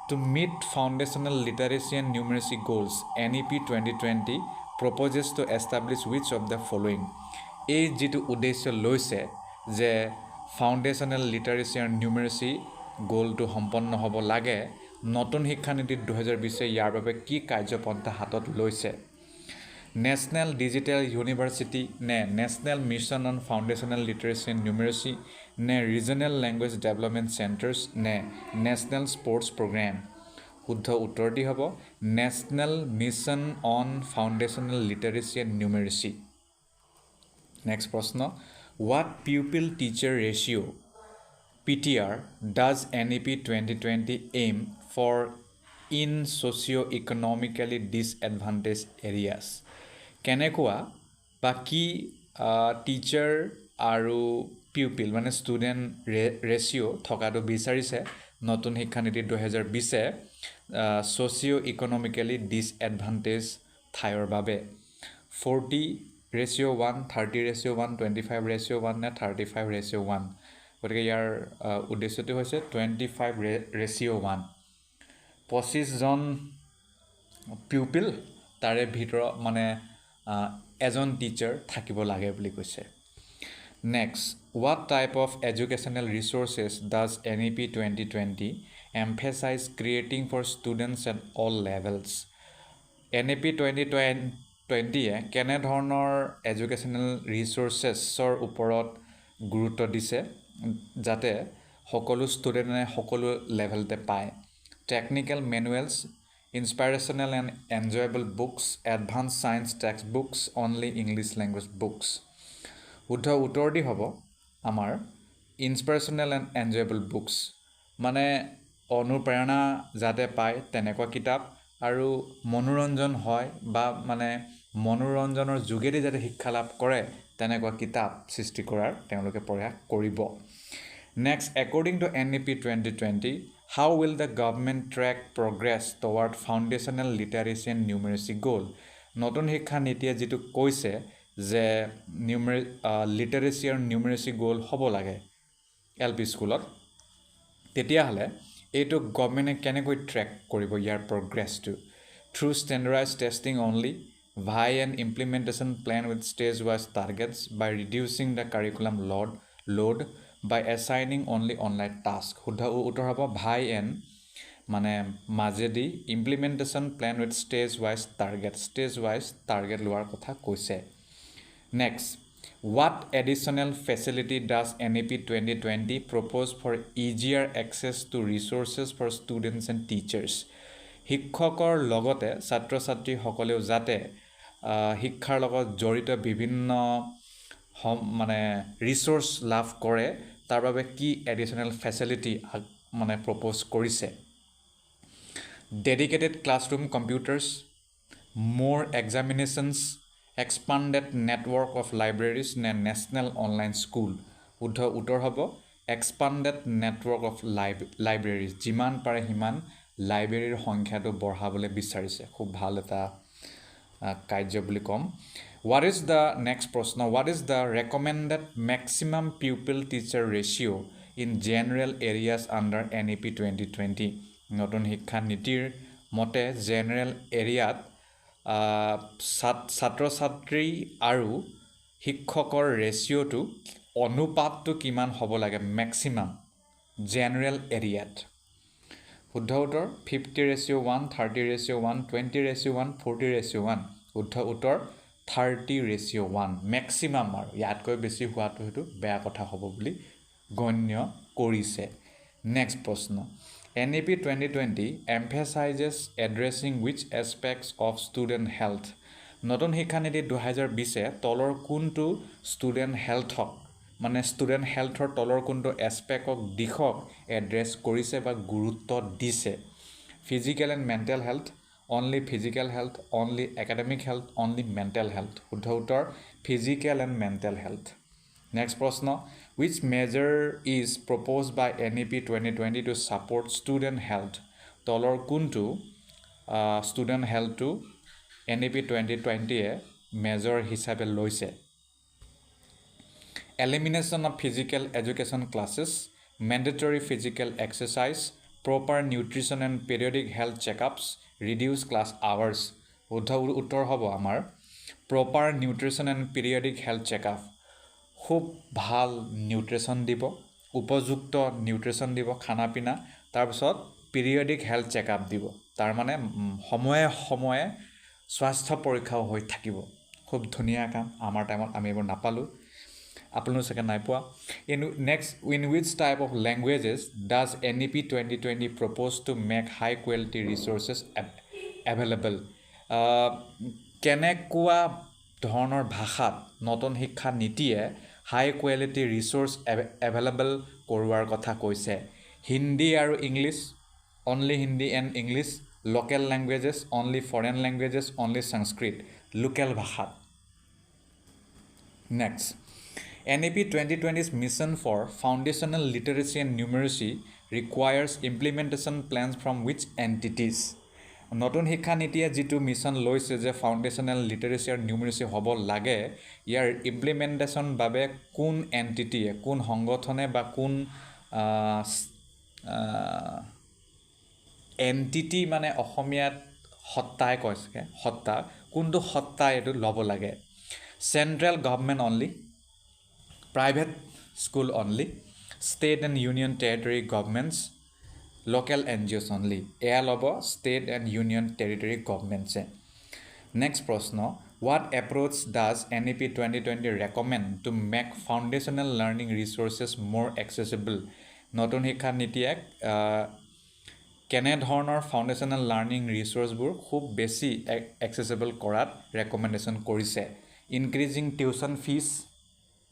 To meet foundational literacy and numeracy goals, NEP 2020 proposes to establish which of the following? এই যেটো উদ্দেশ্য লৈছে যে foundational literacy and numeracy গোলটো সম্পন্ন হ'ব লাগে নতুন শিক্ষানীতি 2020 ইয়াৰ বাবে কি কাৰ্যপন্থা হাতত লৈছে National Digital University নে National Mission on Foundational Literacy and Numeracy নে Regional Language Development Centers নে National Sports Program শুদ্ধ উত্তৰটি হ'ব National Mission on Foundational Literacy and Numeracy Next প্ৰশ্ন What pupil teacher ratio PTR does NEP 2020 aim for in socio-economically disadvantaged areas কেনেকুৱা বা কি teacher আৰু pupil মানে ষ্টুডেণ্ট ৰেচিঅ' থকাটো বিচাৰিছে নতুন শিক্ষানীতি 2020 ছ'চিঅ' ইকনমিকেলি ডিছএডভান্টেজ ঠাইৰ বাবে 40:1 30:1 25:1 নে 35:1 গতিকে ইয়াৰ উদ্দেশ্যটো হৈছে 25:1 25 জন পিউপিল তাৰে ভিতৰত মানে এজন টিচাৰ থাকিব লাগে বুলি কৈছে Next, what type of educational resources does NEP 2020 emphasize creating for students at all levels? NEP 2020 কেনে ধৰণৰ educational resourcesৰ ওপৰত গুৰুত্ব দিছে যাতে সকলো ষ্টুডেণ্টে সকলো লেভেলতে পায় Technical manuals Inspirational and enjoyable books, advanced science textbooks, only English language books. শুদ্ধ উত্তৰটি হ'ব আমাৰ inspirational and enjoyable books মানে অনুপ্ৰেৰণা যাতে পায় তেনেকুৱা কিতাপ আৰু মনোৰঞ্জন হয় বা মানে মনোৰঞ্জনৰ যোগেদি যাতে শিক্ষা লাভ কৰে তেনেকুৱা কিতাপ সৃষ্টি কৰাৰ তেওঁলোকে প্ৰয়াস কৰিব Next, according to NEP 2020, how will the government track progress toward foundational literacy and numeracy goal? নতুন শিক্ষা নীতিয়ে যেটো কৈছে যে লিটাৰেচি আৰু নিউমেৰেচি গোল হ'ব লাগে এলপি স্কুলত তেতিয়াহলে এইটো গভৰ্ণমেণ্টে কেনেকৈ ট্ৰেক কৰিব ইয়াৰ প্ৰগ্ৰেছটো through standardized testing only via an implementation plan with stage wise targets by reducing the curriculum load by assigning only online task শুদ্ধ উত্তৰ হ'ব ভাই এন মানে মাজেদি implementation plan with stage wise target লোৱাৰ কথা কৈছে Next what additional facility does NEP 2020 propose for easier access to resources for students and teachers শিক্ষকৰ লগতে ছাত্ৰ ছাত্ৰী সকলেও যাতে শিক্ষাৰ লগত জড়িত বিভিন্ন মানে ৰিসোৰ্স লাভ কৰে তাৰ বাবে কি এডিশনাল ফেসিলিটি মানে প্ৰপোজ কৰিছে dedicated classroom computers more examinations expanded network of libraries নে national online school শুদ্ধ উত্তৰ হ'ব expanded network of libraries যিমান পাৰে সিমান লাইব্ৰেৰীৰ সংখ্যাটো বঢ়াবলৈ বিচাৰিছে খুব ভাল এটা কাৰ্য বুলি ক'ম what is the next প্ৰশ্ন what is the recommended maximum pupil teacher ratio in general areas under NEP 2020 নতুন শিক্ষা নীতিৰ মতে জেনাৰেল এৰিয়াত ছাত্ৰ ছাত্ৰী আৰু শিক্ষকৰ ৰেচিঅ'টো অনুপাতটো কিমান হ'ব লাগে ম্যাক্সিমাম জেনাৰেল এৰিয়াত শুদ্ধ উত্তৰ 50:1 30:1 20:1 40:1 শুদ্ধ উত্তৰ 30:1 ম্যাক্সিমাম আৰু ইয়াতকৈ বেছি হোৱাটো হেতু বেয়া কথা হ'ব বুলি গণ্য কৰিছে নেক্সট প্ৰশ্ন NEP 2020 emphasizes addressing which aspects of student health নতুন শিক্ষা নীতি 2020 তলৰ কোনটো ষ্টুডেণ্ট হেলথক মানে ষ্টুডেণ্ট হেলথৰ তলৰ কোনটো এছপেক্টক দিশক এড্ৰেছ কৰিছে বা গুৰুত্ব দিছে physical and mental health only physical health only academic health only mental health শুদ্ধ উত্তৰ physical and mental health next প্ৰশ্ন which measure is proposed by NEP 2020 to support student health তলৰ কোনটো ষ্টুডেণ্ট হেল্থটো NEP 2020 এ major হিচাপে লৈছে elimination of physical education classes mandatory physical exercise proper nutrition and periodic health checkups reduce class hours উত্তৰ হ'ব আমাৰ proper nutrition and periodic health checkup খুব ভাল nutrition দিব উপযুক্ত নিউট্ৰিশ্যন দিব খানা পিনা তাৰ পিছত পিৰিয়ডিক হেল্থ চেকআপ দিব তাৰ মানে সময়ে সময়ে স্বাস্থ্য পৰীক্ষাও হৈ থাকিব খুব ধুনীয়া কাম আমাৰ টাইমত আমি এবাৰ নাপালো আপোনালোক সেকেন্ড নাই পোৱা next in which type of languages does NEP 2020 propose to make high quality resources available কেনেকুৱা ধৰণৰ ভাষাত নতুন শিক্ষা নীতিয়ে হাই কোৱালিটি ৰিসোৰ্স এভেইলেবল কৰোৱাৰ কথা কৈছে হিন্দী আৰু English only Hindi and English local languages only foreign languages only Sanskrit local ভাষাত next NEP 2020's mission for foundational literacy and numeracy requires implementation plans from which entities নতুন শিক্ষা নীতিয়ে যেটো মিশন লৈছে যে ফাউন্ডেশনাল লিটাৰেসি আৰু নিউমেৰেসি হ'ব লাগে ইয়াৰ ইমপ্লিমেন্টেশন বাবে কোন এন্টিটিয়ে কোন সংগঠনে বা কোন এন্টিটি মানে অসমীয়াত সত্তাই কৈছে সত্তা কোনটো সত্তা এটো ল'ব লাগে central government only private school only state and union territory governments local NGOs only এয়া ল'ব state and union territory governments next প্ৰশ্ন what approach does NEP 2020 recommend to make foundational learning resources more accessible নতুন শিক্ষা নীতিয়ে কেনে ধৰণৰ foundational learning ৰিসোৰ্সবোৰ খুব বেছি accessible কৰাত ৰেকমেন্ডেশন কৰিছে increasing tuition fees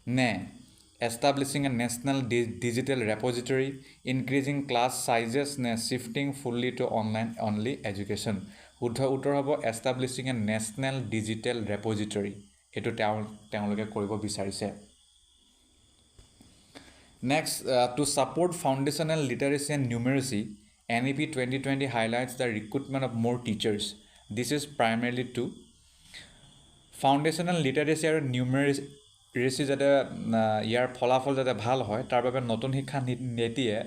ne establishing a national digital repository increasing class sizes ne shifting fully to online only education শুদ্ধ উত্তৰ হ'ব establishing a national digital repository এটো তেওঁলোকে কৰিব বিচাৰিছে next to support foundational literacy and numeracy NEP 2020 highlights the recruitment of more teachers this is primarily to foundational literacy and numeracy ৰেসি যাতে ইয়াৰ ফলাফল যাতে ভাল হয় তাৰ বাবে নতুন শিক্ষা নীতিয়ে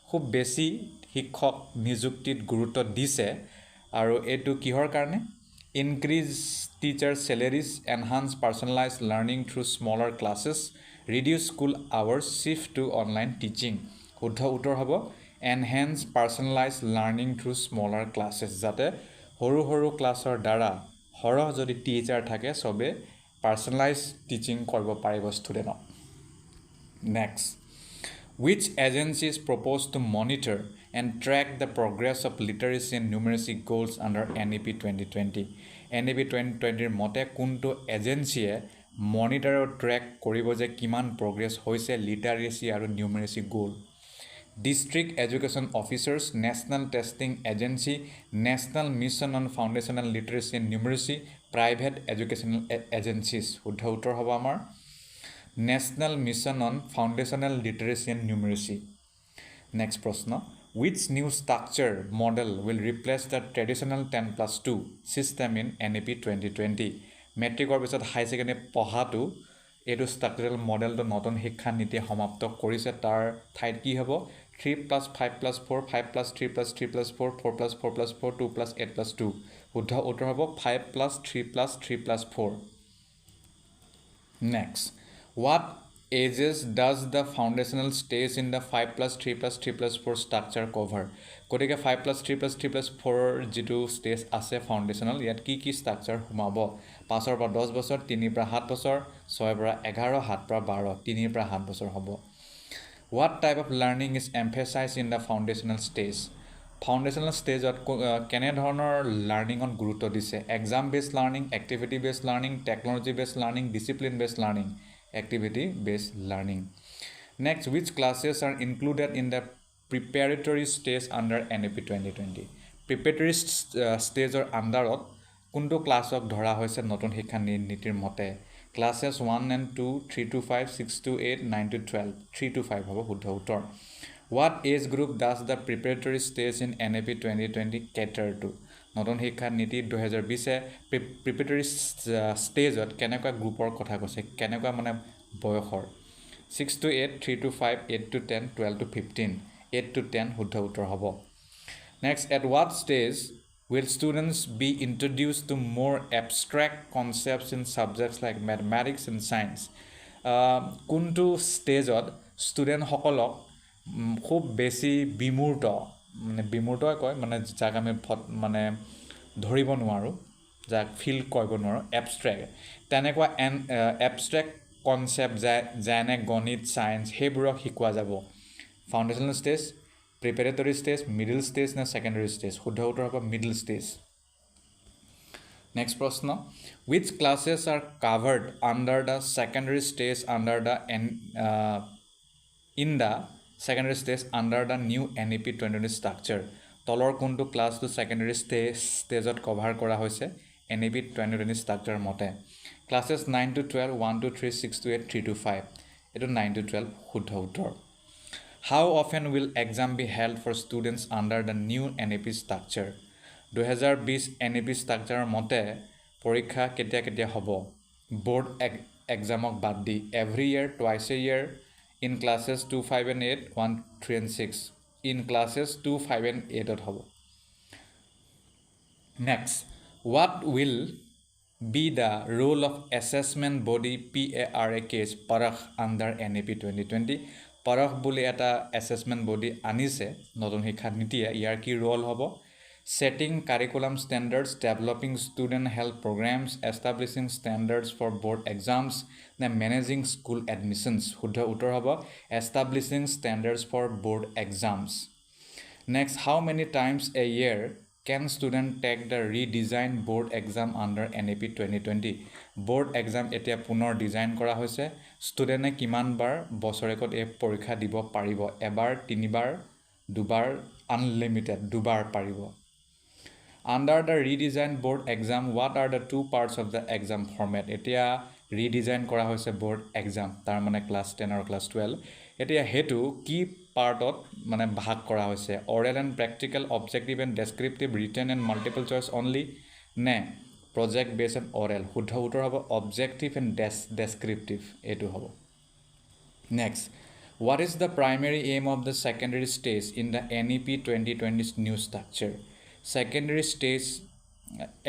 খুব বেছি শিক্ষক নিযুক্তিত গুৰুত্ব দিছে আৰু এটো কিহৰ কাৰণে increase teacher salaries enhance personalized learning through smaller classes reduce school hours shift to online teaching শুদ্ধ উত্তৰ হ'ব enhance personalized learning through smaller classes যাতে সৰু সৰু ক্লাছৰ দ্বাৰা হৰহ যদি টিচাৰ থাকে সবে personalized teaching korbo paribo student next which agency is proposed to monitor and track the progress of literacy and numeracy goals under NEP 2020 NEP 2020 mote kunto agency e monitor or track koribo je kiman progress hoise literacy aru numeracy goal district education officers national testing agency national mission on foundational literacy and numeracy private educational agencies শুদ্ধ উত্তৰ হ'ব আমাৰ National Mission on Foundational Literacy and Numeracy. Next প্ৰশ্ন, which new structure model will replace the traditional 10+2 system in NEP 2020? মেট্ৰিকৰ পিছত হাই secondary পঢ়াটো এইটো structural মডেলটো নতুন শিক্ষা নীতিয়ে সমাপ্ত কৰিছে। তাৰ ঠাইত কি হ'ব? 3+5+4, 5+3+3+4, 4+4+4, 2+8+2. শুদ্ধ উত্তৰ হ'ব 5+3+3+4. Next, what ages does the foundational stage in the 5+3+3+4 structure cover? গতিকে 5+3+3+4 যিটো ষ্টেজ আছে ফাউণ্ডেশ্যনেল, ইয়াত কি কি ষ্ট্ৰাকচাৰ সোমাব? 5ৰ পৰা 10 বছৰ, 3ৰ পৰা 7 বছৰ, 6ৰ পৰা 11, 7ৰ পৰা 12, 3ৰ পৰা 7 বছৰ হ'ব। What type of learning is emphasized in the foundational stage? Foundational ষ্টেজত কেনেধৰণৰ লাৰ্ণিঙত গুৰুত্ব দিছে? Exam based learning, activity based learning, technology based learning, discipline based learning, activity based learning. Next, which classes are included in the preparatory stage under NEP 2020? Preparatory stage or underot কোনটো ক্লাছক ধৰা হৈছে নতুন শিক্ষা নীতিৰ মতে? Classes 1 and 2, 3 to 5, 6 to 8, 9 to 12, 3 to 5 হ'ব শুদ্ধ উত্তৰ। What age group does the preparatory stage in NEP 2020 cater to? নতুন শিক্ষা নীতি 2020 প্ৰিপেৰেটৰী ষ্টেজত কেনেকুৱা গ্ৰুপৰ কথা কৈছে, কেনেকুৱা মানে বয়সৰ? 6 to 8, 3 to 5, 8 to 10, 12 to 15, 8 to 10 শুদ্ধ উত্তৰ হ'ব। Next, at what stage will students be introduced to more abstract concepts in subjects like mathematics and science? কোনটো ষ্টেজত ষ্টুডেণ্টসকলক খুব বেছি বিমূৰ্ত, মানে বিমূৰ্তই কয়, মানে যাক আমি মানে ধৰিব নোৱাৰোঁ, যাক ফিল কৰিব নোৱাৰোঁ, এবষ্ট্ৰেক্ট, তেনেকুৱা এবষ্ট্ৰেক্ট কনচেপ্ট যেনে গণিত, ছায়েন্স, সেইবোৰক শিকোৱা যাব? Foundational stage, preparatory stage, middle stage নে ছেকেণ্ডেৰী ষ্টেজ? শুদ্ধ উত্তৰ হ'ব মিডল ষ্টেজ। নেক্সট প্ৰশ্ন, which classes are covered under the secondary stage under the in the secondary stage under the new NEP 2020 structure? তলৰ কোনটো ক্লাছটো ছেকেণ্ডেৰী ষ্টেজত cover কৰা হৈছে NEP 2020 ষ্ট্ৰাকচাৰ মতে? Classes 9 to 12, 1 to 3, 6 to 8, 3 to 5, এইটো 9 to 12 শুদ্ধ উত্তৰ। How often will exam be held for students under the new NEP structure? 2020 NEP ষ্ট্ৰাকচাৰৰ মতে পৰীক্ষা কেতিয়া কেতিয়া হ'ব? বোৰ্ড এক্সামক বাদ দি every year, twice a year, in classes 2, 5 and 8, 1, 3 and 6, in classes 2, 5 and 8 হ'ব। Next, what will be the role of assessment body PARAKs Parakh under NEP 2020? Parakh বুলি এটা assessment body আনিছে নতুন শিক্ষা নীতিয়ে, ইয়াৰ কি ৰোল হ'ব? Setting curriculum standards, developing student health programs, establishing standards for board exams, নে managing school admissions? শুদ্ধ উত্তৰ হ'ব establishing standards for board exams. Next, how many times a year can student take the redesigned board exam under NEP 2020? board exam এতিয়া পুনৰ design কৰা হৈছে, ষ্টুডেণ্টে কিমান বাৰ বছৰেকত এই পৰীক্ষা দিব পাৰিব? এবাৰ, 3 বাৰ, 2 বাৰ, আনলিমিটেড 2 বাৰ পাৰিব। Under the redesigned board exam, what are the two parts of the exam format? এতিয়া ৰিডিজাইন কৰা হৈছে board exam, তাৰ মানে ক্লাছ 10 আৰু ক্লাছ 12, এতিয়া হেতু কি পাৰ্টত মানে ভাগ কৰা হৈছে? oral and practical, objective and descriptive, written and multiple choice only, নে project based and oral? শুদ্ধ উত্তৰ হ'ব objective and descriptive, এইটো হ'ব। Next, what is the primary aim of the secondary stage in the NEP 2020's new structure? Secondary stage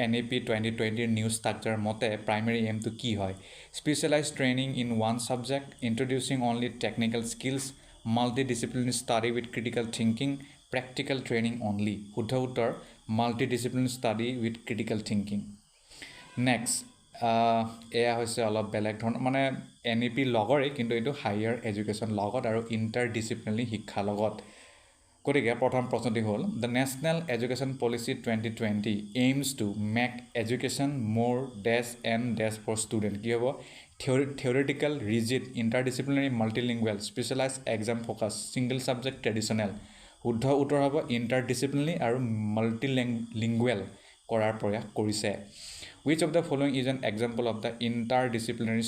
NEP 2020 new structure মতে primary aim to কি হয়? Specialized training in one subject, introducing only technical skills, multidisciplinary study with critical thinking, practical training only? শুদ্ধ উত্তৰ multidisciplinary study with critical thinking. Next, এয়া হৈছে অলপ বেলেগ ধৰণৰ, মানে NEP লগৰে কিন্তু এইটো হায়াৰ এডুকেশ্যন লগত আৰু ইণ্টাৰডিচিপ্লিনাৰী শিক্ষা লগত। গতিকে প্ৰথম প্ৰশ্নটি হ'ল, the national education policy 2020 aims to make education more dash and dash for student? কি হ'ব? Theoretical, rigid, interdisciplinary, multilingual, specialise, exam focus, single subject, traditional? শুদ্ধ উত্তৰ হ'ব ইণ্টাৰডিচিপ্লিনাৰী আৰু মাল্টিলিংগুৱেল কৰাৰ প্ৰয়াস কৰিছে। Which of the following is an example of the interdisciplinary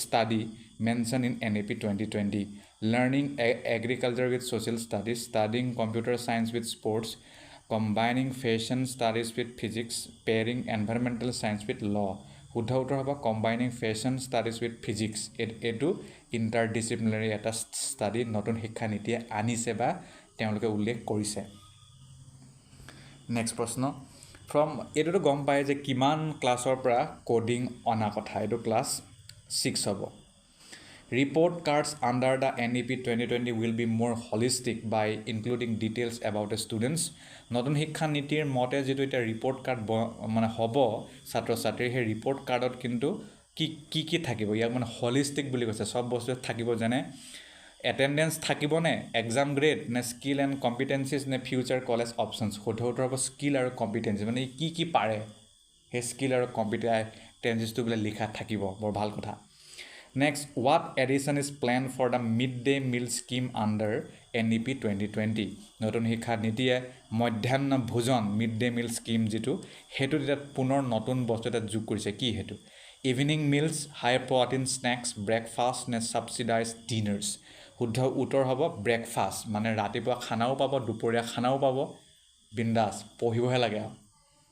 study mentioned in NAP 2020. Learning agriculture with social studies, studying computer science with sports, combining fashion studies with physics, pairing environmental science with law. শুদ্ধ উত্তৰ হ'ব combining fashion studies with physics. এইটো ইণ্টাৰডিচিপ্লিনাৰী এটা study নতুন শিক্ষা নীতিয়ে আনিছে বা তেওঁলোকে উল্লেখ কৰিছে। নেক্সট প্ৰশ্ন এইটোতো গম পায় যে কিমান ক্লাছৰ পৰা কোডিং অনা কথা, এইটো ক্লাছ 6 হ'ব। Report cards under the NEP 2020 will be more holistic by including details about the students. নতুন শিক্ষা নীতিৰ মতে যেটো এটা ৰিপৰ্ট কাৰ্ড মানে হ'ব ছাত্ৰ ছাত্ৰীৰ, সেই ৰিপৰ্ট কাৰ্ডত কিন্তু কি থাকিব, ইয়াক মানে হলিষ্টিক বুলি কৈছে। সব বস্তু থাকিব, যেনে এটেণ্ডেঞ্চ থাকিবনে, এক্সাম গ্ৰেড নে স্কিল এণ্ড কম্পিটেঞ্চিজ নে ফিউচাৰ কলেজ অপশ্যনছ। শুদ্ধ উত্তৰ হ'ব স্কিল আৰু কম্পিটেঞ্চি, মানে কি পাৰে সেই স্কিল আৰু কম্পিটেঞ্চিছটো বোলে লিখা থাকিব। বৰ ভাল কথা। Next, what addition is planned for the midday meal scheme under NEP 2020? নতুন শিক্ষা নীতিয়ে মধ্যাহ্ন ভোজন মিড-ডে মিল স্কিম যেটো হেতু এটা পুনৰ নতুন বস্তু এটা যোগ কৰিছে। কি হেতু? ইভিনিং মিলছ, হাই প্ৰটিন স্নেক্স, ব্ৰেকফাষ্ট নে ছাবচিডাইজ ডিনাৰ্ছ। শুদ্ধ উত্তৰ হ'ব ব্ৰেকফাষ্ট, মানে ৰাতিপুৱা খানাও পাব, দুপৰীয়া খানাও পাব, বিন্দাছ, পঢ়িবহে লাগে আৰু।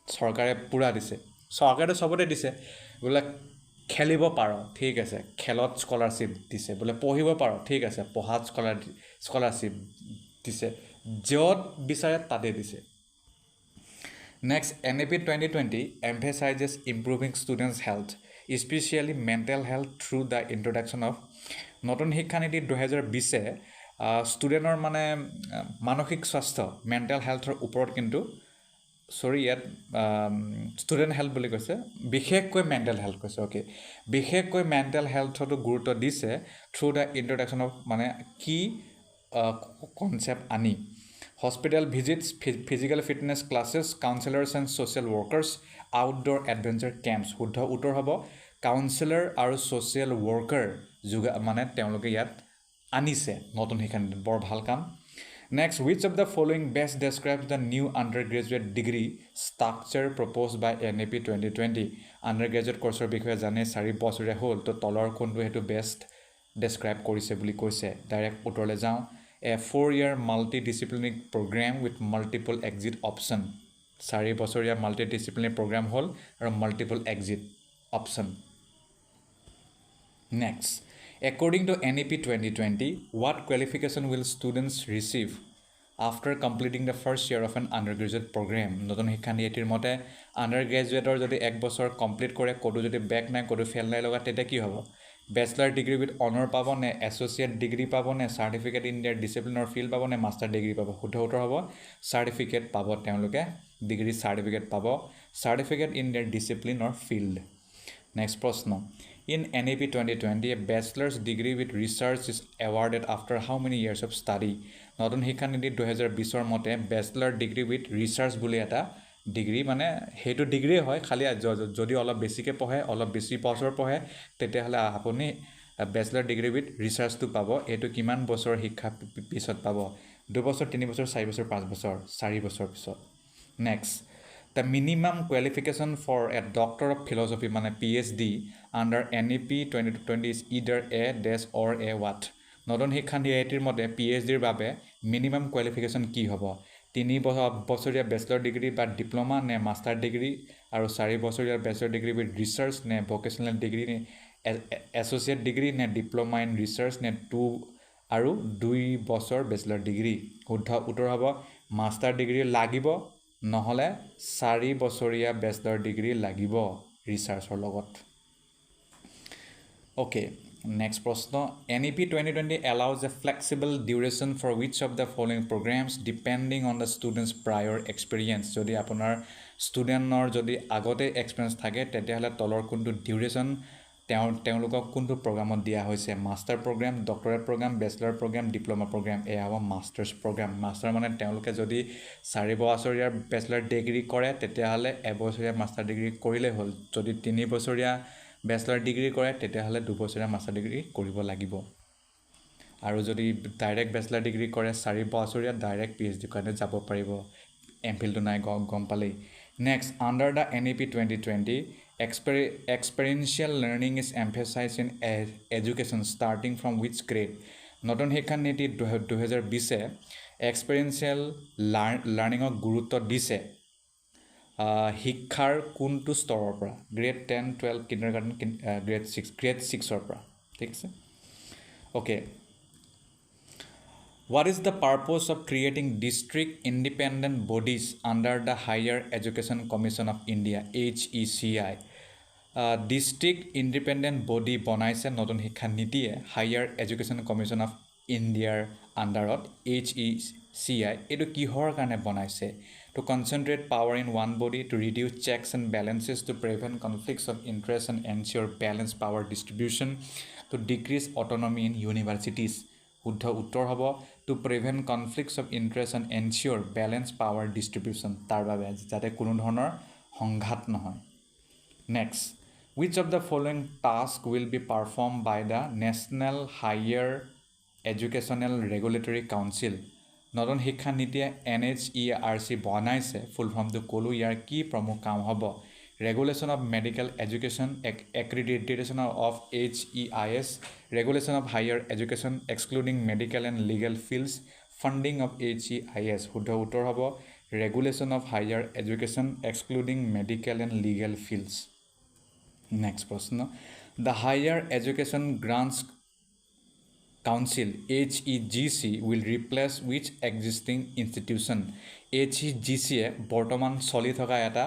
চৰকাৰে পূৰা দিছে, চৰকাৰেতো চবতে দিছে। বোলে খেলিব পাৰ, ঠিক আছে, খেলত স্কলাৰশ্বিপ দিছে। বোলে পঢ়িব পাৰ, ঠিক আছে, পঢ়াত স্কলাৰশ্বিপ দিছে। য'ত বিচাৰে তাতে দিছে। Next, NEP 2020 emphasizes improving students' health, especially mental health through the introduction of নতুন শিক্ষানীতি 2020 ষ্টুডেণ্টৰ মানে মানসিক স্বাস্থ্য মেণ্টেল হেল্থৰ ওপৰত কিন্তু ইয়াত ষ্টুডেণ্ট হেল্থ বুলি কৈছে, বিশেষকৈ মেণ্টেল হেল্থ কৈছে। অ'কে, বিশেষকৈ মেণ্টেল হেল্থতো গুৰুত্ব দিছে থ্ৰু দ্য ইণ্ট্ৰডাকশ্যন অফ মানে কি কনচেপ্ট আনি। Hospital visits, physical fitness classes, counsellors and social workers, outdoor adventure camps. শুদ্ধ উত্তৰ হ'ব কাউন্সেলাৰ আৰু ছ'চিয়েল ৱৰ্কাৰ মানে তেওঁলোকে ইয়াত আনিছে নতুন শিক্ষানীতিত। বৰ ভাল কাম। Next, which of the following best describes the new undergraduate degree structure proposed by NEP 2020? Undergraduate courseৰ বিষয়ে জানে 4 বছৰীয়া হ'ল, তো তলৰ কোনটো সেইটো বেষ্ট ডেছক্ৰাইব কৰিছে বুলি কৈছে। ডাইৰেক্ট উত্তৰলৈ যাওঁ। A 4-year multidisciplinary program with multiple exit option. 4 বছৰীয়া multidisciplinary program হ'ল আৰু multiple exit option. Next, according to NEP 2020, what qualification will students receive after completing the first year of an undergraduate program? নতুন শিক্ষা নীতিৰ মতে আণ্ডাৰগ্ৰেজুৱেটৰ যদি 1 বছৰ complete কৰে, ক'তো যদি বেক নাই, ক'তো ফেল নাই লগা, তেতিয়া কি হ'ব? বেচলাৰ ডিগ্ৰী উইথ অনাৰ পাব নে, এছ'চিয়েট ডিগ্ৰী পাব নে, চাৰ্টিফিকেট ইন দিয়াৰ ডিচিপ্লিনৰ ফিল্ড পাব নে, মাষ্টাৰ ডিগ্ৰী পাব? শুদ্ধ উত্তৰ হ'ব চাৰ্টিফিকেট পাব, তেওঁলোকে ডিগ্ৰী চাৰ্টিফিকেট পাব, চাৰ্টিফিকেট ইন দিয়াৰ ডিচিপ্লিনৰ ফিল্ড। নেক্সট প্ৰশ্ন, in NEP 2020, a bachelor's degree with research is awarded after how many years of study? নতুন শিক্ষা নীতি 2020 মতে বেচলাৰ ডিগ্ৰী উইথ ৰিচাৰ্চ বুলি এটা ডিগ্ৰী, মানে সেইটো ডিগ্ৰী হয়, খালি যদি অলপ বেছিকৈ পঢ়ে, অলপ বেছি বছৰ পঢ়ে, তেতিয়াহ'লে আপুনি বেচলাৰ ডিগ্ৰী উইথ ৰিচাৰ্চটো পাব। এইটো কিমান বছৰ শিক্ষা পিছত পাব? 2 বছৰ, 3 বছৰ, 4 বছৰ, 5 বছৰ? 4 বছৰ পিছত। Next, the minimum qualification for a doctor of philosophy মানে PhD under NEP 2020 is either a dash or a what? নতুন শিক্ষা নীতিৰ মতে PhDৰ বাবে মিনিমাম কোৱালিফিকেশ্যন কি হ'ব? 3 বছৰীয়া বেচলাৰ ডিগ্ৰী বা ডিপ্ল'মা নে মাষ্টাৰ ডিগ্ৰী, আৰু 4 বছৰীয়া বেচলাৰ ডিগ্ৰী উইথ ৰিচাৰ্চ নে ভকেশ্যনেল ডিগ্ৰী নে এছ'চিয়েট ডিগ্ৰী নে ডিপ্ল'মা ইন ৰিচাৰ্চ নে 2 আৰু 2 বছৰ বেচলাৰ ডিগ্ৰী? শুদ্ধ উত্তৰ হ'ব মাষ্টাৰ ডিগ্ৰী লাগিব, নহ'লে 4 বছৰীয়া বেচলাৰ ডিগ্ৰী লাগিব ৰিচাৰ্চৰ লগত। অ'কে, নেক্সট প্ৰশ্ন, NEP 2020 allows a flexible duration for which of the following programs depending on the student's prior experience? যদি আপোনাৰ ষ্টুডেণ্টৰ যদি আগতে এক্সপিৰিয়েঞ্চ থাকে, তেতিয়াহ'লে তলৰ কোনটো ডিউৰেশ্যন তেওঁলোকক কোনটো প্ৰগ্ৰামত দিয়া হৈছে? Master program, doctorate program, bachelor program, diploma program? এয়া হ'ব মাষ্টাৰ্ছ প্ৰগ্ৰাম। মাষ্টাৰ মানে তেওঁলোকে যদি 4 বছৰীয়া বেচলাৰ ডিগ্ৰী কৰে, তেতিয়াহ'লে 1 বছৰীয়া মাষ্টাৰ ডিগ্ৰী কৰিলেই হ'ল। যদি 3 বছৰীয়া বেচলাৰ ডিগ্ৰী কৰে, তেতিয়াহ'লে 2 বছৰীয়া মাষ্টাৰ ডিগ্ৰী কৰিব লাগিব। আৰু যদি ডাইৰেক্ট বেচলাৰ ডিগ্ৰী কৰে, 4 বছৰীয়া ডাইৰেক্ট PhD কাৰণে যাব পাৰিব। এমফিলটো নাই, গম পালেই। Next, under the NEP 2020, Experiential learning is emphasized in education starting from which grade? নতুন শিক্ষা নীতি 2020 এক্সপেৰিয়েঞ্চিয়েল লাৰ্ণিঙক গুৰুত্ব দিছে শিক্ষাৰ কোনটো স্তৰৰ পৰা গ্ৰেড 10 12 কিণ্ডাৰগাৰ্টেন গ্ৰেড 6 পৰা ঠিক আছে okay What is the purpose of creating district independent bodies under the Higher Education Commission of India HECI? District independent body বনাইছে নতুন শিক্ষা নীতিয়ে Higher Education Commission of India আণ্ডাৰত HECI এইটো কিহৰ কাৰণে বনাইছে to concentrate power in one body to reduce checks and balances to prevent conflicts of interest and ensure balanced power distribution to decrease autonomy in universities শুদ্ধ উত্তৰ হ'ব to prevent conflicts of interest and ensure balanced power distribution তাৰ বাবে যাতে কোনো ধৰণৰ সংঘাত নহয় Next, which of the following tasks will be performed by the National Higher Educational Regulatory Council? নতুন শিক্ষা নীতিয়ে NHERC বনাইছে ফুল ফৰ্মটো ক'লো ইয়াৰ কি প্ৰমুখ কাম হ'ব Regulation of Medical Education, Accreditation of HEIS, Regulation of Higher Education excluding medical and legal fields, Funding of HEIS, শুদ্ধ উত্তৰ হ'ব Regulation of Higher Education excluding medical and legal fields. Next প্রশ্ন The Higher Education Grants Council HEGC will replace which existing institution HEGC এ বৰ্তমান চলি থকা এটা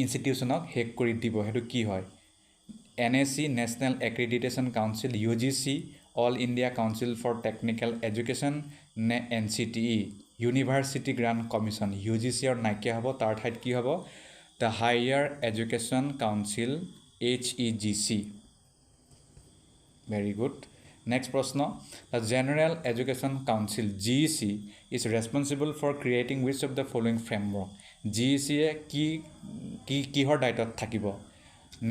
ইনষ্টিটিউচনক hack কৰি দিব হেতু কি হয় NSC National Accreditation Council UGC All India Council for Technical Education NCTE University Grant Commission UGC or নাইকিয়া হ'ব তাৰ ঠাইত কি হ'ব The Higher Education Council HEGC Very good Next প্রশ্ন The General Education Council GEC is responsible for creating which of the following framework GEC এ কিহৰ দায়িত্বত থাকিব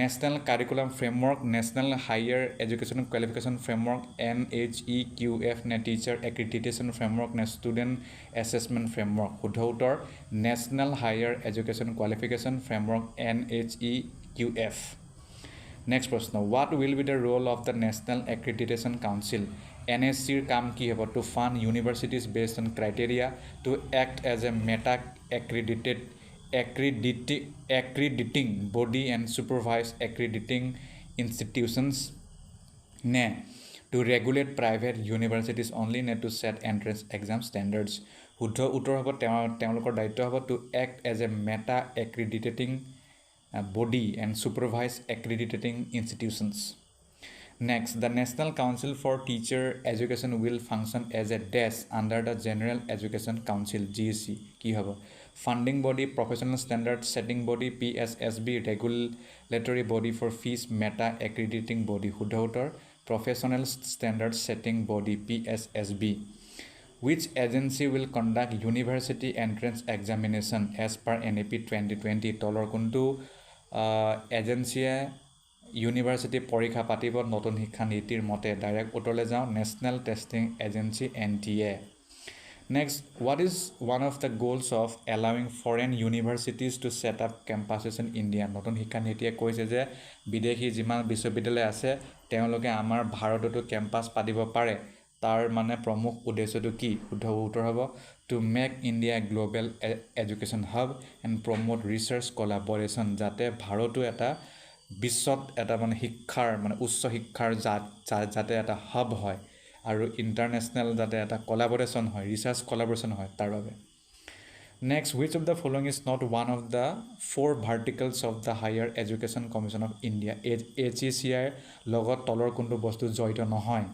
National Curriculum Framework National Higher Education Qualification Framework NHEQF নে Teacher Accreditation Framework নে Student Assessment Framework শুদ্ধ উত্তৰ National Higher Education Qualification Framework NHEQF Next প্রশ্ন What will be the role of the National Accreditation Council NSC ৰ কাম কি হ'ব to fund universities based on criteria to act as a meta accrediting body and supervise accrediting institutions ne to regulate private universities only ne to set entrance exam standards শুদ্ধ উত্তৰ হ'ব তেওঁলোকৰ দায়িত্ব হ'ব to act as a meta accrediting body and supervise accrediting institutions Next, the National Council for Teacher Education will function as a desk under the General Education Council GEC কি হ'ব Funding body, professional standard setting body, PSSB, regulatory body for fees, meta accrediting body, শুদ্ধ উত্তৰ professional standard setting body, PSSB. Which agency will conduct university entrance examination as per NAP 2020? তলৰ কোনটো এজেন্সিয়ে university পৰীক্ষা পাতিব নতুন শিক্ষা নীতিৰ মতে ডাইৰেক্ট উত্তৰলৈ যাওঁ national testing agency NTA Next, what is one of the goals of allowing foreign universities to set up campuses in India? নতুন শিক্ষা নীতিয়ে কৈছে যে বিদেশী যিমান বিশ্ববিদ্যালয় আছে তেওঁলোকে আমাৰ ভাৰততো কেম্পাছ পাতিব পাৰে তাৰ মানে প্ৰমুখ উদ্দেশ্যটো কি শুদ্ধ উত্তৰ হ'ব to make India a global education hub and promote research collaboration যাতে ভাৰতো এটা বিশ্বত এটা মানে শিক্ষাৰ মানে উচ্চ শিক্ষাৰ যাতে এটা হাব হয় আৰু ইন্টাৰনেশ্যনেল যাতে এটা কোলাবোৰেচন হয় ৰিসাৰ্চ কোলাবোৰেচন হয় তাৰ বাবে Next, which of the following is not one of the four verticals of the Higher Education Commission of India? HECI লগত তলৰ কোনটো বস্তু জড়িত নহয়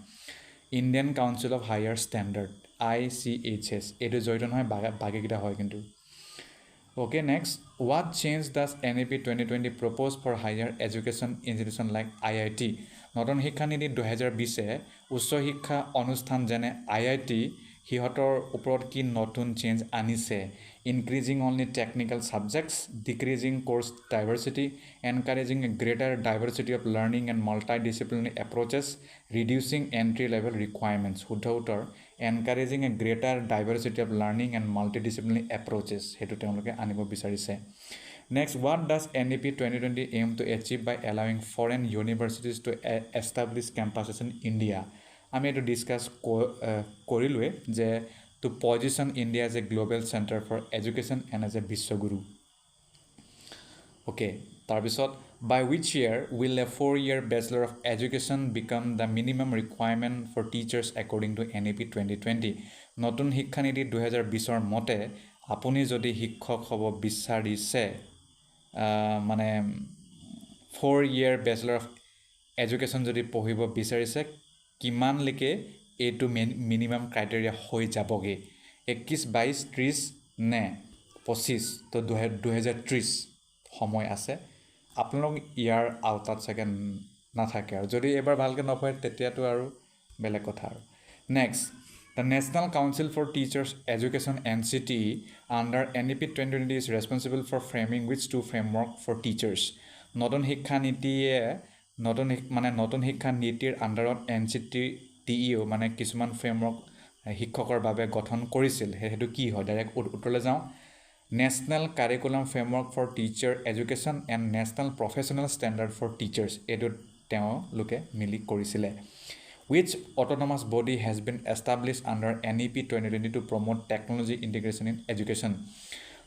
Indian Council of Higher Standard ICHS এটো জড়িত নহয় বাকিটা হয় কিন্তু Okay, next, what change does NAP 2020 propose for higher education institution like IIT? নতুন শিক্ষা নীতি 2020 এ উচ্চ শিক্ষা অনুষ্ঠান যেনে IIT হিহঁতৰ ওপৰত কি নতুন চেঞ্জ আনিছে increasing only technical subjects decreasing course diversity encouraging a greater diversity of learning and multidisciplinary approaches reducing entry level requirements শুদ্ধ উত্তৰ encouraging a greater diversity of learning and multidisciplinary approaches হেতু তেওঁলোকে আনিব বিচাৰিছে Next, what does NEP 2020 aim to achieve by allowing foreign universities to establish campuses in India? আমি এইটো discuss কৰিলোৱে যে to position India as a global center for education and as a বিশ্বগুৰু okay তাৰপিছত by which year will a 4-year bachelor of education become the minimum requirement for teachers according to NEP 2020 নতুন শিক্ষানীতি 2020 মতে আপুনি যদি শিক্ষক হ'ব বিচাৰিছে মানে 4-year bachelor of education যদি পঢ়িব বিচাৰিছে কিমানলৈকে এইটো মিনিমাম ক্ৰাইটেৰিয়া হৈ যাবগে 21 22 30 নে 25 তো 2030 সময় আছে আপোনালোক ইয়াৰ আওতাত চাগে নাথাকে আৰু যদি এবাৰ ভালকৈ নপঢ়ে তেতিয়াতো আৰু বেলেগ কথা আৰু next The National Council for Teachers Education NCTE under NEP 2020 is responsible for framing which two framework for teachers. নতুন শিক্ষা নীতিয়ে নতুন শিক্ষা নীতিৰ আণ্ডাৰত NCTEও মানে কিছুমান ফ্ৰেমৱৰ্ক শিক্ষকৰ বাবে গঠন কৰিছিল সেইটো কি হয় ডাইৰেক্ট উত্তৰলৈ যাওঁ National Curriculum Framework for Teacher Education and National Professional Standard for Teachers এইটো তেওঁলোকে মিলি কৰিছিলে Which autonomous body has been established under NEP 2020 to promote technology integration in education?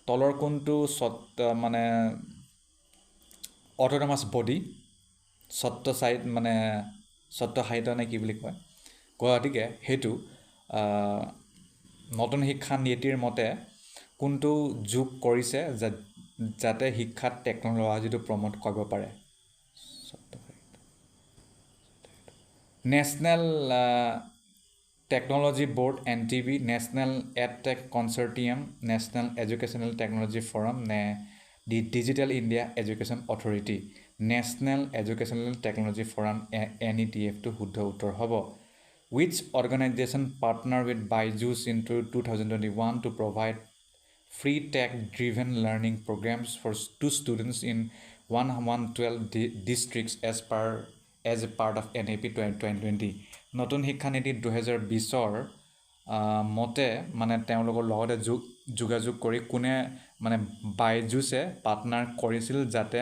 তলৰ কোনটো মানে autonomous body সত্য সাহিত্য মানে সত্য সাহিত্য নে কি বুলি কয় গতিকে সেইটো নতুন শিক্ষা নীতিৰ মতে কোনটো যোগ কৰিছে যাতে শিক্ষাত টেকন'লজিটো প্ৰমোট কৰিব পাৰে National Technology Board NTB, National EdTech Consortium, National Educational Technology Forum, the Digital India Education Authority, National Educational Technology Forum NETF to শুদ্ধ উত্তৰ হ'ব Which organization partnered with Byju's in 2021 to provide free tech-driven learning programs to students in 112 districts as a part of NEP 2020 নতুন শিক্ষানীতি 2020ৰ মতে মানে তেওঁলোকৰ লগতে যোগাযোগ কৰি কোনে মানে বাইজুছে পাৰ্টনাৰ কৰিছিল যাতে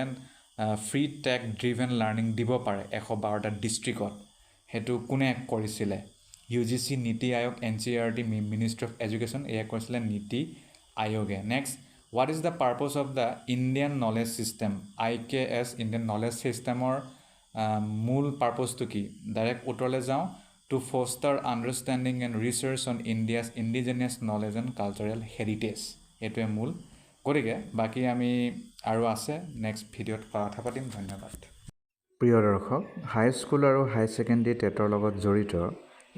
ফ্ৰী টেক ড্ৰিভেন লাৰ্নিং দিব পাৰে 112টা ডিস্ট্ৰিক্টত হেতু কোনে কৰিছিলে UGC নীতি আয়োগ NCERT মিনিষ্ট্ৰি অফ এডুকেশ্যন এয়া কৰিছিলে নীতি আয়োগে next what is the purpose of the Indian knowledge system IKS Indian knowledge systemৰ মূল পাৰপজটো কি ডাইৰেক্ট উত্তৰলৈ যাওঁ to foster understanding and research on India's indigenous knowledge and cultural heritage এটোৱে মূল গতিকে বাকি আমি আৰু আছে নেক্সট ভিডিঅ'ত কথা পাতিম ধন্যবাদ প্ৰিয় দৰ্শক হাই স্কুল আৰু হাই সেকেন্ডাৰী টেটৰ লগত জড়িত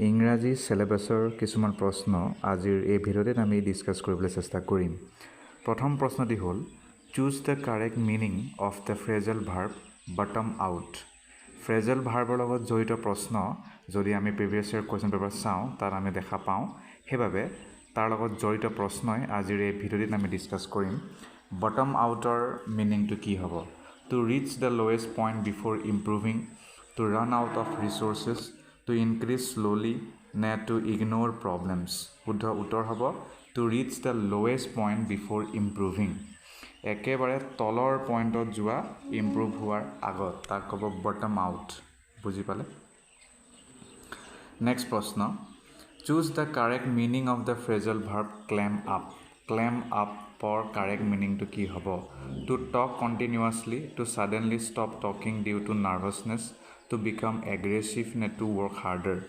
ইংৰাজী সিলেবাছৰ কিছুমান প্ৰশ্ন আজিৰ এই ভিডিঅ'তে আমি ডিসকাস কৰিবলৈ চেষ্টা কৰিম প্ৰথম প্ৰশ্নটি হ'ল choose the correct meaning of the phrasal verb bottom out Phrasal ভাৰ্বৰ লগত জড়িত প্ৰশ্ন যদি আমি প্ৰিভিয়াছ ইয়াৰ কোৱেশ্চন পেপাৰ চাওঁ তাত আমি দেখা পাওঁ হেবাবে তাৰ লগত জড়িত প্ৰশ্নই আজিৰ এই ভিডিঅ'ত আমি ডিসকাস কৰিম বটম আউটৰ মিনিংটো কি হ'ব to reach the lowest point before improving to run out of resources to increase slowly নে to ignore problems শুদ্ধ উত্তৰ হ'ব to reach the lowest point before improving একেবাৰে তলৰ পইণ্টত যোৱা ইমপ্ৰুভ হোৱাৰ আগত তাক ক'ব বটম আউট বুজি পালে নেক্সট প্ৰশ্ন choose the correct meaning of the phrasal verb clam up for correct মিনিংটো কি হ'ব to talk continuously to suddenly stop talking due to nervousness to become aggressive নে to work harder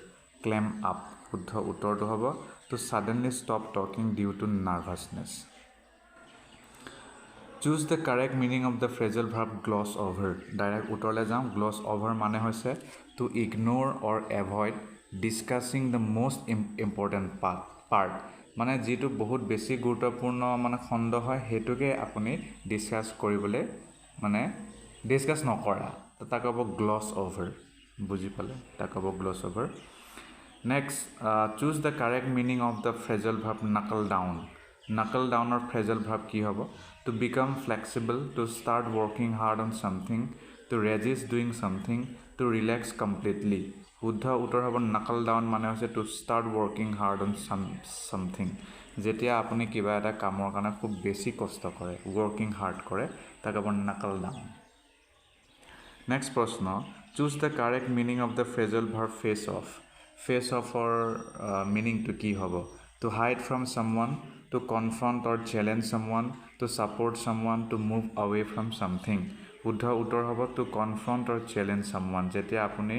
clam up শুদ্ধ উত্তৰটো হ'ব to suddenly stop talking due to nervousness Choose the correct meaning of the phrasal verb gloss over. Direct uttorle jaam gloss over mane hoise to ignore or avoid discussing the most important part. মানে যেটো বহুত বেছি গুৰুত্বপূৰ্ণ মানে খণ্ড হয় হেতুকে আপুনি ডিসকাস কৰিবলে মানে ডিসকাস নকৰা তাক হ'ব gloss over বুজি পালে তাক হ'ব gloss over next choose the correct meaning of the phrasal verb knuckle down or phrasal verb কি হ'ব to become flexible to start working hard on something to resist doing something to relax completely শুদ্ধ উত্তৰ হ'ব knuckle down মানে হৈছে to start working hard on something যেতিয়া আপুনি কিবা এটা কামৰ কাৰণে খুব বেছি কষ্ট কৰে working hard কৰে তাক হ'ব knuckle down next প্ৰশ্ন choose the correct meaning of the phrasal verb face off or meaning to কি হ'ব to hide from someone to confront or challenge someone to support someone to move away from something শুদ্ধ উত্তৰ হ'ব to confront or challenge someone যেতিয়া আপুনি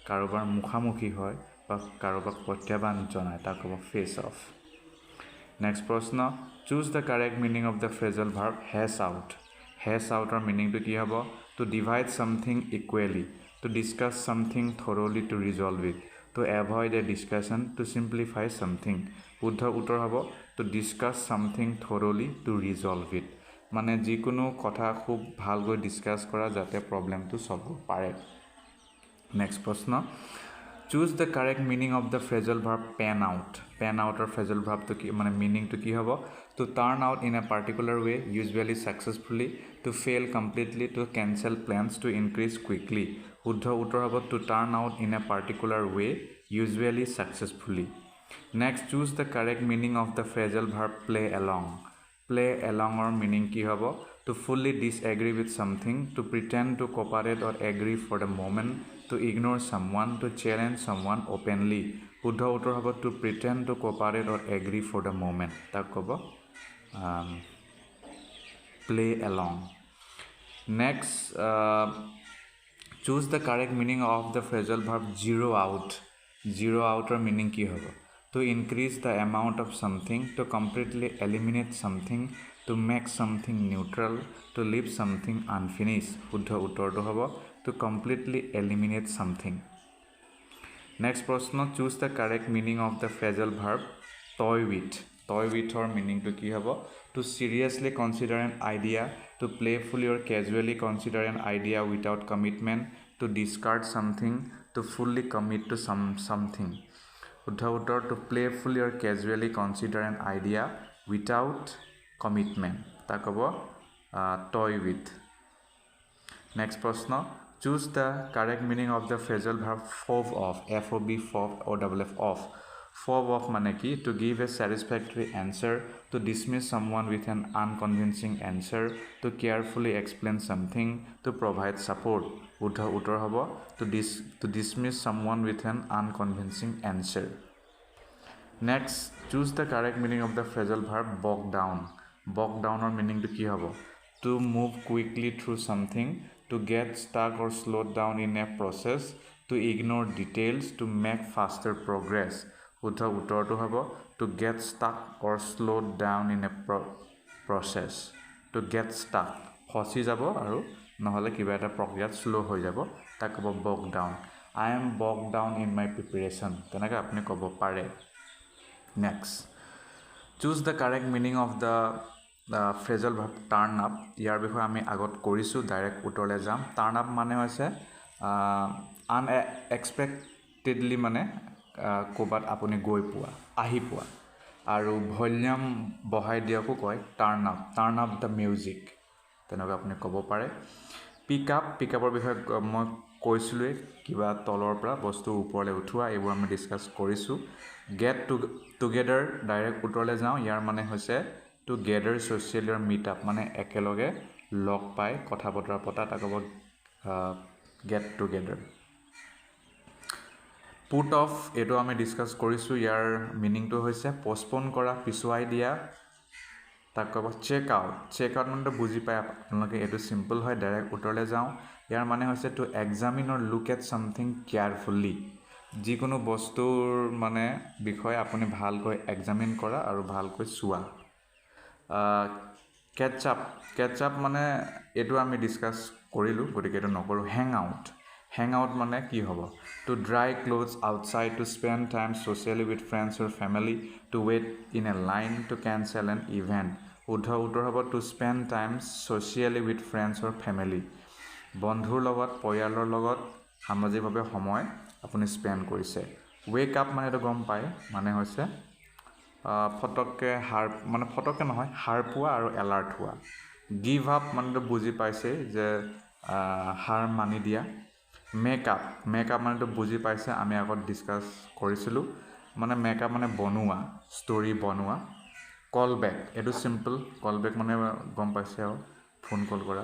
কাৰোবাৰ মুখামুখি হয় বা কাৰোবাক প্ৰত্যাহ্বান জনায় তাক হ'ব face off next প্ৰশ্ন choose the correct meaning of the phrasal verb hash out or meaning to কি হ'ব to divide something equally to discuss something thoroughly to resolve it to avoid a discussion to simplify something শুদ্ধ উত্তৰ হ'ব to discuss something thoroughly to resolve it মানে যিকোনো কথা খুব ভালকৈ ডিসকাস কৰা যাতে প্ৰবলেমটো সলভ পাৰে next প্ৰশ্ন choose the correct meaning of the phrasal verb pan out or phrasal verb to ki mane meaning to ki hobo to turn out in a particular way usually successfully to fail completely to cancel plans to increase quickly শুদ্ধ উত্তৰ হ'ব to turn out in a particular way usually successfully next choose the correct meaning of the phrasal verb play along or meaning ki hobo to fully disagree with something to pretend to cooperate or agree for the moment to ignore someone to challenge someone openly শুদ্ধ উত্তৰ হ'ব to pretend to cooperate or agree for the moment তাক ক'ব play along next choose the correct meaning of the phrasal verb zero out or meaning ki hobo to increase the amount of something to completely eliminate something to make something neutral to leave something unfinished শুদ্ধ উত্তৰটো হ'ব to completely eliminate something next প্ৰশ্ন choose the correct meaning of the phrasal verb toy with or meaning to কি হ'ব to seriously consider an idea to playfully or casually consider an idea without commitment to discard something to fully commit to something শুদ্ধ উত্তৰ to playfully or casually consider an idea without commitment তাক হ'ব toy with next প্ৰশ্ন choose the correct meaning of the phrasal verb fob off fob off মানে কি to give a satisfactory answer to dismiss someone with an unconvincing answer to carefully explain something to provide support শুদ্ধ উত্তৰ হ'ব to dismiss someone with an unconvincing answer next choose the correct meaning of the phrasal verb bog down or meaning to কি হ'ব to move quickly through something to get stuck or slowed down in a process to ignore details to make faster progress শুদ্ধ উত্তৰটো হ'ব to get stuck or slowed down in a process to get stuck foci যাব আৰু নহলে কিবা এটা প্ৰক্ৰিয়াত slow হৈ যাব তাক ক'ব bog down I am bogged down in my preparation তেনেকৈ আপুনি ক'ব পাৰে next choose the correct meaning of the phrasal verb turn up ইয়াৰ বিষয়ে আমি আগত কৰিছো ডাইৰেক্ট উত্তৰলৈ যাম turn up মানে হৈছে unexpectedly মানে কোবাত আপুনি গৈ পোৱা আহি পোৱা আৰু ভলিউম বহাই দিয়াকো কয় turn up the music তেনেকৈ আপুনি ক'ব পাৰে pick upৰ বিষয়ে মই কৈছিলোৱে কিবা তলৰ পৰা বস্তু ওপৰলৈ উঠোৱা এইবোৰ আমি ডিসকাস কৰিছো get together ডাইৰেক্ট উত্তৰলৈ যাওঁ ইয়াৰ মানে হৈছে to gather socially or meet up মানে একেলগে লগ পাই কথা বতৰা পতা তাক হ'ব get together put off এটো আমি ডিসকাস কৰিছো ইয়াৰ মিনিংটো হৈছে পোষ্টপোন কৰা পিছুৱাই দিয়া তাক ক'ব চেক আউট মানে বুজি পায় আপোনালোকে এটো সিম্পল হয় ডাইৰেক্ট উত্তৰলৈ যাওঁ ইয়াৰ মানে হৈছে to examine or look at something carefully যিকোনো বস্তুৰ মানে বিষয় আপুনি ভালকৈ এক্সামিন কৰা আৰু ভালকৈ চোৱা catch up মানে এটো আমি ডিসকাস কৰিলো গতিকে এটো নকৰো hang out মানে কি হ'ব to dry clothes outside to spend time socially with friends or family to wait in a line to cancel an event শুদ্ধ উত্তৰ হ'ব to spend time socially with friends or family বন্ধুৰ লগত পৰিয়ালৰ লগত সামাজিকভাৱে সময় আপুনি স্পেন্ড কৰিছে wake up মানে তো গম পায় মানে হৈছে ফটককে ফটককে নহয় হাড় পোৱা আৰু এলাৰ্ট হোৱা give up মানে তো বুজি পাইছে যে হাড় মানি দিয়া মেকআপ মেকআপ মানে তো বুজি পাইছে আমি আগত ডিছকাছ কৰিছিলোঁ মানে মেকআপ মানে বনোৱা ষ্টৰি বনোৱা কল বেক এইটো চিম্পল কল বেক মানে গম পাইছে আৰু ফোন কল কৰা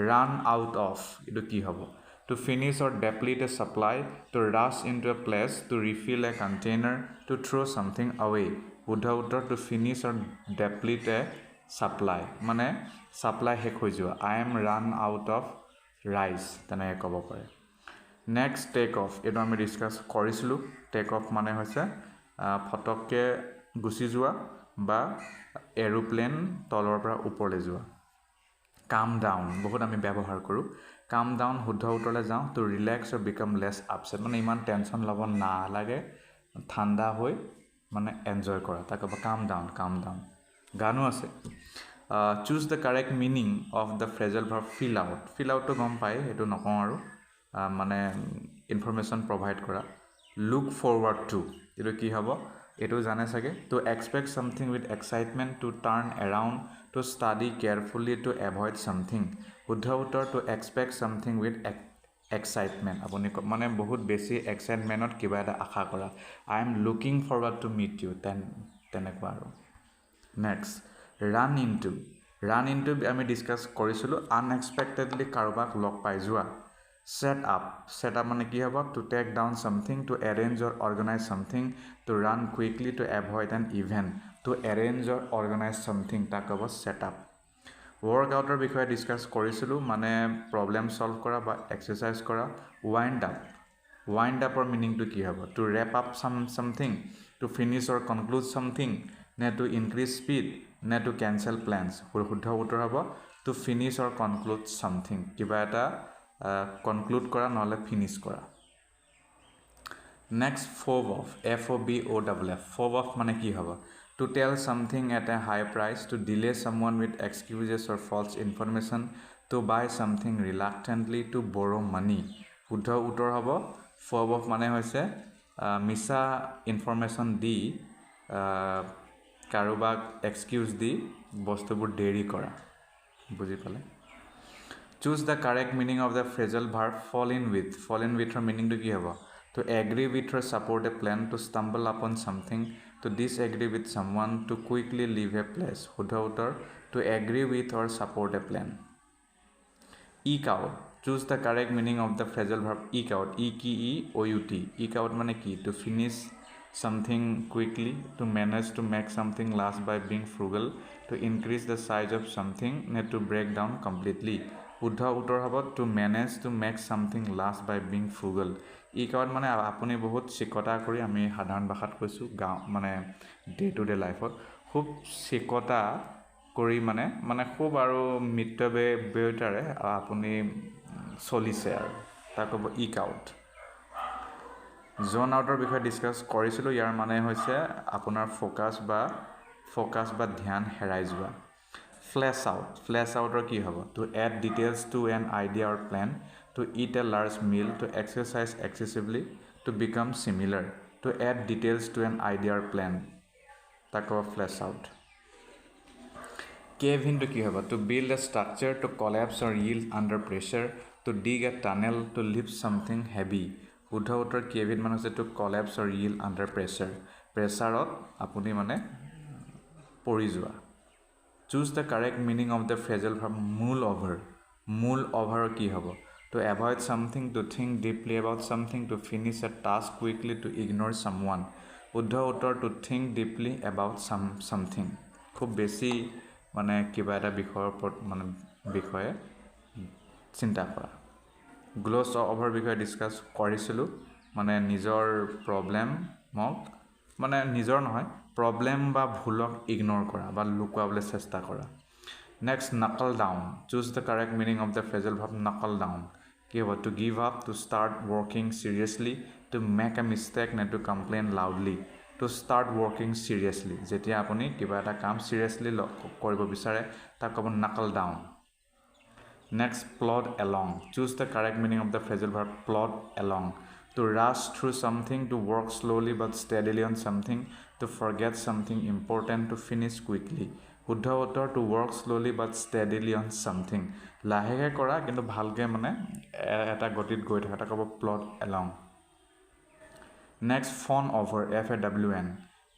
ৰান আউট অফ এইটো কি হ'ব to finish or deplete a supply, to rush into a place, to refill a container, to throw something away. Buddha uttar to finish or deplete a supply. Mane supply hek hoi jua. I am run out of rice. Tena ek kobo pare. Next take off. Edo ami discuss korislu. Take off mane hoise photokke gusi jua ba aeroplane tolor pra upor le jua. Calm down বহুত আমি ব্যৱহাৰ কৰোঁ calm down শুদ্ধ উত্তৰলৈ যাওঁ to relax or become less upset মানে ইমান tension ল'ব নালাগে ঠাণ্ডা হৈ মানে এনজয় কৰা তাক ক'ব calm down গানো আছে choose the correct meaning of the phrasal verb fill out তো গম পায় সেইটো নকওঁ আৰু মানে ইনফৰমেশ্যন প্ৰভাইড কৰা look forward to এইটো কি হ'ব এইটো জানে চাগে to expect something with excitement to turn around to study carefully to avoid something শুদ্ধ উত্তৰ to expect something with excitement আপুনি মানে বহুত বেছি এক্সাইটমেণ্টত কিবা এটা আশা কৰা I am looking forward to meet you তেনেকুৱা আৰু next run into আমি ডিছকাছ কৰিছিলোঁ unexpectedly কাৰোবাক লগ পাই যোৱা set up মানে কি হ'ব to take down something to arrange or organize something to run quickly to avoid an event to arrange or organize something তাক হ'ব set up workouter বিষয়ে ডিছকাছ কৰিছিলোঁ মানে প্ৰব্লেম সলভ কৰা বা এক্সাৰসাইজ কৰা wind upৰ মিনিংটো কি হ'ব to wrap up something to finish or conclude something নে to increase speed নে to cancel plans শুদ্ধ উত্তৰ হ'ব to finish or conclude something কিবা এটা conclude কৰা নহলে finish কৰা next fob off fob off মানে কি হ'ব to tell something at a high price to delay someone with excuses or false information to buy something reluctantly to borrow money শুদ্ধ উত্তৰ হ'ব fob off মানে হৈছে মিছা ইনফৰমেশ্যন দি কাৰোবাক এক্সকিউজ দি বস্তুবোৰ দেৰি কৰা বুজি পালে choose the correct meaning of the phrasal verb fall in with or meaning to ki hobo to agree with or support a plan to stumble upon something to disagree with someone to quickly leave a place শুদ্ধ উত্তৰ to agree with or support a plan eke out choose the correct meaning of the phrasal verb eke out eke out mane ki to finish something quickly to manage to make something last by being frugal to increase the size of something need to break down completely শুদ্ধ উত্তৰ হ'ব to manage to make something last by being frugal eke out মানে আপুনি বহুত চিকতা কৰি আমি সাধাৰণ ভাষাত কৈছোঁ গাঁও মানে ডে টু ডে লাইফত খুব চিকতা কৰি মানে খুব আৰু মিতব্যয়িতাৰে আপুনি চলিছে আৰু তাক ক'ব eke out জোন আউটৰ বিষয়ে ডিছকাছ কৰিছিলোঁ ইয়াৰ মানে হৈছে আপোনাৰ ফ'কাছ বা ধ্যান হেৰাই যোৱা flesh outer কি হ'ব to add details to an idea or plan to eat a large meal to exercise excessively to become similar to add details to an idea or plan তাক ক'ব flesh out cave in to কি হ'ব to build a structure to collapse or yield under pressure to dig a tunnel to lift something heavy শুদ্ধ উত্তৰ cave in মানে হৈছে to collapse or yield under pressure প্ৰেছাৰত আপুনি মানে পৰি যোৱা choose the correct meaning of the phrasal verb mull over কি হ'ব to avoid something to think deeply about something to finish a task quickly to ignore someone শুদ্ধ উত্তৰ to think deeply about something খুব বেছি মানে কিবা এটা বিষয়ৰ ওপৰত মানে বিষয়ে চিন্তা কৰা gloss over বিষয়ে ডিছকাছ কৰিছিলোঁ মানে নিজৰ প্ৰব্লেমক মানে নিজৰ নহয় প্ৰব্লেম বা ভুলক ইগনোৰ কৰা বা লুকুৱাবলৈ চেষ্টা কৰা next knuckle down choose the correct meaning of the phrasal verb knuckle down কি হ'ব to give up to start working seriously to make a mistake নে to complain loudly to start working seriously যেতিয়া আপুনি কিবা এটা কাম seriously কৰিব বিচাৰে তাক ক'ব knuckle down next plod along choose the correct meaning of the phrasal verb plod along to rush through something to work slowly but steadily on something to forget something important, to finish quickly. শুদ্ধ উত্তৰ to work slowly but steadily on something. লাহেকে কৰা কিন্তু ভালকে মানে এটা গতিত গৈ থকা, এটা ক'ব plot along. Next, fawn over, F-A-W-N.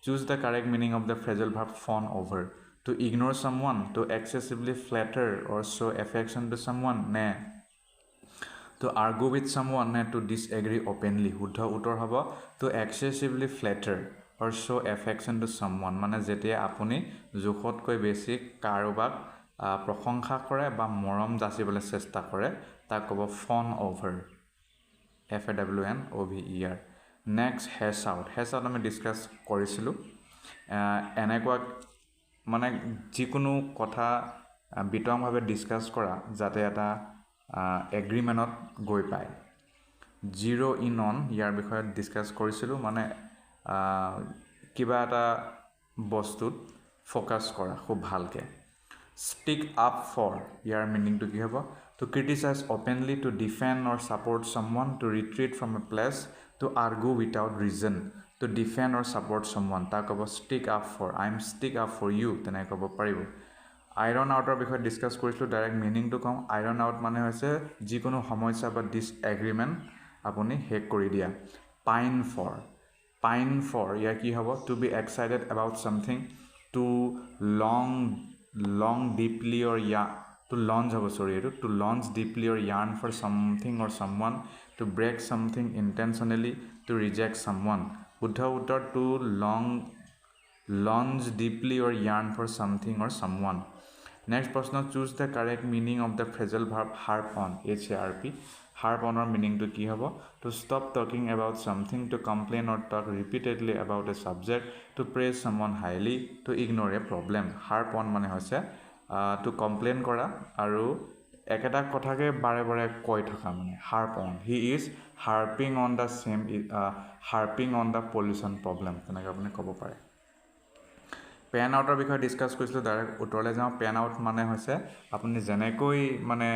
Choose the correct meaning of the phrasal verb fawn over. To ignore someone, to excessively flatter or show affection to someone, ne. To argue with someone, ne. To disagree openly. Huddha uttor hobo, to excessively flatter or show affection to someone. Mane jetia apuni jukhot koi besi karobak prokhongkha kore ba morom jasibole chesta kore, tak kobo fawn over. F-A-W-N-O-V-E-R. Next, hash out. Hash out আমি discuss কৰিছিলোঁ. এনেকুৱা মানে যিকোনো কথা বিতংভাৱে discuss কৰা যাতে এটা এগ্ৰিমেণ্টত গৈ পায়. জিৰ' ইন অন ইয়াৰ বিষয়ে ডিছকাছ কৰিছিলোঁ. মানে কিবা এটা বস্তুত ফ'কাছ কৰা খুব ভালকৈ. ষ্টিক আপ ফৰ ইয়াৰ মিনিংটো কি হ'ব? To criticize openly, to defend or support someone, to retreat from a place, to argue without reason, to defend or support someone. Tak hobo stick up for. I am stick up for you. Tene hobo paribo. Iron outer বিষয়ে discuss কৰিছিলোঁ. Direct মিনিংটো কম. Iron out মানে হৈছে যিকোনো সমস্যা বা ডিসএগ্ৰিমেণ্ট আপুনি শেষ কৰি দিয়া. Pine for. পাইন ফৰ ইয়াৰ কি হ'ব? To be excited about something, to long deeply or to launch to launch deeply or yearn for something or someone, to break something intentionally, to reject someone. Buddha uttar to launch deeply or yearn for something or someone. Next prashna, choose the correct meaning of the phrasal verb harp on, H-A-R-P. Harp on or meaning to ki hobo? To stop talking about something, to complain or talk repeatedly about a subject, to praise someone highly, to ignore a problem. Harp on mane hoise to complain kora aru eketa kothake bare bare koi thaka mane harp on. He is harping on the same harping on the pollution problem. Tenaka apuni kobo pare. Pan out er বিষয়ে discuss কৰিছিলোঁ. Direct উত্তৰলৈ যাওঁ. Pan out মানে হৈছে আপুনি যেনেকৈ মানে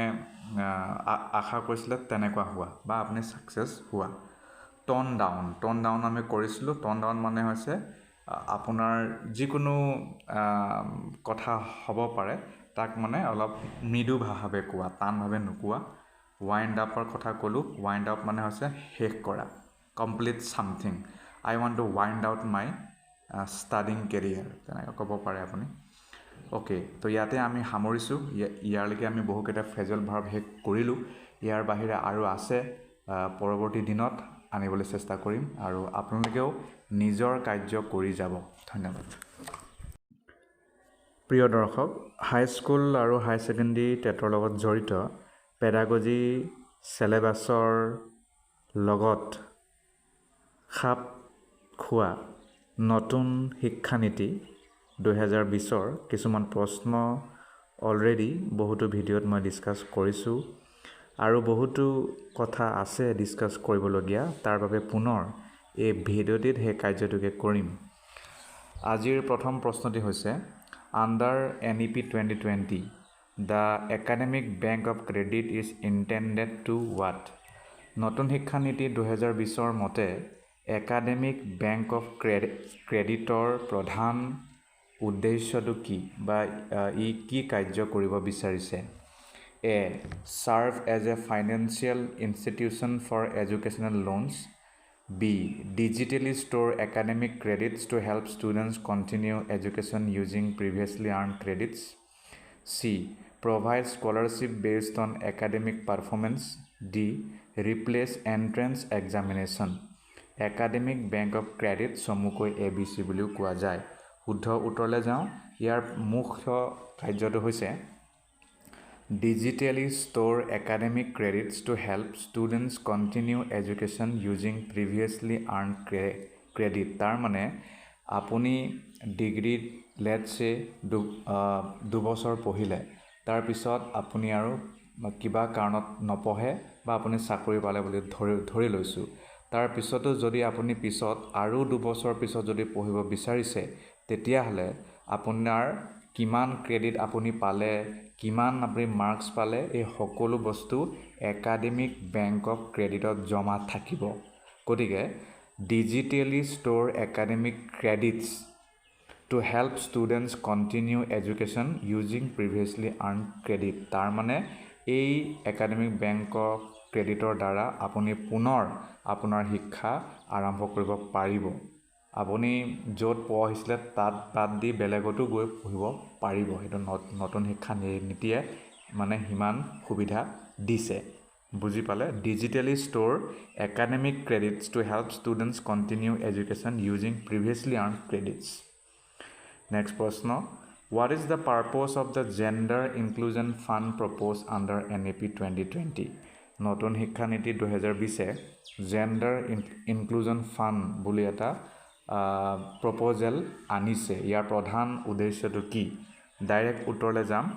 আশা কৰিছিলে তেনেকুৱা হোৱা বা আপুনি ছাকচেছ হোৱা. টোন ডাউন আমি কৰিছিলোঁ. টোন ডাউন মানে হৈছে আপোনাৰ যিকোনো কথা হ'ব পাৰে তাক মানে অলপ মৃদুভাৱে কোৱা, টানভাৱে নোকোৱা. ওয়াইণ্ড আপৰ কথা ক'লোঁ. ওয়াইণ্ড আপ মানে হৈছে শেষ কৰা, complete something. I want to wind out my studying career, তেনেকৈ ক'ব পাৰে আপুনি. অ'কে, তো ইয়াতে আমি সামৰিছোঁ. ইয়াৰলৈকে আমি বহুকেইটা ফ্ৰেজেল ভাৰ্ব শেষ কৰিলোঁ. ইয়াৰ বাহিৰে আৰু আছে, পৰৱৰ্তী দিনত আনিবলৈ চেষ্টা কৰিম আৰু আপোনালোকেও নিজৰ কাৰ্য কৰি যাব. ধন্যবাদ। প্ৰিয় দৰ্শক, হাইস্কুল আৰু হাই ছেকেণ্ডেৰী টেটৰ লগত জড়িত পেডাগজি চেলেবাছৰ লগত খাপ খোৱা নতুন শিক্ষানীতি 2020ৰ কিছুমান প্ৰশ্ন অলৰেডি বহুতো ভিডিঅ'ত মই ডিছকাছ কৰিছোঁ আৰু বহুতো কথা আছে ডিছকাছ কৰিবলগীয়া. তাৰ বাবে পুনৰ এই ভিডিঅ'টিত সেই কাৰ্যটোকে কৰিম. আজিৰ প্ৰথম প্ৰশ্নটি হৈছে, under NEP 2020 the academic bank of credit is intended to what? নতুন শিক্ষানীতি 2020ৰ মতে একাডেমিক বেংক অফ ক্ৰেডিটৰ প্ৰধান উদ্দেশ্যটো কি বা ই কি কাৰ্য কৰিব বিচাৰিছে? A. Serve as a financial institution for educational loans. B. Digitally store academic credits to help students continue education using previously earned credits. C. Provide scholarship based on academic performance. D. Replace entrance examination. Academic bank of credit চমুকৈ ABC বুলিও কোৱা যায়. শুদ্ধ উত্তৰলৈ যাওঁ. ইয়াৰ মুখ্য কাৰ্যটো হৈছে digitally store academic credits to help students continue education using previously earned credit. তাৰ মানে আপুনি ডিগ্ৰীত লেটছ সে 2 বছৰ পঢ়িলে, তাৰপিছত আপুনি আৰু কিবা কাৰণত নপঢ়ে বা আপুনি চাকৰি পালে বুলি ধৰি লৈছোঁ. তাৰ পিছতো যদি আপুনি পিছত আৰু 2 বছৰ পিছত যদি পঢ়িব বিচাৰিছে, তেতিয়াহ'লে আপোনাৰ কিমান ক্ৰেডিট আপুনি পালে, কিমান আপুনি মাৰ্কছ পালে, এই সকলো বস্তু একাডেমিক বেংক অফ ক্ৰেডিটত জমা থাকিব. গতিকে digitally store academic credits to help students continue education using previously earned credit. তাৰ মানে এই একাডেমিক বেংকৰ ক্ৰেডিটৰ দ্বাৰা আপুনি পুনৰ আপোনাৰ শিক্ষা আৰম্ভ কৰিব পাৰিব। আপুনি য'ত পঢ়িছিলে তাত বাদ দি বেলেগতো গৈ পঢ়িব পাৰিব। সেইটো নতুন শিক্ষা নীতিয়ে মানে সিমান সুবিধা দিছে। বুজি পালে? Digitally store academic credits to help students continue education using previously earned credits. Next প্রশ্ন, what is the purpose of the gender inclusion fund proposed under NEP 2020? নতুন শিক্ষা নীতি 2020 জেন্ডাৰ ইনক্লুজন ফাণ্ড বুলি এটা প্ৰপ'জেল আনিছে। ইয়াৰ প্ৰধান উদ্দেশ্যটো কি? ডাইৰেক্ট উত্তৰলৈ যাম।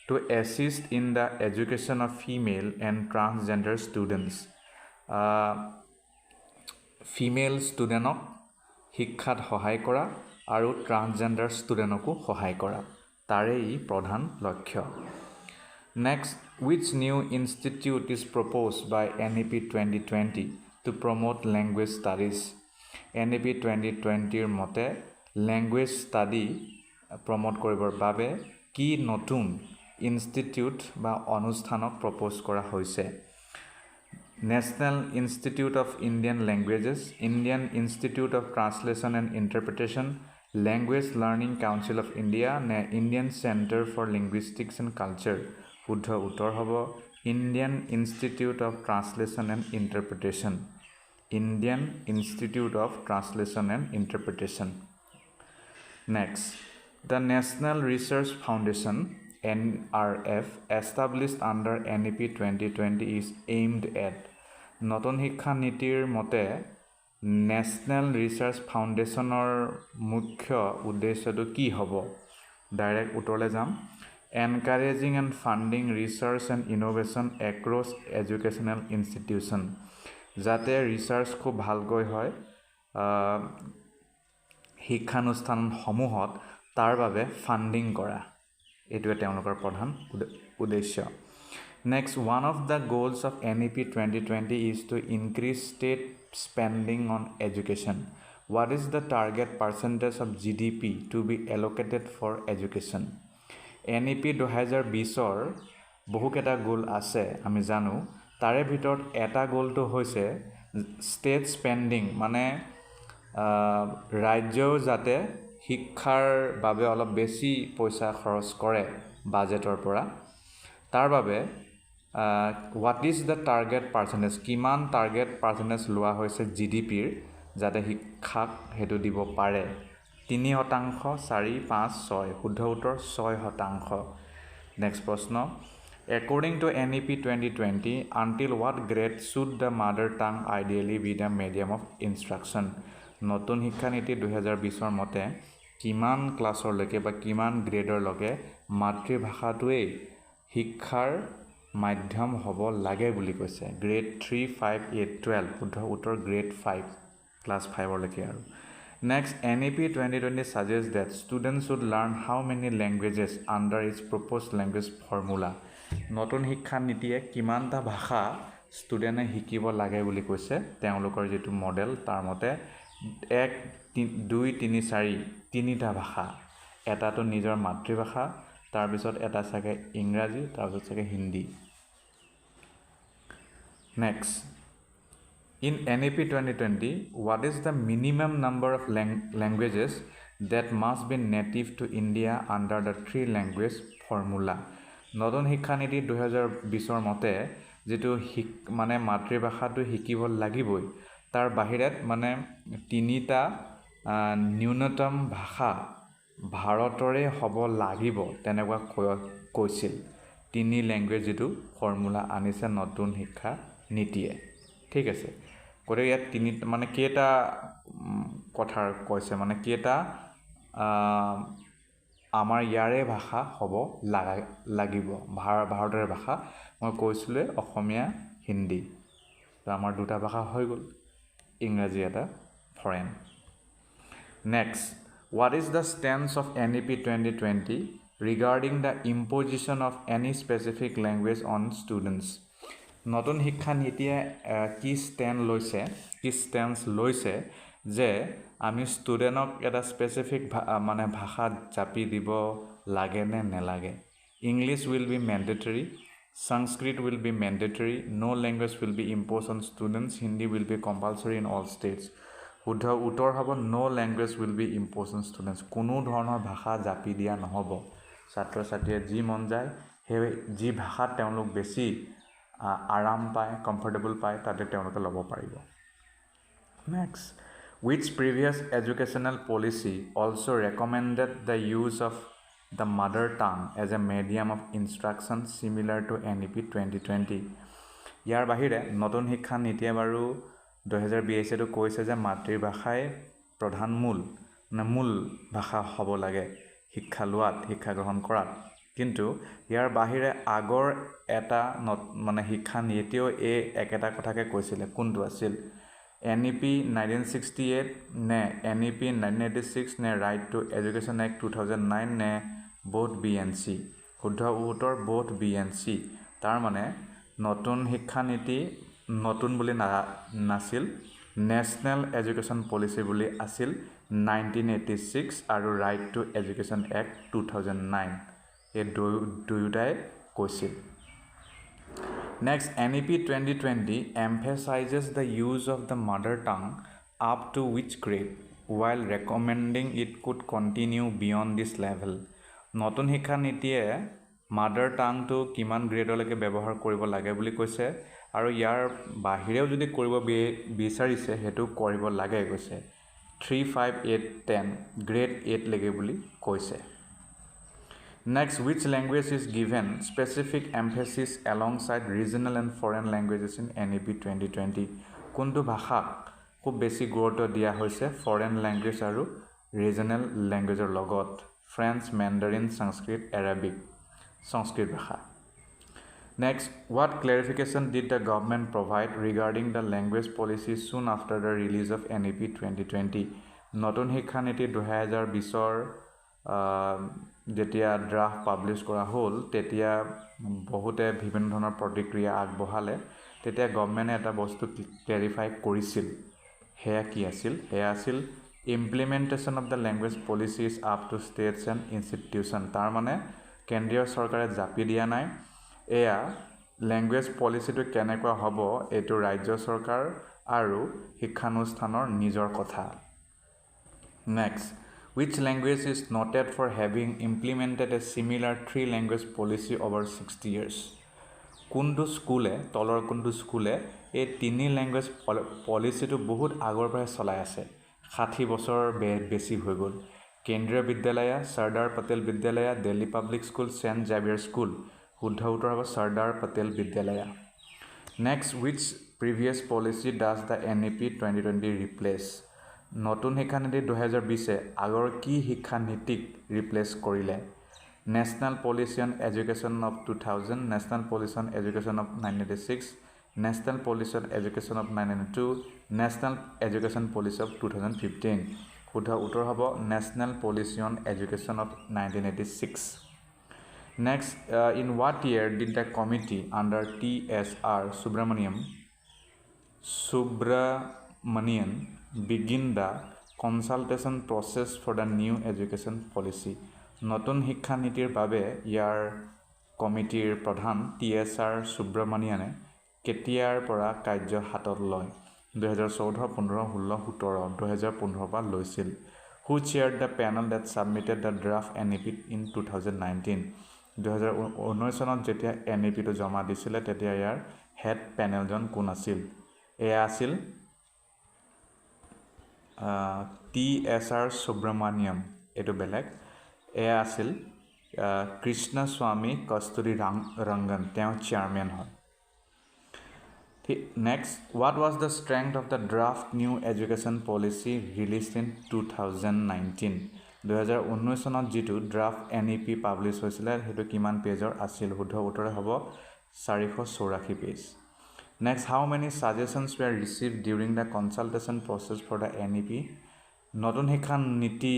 To assist in the education of female and transgender students. Female ষ্টুডেণ্টক শিক্ষাত সহায় কৰা আৰু ট্ৰান্সজেন্ডাৰ ষ্টুডেণ্টকো সহায় কৰা, তাৰে ই প্ৰধান লক্ষ্য। Next, which new institute is proposed by NEP 2020 to promote language studies? NEP 2020 মতে ল্যাঙ্গুৱেজ ষ্টাডি প্ৰমোট কৰিবৰ বাবে কি নতুন ইনষ্টিটিউট বা অনুষ্ঠানক প্ৰপ'জ কৰা হৈছে? National Institute of Indian Languages, Indian Institute of Translation and Interpretation, Language Learning Council of India, Indian Center for Linguistics and Culture. শুদ্ধ উত্তৰ হ'ব Indian Institute of Translation and Interpretation. Indian Institute of Translation and Interpretation. Next, the National Research Foundation NRF established under NEP 2020 is aimed at. নতুন শিক্ষা নীতিৰ মতে national research ফাউণ্ডেশ্যনৰ মুখ্য উদ্দেশ্যটো কি হ'ব? ডাইৰেক্ট উত্তৰলৈ যাম। Encouraging and funding research and innovation across educational institution, যাতে ৰিচাৰ্চ খুব ভালকৈ হয় শিক্ষানুষ্ঠানসমূহত, তাৰ বাবে ফাণ্ডিং কৰা, এইটোৱে তেওঁলোকৰ প্ৰধান উদ্দেশ্য। Next, one of the goals of NEP 2020 is to increase state spending on education. What is the target percentage of GDP to be allocated for education? NEP 2020 বহুকেইটা গোল আছে আমি জানো, তাৰে ভিতৰত এটা গোলটো হৈছে ষ্টেট স্পেণ্ডিং, মানে ৰাজ্যও যাতে শিক্ষাৰ বাবে অলপ বেছি পইচা খৰচ কৰে বাজেটৰ পৰা, তাৰ বাবে what is the target percentage, কিমান টাৰ্গেট পাৰ্চেণ্টেজ লোৱা হৈছে GDPৰ যাতে শিক্ষাক সেইটো দিব পাৰে? 3%, 4, 5, 6, শুদ্ধ উত্তৰ 6%। নেক্সট প্ৰশ্ন, according to NEP 2020, until what grade should the mother tongue ideally be the medium of instruction? নতুন শিক্ষা নীতি 2020 মতে কিমান ক্লাছৰলৈকে বা কিমান গ্ৰেডৰলৈকে মাতৃভাষাটোৱেই শিক্ষাৰ মাধ্যম হ'ব লাগে বুলি কৈছে? গ্ৰেড 3, 5, 8, 12, শুদ্ধ উত্তৰ গ্ৰেড 5, ক্লাছ 5লৈকে আৰু। Next, NEP 2020 suggests that students should learn how many languages under its proposed language formula. নতুন শিক্ষা নীতিয়ে কিমানটা ভাষা ষ্টুডেণ্টে শিকিব লাগে বুলি কৈছে? তেওঁলোকৰ যিটো মডেল তাৰ মতে 1, 2, 3, 4 তিনিটা ভাষা, এটাটো নিজৰ মাতৃভাষা, তাৰপিছত এটা চাগে ইংৰাজী, তাৰপিছত চাগে Hindi. Next, in NEP 2020, what is the minimum number of languages that must be native to India under the 3 language formula? নতুন শিক্ষা নীতি 2020 মতে যিটো মানে মাতৃভাষাটো শিকিব লাগিবই, তাৰ বাহিৰত মানে 3টা ন্যূনতম ভাষা ভাৰতৰে হ'ব লাগিব তেনেকুৱা কৈছিল। 3 লেংগুৱেজ যিটো ফৰ্মুলা আনিছে নতুন শিক্ষা নীতিয়ে, ঠিক আছে। গতিকে ইয়াত 3 মানে কেইটা কথা কৈছে, মানে কেইটা আমাৰ ইয়াৰে ভাষা হ'ব লাগিব, ভাৰতৰে ভাষা। মই কৈছিলোঁ অসমীয়া, হিন্দী, তো আমাৰ 2টা ভাষা হৈ গ'ল, ইংৰাজী এটা foreign. Next, what is the stance of NEP 2020 regarding the imposition of any specific language on students? নতুন শিক্ষা নীতিয়ে কি ষ্টেন্স লৈছে যে আমি ষ্টুডেণ্টক এটা স্পেচিফিক মানে ভাষাত জাপি দিব লাগে নে নেলাগে English will be mandatory Sanskrit will be mandatory. No language will be imposed on students. Hindi will be compulsory in all states. শুদ্ধ উত্তৰ হ'ব no language will be imposed on students. কোনো ধৰণৰ ভাষা জাপি দিয়া নহ'ব ছাত্ৰ ছাত্ৰীয়ে যি মন যায় সেই যি ভাষাত তেওঁলোক বেছি আৰাম পায় কমফৰ্টেবল পায় তাতে তেওঁলোকে ল'ব পাৰিব Next, which previous educational policy also recommended the use of the mother tongue as a medium of instruction similar to NEP 2020? ইয়াৰ বাহিৰে নতুন শিক্ষা নীতিয়ে বাৰু 2022 এটো কৈছে যে মাতৃভাষাই প্ৰধান মূল ভাষা হ'ব লাগে শিক্ষা লোৱাত শিক্ষা গ্ৰহণ কৰাত কিন্তু ইয়াৰ বাহিৰে আগৰ এটা মানে শিক্ষা নীতিও এই একেটা কথাকে কৈছিলে কোনটো আছিল NEP 1968 নে NEP 1986 নে Right to Education Act 2009 নে both B and C শুদ্ধ উত্তৰ both B and C তাৰ মানে নতুন শিক্ষা নীতি নতুন বুলি নাছিল National Education Policy বুলি আছিল 1986 আৰু Right to Education Act 2009 এই দুয়োটাই কৈছিল Next, NEP 2020 emphasizes the use of the mother tongue up to which grade, while recommending it could continue beyond this level. নতুন শিক্ষা নীতিয়ে মাদাৰ টাংটো কিমান গ্ৰেডলৈকে ব্যৱহাৰ কৰিব লাগে বুলি কৈছে আৰু ইয়াৰ বাহিৰেও যদি কৰিব বিচাৰিছে হেতু কৰিব লাগে কৈছে 3 5 8 10 গ্ৰেড 8 লৈকে বুলি কৈছে Next, which language is given specific emphasis alongside regional and foreign languages in NEP 2020? কোনটো ভাষাক খুব বেছি গুৰুত্ব দিয়া হৈছে foreign language আৰু regional languageৰ লগত French, Mandarin, Sanskrit, Arabic, Sanskrit ভাষা. Next, what clarification did the government provide regarding the language policy soon after the release of NEP 2020? নতুন শিক্ষা নীতি 2020ৰ যেতিয়া ড্ৰাফট পাবলিশ কৰা হ'ল তেতিয়া বহুতে বিভিন্ন ধৰণৰ প্ৰতিক্ৰিয়া আগবঢ়ালে তেতিয়া গভৰ্ণমেণ্টে এটা বস্তু ক্লেৰিফাই কৰিছিল হেয়া কি আছিল হেয়া আছিল implementation of the language policies up to states and institution তাৰ মানে কেন্দ্ৰীয় চৰকাৰে জাপি দিয়া নাই এয়া লেংগুৱেজ পলিচিটো কেনেকুৱা হ'ব এইটো ৰাজ্য চৰকাৰ আৰু শিক্ষানুষ্ঠানৰ নিজৰ কথা Next, which language is noted for having implemented a similar three-language policy over 60 years? কোনটো স্কুলে তলৰ কোনটো স্কুলে এই তিনি ল্যাঙ্গুৱেজ পলিচিটো বহুত আগৰ পৰা চলাই আছে 60 বছৰ বেছি হৈ গ'ল কেন্দ্ৰীয় বিদ্যালয় সৰদাৰ পটেল বিদ্যালয় Delhi public school saint Xavier school শুদ্ধ উত্তৰ হ'ব সৰদাৰ পটেল বিদ্যালয় Next, which previous policy does the NEP 2020 replace? নতুন শিক্ষা নীতি 2020 আগৰ কি শিক্ষা নীতিক ৰিপ্লেস কৰিলে National Policy on Education of 2000 National Policy on Education of 1986 National Policy on Education of 1992 National Education Policy of 2015 শুদ্ধ উত্তৰ হ'ব National Policy on Education of 1986 Next, in what year did the committee under TSR Subramanian begin the consultation process for the new education policy? নতুন শিক্ষা নীতিৰ বাবে ইয়াৰ কমিটিৰ প্ৰধান TSR সুব্ৰমণিয়ানে কেতিয়াৰ পৰা কাৰ্য হাতত লয় 2014 15 16 17 2015 পৰা লৈছিল Who chaired the panel that submitted the draft NEP in 2019 2019 চনত যেতিয়া NEP টো জমা দিছিল তেতিয়া ইয়াৰ হেড পেনেলজন কোন আছিল এয়া আছিল TSR Subramaniam এটো বেলেগ এয়া আছিল কৃষ্ণ স্বামী কস্তুৰী ৰংগন তেওঁ চেয়াৰম্যান হয় Next, what was the strength of the draft new education policy released in 2019 2019 চনত যেটো draft NEP পাবলিশ হৈছিল হেতু কিমান পেজৰ আছিল শুদ্ধ উত্তৰ হ'ব 484 page Next, how many suggestions were received during the consultation process for the NEP? নতুন শিক্ষা নীতি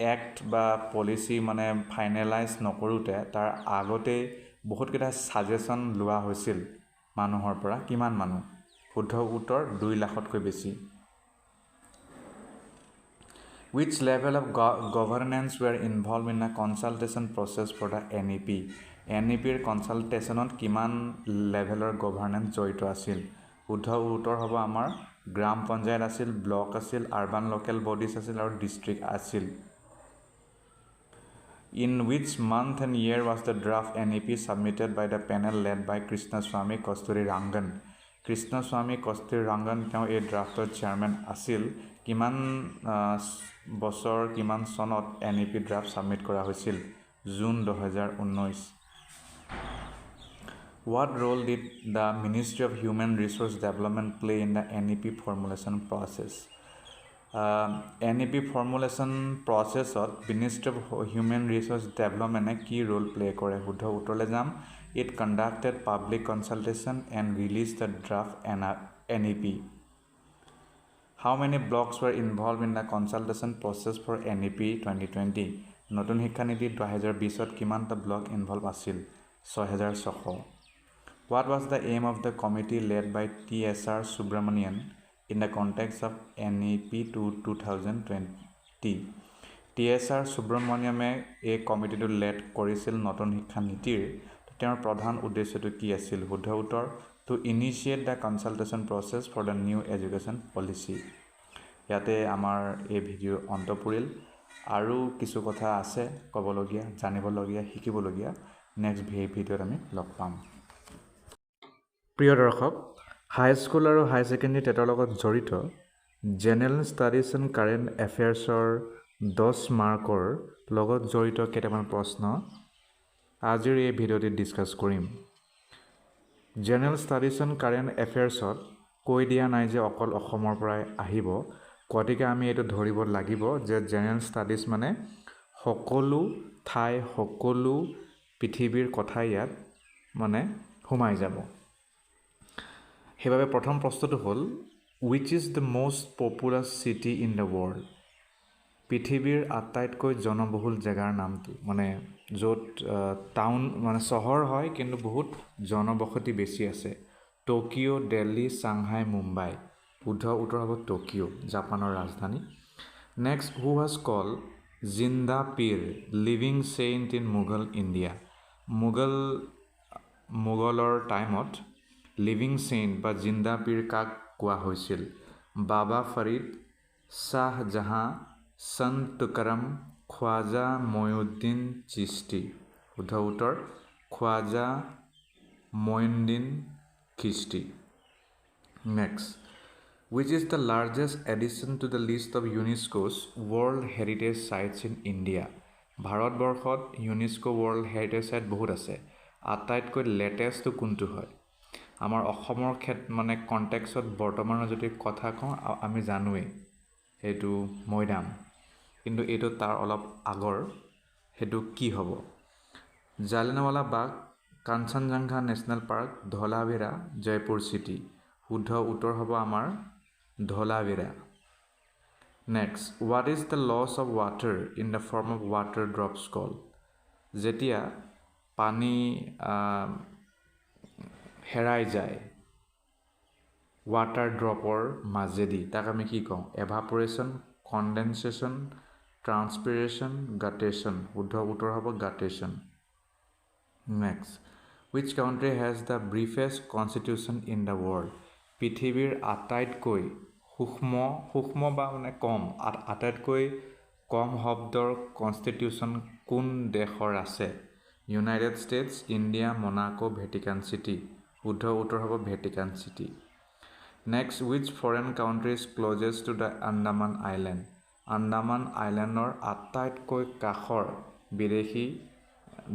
অ্যাক্ট বা পলিসি মানে ফাইনালাইজ নকৰোতে তাৰ আগতে বহুত কেইটা সাজেশন লোৱা হৈছিল মানুহৰ পৰা কিমান মানুহ শুদ্ধ উত্তৰ 2 লাখতকৈ বেছি Which level of governance were involved in a consultation process for the NEP? NEP ৰ কনসালটেশনত কিমান লেভেলৰ গভৰ্নেন্স জড়িত আছিল শুদ্ধ উত্তৰ হ'ব আমাৰ গ্ৰাম পঞ্চায়ত আছিল ব্লক আছিল আৰবান লোকেল বডিজ আছিল আৰু ডিস্ট্ৰিক্ট আছিল In which month and year was the draft NEP submitted by the panel led by Krishnaswamy Kasturirangan? Krishnaswamy Kasturirangan তেওঁ এই ড্ৰাফটৰ চেয়াৰম্যান আছিল কিমান বছৰ কিমান সনত NEP ড্ৰাফট সাবমিট কৰা হৈছিল June 2019 What role did the Ministry of Human Resource Development play in the NEP formulation process? NEP formulation process of Ministry of Human Resource Development key role play কৰে শুদ্ধ উত্তৰলৈ যাম It conducted public consultation and released the draft NEP. How many blocks were involved in the consultation process for NEP 2020? নতুন শিক্ষানীতি 2020ত কিমানটা block involve আছিল 6600 What was the aim of the committee led by TSR Subramanian in the context of NEP 2020? TSR Subramaniame এই কমিটিটো lead কৰিছিল নতুন শিক্ষানীতিৰ তেওঁৰ প্ৰধান উদ্দেশ্যটো কি আছিল শুদ্ধ উত্তৰ to initiate the consultation process for the new education policy. ইয়াতে আমাৰ এই ভিডিও অন্ত পৰিল আৰু কিছু কথা আছে ক'বলগীয়া জানিবলগীয়া শিকিবলগীয়া নেক্সট ভিডিওত আমি লগ পাম প্ৰিয় দৰ্শক হাই স্কুল আৰু হাই সেকেন্ডাৰী টেটৰ লগত জড়িত জেনাৰেল ষ্টাডিজ এণ্ড কাৰেণ্ট এফেয়াৰ্ছৰ 10 মাৰ্কৰ লগত জড়িত কেইটামান প্ৰশ্ন আজিৰ এই ভিডিওটিত ডিসকাস কৰিম জেনাৰেল ষ্টাডিজ এণ্ড কাৰেণ্ট এফেয়াৰ্ছত কৈ দিয়া নাই যে অকল অসমৰ পৰাই আহিব গতিকে আমি এটো ধৰিব লাগিব যে জেনাৰেল ষ্টাডিজ মানে সকলো ঠাই সকলো পৃথিৱীৰ কথা ইয়াত মানে সোমাই যাব হেবাবে প্ৰথম প্ৰশ্নটো হ'ল which is the most populous city in the world পৃথিৱীৰ আটাইতকৈ জনবহুল জাগাৰ নামটো মানে য'ত টাউন মানে চহৰ হয় কিন্তু বহুত জনবসতি বেছি আছে টোকিও দিল্লী সাংহাই মুম্বাই শুদ্ধ উত্তৰ হ'ব টোকিও জাপানৰ ৰাজধানী নেক্সট who was called জিন্দা Pir living saint in Mughal India মুঘলৰ টাইমত লিভিং saint বা জিন্দা পীৰ কাক কোৱা হৈছিল বাবা ফৰিদ শাহ জাহাঁ সন্ত তুকাৰাম খ্বাজা মঈনুদ্দিন চিশতি শুদ্ধ উত্তৰ Khwaja Moinuddin Chishti next which is the largest addition to the list of UNESCO's World Heritage Sites in India ভাৰতবৰ্ষত UNESCO World Heritage Site বহুত আছে আটাইতকৈ লেটেষ্ট কোনটো হয় আমাৰ অসমৰ মানে কনটেক্সট বৰ্তমানৰ যদি কথা কওঁ আমি জানোৱে হেতু মৈদাম কিন্তু এটো তাৰ অলপ আগৰ হেতু কি হ'ব জালিয়ানৱালা বাগ কাঞ্চনজংঘা নেশনেল পাৰ্ক ধলাভিৰা জয়পুৰ সিটি শুদ্ধ উত্তৰ হ'ব আমাৰ ধলাভিৰা next what is the loss of water in the form of water drops called যেতিয়া পানী হেৰাই যায় water dropৰ মাজেদি তাক আমি কি কওঁ evaporation condensation transpiration guttation শুদ্ধ উত্তৰ হ'ব guttation next which country has the briefest constitution in the world পৃথিৱীৰ আটাইতকৈ সূক্ষ্ম বা মানে কম আটাইতকৈ কম শব্দৰ কনষ্টিটিউচন কোন দেশৰ আছে United States India Monaco Vatican City শুদ্ধ উত্তৰ হ'ব Vatican City next which foreign country is closest to the Andaman Island Andaman Islandৰ আটাইতকৈ কাষৰ বিদেশী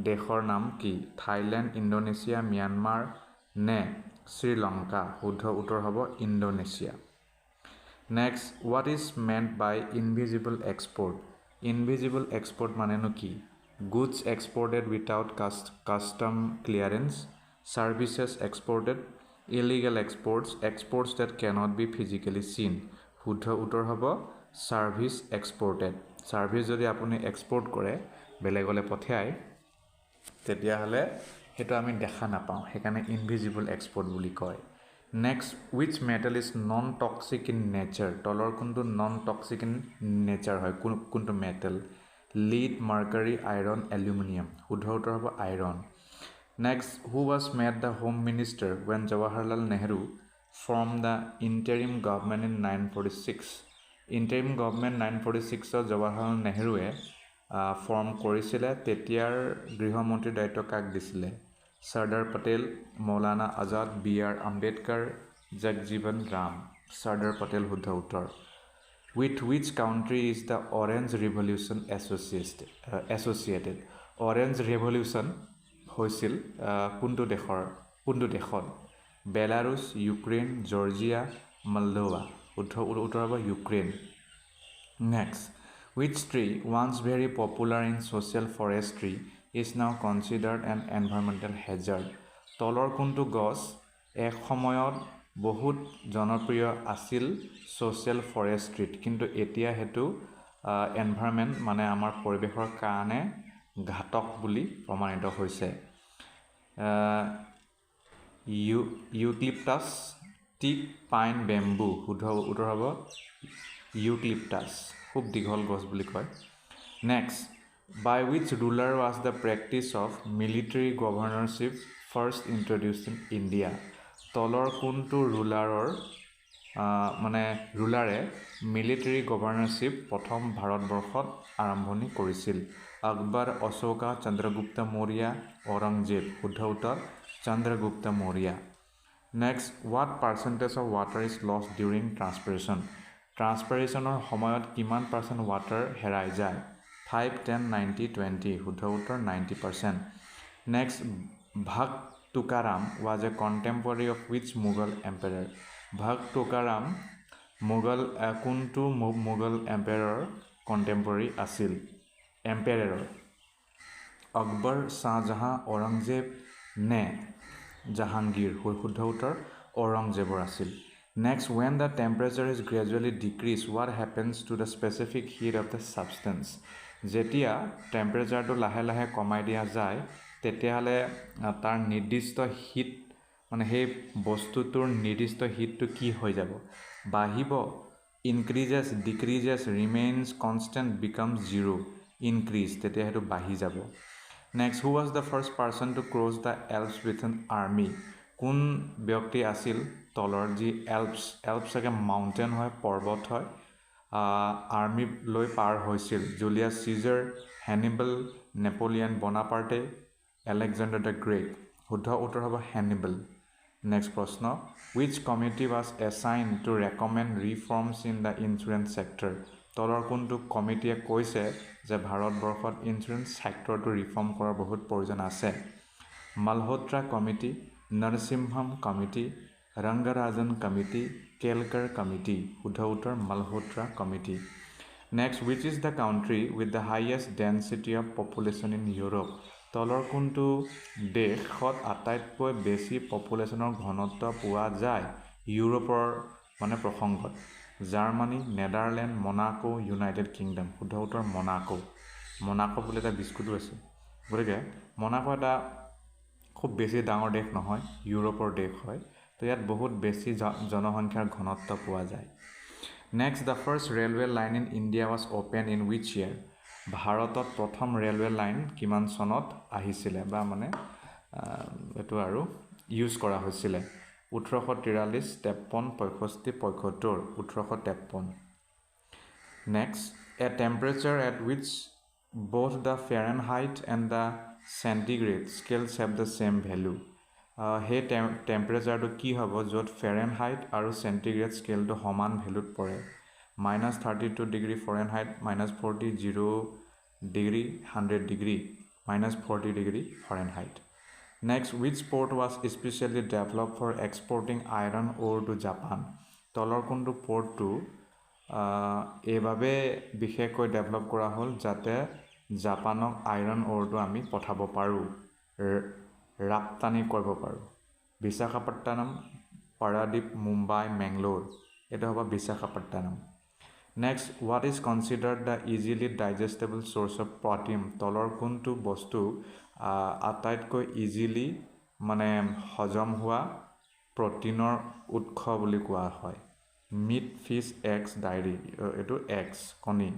দেশৰ নাম কি থাইল্যান্ড ইণ্ডোনেছিয়া মিয়ানমাৰ নে শ্ৰীলংকা শুদ্ধ উত্তৰ হ'ব Indonesia next what is meant by invisible export invisible export মানেনো কি goods exported without custom clearance services exported illegal exports that cannot be physically seen শুদ্ধ উত্তৰ হ'ব service exported service যদি আপুনি export কৰে বেলেগলে পঠিয়ায় তেতিয়া হলে সেইটো আমি দেখা নাপাওঁ সেইকাৰণে ইনভিজিবল এক্সপৰ্ট বুলি কয় next wish metal is non toxic in nature তলৰ কোনটো নন টক্সিক ইন নেচাৰ হয় কোনটো মেটেল লিড মাৰ্কাৰী আইৰণ এলুমিনিয়াম শুদ্ধ উত্তৰ হ'ব iron next who was made the home minister when Jawaharlal Nehru from the interim government in 1946 interim government 1946 Jawaharlal নেহৰুৱে form কৰিছিলে তেতিয়াৰ গৃহমন্ত্ৰীৰ দায়িত্ব কাক দিছিলে চৰ্দাৰ পটেল মৌলানা আজাদ বি আৰ আম্বেদকাৰ জগজীৱন ৰাম চৰ্দাৰ পটেল শুদ্ধ উত্তৰ with which country is the orange revolution associated orange revolution হৈছিল কোনটো দেশত বেলাৰুছ ইউক্ৰেইন জৰ্জিয়া মলডোভা শুদ্ধ উত্তৰ হ'ব Ukraine next which tree once very popular in social forestry is now considered an environmental hazard তলৰ কোনটো গছ এক সময়ত বহুত জনপ্ৰিয় আছিল social forestry কিন্তু এতিয়া হেতু এনভায়ৰনমেন্ট মানে আমাৰ পৰিবেশৰ কাৰণে ঘাতক বুলি প্ৰমাণিত হৈছে ইউক্লিপটাছ টিক পাইন বেম্বু শুদ্ধ উত্তৰ হ'ব ইউক্লিপটাছ খুব দীঘল গছ বুলি কয় next by which ruler was the practice of military governorship first introduced in India তলৰ কোনটো ৰুলাৰে মিলিটাৰী গভৰ্ণৰশ্বিপ প্ৰথম ভাৰতবৰ্ষত আৰম্ভণি কৰিছিল আকবৰ অশোকা চন্দ্ৰগুপ্ত মৌৰ্য ঔৰংজেব শুদ্ধ উত্তৰ Chandragupta Maurya next what percentage of water is lost during ট্ৰান্সপিৰেশ্যনৰ সময়ত কিমান পাৰ্চেণ্ট ৱাটাৰ হেৰাই যায় 5 10 90 20 শুদ্ধ উত্তৰ 90% next Bhakta Tukaram was a contemporary of which Mughal empire Bhakta Tukaram কোনটো মোগল এম্পায়াৰৰ কণ্টেম্পৰেৰী আছিল আকবৰ শাহজাহান ঔৰংজেব নে জাহাংগীৰ শুদ্ধ উত্তৰ ঔৰংজেবৰ আছিল Next, when the temperature is gradually decreased, what happens to the specific heat of the substance? যেতিয়া টেম্পাৰেচাৰটো লাহে লাহে কমাই দিয়া যায় তেতিয়াহ'লে তাৰ নিৰ্দিষ্ট হিট মানে সেই বস্তুটোৰ নিৰ্দিষ্ট হিটটো কি হৈ যাব বাঢ়িব increases decreases remains constant becomes zero' increase তেতিয়া সেইটো বাঢ়ি যাব next who was the first person to cross the Alps with an army কোন ব্যক্তি আছিল তলৰ যি এল্পছ চাগে মাউণ্টেইন হয় পৰ্বত হয় আৰ্মি লৈ পাৰ হৈছিল Julius Caesar Hannibal Napoleon Bonaparte Alexander the Great শুদ্ধ উত্তৰ হ'ব হেনিবল নেক্সট প্ৰশ্ন which committee was assign to recommend reforms in the insurance sector তলৰ কোনটো কমিটিয়ে কৈছে যে ভাৰতবৰ্ষত ইঞ্চুৰেঞ্চ ছেক্টৰটো ৰিফৰ্ম কৰাৰ বহুত প্ৰয়োজন আছে Malhotra committee Narasimham committee Rangarajan committee Kelkar committee শুদ্ধ উত্তৰ Malhotra committee next which is the country with the highest density of population in Europe তলৰ কোনটো দেশত আটাইতকৈ বেছি পপুলেশ্যনৰ ঘনত্ব পোৱা যায় ইউৰোপৰ মানে প্ৰসংগত Germany Netherlands Monaco United Kingdom শুদ্ধ উত্তৰ মনাকো বুলি এটা বিস্কুটো আছে গতিকে মনাকো এটা খুব বেছি ডাঙৰ দেশ নহয় ইউৰোপৰ দেশ হয় তো ইয়াত বহুত বেছি জনসংখ্যাৰ ঘনত্ব পোৱা যায় next the first railway line in India was open in wish year ভাৰতত প্ৰথম ৰেলৱে লাইন কিমান চনত আহিছিলে বা মানে এইটো আৰু ইউজ কৰা হৈছিলে 1843 53 65 75 1853 next A temperature at wish both the Fahrenheit and the centigrade scales have the same value সেই টেম্পাৰেচাৰটো কি হ'ব য'ত ফেৰেনহাইট আৰু চেণ্টিগ্ৰেড স্কেলটো সমান ভেলুত পৰে -32 degree Fahrenheit -40 degree 100 degree -40 degree Fahrenheit next which port was specially develop for exporting iron ore to Japan তলৰ কোনটো পৰ্টটো এইভাবে বিশেষকৈ ডেভেলপ কৰা হ'ল যাতে জাপানক আইৰণ অ'ৰটো আমি পঠাব পাৰোঁ ৰাপ্তানি কৰিব পাৰোঁ বিশাখাপট্টনম পাৰাদ্বীপ মুম্বাই মেংলোৰ এটা হ'ব Visakhapatnam Next, what is considered the easily digestible source of protein? তলৰ কোনটো বস্তু আটাইতকৈ ইজিলি মানে হজম হোৱা প্ৰটিনৰ উৎস বুলি কোৱা হয়? মিট, ফিছ, এগছ, ডায়েৰী, এইটো এগছ, কণী।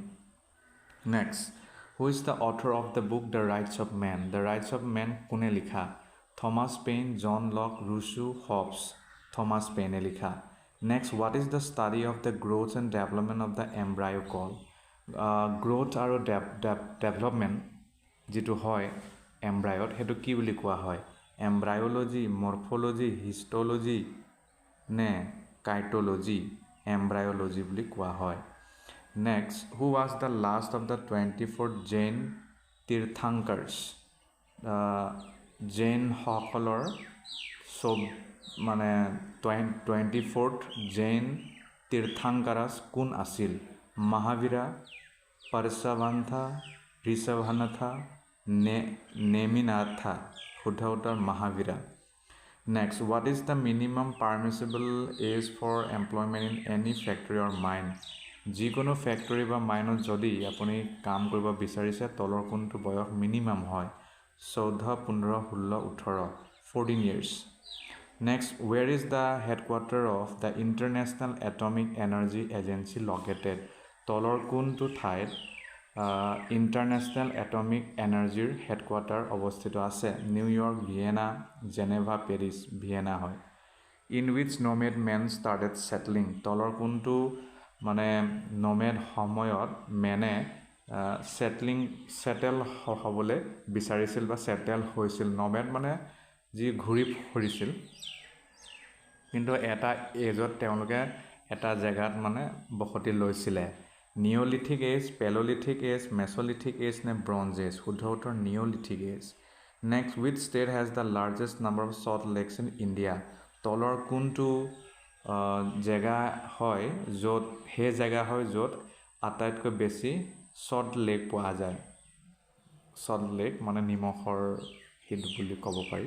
Next, who is the author of the book The Rights of Man? The Rights of Man কোনে লিখা? Thomas Paine, John Locke, Rousseau, Hobbes. Thomas পেইনে লিখা। Next, what is the study of the growth and development of the embryo called? Growth আৰু development যিটো হয় এমব্ৰায়ত সেইটো কি বুলি কোৱা হয়? এমব্ৰায়লজি, মৰ্ফলজি, হিষ্টলজি নে কাইটলজি? এমব্ৰায়লজি বুলি কোৱা হয়। Next, who was the last of the 24 Jain Tirthankars? Jain সকলৰ মানে 24th Jain Tirthankaras কোন আছিল? মহাবীৰা, পৰশভান্থা, ঋষভানাথা, নেমিনাথা। শুদ্ধ উত্তৰ মহাবীৰা। Next, what is the minimum permissible age for employment in any factory or mine? যিকোনো ফেক্টৰী বা মাইনত যদি আপুনি কাম কৰিব বিচাৰিছে তলৰ কোনটো বয়স মিনিমাম হয়? 14, 15, 16, 18, 14 years. Next, where is the headquarter of the International Atomic Energy Agency located? তলৰ কোনটো ঠাইত ইণ্টাৰনেশ্যনেল এটমিক এনাৰ্জিৰ হেডকোৱাৰ্টাৰ অৱস্থিত আছে? New York, Vienna, Geneva, Paris. Vienna হয়। In which nomad men started settling? তলৰ কোনটো মানে নমেড সময়ত মেনে ছেটেল হ'বলৈ বিচাৰিছিল বা ছেটেল হৈছিল? নমেড মানে যি ঘূৰি ফুৰিছিল কিন্তু এটা এজত তেওঁলোকে এটা জেগাত মানে বসতি লৈছিলে। Neolithic age, Palaeolithic age, Mesolithic age নে ব্ৰঞ্জ এজ? শুদ্ধ উত্তৰ Neolithic age. Next, which state has the largest number of salt lakes in India? তলৰ কোনটো জেগা হয় য'ত সেই জেগা হয় য'ত আটাইতকৈ বেছি সল্ট লেক পোৱা যায়? সল্ট লেক মানে নিমখৰ হিট বুলি ক'ব পাৰি।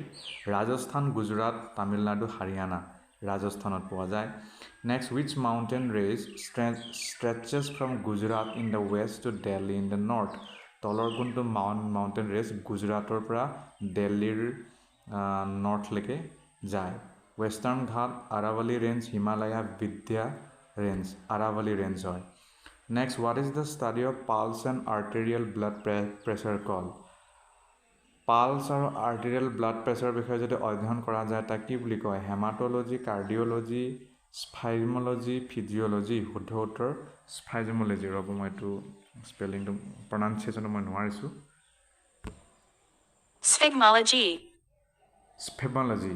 ৰাজস্থান, গুজৰাট, তামিলনাডু, হাৰিয়ানা। ৰাজস্থানত পোৱা যায়। Next, which mountain range stretches from Gujarat in the west to Delhi in the north? তলৰ কোনটো মাউণ্টেইন ৰেঞ্জ গুজৰাটৰ পৰা দিল্লীৰ নৰ্থলৈকে যায়? Western Ghat, Aravalli range, Himalaya, Vindhya range. Aravalli range হয়। Next, what is the study of pulse and arterial blood pressure call? Pulse আৰু arterial blood প্ৰেছাৰৰ বিষয়ে যদি অধ্যয়ন কৰা যায় তাক কি বুলি কয়? হেমাটলজি, কাৰ্ডিঅ'লজি, স্পাইজমলজি, ফিজিঅ'লজি। শুদ্ধ উত্তৰ স্পাইজমলজি। ৰ'ব মই এইটো স্পেলিংটো প্ৰনাউন্সিয়েশ্যনটো মই নোৱাৰিছোঁ। Sphygmology. Sphygmology.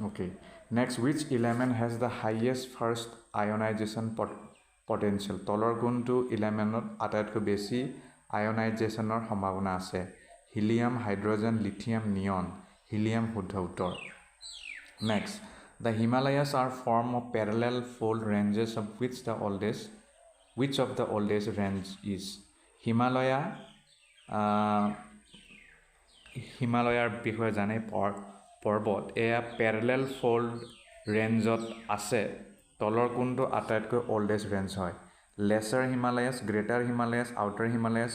Okay. Next, which element has the highest first ionization potential? তলৰ কোনটো ইলেমেণ্টত আটাইতকৈ বেছি আয়নাইজেশ্যনৰ সম্ভাৱনা আছে? হিলিয়াম, হাইড্ৰজেন, লিথিয়াম, নিয়ন। হিলিয়াম শুদ্ধ উত্তৰ। Next, the Himalayas are form of parallel fold ranges of which of the oldest range is? হিমালয়াৰ বিষয়ে জানে পৰ্বত এয়া পেৰেলেল ফল্ড ৰেঞ্জত আছে। তলৰ কোনটো আটাইতকৈ অল্ডেষ্ট ৰেঞ্জ হয়? Lesser Himalayas, greater Himalayas, outer Himalayas,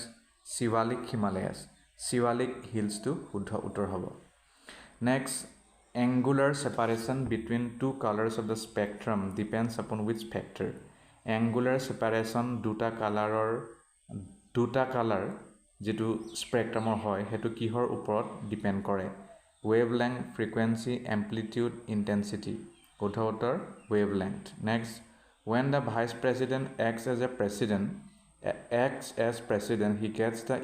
Shivalik Himalayas. Shivalik হিলছটো শুদ্ধ উত্তৰ হ'ব। Next, angular separation between two colours of the spectrum depends upon which factor? Angular separation দুটা কালাৰ যিটো স্পেক্ট্ৰামৰ হয় সেইটো কিহৰ ওপৰত ডিপেণ্ড কৰে? Wavelength, frequency, amplitude, intensity. শুদ্ধ উত্তৰ wavelength. Next, when the vice president acts as president he gets the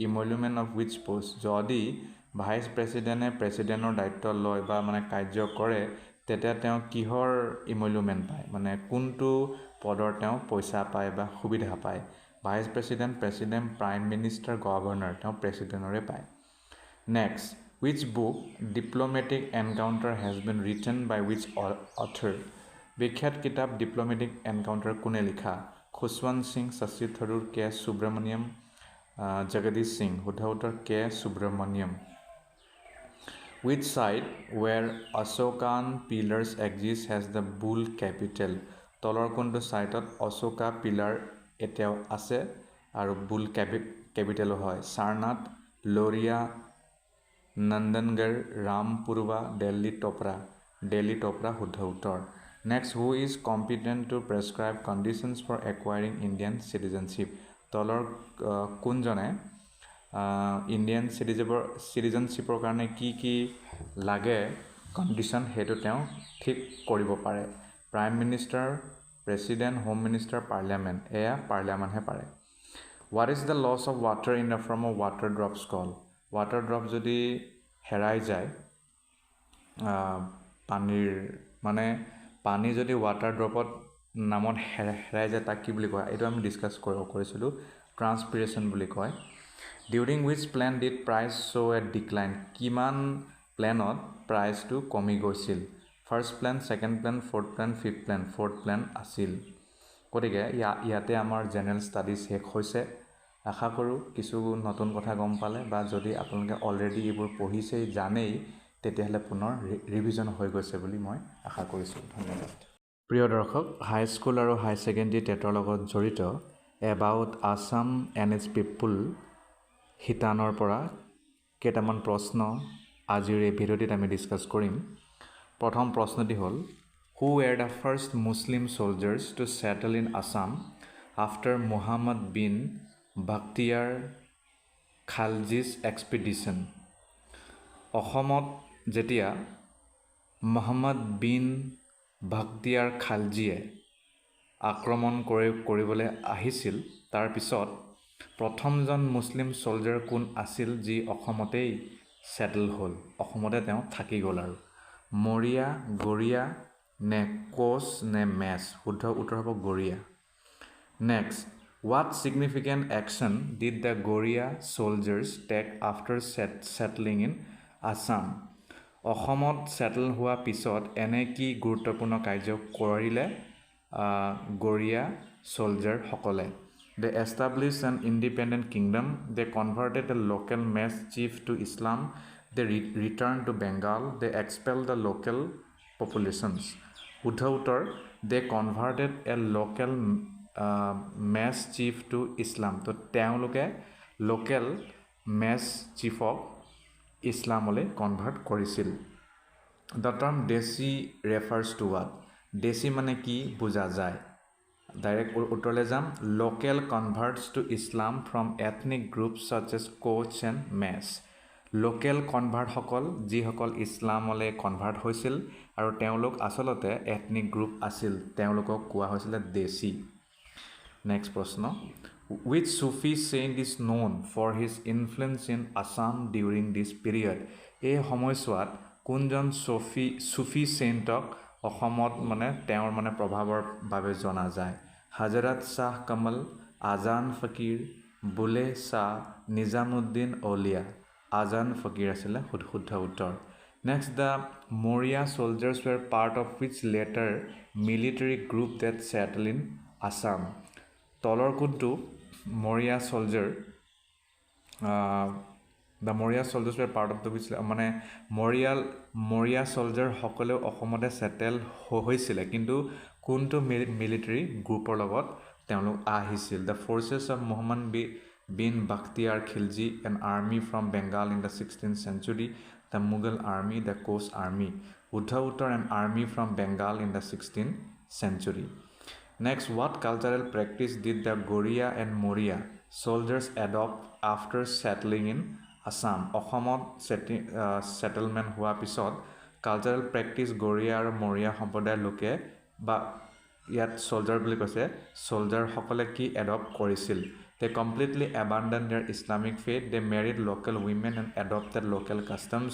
emolument of which post? যদি ভাইচ প্ৰেছিডেণ্টে প্ৰেছিডেণ্টৰ দায়িত্ব লয় বা মানে কাৰ্য কৰে তেতিয়া তেওঁ কিহৰ ইমলুমেণ্ট পায়? মানে কোনটো পদৰ তেওঁ পইচা পায় বা সুবিধা পায়? Vice president, prime minister, governor. তেওঁ প্ৰেছিডেণ্টৰে পায়। Next, which book diplomatic encounter has been written by which author? বিখ্যাত কিতাপ ডিপ্ল'মেটিক এনকাউণ্টাৰ কোনে লিখা? খুশৱন্ত সিং, শশী থাৰুৰ, কে সুব্ৰমণিয়ম, জগদীশ সিং। শুদ্ধ উত্তৰ কে Subramaniam. Which site where Ashokan pillars exist has the bull capital? তলৰ কোনটো ছাইটত অশোকা পিলাৰ এতিয়াও আছে আৰু বুল কেপিটেলো হয় সাৰনাথ লৰিয়া নন্দনগড় ৰামপুৰৱা দিল্লী টপৰা শুদ্ধ উত্তৰ next who is competent to prescribe conditions for acquiring Indian citizenship তলৰ কোনজনে ইণ্ডিয়ান চিটিজেনশ্বিপৰ কাৰণে কি লাগে কণ্ডিশ্যন সেইটো তেওঁ ঠিক কৰিব পাৰে prime minister president home minister parliament এয়া পাৰ্লিয়ামেণ্টহে পাৰে what is the loss of water in the form of water drops call water drop যদি হেৰাই যায় পানীৰ মানে পানী যদি ৱাটাৰ ড্ৰপত নামত হেৰাই যায় তাক কি বুলি কয় এইটো আমি ডিছকাছ কৰিছিলোঁ ট্ৰান্সপিৰেশ্যন বুলি কয় during which plan did price show' a decline কিমান প্লেনত প্ৰাইচটো কমি গৈছিল first plan second plan fourth plan আছিল গতিকে ইয়াতে আমাৰ জেনেৰেল ষ্টাডিজ শেষ হৈছে আশা কৰোঁ কিছু নতুন কথা গম পালে বা যদি আপোনালোকে অলৰেডি এইবোৰ পঢ়িছেই জানেই তেতিয়াহ'লে পুনৰ ৰিভিজন হৈ গৈছে বুলি মই আশা কৰিছোঁ ধন্যবাদ প্ৰিয় দৰ্শক হাইস্কুল আৰু হাই ছেকেণ্ডেৰী টেটৰ লগত জড়িত এবাউট আছাম এণ্ড ইটছ পিপুল শিতানৰ পৰা কেইটামান প্ৰশ্ন আজিৰ এই ভিডিঅ'টিত আমি ডিছকাছ কৰিম প্ৰথম প্ৰশ্নটি হ'ল who were the first Muslim soldiers to settle in Assam after Muhammad bin Bakhtiyar Khalji's expedition অসমত যেতিয়া মুহাম্মদ বিন বাখতিয়াৰ খালজিয়ে আক্ৰমণ কৰিবলৈ আহিছিল তাৰপিছত প্ৰথমজন মুছলিম ছ'লজাৰ কোন আছিল যি অসমতেই ছেটেল হ'ল অসমতে তেওঁ থাকি গ'ল আৰু মৰিয়া গৰিয়া নে কোচ নে মেচ শুদ্ধ উত্তৰ হ'ব গৰিয়া next what significant action did the Goria soldiers take after settling in Assam? অসমত ছেটেল হোৱা পিছত এনে কি গুৰুত্বপূৰ্ণ কাৰ্য কৰিলে গৰিয়া ছ'লজাৰসকলে They established an independent kingdom. They converted a local mess chief to Islam. They returned to Bengal. They expelled the local populations. শুদ্ধ উত্তৰ They converted a local Mech chief to Islam তো তেওঁলোকে লোকেল মেছ চিফক ইছলামলৈ কনভাৰ্ট কৰিছিল the term desi refers to what desi মানে কি বুজা যায় ডাইৰেক্ট উত্তৰলৈ যাম local converts to Islam from ethnic group such as Koch and Mech local কনভাৰ্টসকল যিসকল ইছলামলৈ কনভাৰ্ট হৈছিল আৰু তেওঁলোক আচলতে এথনিক গ্ৰুপ আছিল তেওঁলোকক কোৱা হৈছিলে দেশী Next প্ৰশ্ন Which Sufi saint is known for his influence in Assam during this period? এই সময়ছোৱাত কোনজন সুফি চেইণ্টক অসমত মানে তেওঁৰ মানে প্ৰভাৱৰ বাবে জনা যায় হজৰত শ্বাহ কমল আজান ফকীৰ বুলে শ্বাহ নিজামুদ্দিন অলিয়া আজান ফকীৰ আছিলে শুদ্ধ উত্তৰ Next, the Maurya soldiers were part of which later military group that settled in Assam? তলৰ কোনটো Maurya soldier the Maurya soldiers were part of the which মানে Maurya soldier সকলেও অসমতে সেটেল হৈছিলে কিন্তু কোনটো মিলিটাৰী গ্ৰুপৰ লগত তেওঁলোক আহিছিল The forces of Muhammad bin Bakhtiar Khilji an army from Bengal in the 16th century the Mughal army the Coast army শুদ্ধ উত্তৰ an army from Bengal in the 16th century Next, what cultural practice did the Goria and Maurya soldiers adopt after settling in Assam? অসমত settlement হোৱা পিছত cultural practice Goria আৰু Maurya সম্প্ৰদায়ৰ লোকে বা ইয়াত soldier বুলি কৈছে soldier সকলে কি adopt কৰিছিল They completely abandoned their Islamic faith. They married local women and adopted local customs.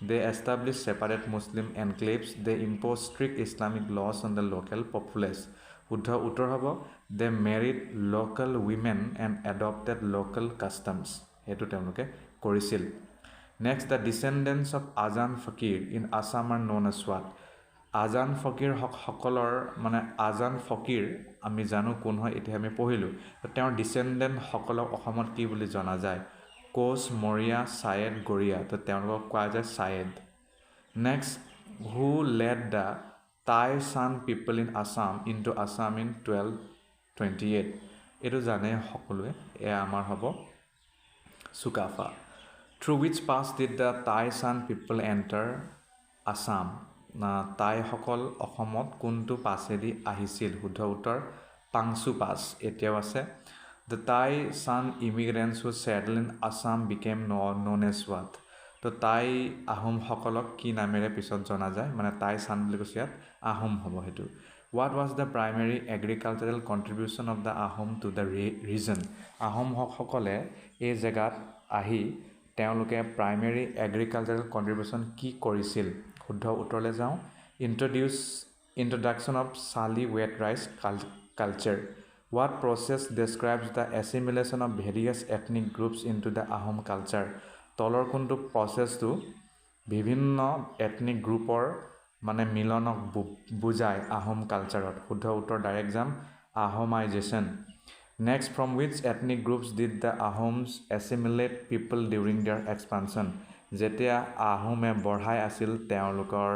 They established separate Muslim enclaves. They imposed strict Islamic laws on the local populace. শুদ্ধ উত্তৰ হ'ব They married local women and adopted local customs. সেইটো তেওঁলোকে কৰিছিল Next, the descendants of Azan Fakir in Assam are known as what? Azan Fakir সকলৰ মানে আজান ফকীৰ আমি জানো কোন হয় এতিয়া আমি পঢ়িলোঁ তেওঁৰ ডিসেন্ডেন্ট সকলক অসমত কি বুলি জনা যায় কোচ মৰিয়া সায়েদ গৰিয়া তো তেওঁলোকক কোৱা যায় Syed next who led the Tai San people in Assam into Assam in 1228 এইটো জানে সকলোৱে এয়া আমাৰ হ'ব Sukaphaa through which pass did the Thai San people enter Assam টাইসকল অসমত কোনটো পাছেদি আহিছিল শুদ্ধ উত্তৰ পাংচু পাছ এতিয়াও আছে the Thai San immigrants who settled in Assam became known as what তো টাই আহোমসকলক কি নামেৰে পিছত জনা যায় মানে টাই সান বুলি কৈছে ইয়াত আহোম হ'ব হেতু what was the primary agricultural contribution of the Ahom to the region Ahom সকলে এই জায়গাত আহি তেওঁলোকে প্ৰাইমেৰী এগ্ৰিকালচাৰেল কন্ট্ৰিবিউশন কি কৰিছিল শুদ্ধ উত্তৰলৈ যাওঁ introduction of Sali wet rice culture what process describes the assimilation of various ethnic groups into the Ahom culture তলৰ কোনটো প্ৰসেসটো বিভিন্ন এথনিক গ্ৰুপৰ মানে মিলনক বুজায় আহোম কালচাৰত শুদ্ধ উত্তৰ ডাইৰেক্ট যাম আহোমাইজেশন next from which ethnic groups did the Ahoms assimilate people during their expansion যেতিয়া আহোমে বঢ়াই আছিল তেওঁলোকৰ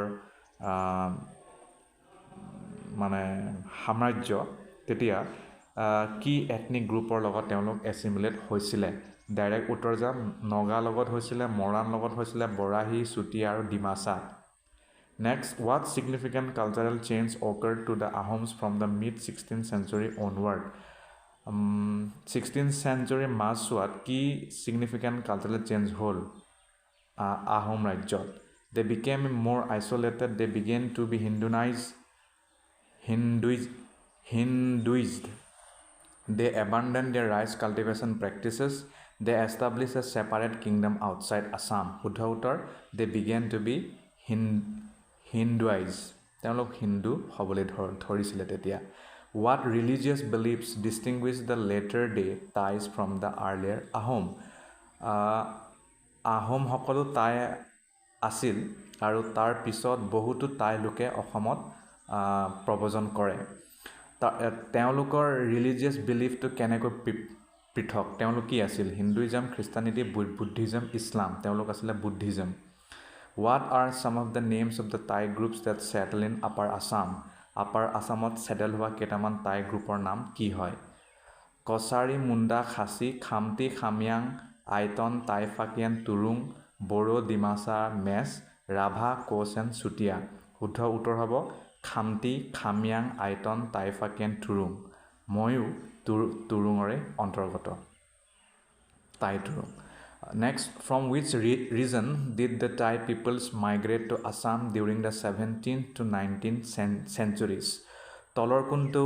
মানে সাম্ৰাজ্য তেতিয়া কি এথনিক গ্ৰুপৰ লগত তেওঁলোক এছিমিলেট হৈছিলে ডাইৰেক্ট উত্তৰ যাম নগা লগত হৈছিলে মৰাণ লগত হৈছিলে বৰাহী চুতীয়া আৰু Dimasa next what significant cultural change occurred to the Ahoms from the mid 16th century onward 16th century মাজছোৱাত কি significant cultural change হ'ল Ahom ৰাজ্যত they became more isolated they began to be Hinduized they abandoned their rice cultivation practices they established a separate kingdom outside Assam শুদ্ধ উত্তৰ they began to be Hinduized তেওঁলোক হিন্দু হ'বলৈ ধৰিছিলে তেতিয়া what religious beliefs distinguish the later day Thais from the earlier Ahom Ahom সকলো টাই আছিল আৰু তাৰ পিছত বহুতো টাই লোকে অসমত প্ৰব্ৰজন কৰে তেওঁলোকৰ ৰিলিজিয়াছ বিলিফটো কেনেকৈ পৃথক তেওঁলোক কি আছিল হিন্দুইজম খ্ৰীষ্টানিটি বুদ্ধিজম ইছলাম তেওঁলোক আছিল Buddhism what are some of the names of the Thai groups that settle in upper Assam upper Assamত settle হোৱা কেইটামান টাই গ্ৰুপৰ নাম কি হয় কছাৰী মুণ্ডা খাচী খামতি খামিয়াং আইতন টাইফাকিয়ান তুৰুং বড়ো ডিমাছা মেছ ৰাভা কোচেন চুতীয়া শুদ্ধ উত্তৰ হ'ব খামতি খামিয়াং আইতন টাইফাকিয়ান তুৰুং ময়ো তুৰুঙৰে অন্তৰ্গত Tai Turung next from which region did the Thai peoples migrate to Assam during the 17th to 19th centuries তলৰ কোনটো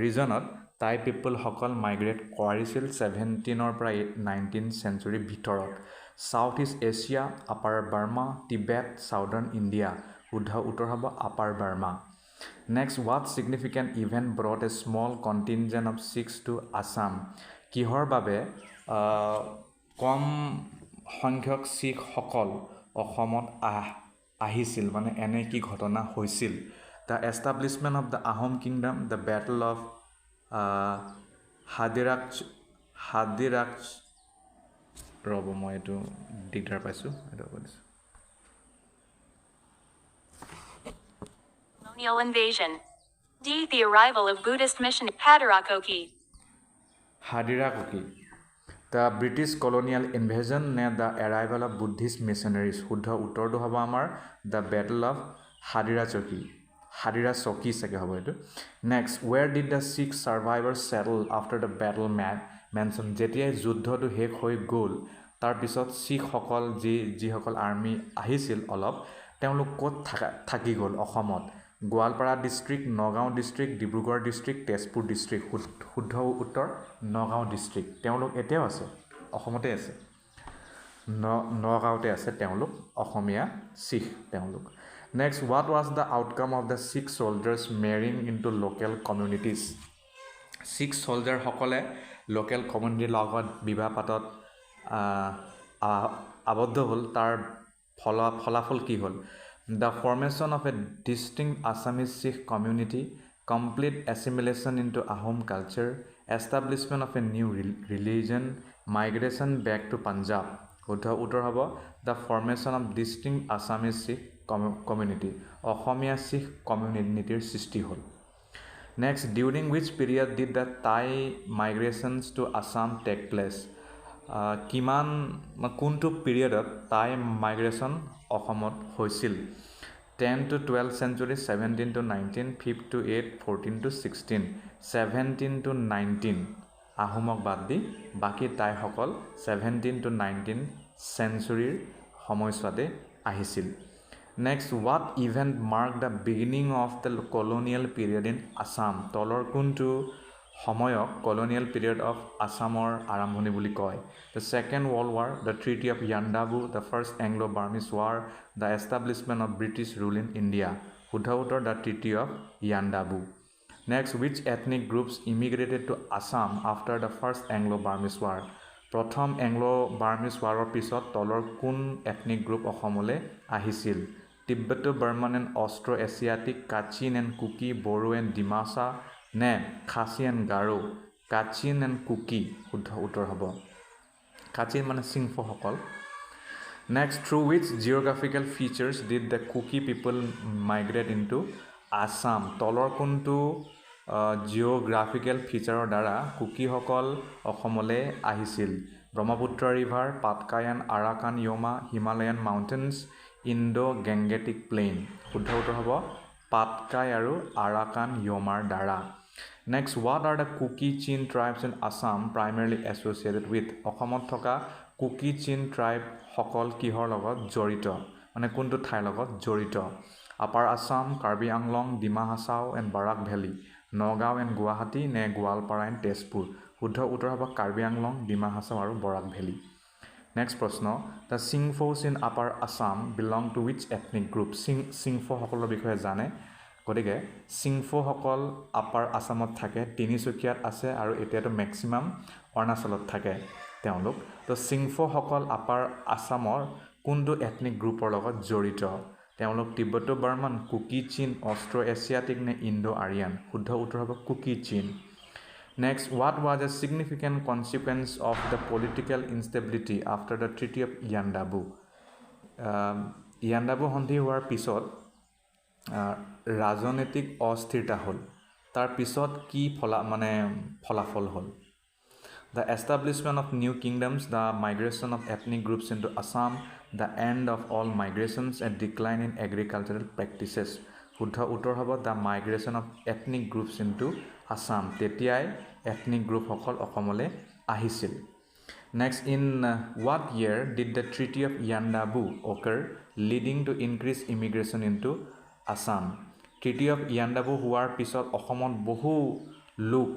ৰিজনত টাই পিপল সকল মাইগ্ৰেট কৰিছিল 17ৰ পৰা 19th century ভিতৰত South East Asia upper Burma Tibet southern India শুদ্ধ উত্তৰ হ'ব upper Burma next what significant event brought a small contingent of Sikhs to Assam কিহৰ বাবে কম সংখ্যক শিখ সকল অসমত আহিছিল মানে এনে কি ঘটনা হৈছিল the establishment of the Ahom kingdom the battle of Hadirach ৰব মই এটো দিগদাৰ পাইছো এটা কৈছো Colonial invasion. D. The arrival of Buddhist mission Hadirakoki. The British colonial invasion and the arrival of Buddhist missionaries শুদ্ধ উত্তৰটো হ'ব আমাৰ the battle of Hadirachoki চাগে হ'ব এটো next where did the Sikh survivors settle after the battle mentioned যেতিয়া যুদ্ধটো শেষ হৈ গ'ল তাৰ পিছত শিখ সকল যি সকল আৰ্মি আহিছিল অলপ তেওঁলোক ক'ত থাকি গ'ল অসমত Goalpara district Nagaon district Dibrugarh district Tezpur district শুদ্ধ উত্তৰ নগাঁও ডিস্ট্ৰিক্ট তেওঁলোক এতিয়াও আছে অসমতে আছে নগাঁওতে আছে তেওঁলোক অসমীয়া শিখ তেওঁলোক next what was the outcome of the Sikh soldiers marrying into local communities Sikh soldier সকলে local community লগত বিবাহ পাতত আবদ্ধ হ'ল তাৰ ফলাফল কি হ'ল the formation of a distinct Assamese Sikh community complete assimilation into Ahom culture establishment of a new religion migration back to Punjab শুদ্ধ উত্তৰ হ'ব the formation of distinct Assamese Sikh community অসমীয়া শিখ কমিউনিটিৰ সৃষ্টি হ'ল Next, during which period did the Thai migrations to Assam take place? কিমান কোনটো পিৰিয়ডত Tai migration অসমত হৈছিল? 10 to 12th century, 17 to 19, 5 to 8, 14 to 16, 17 to 19 আহোমক বাদ দি বাকী টাইসকল 17 to 19 চেঞ্চুৰীৰ সময়ছোৱাতে আহিছিল। Next, what event marked the beginning of the colonial period in Assam? তলৰ কোনটো সময়ক colonial period of Assamৰ আৰম্ভণি বুলি কয়? The Second World War, the Treaty of Yandabu, the First Anglo-Burmese War, the establishment of British rule in India. শুদ্ধ উত্তৰ the Treaty of Yandabu. Next, which ethnic groups immigrated to Assam after the First Anglo-Burmese War? প্ৰথম Anglo-Burmese Warৰ পিছত তলৰ কোন ethnic group অসমলৈ আহিছিল? Tibo-Burman and Austroasiatic, Kachin and Kuki, Boru and Dimasa, নে Khasi and Garo? Kachin and Kuki শুদ্ধ উত্তৰ হ'ব। কাচিন মানে চিংফসকল। Next, through which geographical features did the Kuki people migrate into Assam? তলৰ কোনটো জিঅ'গ্ৰাফিকেল ফিচাৰৰ দ্বাৰা কুকিসকল অসমলৈ আহিছিল? Brahmaputra river, Patkai and Arakan Yoma, Himalayan mountains, Indo Gangetic plain. শুদ্ধ উত্তৰ হ'ব পাটকাই আৰু আৰাকান য়মাৰ দ্বাৰা। Next, what are the Kuki-Chin tribes in Assam primarily associated with? অসমত থকা Kuki-Chin tribe সকল কিহৰ লগত জড়িত? মানে কোনটো ঠাইৰ লগত জড়িত? Upper Assam, Karbi Anglong, Dima Hasao and Barak valley, Nagaon and Guwahati, নে গোৱালপাৰা এণ্ড তেজপুৰ? শুদ্ধ উত্তৰ হ'ব কাৰ্বি আংলং, ডিমা হাছাও আৰু বৰাক ভেলী। নেক্সট প্ৰশ্ন, the Singphos in upper Assam belong to which ethnic group? চিংফৌসকলৰ বিষয়ে জানে, গতিকে চিংফৌসকল আপাৰ আছামত থাকে, তিনিচুকীয়াত আছে আৰু এতিয়াতো মেক্সিমাম অৰুণাচলত থাকে তেওঁলোক। তো চিংফৌসকল আপাৰ আছামৰ কোনটো এথনিক গ্ৰুপৰ লগত জড়িত? তেওঁলোক তিব্বতো-বাৰ্মান, কুকি-চীন, অষ্ট্ৰ-এছিয়াটিক নে ইণ্ডো-আৰিয়ান? শুদ্ধ উত্তৰ হ'ব Kuki-Chin. Next, what was a significant consequence of the political instability after the Treaty of Yandabu? Yandabo সন্ধি হোৱাৰ পিছত ৰাজনৈতিক অস্থিৰতা হ'ল। তাৰ পিছত কি ফলাফল হ'ল? The establishment of new kingdoms, the migration of ethnic groups into Assam, the end of all migrations, and decline in agricultural practices. শুদ্ধ উত্তৰ হ'ব the migration of ethnic groups into Assam. তেতিয়াই ethnic group সকল অসমলৈ আহিছিল। Next, in what year did the Treaty of Yandabu occur, leading to increased immigration into Assam? Treaty of Yandabu হোৱাৰ পিছত অসমত বহু লোক,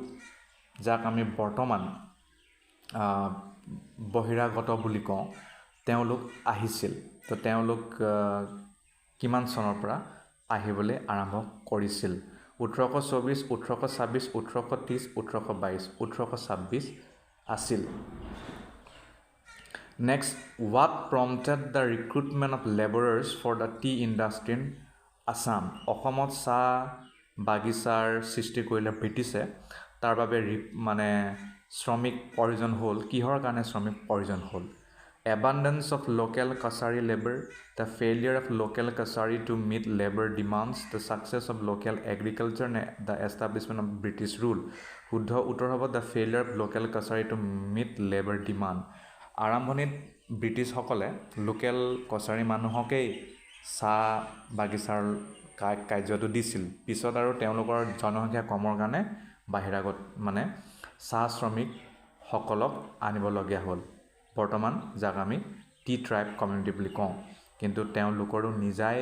যাক আমি বৰ্তমান বহিৰাগত বুলি কওঁ, তেওঁলোক আহিছিল। তো তেওঁলোক কিমান চনৰ পৰা আহিবলৈ আৰম্ভ কৰিছিল? 1824, 1826, 1830, 1822, 1826 আছিল। Next, what prompted the recruitment of laborers for the tea industry in Assam? অসমত চাহ বাগিচাৰ সৃষ্টি কৰিলে ব্ৰিটিছে, তাৰ বাবে শ্ৰমিক প্ৰয়োজন হ'ল। কিহৰ কাৰণে শ্ৰমিক প্ৰয়োজন হ'ল? Abundance of local kasari labor, the failure of local kasari to meet labor demands, the success of local agriculture, the establishment of British rule? শুদ্ধ উত্তৰ হ'ব the failure of local kasari to meet labor demand. আৰম্ভণিত ব্ৰিটিছসকলে local Kachari মানুহকেই চাহ বাগিচাৰ কাৰ্যটো দিছিল। পিছত আৰু তেওঁলোকৰ জনসংখ্যা কমৰ কাৰণে বাহিৰাগত চাহ শ্ৰমিকসকলক আনিবলগীয়া হ'ল। বৰ্তমান যাক আমি টি ট্ৰাইব কমিউনিটি বুলি কওঁ, কিন্তু তেওঁলোকৰো নিজাই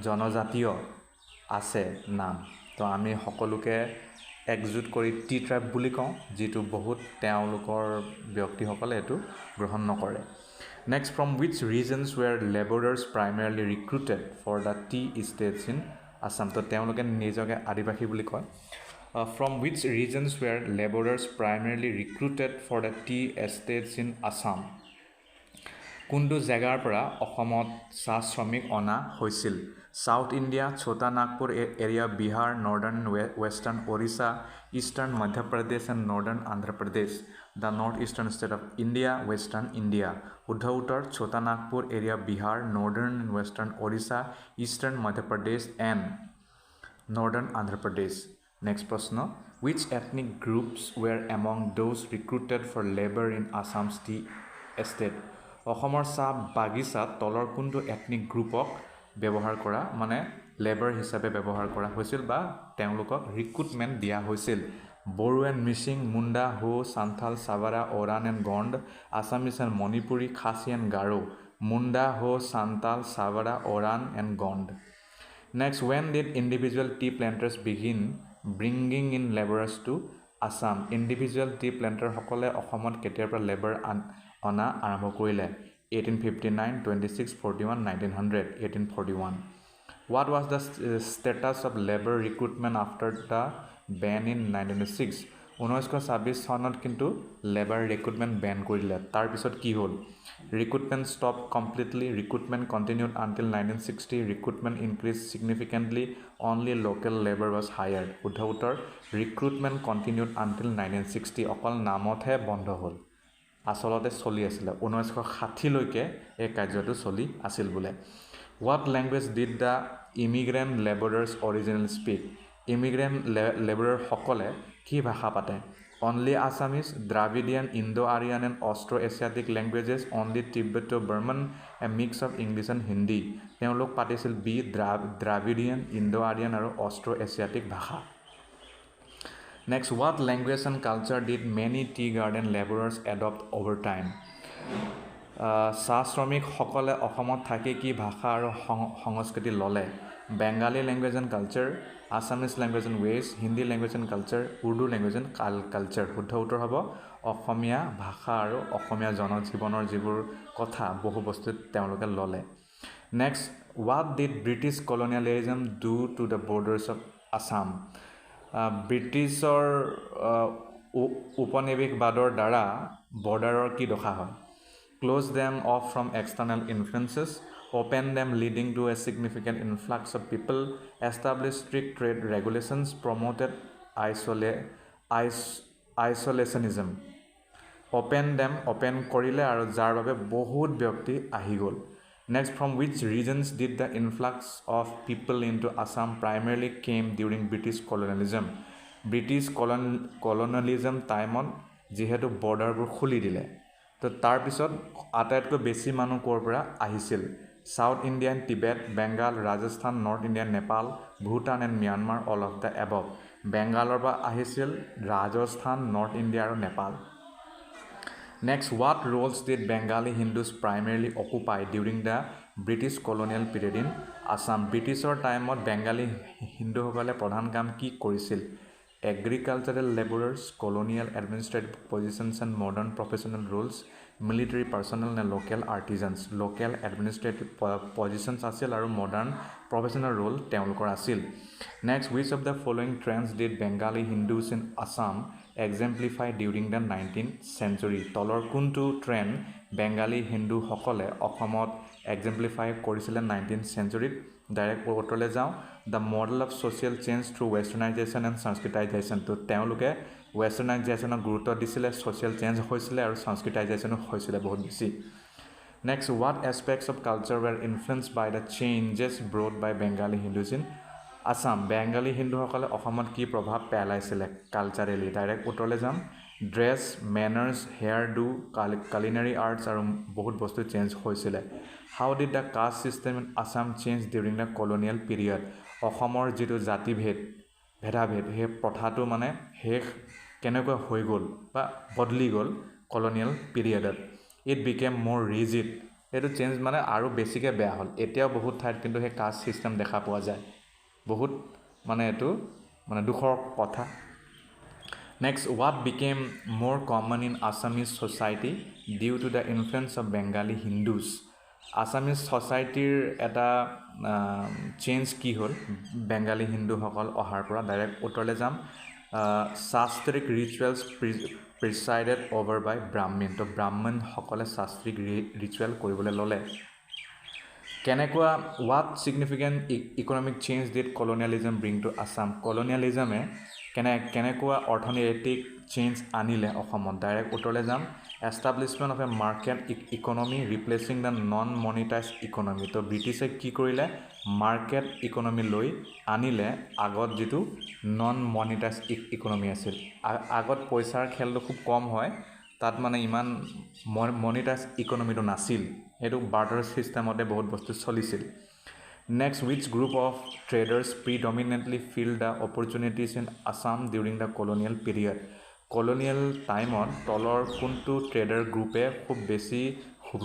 জনজাতীয় আছে নাম। তো আমি সকলোকে একজুট কৰি টি ট্ৰাইব বুলি কওঁ, যিটো বহুত তেওঁলোকৰ ব্যক্তিসকলে এইটো গ্ৰহণ নকৰে। Next, from which regions were laborers primarily recruited for the tea estates in Assam? তো তেওঁলোকে নিজকে আদিবাসী বুলি কয়। From which regions were laborers primarily recruited for the tea estates in Assam? কোনটো জেগাৰ পৰা অসমত চাহ শ্ৰমিক অনা হৈছিল? সাউথ ইণ্ডিয়া, ছোটা Nagpur area, Bihar, northern western Odisha, eastern Madhya Pradesh and northern Andhra Pradesh, the north eastern state of India, western India. শুদ্ধ উত্তৰ ছোটা Nagpur area, Bihar, northern and western Odisha, eastern Madhya Pradesh and Northern Andhra Pradesh. Next প্রশ্ন, which ethnic groups were among those recruited for labor in Assam's tea estate? অসমৰ চাহ বাগিচাত তলৰ কোনটো ethnic গ্ৰুপক ব্যৱহাৰ কৰা মানে লেবাৰ হিচাপে ব্যৱহাৰ কৰা হৈছিল বা তেওঁলোকক ৰিক্ৰুটমেণ্ট দিয়া হৈছিল? Boru and Mishing, Munda, Ho, Santhal, Savara, Oran and Gond, Assamese and Manipuri, Khasi and Garo. Munda, Ho, Santhal, Savara, Oran and Gond. Next, when did individual tea planters begin bringing in laborers to Assam? Individual tea planter সকলে অসমত কেতিয়াৰ পৰা labour অনা আৰম্ভ কৰিলে? 1859, 26, 41, 1900, 1841. What was the status of labor recruitment after the ban in 1906? 1926 চনত কিন্তু labour recruitment Ben কৰিলে। তাৰপিছত কি হ'ল? Recruitment stop completely, recruitment continued until 1960, recruitment increase significantly, only local labour was hired. শুদ্ধ উত্তৰ, ৰিক্ৰুটমেণ্ট কণ্টিনিউড আনটিল 1960, অকল নামতহে বন্ধ হ'ল, আচলতে চলি আছিলে। 1960লৈকে এই কাৰ্যটো চলি আছিল বোলে। What language did the immigrant laborers originally speak? Immigrant laborer সকলে কি ভাষা পাতে? Only Assamese, Dravidian, Indo-Aryan and Austroasiatic languages, only Tibo-Burman, a mix of English and Hindi. তেওঁলোক পাতিছিল বি দ্ৰাভিডিয়ান, ইণ্ডো-আৰিয়ান আৰু অষ্ট্ৰো-এছিয়াটিক ভাষা। Next, what language and culture did many tea garden laborers adopt over time? চাহ শ্ৰমিকসকলে অসমত থাকি কি ভাষা আৰু সংস্কৃতি ল'লে? Bengali language and culture, Assamese language and ways, Hindi language and culture, Urdu language and culture. শুদ্ধ উত্তৰ হ'ব অসমীয়া ভাষা আৰু অসমীয়া জনজীৱনৰ যিবোৰ কথা বহু বস্তুত তেওঁলোকে ল'লে। Next, what did British colonialism do to the borders of Assam? ব্ৰিটিছৰ উপনিৱেশবাদৰ দ্বাৰা বৰ্ডাৰৰ কি দশা হয়? Close them off from external influences, open them leading to a significant influx of people, establish strict trade regulations, promoted isolationism. Open them, open কৰিলে আৰু যাৰ বাবে বহুত ব্যক্তি আহি গ'ল। Next, from which regions did the influx of people into Assam primarily came during British colonialism? British colonialism টাইমত যিহেতু বৰ্ডাৰবোৰ খুলি দিলে, তো তাৰপিছত আটাইতকৈ বেছি মানুহ ক'ৰ পৰা আহিছিল? South India and Tibet, Bengal, Rajasthan, North India, Nepal, Bhutan and Myanmar, all of the above. বেংগালৰ পৰা আহিছিল ৰাজস্থান, নৰ্থ ইণ্ডিয়া আৰু Nepal. Next, what roles did Bengali Hindus primarily occupy during the British colonial period in Assam? ব্ৰিটিছৰ টাইমত বেংগালী হিন্দুসকলে প্ৰধান কাম কি কৰিছিল? Agricultural laborers, colonial administrative positions and modern professional roles, military personnel and local artisans. Local administrative positions আছিল আৰু modern professional role তেওঁলোকৰ আছিল। Next, which of the following trends did Bengali Hindus in Assam exemplify during the 19th century? তলৰ কোনটো trend Bengali হিন্দুসকলে অসমত exemplify কৰিছিলে 19th centuryত? Direct উত্তৰলৈ যাওঁ, the model of social change through westernisation and Sanskritisation. তো তেওঁলোকে ৱেষ্টাৰ্ণাইজেশ্যনক গুৰুত্ব দিছিলে, ছ'চিয়েল চেঞ্জ হৈছিলে আৰু সংস্কৃতাইজেশ্যনো হৈছিলে বহুত বেছি। Next, what aspects of culture were influence by the changes brought by Bengali Hindus in Assam? Bengali হিন্দুসকলে অসমত কি প্ৰভাৱ পেলাইছিলে কালচাৰেলি? ডাইৰেক্ট উত্তৰলৈ যাম, dress, manners, hairdo, culinary arts আৰু বহুত বস্তু চেঞ্জ হৈছিলে। How did the caste system in Assam change during the colonial period? অসমৰ যিটো ভেদাভেদ সেই প্ৰথাটো মানে শেষ কেনেকৈ হৈ গ'ল বা বদলি গ'ল কলনিয়েল পিৰিয়ডত? ইট বিকেম মোৰ ৰিজিড। এইটো চেঞ্জ মানে আৰু বেছিকৈ বেয়া হ'ল। এতিয়াও বহুত ঠাইত কিন্তু সেই কাষ্ট ছিষ্টেম দেখা পোৱা যায়। বহুত মানে এইটো মানে দুখৰ কথা। Next, what became more common in Assamese society due to the influence of Bengali Hindus? Assamese societyৰ এটা চেঞ্জ কি হ'ল বেংগালী হিন্দুসকল অহাৰ পৰা? ডাইৰেক্ট উত্তৰলৈ যাম, শাস্ত্ৰিক ৰিচুৱেলছ প্ৰিচাইডেড অভাৰ বাই ব্ৰাহ্মণ। তো ব্ৰাহ্মণসকলে শাস্ত্ৰিক ৰিচুৱেল কৰিবলৈ ল'লে। কেনেকুৱা what significant economic change did colonialism bring to Assam? কলনিয়েলিজমে কেনেকুৱা অৰ্থনৈতিক চেঞ্জ আনিলে অসমত ডাইৰেক্ট উত্তৰলৈ যাম establishment of a market economy replacing the non monetise economy তো ব্ৰিটিছে কি কৰিলে মাৰ্কেট ইকনমি লৈ আনিলে আগত যিটো নন মনিটাইজ ইকনমি আছিল আগত পইচাৰ খেলটো খুব কম হয় তাত মানে ইমান মনিটাইজ ইকনমিটো নাছিল সেইটো বাৰ্টাৰ ছিষ্টেমতে বহুত বস্তু চলিছিল Next, which group of traders predominantly filled the opportunities in Assam during the colonial period? Colonial time on তলৰ কোনটো ট্ৰেডাৰ গ্ৰুপে খুব বেছি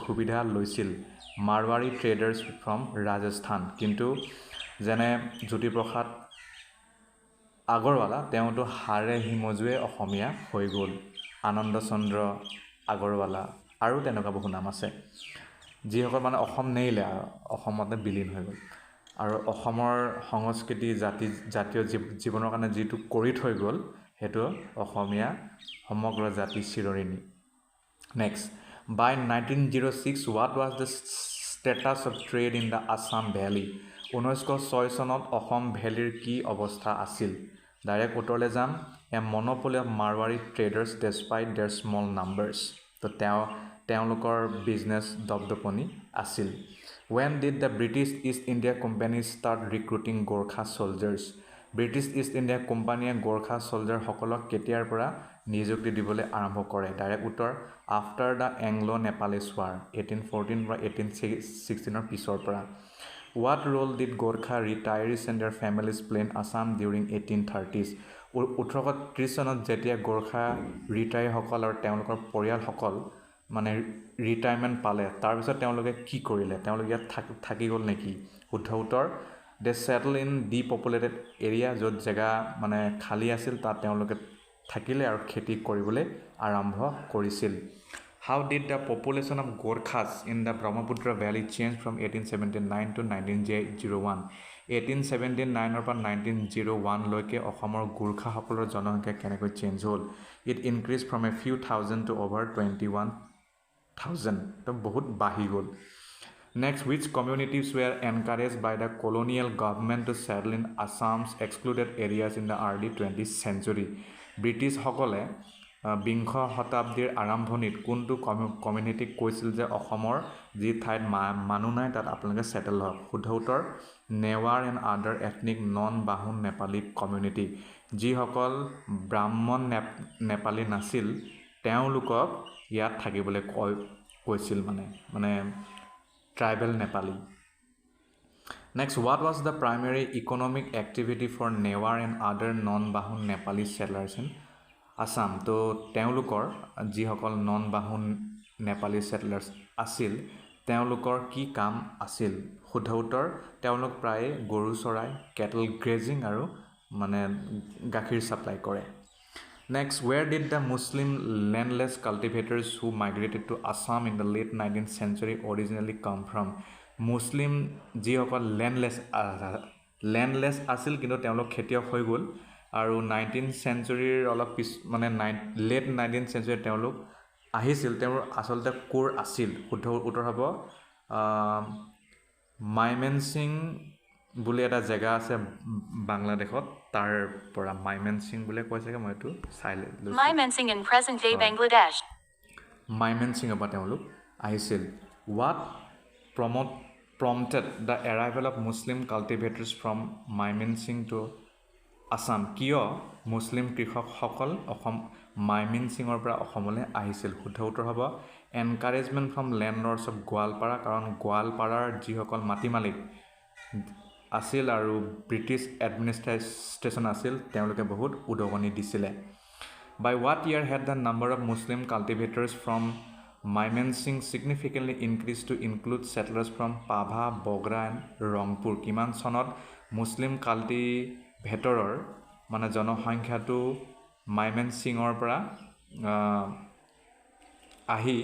সুবিধা লৈছিল মাৰৱাৰী ট্ৰেডাৰ্ছ ফ্ৰম ৰাজস্থান কিন্তু যেনে জ্যোতিপ্ৰসাদ আগৰৱালা তেওঁতো হাড়ে হিমজুৱে অসমীয়া হৈ গ'ল আনন্দ চন্দ্ৰ আগৰৱালা আৰু তেনেকুৱা বহু নাম আছে যিসকল মানে অসম নেৰিলে অসমতে বিলীন হৈ গ'ল আৰু অসমৰ সংস্কৃতি জাতীয় জীৱনৰ কাৰণে যিটো কৰি থৈ গ'ল সেইটো অসমীয়া সমগ্ৰ জাতি চিৰঋণী next by 1906 what was the status of trade in the Assam Valley 1906 চনত অসম ভেলীৰ কি অৱস্থা আছিল ডাইৰেক্ট উত্তৰলৈ যাম a monopoly of Marwari traders despite their small numbers তো তেওঁলোকৰ বিজনেছ দপদপনি আছিল When did the British East India Company start recruiting Gorkha soldiers? British East India Company Gorkha soldier সকলক কেতিয়াৰ পৰা নিযুক্তি দিবলৈ আৰম্ভ কৰে ডাইৰেক্ট উত্তৰ আফটাৰ দ্য এংলো-নেপালিছ ৱাৰ 1814 পৰা 1816 পিছৰ পৰা What role did Gorkha retirees and their families play in Assam during 1830s? 1830 চনত যেতিয়া গোৰ্খা ৰিটায়াৰসকল আৰু তেওঁলোকৰ পৰিয়ালসকল মানে ৰিটায়াৰমেণ্ট পালে তাৰপিছত তেওঁলোকে কি কৰিলে তেওঁলোকে ইয়াত থাকি গ'ল নেকি শুদ্ধ উত্তৰ দে সেটল ইন ডিপপুলেটেড এৰিয়া য'ত জেগা মানে খালী আছিল তাত তেওঁলোকে থাকিলে আৰু খেতি কৰিবলৈ আৰম্ভ কৰিছিল How did the population of Gorkhas in the Brahmaputra Valley change from 1879 to 1901? 1879 পৰা 1901 লৈকে অসমৰ গোৰ্খাসকলৰ জনসংখ্যা কেনেকৈ চেঞ্জ হ'ল It increased from a few thousand to over 21,000 তো বহুত বাঢ়ি গ'ল Next, which communities were encouraged by the colonial government to settle in Assam's excluded areas in the early 20th century? British সকলে বিংশ শতাব্দীৰ আৰম্ভণিত কোনটো কমিউনিটিক কৈছিল যে অসমৰ যি ঠাইত মানুহ নাই তাত আপোনালোকে সেটেল হওক শুদ্ধ উত্তৰ Newar and other ethnic non Bahun Nepali community যিসকল ব্ৰাহ্মণ নেপালী নাছিল তেওঁলোকক ইয়াত থাকিবলৈ কৈছিল মানে tribal Nepali. Next, what was the primary economic activity for Newar and other non-Bahun Nepali settlers in Assam? তো তেওঁলোকৰ যিসকল non-Bahun Nepali settlers আছিল তেওঁলোকৰ কি কাম আছিল শুদ্ধ উত্তৰ তেওঁলোক প্ৰায় গৰু চৰাই কেটল গ্ৰেজিং আৰু মানে গাখীৰ সাপ্লাই কৰে Next, where did the Muslim landless cultivators who migrated to Assam in the late 19th century originally come from? Muslim যিসকল landless আছিল কিন্তু তেওঁলোক খেতিয়ক হৈ গ'ল আৰু 19th centuryৰ অলপ পিছ মানে late 19th century তেওঁলোক আহিছিল তেওঁৰ আচলতে কোৰ আছিল শুদ্ধ উত্তৰ হ'ব মাইমেনসিং বুলি এটা জায়গা আছে বাংলাদেশত তাৰ পৰা মাইমেনসিং বুলি কৈছে মই এটো চাই লৈছো Maimensing in present day Bangladesh Mymensingh পৰা তেওঁলোক আহিছিল what prompted the arrival of Muslim cultivators from Maimensing to Assam কিয় মুছলিম কৃষকসকল অসম মাইমেনসিঙৰ পৰা অসমলৈ আহিছিল শুদ্ধ উত্তৰ হ'ব এনকাৰেজমেণ্ট ফ্ৰম লেণ্ডলৰ্ডছ অফ গোৱালপাৰা কাৰণ গোৱালপাৰাৰ যিসকল মাটি মালিক আছিল আৰু ব্ৰিটিছ এডমিনিষ্ট্ৰেশ্যন আছিল তেওঁলোকে বহুত উদগনি দিছিলে By what year had the number of Muslim cultivators from Maimensing significantly increased to include settlers from Pabha, Bogra and Rangpur? কিমান চনত মুছলিম কাল্টিভেটৰৰ মানে জনসংখ্যাটো মাইমেনসিঙৰ পৰা আহি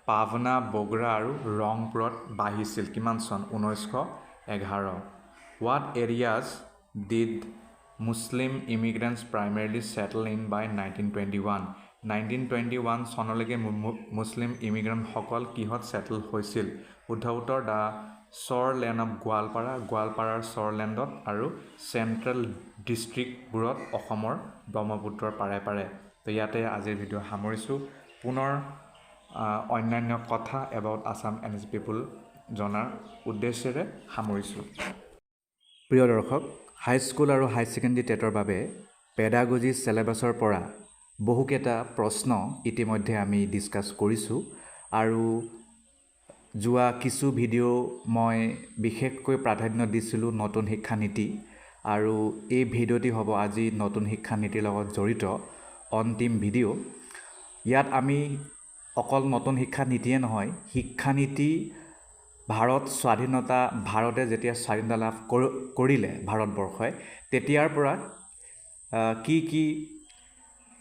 পাবনা বগৰা আৰু ৰংপুৰত বাঢ়িছিল কিমান চন 1911 What areas did Muslim immigrants primarily settle in by 1921 1921 চনলৈকে মুছলিম ইমিগ্ৰেণ্ট সকল কিহত সেটেল হৈছিল শুদ্ধ উত্তৰ দা শৰলেণ্ড অফ গোৱালপাৰাৰ শৰলেণ্ডত আৰু চেণ্ট্ৰেল ডিষ্ট্ৰিক্টবোৰত অসমৰ ব্ৰহ্মপুত্ৰৰ পাৰে তো ইয়াতে আজিৰ ভিডিঅ' সামৰিছোঁ পুনৰ অন্যান্য কথা এবাউট আছাম এণ্ড ইটছ পিপল জনাৰ উদ্দেশ্যেৰে সামৰিছোঁ প্ৰিয় দৰ্শক হাইস্কুল আৰু হাই ছেকেণ্ডেৰী টেটৰ বাবে পেডাগজি চিলেবাছৰ পৰা বহুকেইটা প্ৰশ্ন ইতিমধ্যে আমি ডিছকাছ কৰিছোঁ আৰু যোৱা কিছু ভিডিঅ' মই বিশেষকৈ প্ৰাধান্য দিছিলোঁ নতুন শিক্ষানীতি আৰু এই ভিডিঅ'টি হ'ব আজি নতুন শিক্ষানীতিৰ লগত জড়িত অন্তিম ভিডিঅ' ইয়াত আমি অকল নতুন শিক্ষানীতিয়ে নহয় শিক্ষানীতি ভাৰতে যেতিয়া স্বাধীনতা লাভ কৰিলে ভাৰতবৰ্ষই তেতিয়াৰ পৰা কি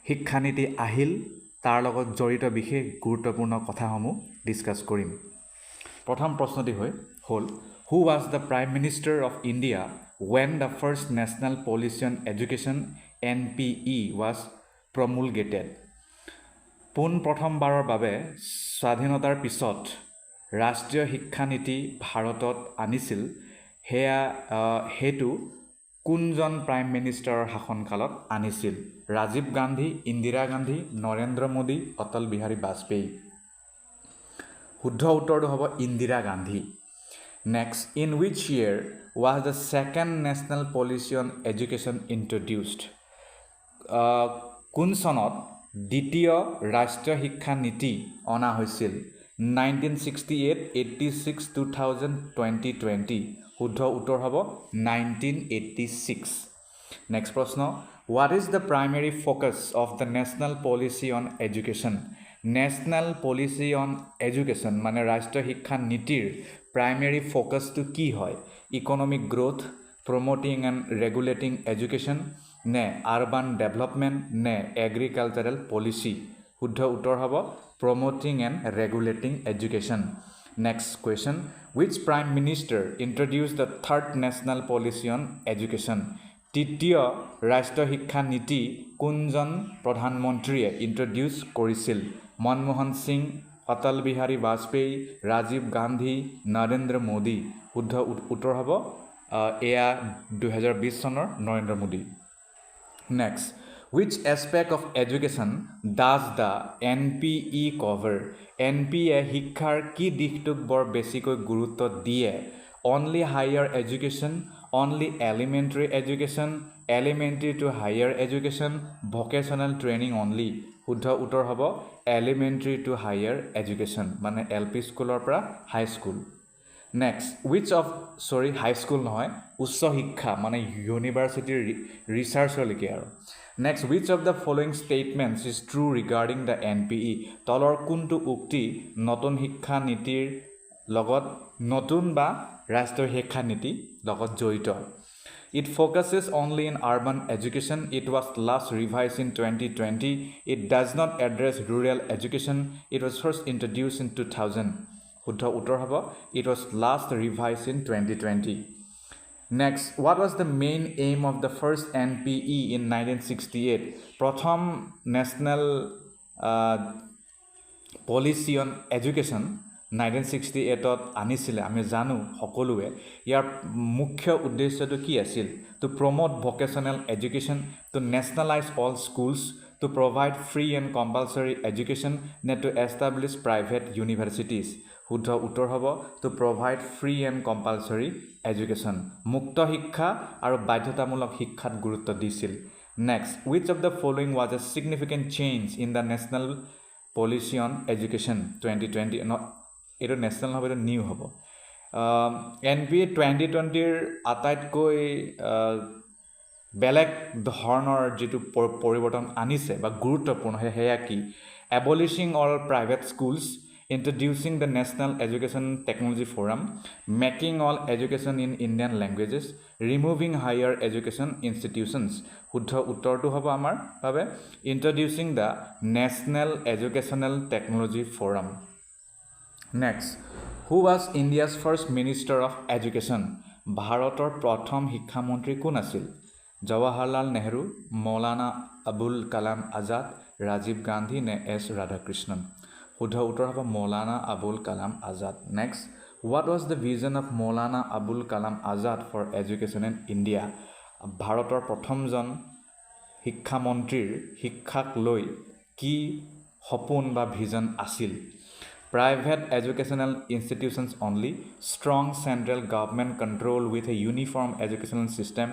শিক্ষানীতি আহিল তাৰ লগত জড়িত বিশেষ গুৰুত্বপূৰ্ণ কথাসমূহ ডিছকাছ কৰিম প্ৰথম প্ৰশ্নটি হ'ল হু was the prime minister of India when the first national policy on education NPE was promulgated পোন প্ৰথমবাৰৰ বাবে স্বাধীনতাৰ পিছত ৰাষ্ট্ৰীয় শিক্ষানীতি ভাৰতত আনিছিল হেতু কোনজন প্ৰাইম মিনিষ্টাৰৰ শাসনকালত আনিছিল ৰাজীৱ গান্ধী ইন্দিৰা গান্ধী নৰেন্দ্ৰ মোদী অটল বিহাৰী বাজপেয়ী শুদ্ধ উত্তৰটো হ'ব Indira Gandhi Next, in which year was the second national policy on education introduced? কোন চনত দ্বিতীয় ৰাষ্ট্ৰীয় শিক্ষা নীতি অনা হৈছিল 1968, 86, 2000, 2020 শুদ্ধ উত্তৰ হ'ব 1986 Next প্ৰশ্ন What is the primary focus of the national policy on education? National policy on education মানে ৰাষ্ট্ৰীয় শিক্ষা নীতিৰ primary focus to কি হয় economic growth promoting and regulating education নে urban development নে agricultural policy শুদ্ধ উত্তৰ হ'ব promoting and regulating education next question which prime minister introduced the third national policy on education তৃতীয় ৰাষ্ট্ৰীয় শিক্ষা নীতি কোনজন প্ৰধানমন্ত্ৰীয়ে ইন্ট্ৰোডিউস কৰিছিল মনমোহন সিং অটল বিহাৰী বাজপেয়ী ৰাজীৱ গান্ধী নৰেন্দ্ৰ মোদী শুদ্ধ উত্তৰ হ'ব এয়া 2020 চনৰ Narendra Modi next which aspect of education does the NPE cover NPE শিক্ষাৰ কি দিশটোক বৰ বেছিকৈ গুৰুত্ব দিয়ে only higher education only elementary education elementary to higher education vocational training only শুদ্ধ উত্তৰ হ'ব elementary to higher education মানে LP স্কুলৰ পৰা হাই school next which of high school নহয় উচ্চ শিক্ষা মানে ইউনিভাৰ্সিটি ৰিসাৰ্চলৈকে আৰু next which of the following statements is true regarding the NPE তলৰ কোনটো উক্তি নতুন শিক্ষা নীতিৰ লগত নতুন বা ৰাষ্ট্ৰীয় শিক্ষা নীতি লগত জড়িত It focuses only in urban education. It was last revised in 2020. It does not address rural education. It was first introduced in 2000. শুদ্ধ উত্তৰ হ'ব It was last revised in 2020. Next, what was the main aim of the first NPE in 1968? প্ৰথম national policy on education 1968 আনিছিলে আমি জানো সকলোৱে ইয়াৰ মুখ্য উদ্দেশ্যটো কি আছিল to promote vocational education to nationalize all schools to provide free and compulsory education নে to establish private universities শুদ্ধ উত্তৰ হ'ব to provide free and compulsory education মুক্ত শিক্ষা আৰু বাধ্যতামূলক শিক্ষাত গুৰুত্ব দিছিল next which of the following was a significant change in the national policy on education 2020 এটা ন্যাশনাল হবে এটা নিউ হ'ব NPE 2020 ৰ আটাইতকৈ বেলেগ ধৰণৰ যেটো পৰিৱৰ্তন আনিছে বা গুৰুত্বপূৰ্ণ হেয়া কি abolishing all private schools introducing the national education technology forum making all education in Indian languages removing higher education institutions শুদ্ধ উত্তৰটো হ'ব আমাৰ বাবে introducing the national educational technology forum Next, who was India's first minister of education? ভাৰতৰ প্ৰথম শিক্ষামন্ত্ৰী কোন আছিল? জৱাহৰলাল নেহৰু, মৌলানা আবুল কালাম আজাদ, ৰাজীৱ গান্ধী নে এছ ৰাধাকৃষ্ণন? শুদ্ধ উত্তৰ হ'ব Maulana Abul Kalam Azad. Next, what was the vision of Maulana Abul Kalam Azad for education in India? ভাৰতৰ প্ৰথমজন শিক্ষামন্ত্ৰীৰ শিক্ষাক লৈ কি সপোন বা ভিজন আছিল private educational institutions only strong central government control with a uniform educational system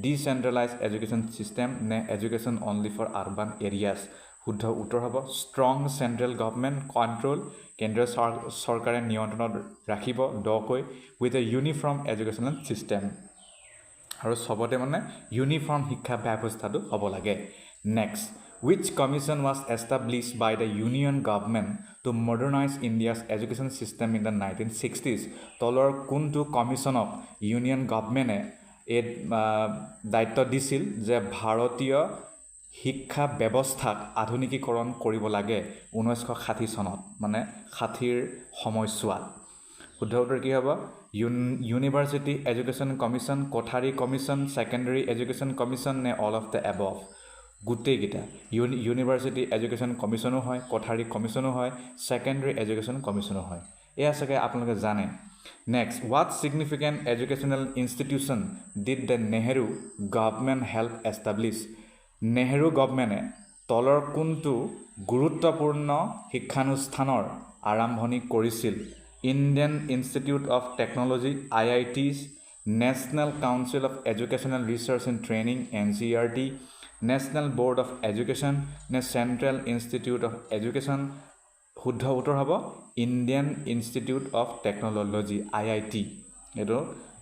decentralized education system নে education only for urban areas শুদ্ধ উত্তৰ হ'ব strong central government control কেন্দ্ৰীয় চৰকাৰে নিয়ন্ত্ৰণত ৰাখিব দকৈ with a uniform educational system আৰু সবতে মানে ইউনিফৰ্ম শিক্ষা ব্যৱস্থাটো হ'ব লাগে next which commission was established by the union government to modernize India's education system in the 1960s তলৰ কোনটো কমিশনক ইউনিয়ন গভৰ্ণমেণ্টে এই দায়িত্ব দিছিল যে ভাৰতীয় শিক্ষা ব্যৱস্থাক আধুনিকীকৰণ কৰিব লাগে 1960 চনত মানে 60ৰ সময়ছোৱাত শুদ্ধ উত্তৰ কি হ'ব university education commission Kothari commission secondary education commission নে অল অফ দ্য এবভ গোটেইকেইটা ইউনিভাৰ্চিটি এডুকেশ্যন কমিশ্যনো হয় কোঠাৰী কমিশ্যনো হয় সেকেন্ডাৰী এডুকেশ্যন কমিশ্যনো হয় এয়া চাগে আপোনালোকে জানে next what significant educational institution did the Nehru government help establish Nehru গভৰ্ণমেণ্টে তলৰ কোনটো গুৰুত্বপূৰ্ণ শিক্ষানুষ্ঠানৰ আৰম্ভণি কৰিছিল Indian Institute of Technology IITs National Council of Educational Research and Training NCERT National Board of Education নে Central Institute of Education শুদ্ধ উত্তৰ হ'ব Indian Institute of Technology IIT এটো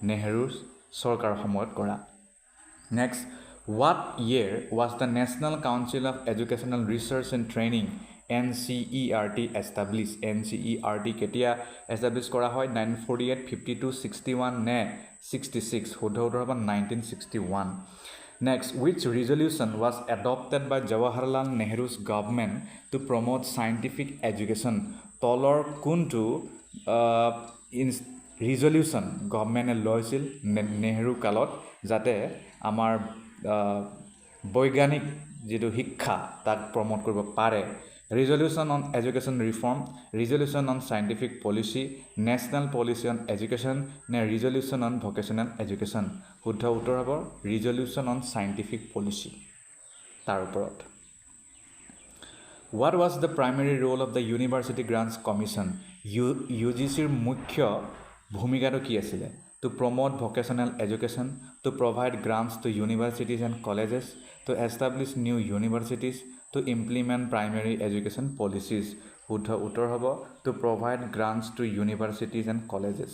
নেহেৰু চৰকাৰ সময়ত কৰা Next what year was the National Council of Educational Research and Training NCERT established NCERT কেতিয়া establish কৰা হয় 948 52 61 নে 66 শুদ্ধ উত্তৰ হ'ব 1961 Next which resolution was adopted by Jawaharlal Nehru's government to promote scientific education তলৰ কোনটো resolution গভৰ্ণমেণ্টে লৈছিল নেহেৰু কালত যাতে আমাৰ বৈজ্ঞানিক যেটো শিক্ষা তাক প্ৰমোট কৰিব পাৰে Resolution on Education Reform, Resolution on Scientific Policy, National Policy on Education, নে Resolution on Vocational Education. শুদ্ধ উত্তৰ হ'ব Resolution on Scientific Policy. তাৰ ওপৰত What was the primary role of the University Grants Commission? UGCৰ মুখ্য ভূমিকাটো কি আছিল? To promote vocational education, to provide grants to universities and colleges, to establish new universities, to implement primary education policies শুদ্ধ উত্তৰ হ'ব to provide grants to universities and colleges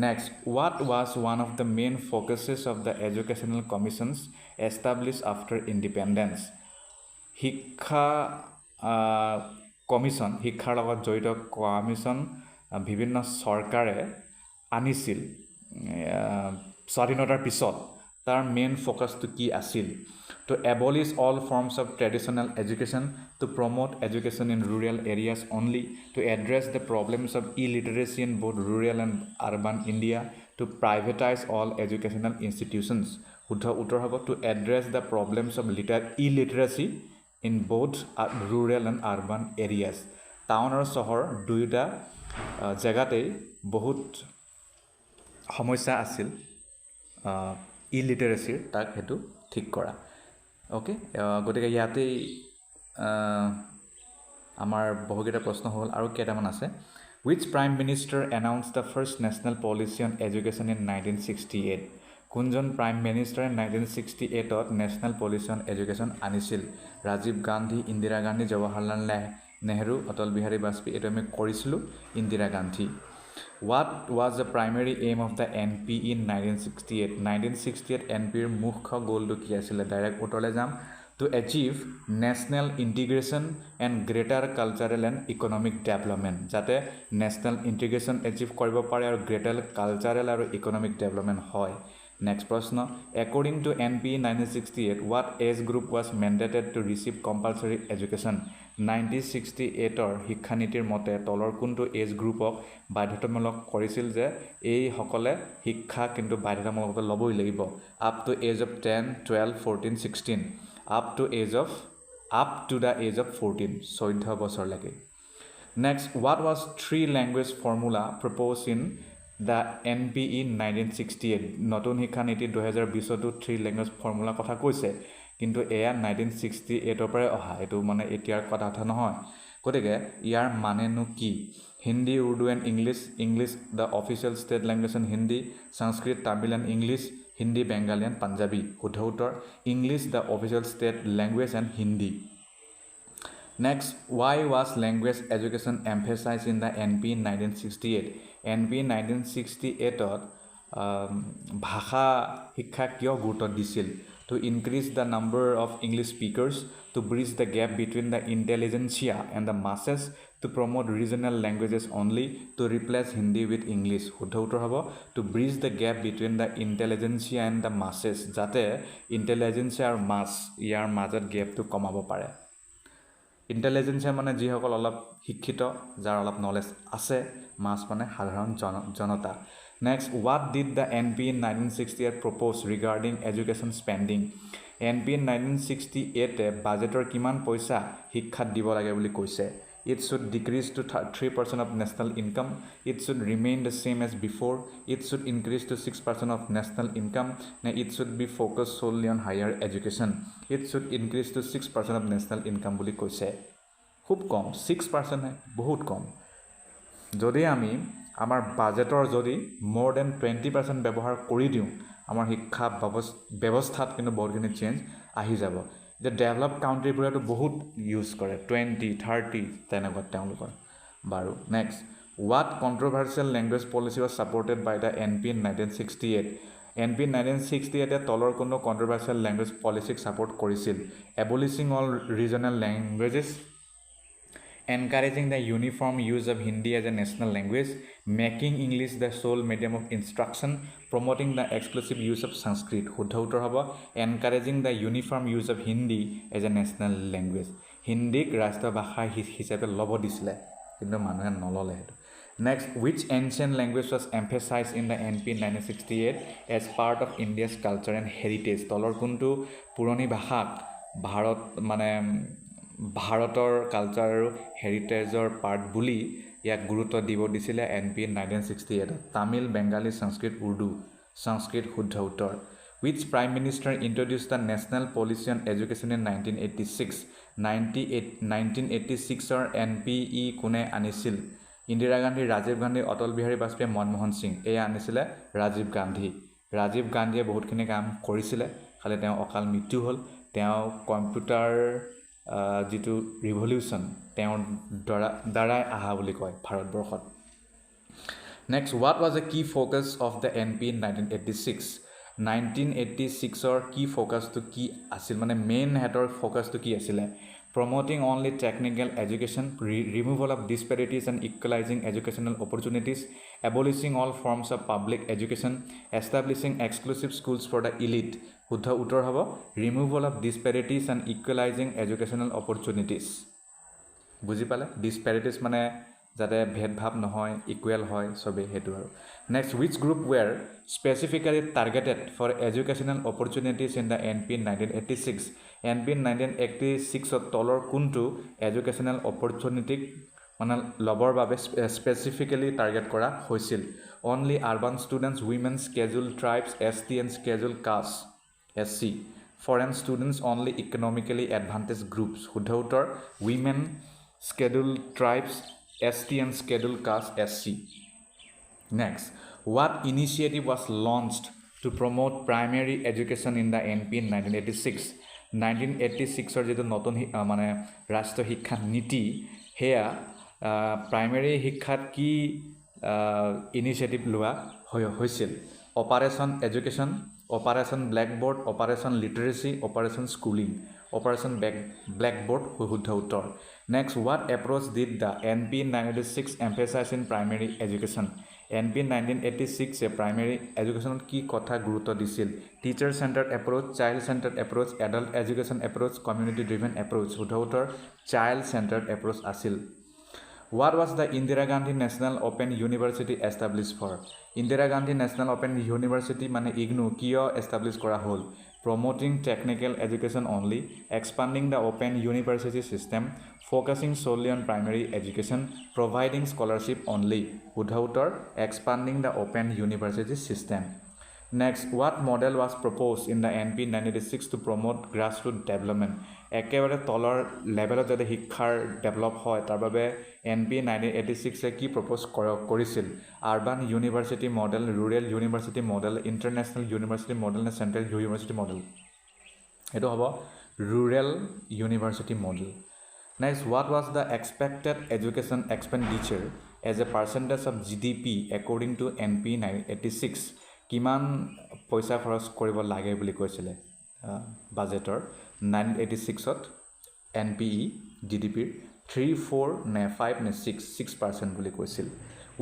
next what was one of the main focuses of the educational commissions established after independence শিক্ষা commission শিক্ষাৰ লগত জড়িত commission বিভিন্ন চৰকাৰে আনিছিল স্বাধীনতাৰ পিছত তাৰ মেইন ফোকাসটো কি আছিল to abolish all forms of traditional education, to promote education in rural areas only, to address the problems of illiteracy in both rural and urban India, to privatize all educational institutions. শুদ্ধ উত্তৰ হ'ব to address the problems of illiteracy in both rural and urban areas. Town আৰু চহৰ দুয়োটা জেগাতেই বহুত সমস্যা আছিল illiteracy তাক হেতু ঠিক কৰা Okay, গতিকে ইয়াতেই আমাৰ বহুকেইটা প্ৰশ্ন হ'ল আৰু কেইটামান আছে Which Prime Minister announced the first national policy on education in 1968? কোনজন Prime Minister 1968ত National Policy on Education আনিছিল ৰাজীৱ গান্ধী ইন্দিৰা গান্ধী জৱাহৰলাল নেহেৰু অটল বিহাৰী বাজপেয়ী এটো আমি কৰিছিলো Indira Gandhi What was the primary aim of the NP in 1968? 1968 NP ৰ মুখ্য গোলটো কি আছিল ডাইৰেক্ট উত্তৰলৈ যাম to achieve national integration and greater cultural and economic development যাতে national integration achieve কৰিব পাৰে আৰু greater cultural আৰু economic development হয় Next প্ৰশ্ন According to NP 1968 what age group was mandated to receive compulsory education 1968ৰ শিক্ষানীতিৰ মতে তলৰ কোনটো এজ গ্ৰুপক বাধ্যতামূলক কৰিছিল যে এই সকলে শিক্ষা কিন্তু বাধ্যতামূলকভাৱে ল'বই লাগিব up to age of 10 12 14 16 up to the age of 14 14 বছৰলৈকে Next what was three language formula proposed in the NPE 1968 নতুন শিক্ষানীতি 2020 তো 3 language formula কথা কৈছে কিন্তু এয়া 1968 পৰাই অহা এইটো মানে এতিয়াৰ কথা নহয় গতিকে ইয়াৰ মানেনো কি Hindi Urdu and English the official state language and Hindi Sanskrit Tamil and English Hindi Bengali and Punjabi শুদ্ধ উত্তৰ English the official state language and Hindi Next, why was language education emphasized in the NP in 1968? NP 1968 ভাষা শিক্ষা কিয় গুৰুত্ব দিছিল to increase the number of English speakers, to bridge the gap between the intelligentsia and the masses, to promote regional languages only, to replace Hindi with English. শুদ্ধ উত্তৰ হ'ব to bridge the gap between the intelligentsia and the masses যাতে intelligentsia আৰু mass ইয়াৰ মাজত গেপটো কমাব পাৰে intelligentsia মানে যিসকল অলপ শিক্ষিত যাৰ অলপ নলেজ আছে মাছ মানে সাধাৰণ জনতা next what did the NP in 1968 propose regarding education spending NP in 1968 বাজেটৰ কিমান পইচা শিক্ষাত দিব লাগে বুলি কৈছে it should decrease to 3% of national income it should remain the same as before it should increase to 6% of national income it should be focused solely on higher education it should increase to 6% of national income বুলি কৈছে খুব কম 6% হে বহুত কম যদি আমি আমাৰ বাজেটৰ যদি more than 20% ব্যৱহাৰ কৰি দিওঁ আমাৰ শিক্ষা ব্যৱস্থাত কিন্তু বহুতখিনি চেঞ্জ আহি যাব যে ডেভেলপ কাউণ্ট্ৰিবোৰেতো বহুত ইউজ কৰে 20-30 তেনেকুৱা তেওঁলোকৰ বাৰু next what controversial language policy was supported by the NP in 1968 NP 1968 তলৰ কোনো কণ্ট্ৰভাৰ্চিয়েল লেংগুৱেজ পলিচিক ছাপৰ্ট কৰিছিল abolishing all regional languages encouraging the uniform use of Hindi as a national language, making English the sole medium of instruction, promoting the exclusive use of Sanskrit. শুদ্ধ উত্তৰ হ'ব encouraging the uniform use of Hindi as a national language. হিন্দীক ৰাষ্ট্ৰীয় ভাষা হিচাপে ল'ব দিছিলে কিন্তু মানুহে নল'লে সেইটো Next, which ancient language was emphasized in the NP 1968 as part of India's culture and heritage? তলৰ কোনটো পুৰণি ভাষাক ভাৰত মানে ভাৰতৰ কালচাৰ আৰু হেৰিটেজৰ পাৰ্ট বুলি ইয়াক গুৰুত্ব দিব দিছিলে এনপি 1968 তামিল বেংগালী সংস্কৃত উৰ্দু সংস্কৃত শুদ্ধ উত্তৰ which prime minister introduced the national policy on education in 1986 1986 NPE কোনে আনিছিল ইন্দিৰা গান্ধী ৰাজীৱ গান্ধী অটল বিহাৰী বাজপেয়ী মনমোহন সিং এয়া আনিছিলে ৰাজীৱ গান্ধীয়ে বহুতখিনি কাম কৰিছিলে খালি তেওঁ অকাল মৃত্যু হ'ল তেওঁ কম্পিউটাৰ যিটো ৰিভলিউচন তেওঁৰ দ্বাৰাই আহা বুলি কয় ভাৰতবৰ্ষত নেক্সট হোৱাট ৱাজ এ কি focus of the NP in 1986 কি ফ'কাছটো কি আছিল মানে মেইন হেডৰ ফ'কাছটো কি আছিলে promoting only technical education removal of disparities and equalizing educational opportunities abolishing all forms of public education establishing exclusive schools for the elite শুদ্ধ উত্তৰ হ'ব removal of disparities and equalizing educational opportunities বুজি পালে disparities মানে যাতে ভেদভাৱ নহয় equal হয় সবে হেতু আৰু next which group were specifically targeted for educational opportunities in the NP 1986 NP 1986 তলৰ কোনটো educational opportunity মানে লবৰ বাবে specifically target কৰা হৈছিল only urban students women scheduled tribes ST and scheduled caste SC foreign students only economically advantaged groups শুদ্ধ উত্তৰ women scheduled tribes ST and scheduled caste SC next what initiative was launched to promote primary education in the NP in 1986 ৰ যেটো নতুন মানে ৰাষ্ট্ৰীয় শিক্ষা নীতি হেয়া প্ৰাইমেৰী শিক্ষাত কি ইনিচিয়েটিভ লোৱা হৈছিল operation education operation blackboard operation literacy operation schooling operation blackboard শুদ্ধ উত্তৰ next what approach did the NP 1986 emphasize in primary education NP 1986 primary education কি কথা গুৰুত্ব দিছিল teacher centered approach child centered approach adult education approach community driven approach শুদ্ধ উত্তৰ child centered approach আছিল What was the Indira Gandhi National Open University established for? Indira Gandhi National Open University মানে IGNOU কিয় establish কৰা হ'ল? Promoting technical education only, expanding the open university system, focusing solely on primary education, providing scholarship only. শুদ্ধ উত্তৰ expanding the open university system. Next, what model was proposed in the NP 1986 to promote grassroots development? একেবাৰে তলৰ লেভেলত যাতে শিক্ষাৰ develop হয় তাৰ বাবে NP 1986 কি প্ৰপ'জ কৰিছিল urban university model rural university model international university model নে চেণ্ট্ৰেল ইউনিভাৰ্চিটি মডেল এইটো হ'ব rural university model Next, what was the expected education expenditure as a percentage of GDP according to NP 1986? কিমান পইচা খৰচ কৰিব লাগে বুলি কৈছিলে বাজেটৰ 1986ত NPE GDPৰ 3 4 নে 5 নে 6% বুলি কৈছিল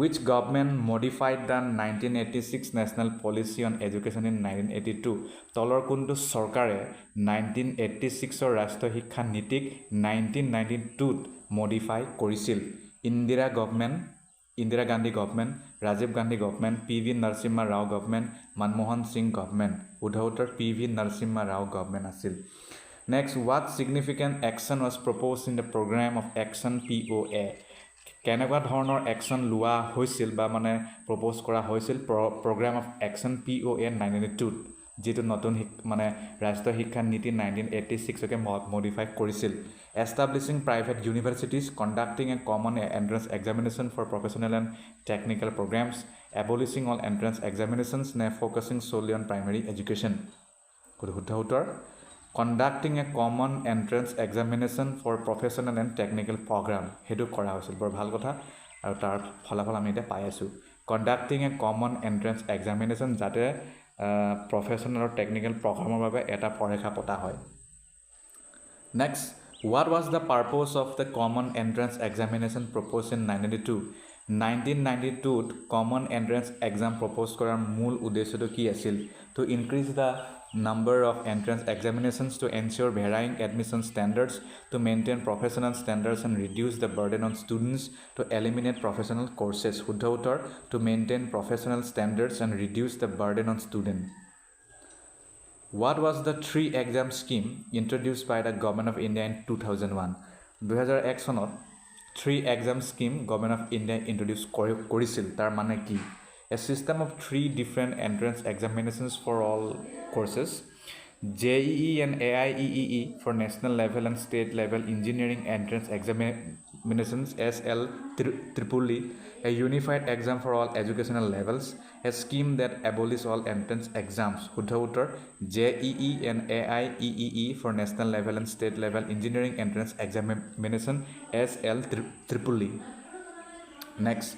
which government modified the 1986 national policy on education in 1982 তলৰ কোনটো চৰকাৰে 1986ৰ ৰাষ্ট্ৰীয় শিক্ষা নীতিক 1992ত মডিফাই কৰিছিল Indira Gandhi government, Rajiv Gandhi government, PV Narasimha Rao government, Manmohan Singh government. Udhautar PV Narasimha Rao government asil. Next, what significant action was proposed in the program of action POA? কেনেকুৱা ধৰণৰ action লোৱা হৈছিল বা মানে propose কৰা হৈছিল programme of action POA 1992 যেটো নতুন মানে ৰাষ্ট্ৰীয় শিক্ষা নীতি 1986 কে মডিফাই কৰিছিল establishing private universities conducting a common entrance examination for professional and technical programs abolishing all entrance examinations and focusing solely on primary education conducting a common entrance examination for professional and technical program hetu kora hoisil bor bhal kotha aru tar phalafal ami eta pai asu conducting a common entrance examination jate professional or technical programmer babe eta porekha pota hoy next what was the purpose of the common entrance examination proposed in 1992 common entrance exam proposed korar mool uddeshyo to ki asil to increase the number of entrance examinations to ensure varying admission standards to maintain professional standards and reduce the burden on students to eliminate professional courses Shuddha uttor to maintain professional standards and reduce the burden on students What was the 3 exam scheme introduced by the government of India in 2001 2001 sonot 3 exam scheme government of India introduced korisil tar mane ki a system of 3 different entrance examinations for all courses JEE and AIEEE for national level and state level engineering entrance examinations SL Tripoli a unified exam for all educational levels a scheme that abolishes all entrance exams Shuddha uttor JEE and AIEEE for national level and state level engineering entrance examination SL Tripoli next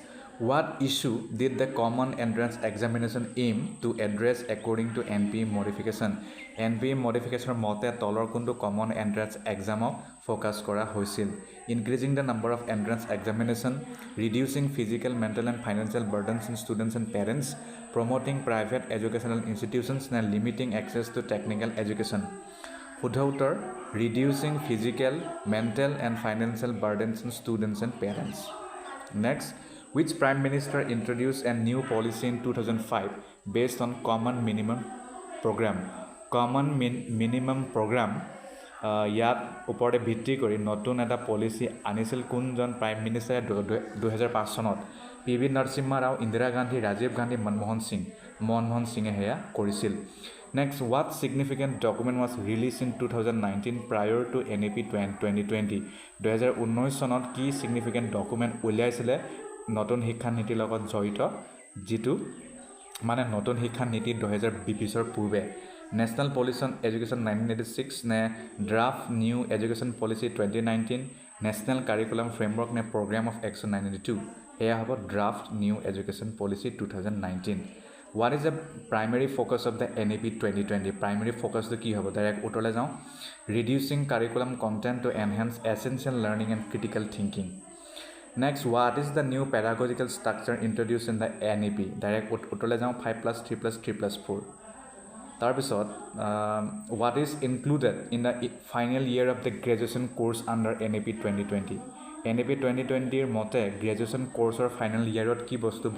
What issue did the common entrance examination aim to address according to NPE modification? NPE modification mote tolor kundu common entrance exam focus kora hoisil. Increasing the number of entrance examination, reducing physical, mental and financial burdens on students and parents, promoting private educational institutions and limiting access to technical education. Shuddha uttor reducing physical, mental and financial burdens on students and parents. Next Which Prime Minister introduced a new policy in 2005 based on Common Minimum Program? Common Minimum Program ইয়াত ওপৰতে ভিত্তি কৰি নতুন এটা policy আনিছিল কোনজন prime মিনিষ্টাৰে 2005 চনত PV Narasimha Rao, Indira Gandhi, Rajiv Gandhi, Manmohan Singh হেয়া কৰিছিল Next, what significant document was released in 2019 prior to NEP 2020? 2019 চনত কি significant document উলিয়াইছিলে নতুন শিক্ষা নীতিৰ লগত জড়িত যেটো মানে নতুন শিক্ষা নীতি 2020 ৰ পূৰ্বে National Policy on Education 1986 ne Draft New Education Policy 2019 National Curriculum Framework ne Program of Action 1992 eya hobo Draft New Education Policy 2019 What is the primary focus of the NEP 2020 primary focus to ki hobo direct utole jao reducing curriculum content to enhance essential learning and critical thinking Next, what is the new pedagogical structure introduced in the NEP? Direct utole jao 5+3+3+4. Tarpisot, what is included in the final year of the graduation course under NEP 2020? NEP 2020 mote graduation course or final year ot ki bostu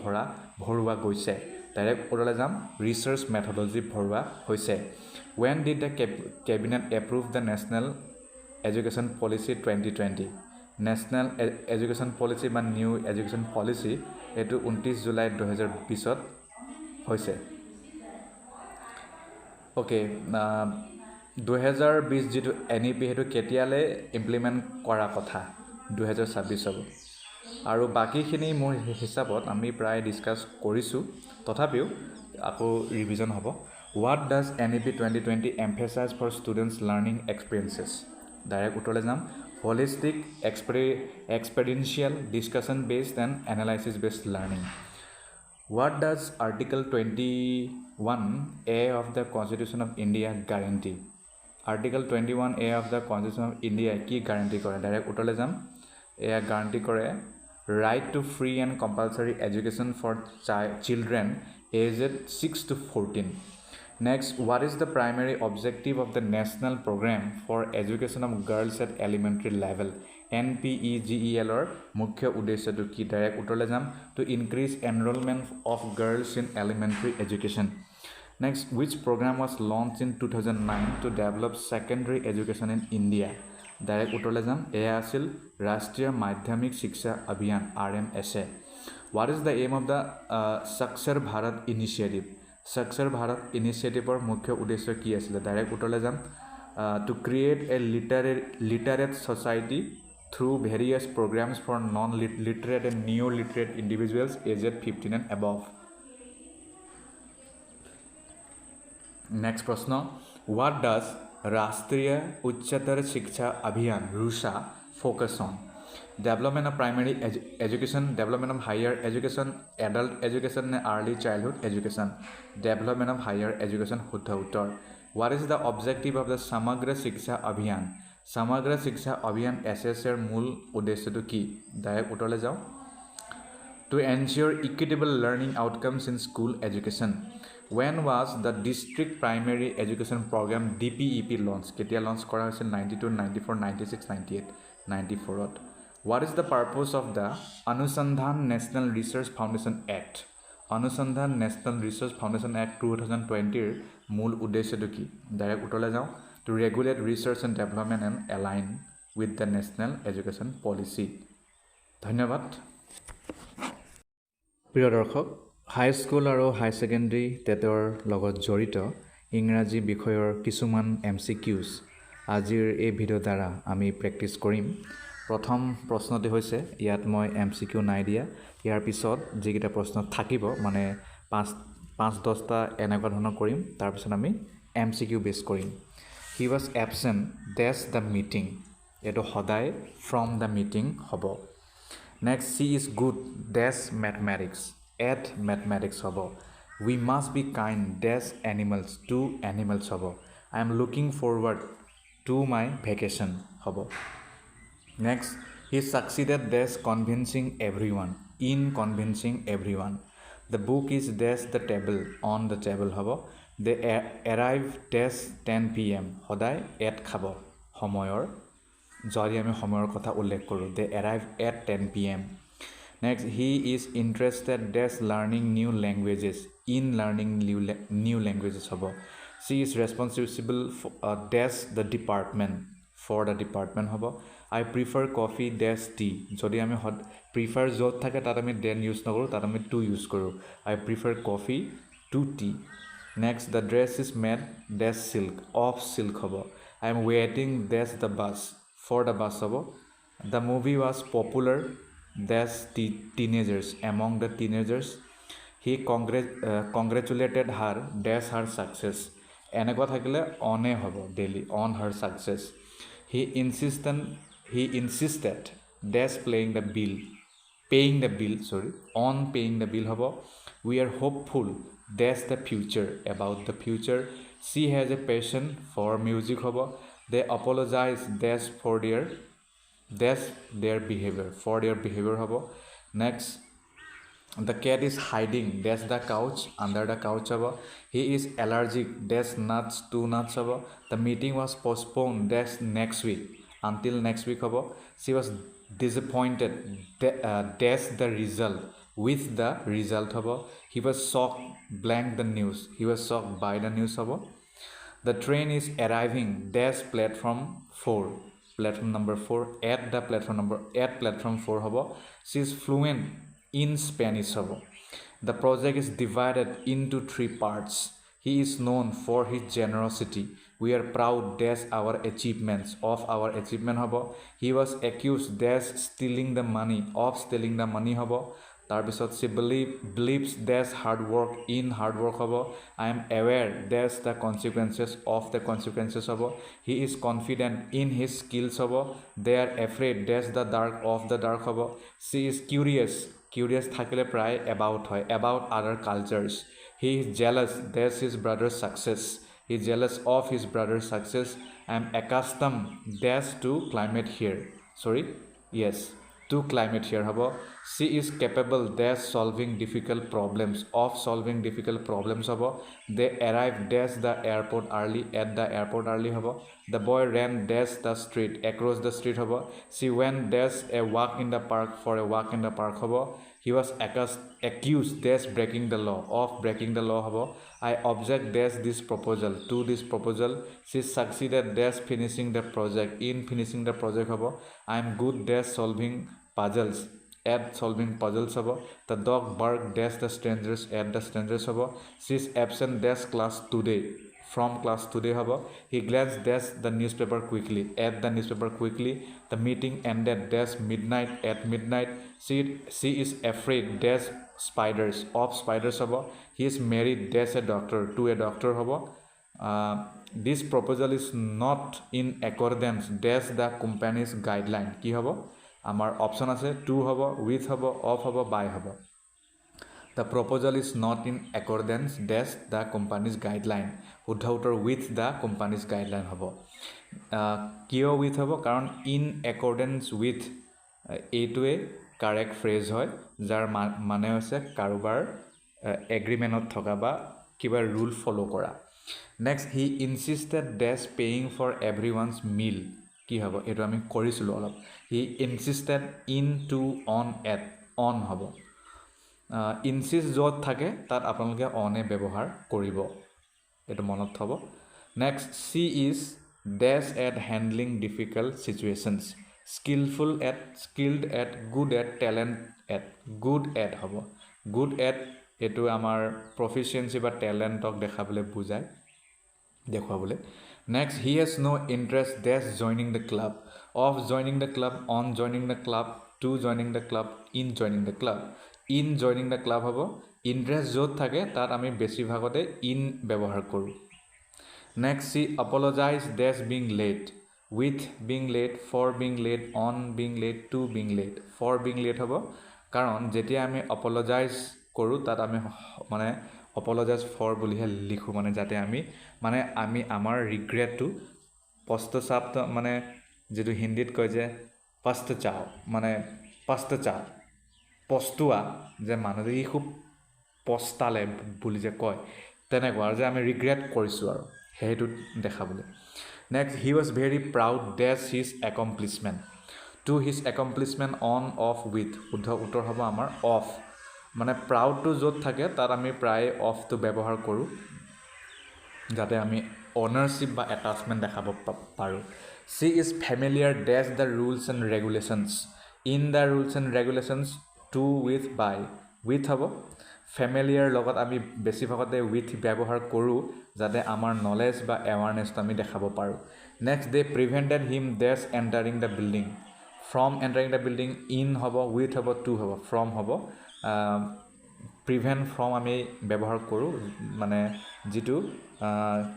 bhorua goise. Direct utole jam research methodology bhorua hoise. When did the cabinet approve the National Education Policy 2020? National Education Policy বা New Education Policy এটো 29 July 2020 ত হৈছে okay 2020 যিটো NEP সেইটো কেতিয়ালৈ implement কৰা কথা 2026 হ'ব আৰু বাকীখিনি মোৰ হিচাপত আমি প্ৰায় ডিছকাছ কৰিছোঁ তথাপিও আকৌ ৰিভিজন হ'ব what does NEP 2020 emphasise for students learning experiences direct উত্তৰলৈ যাম holistic experiential discussion based and analysis based learning What does Article 21A of the Constitution of India guarantee? Article 21A of the Constitution of India কি guarantee কৰে direct উত্তৰলৈ যাম এয়া guarantee কৰে right to free and compulsory education for children aged 6 to 14. Next, what is the primary objective of the national program for education of girls at elementary level? NPEGEL or মুখ্য উদ্দেশ্যটো কি direct উত্তৰলৈ যাম to increase enrollment of girls in elementary education. Next, which program was launched in 2009 to develop secondary education in India? Direct উত্তৰলৈ যাম এয়া আছিল ৰাষ্ট্ৰীয় মাধ্যমিক শিক্ষা অভিযান RMSA. What is the aim of the Sakshar Bharat initiative? Sakshar Bharat initiative মুখ্য উদ্দেশ্য কি আছিল ডাইৰেক্ট উত্তৰলৈ যাম to create a literate society through various programs for non-literate and neo-literate individuals aged 15 and above. Next प्रश्न what does Rashtriya Uchchatar Shiksha Abhiyan RUSHA focus on? Development of primary education, development of higher education, adult education and early childhood education, development of higher education Huttha Uttar. What is the objective of the Samagra Shiksha Abhiyan? Samagra Shiksha Abhiyan SSR মূল উদ্দেশ্যটো কি direct উত্তৰলৈ যাওঁ to ensure equitable learning outcomes in school education. When was the district primary education program DPEP launched? কেতিয়া launch কৰা হৈছিল 92, 94, 96, 98, 94ত. What is the purpose of the Anusandhan National Research Foundation Act? Anusandhan National Research Foundation Act 2020 মূল উদ্দেশ্যটো কি direct উত্তৰলৈ যাওঁ to regulate research and development and align with the national education policy. ধন্যবাদ প্ৰিয় দৰ্শক হাই স্কুল আৰু হাই ছেকেণ্ডেৰী টেটৰ লগত জড়িত ইংৰাজী বিষয়ৰ কিছুমান MCQs আজিৰ এই ভিডিঅ' দ্বাৰা আমি প্ৰেক্টিছ কৰিম প্ৰথম প্ৰশ্নটি হৈছে ইয়াত মই MCQ নাই দিয়া ইয়াৰ পিছত যিকেইটা প্ৰশ্ন থাকিব মানে 5-10টা এনেকুৱা ধৰণৰ কৰিম তাৰপিছত আমি MCQ বেছ কৰিম He was absent dash the meeting এটো সদায় from the meeting হ'ব Next, she is good dash mathematics at mathematics হ'ব We must be kind dash animals to animals হ'ব I am looking forward to my vacation হ'ব Next, he succeeded dash convincing everyone in convincing everyone The book is dash the table on the table হ'ব They arrive dash 10 p.m. সদায় at খাব সময়ৰ যদি আমি সময়ৰ কথা উল্লেখ কৰোঁ They arrive at 10 p.m. Next, he is interested dash learning new languages in learning new languages হ'ব She is responsible for dash the department for the department হ'ব I prefer coffee dash tea যদি আমি prefer য'ত থাকে তাত আমি then use নকৰোঁ তাত আমি to use কৰোঁ I prefer coffee to tea Next, the dress is made dash silk of silk হ'ব I am waiting dash the bus for the bus হ'ব The movie was popular dash teenagers among the teenagers He congratulated her dash her success এনেকুৱা থাকিলে on হ'ব daily on her success He insisted dash paying the bill on paying the bill হ'ব We are hopeful dash the future about the future She has a passion for music হ'ব They apologize dash for their behavior হ'ব Next, the cat is hiding dash the couch under the couch হ'ব He is allergic dash nuts to nuts হ'ব The meeting was postponed dash next week until next week হ'ব She was disappointed dash the result with the result হ'ব He was shocked blank the news He was shocked by the news হ'ব The train is arriving dash platform 4 platform number 4 at platform 4 হ'ব She is fluent in Spanish হ'ব The project is divided into 3 parts He is known for his generosity. We are proud dash our achievements of our achievement hobo. He was accused dash stealing the money of stealing the money hobo. Tarbisot she believes dash hard work in hard work hobo. I am aware dash the consequences of the consequences hobo. He is confident in his skills hobo. They are afraid dash the dark of the dark hobo. She is curious thakile pray about other cultures. He is jealous dash his brother's success. He is jealous of his brother's success. I am accustomed dash to climate here. To climate here habo. She is capable dash solving difficult problems habo. They arrive dash the airport early at the airport early habo. The boy ran dash the street across the street habo. She went dash a walk in the park for a walk in the park habo. He was accused dash breaking the law habo. I object dash this proposal to this proposal. She succeeded dash finishing the project in finishing the project habo. I am good dash solving puzzles habo. The dog barked dash the strangers at the strangers habo. She is absent dash class today from class today habo. He glanced dash the newspaper quickly at the newspaper quickly. The meeting ended dash midnight at midnight. She is afraid dash spiders habo. He is married dash a doctor to a doctor habo. This proposal is not in accordance dash the company's guideline ki habo. Amar option ase to habo, with habo, of habo, by habo. The proposal is not in accordance dash the company's guideline. Uddha uttor with the company's guideline habo. Kiyo with habo karon in accordance with এইটোৱে correct phrase হয় যাৰ মানে হৈছে কাৰোবাৰ এগ্ৰিমেণ্টত থকা বা কিবা rule follow কৰা. Next he insisted dash paying for every one's meal কি হ'ব এইটো আমি কৰিছিলোঁ অলপ. He insisted in to on হ'ব. ইনচিষ্ট য'ত থাকে তাত আপোনালোকে অনে ব্যৱহাৰ কৰিব, এইটো মনত থ'ব. Next she is dash at handling difficult situations. skilled at good at talent at good at হ'ব. good at এইটো আমাৰ proficiency বা talentক দেখাবলৈ বুজায় দেখুৱাবলৈ. next he has no interest dash joining the club of joining the club on joining the club to joining the club in joining the club হ'ব. interest য'ত থাকে তাত আমি বেছিভাগতে in ব্যৱহাৰ কৰোঁ. next she apologize dash being late with being late, for being late, on being late, to being late. for being late হ'ব কাৰণ যেতিয়া আমি apologize কৰোঁ তাত আমি মানে apologize for বুলিহে লিখোঁ, মানে যাতে আমি আমাৰ ৰিগ্ৰেটটো পশ্চাতাপ মানে যিটো হিন্দীত কয় যে পস্তোৱা যে মানুহটো ই খুব পস্তালে বুলি যে কয় তেনেকুৱা, আৰু যে আমি ৰিগ্ৰেট কৰিছোঁ আৰু সেইটো দেখাবলৈ. Next, he was very proud dash his accomplishment. To his accomplishment on, off, with. উত্তৰ হ'ব আমাৰ off. মানে proudটো য'ত থাকে তাত আমি প্ৰায় offটো ব্যৱহাৰ কৰোঁ যাতে আমি ownership বা attachment দেখাব পাৰোঁ. She is familiar dash the rules and regulations. In the rules and regulations, to, with, by. With হ'ব. ফেমিলিয়াৰ লগত আমি বেছিভাগতে উইথ ব্যৱহাৰ কৰোঁ যাতে আমাৰ নলেজ বা এৱাৰনেছটো আমি দেখাব পাৰোঁ. Next they prevented him dash entering the building. From entering the building in হ'ব, উইথ হ'ব, টু হ'ব. ফ্ৰম হ'ব. প্ৰিভেণ্ট ফ্ৰম আমি ব্যৱহাৰ কৰোঁ মানে যিটো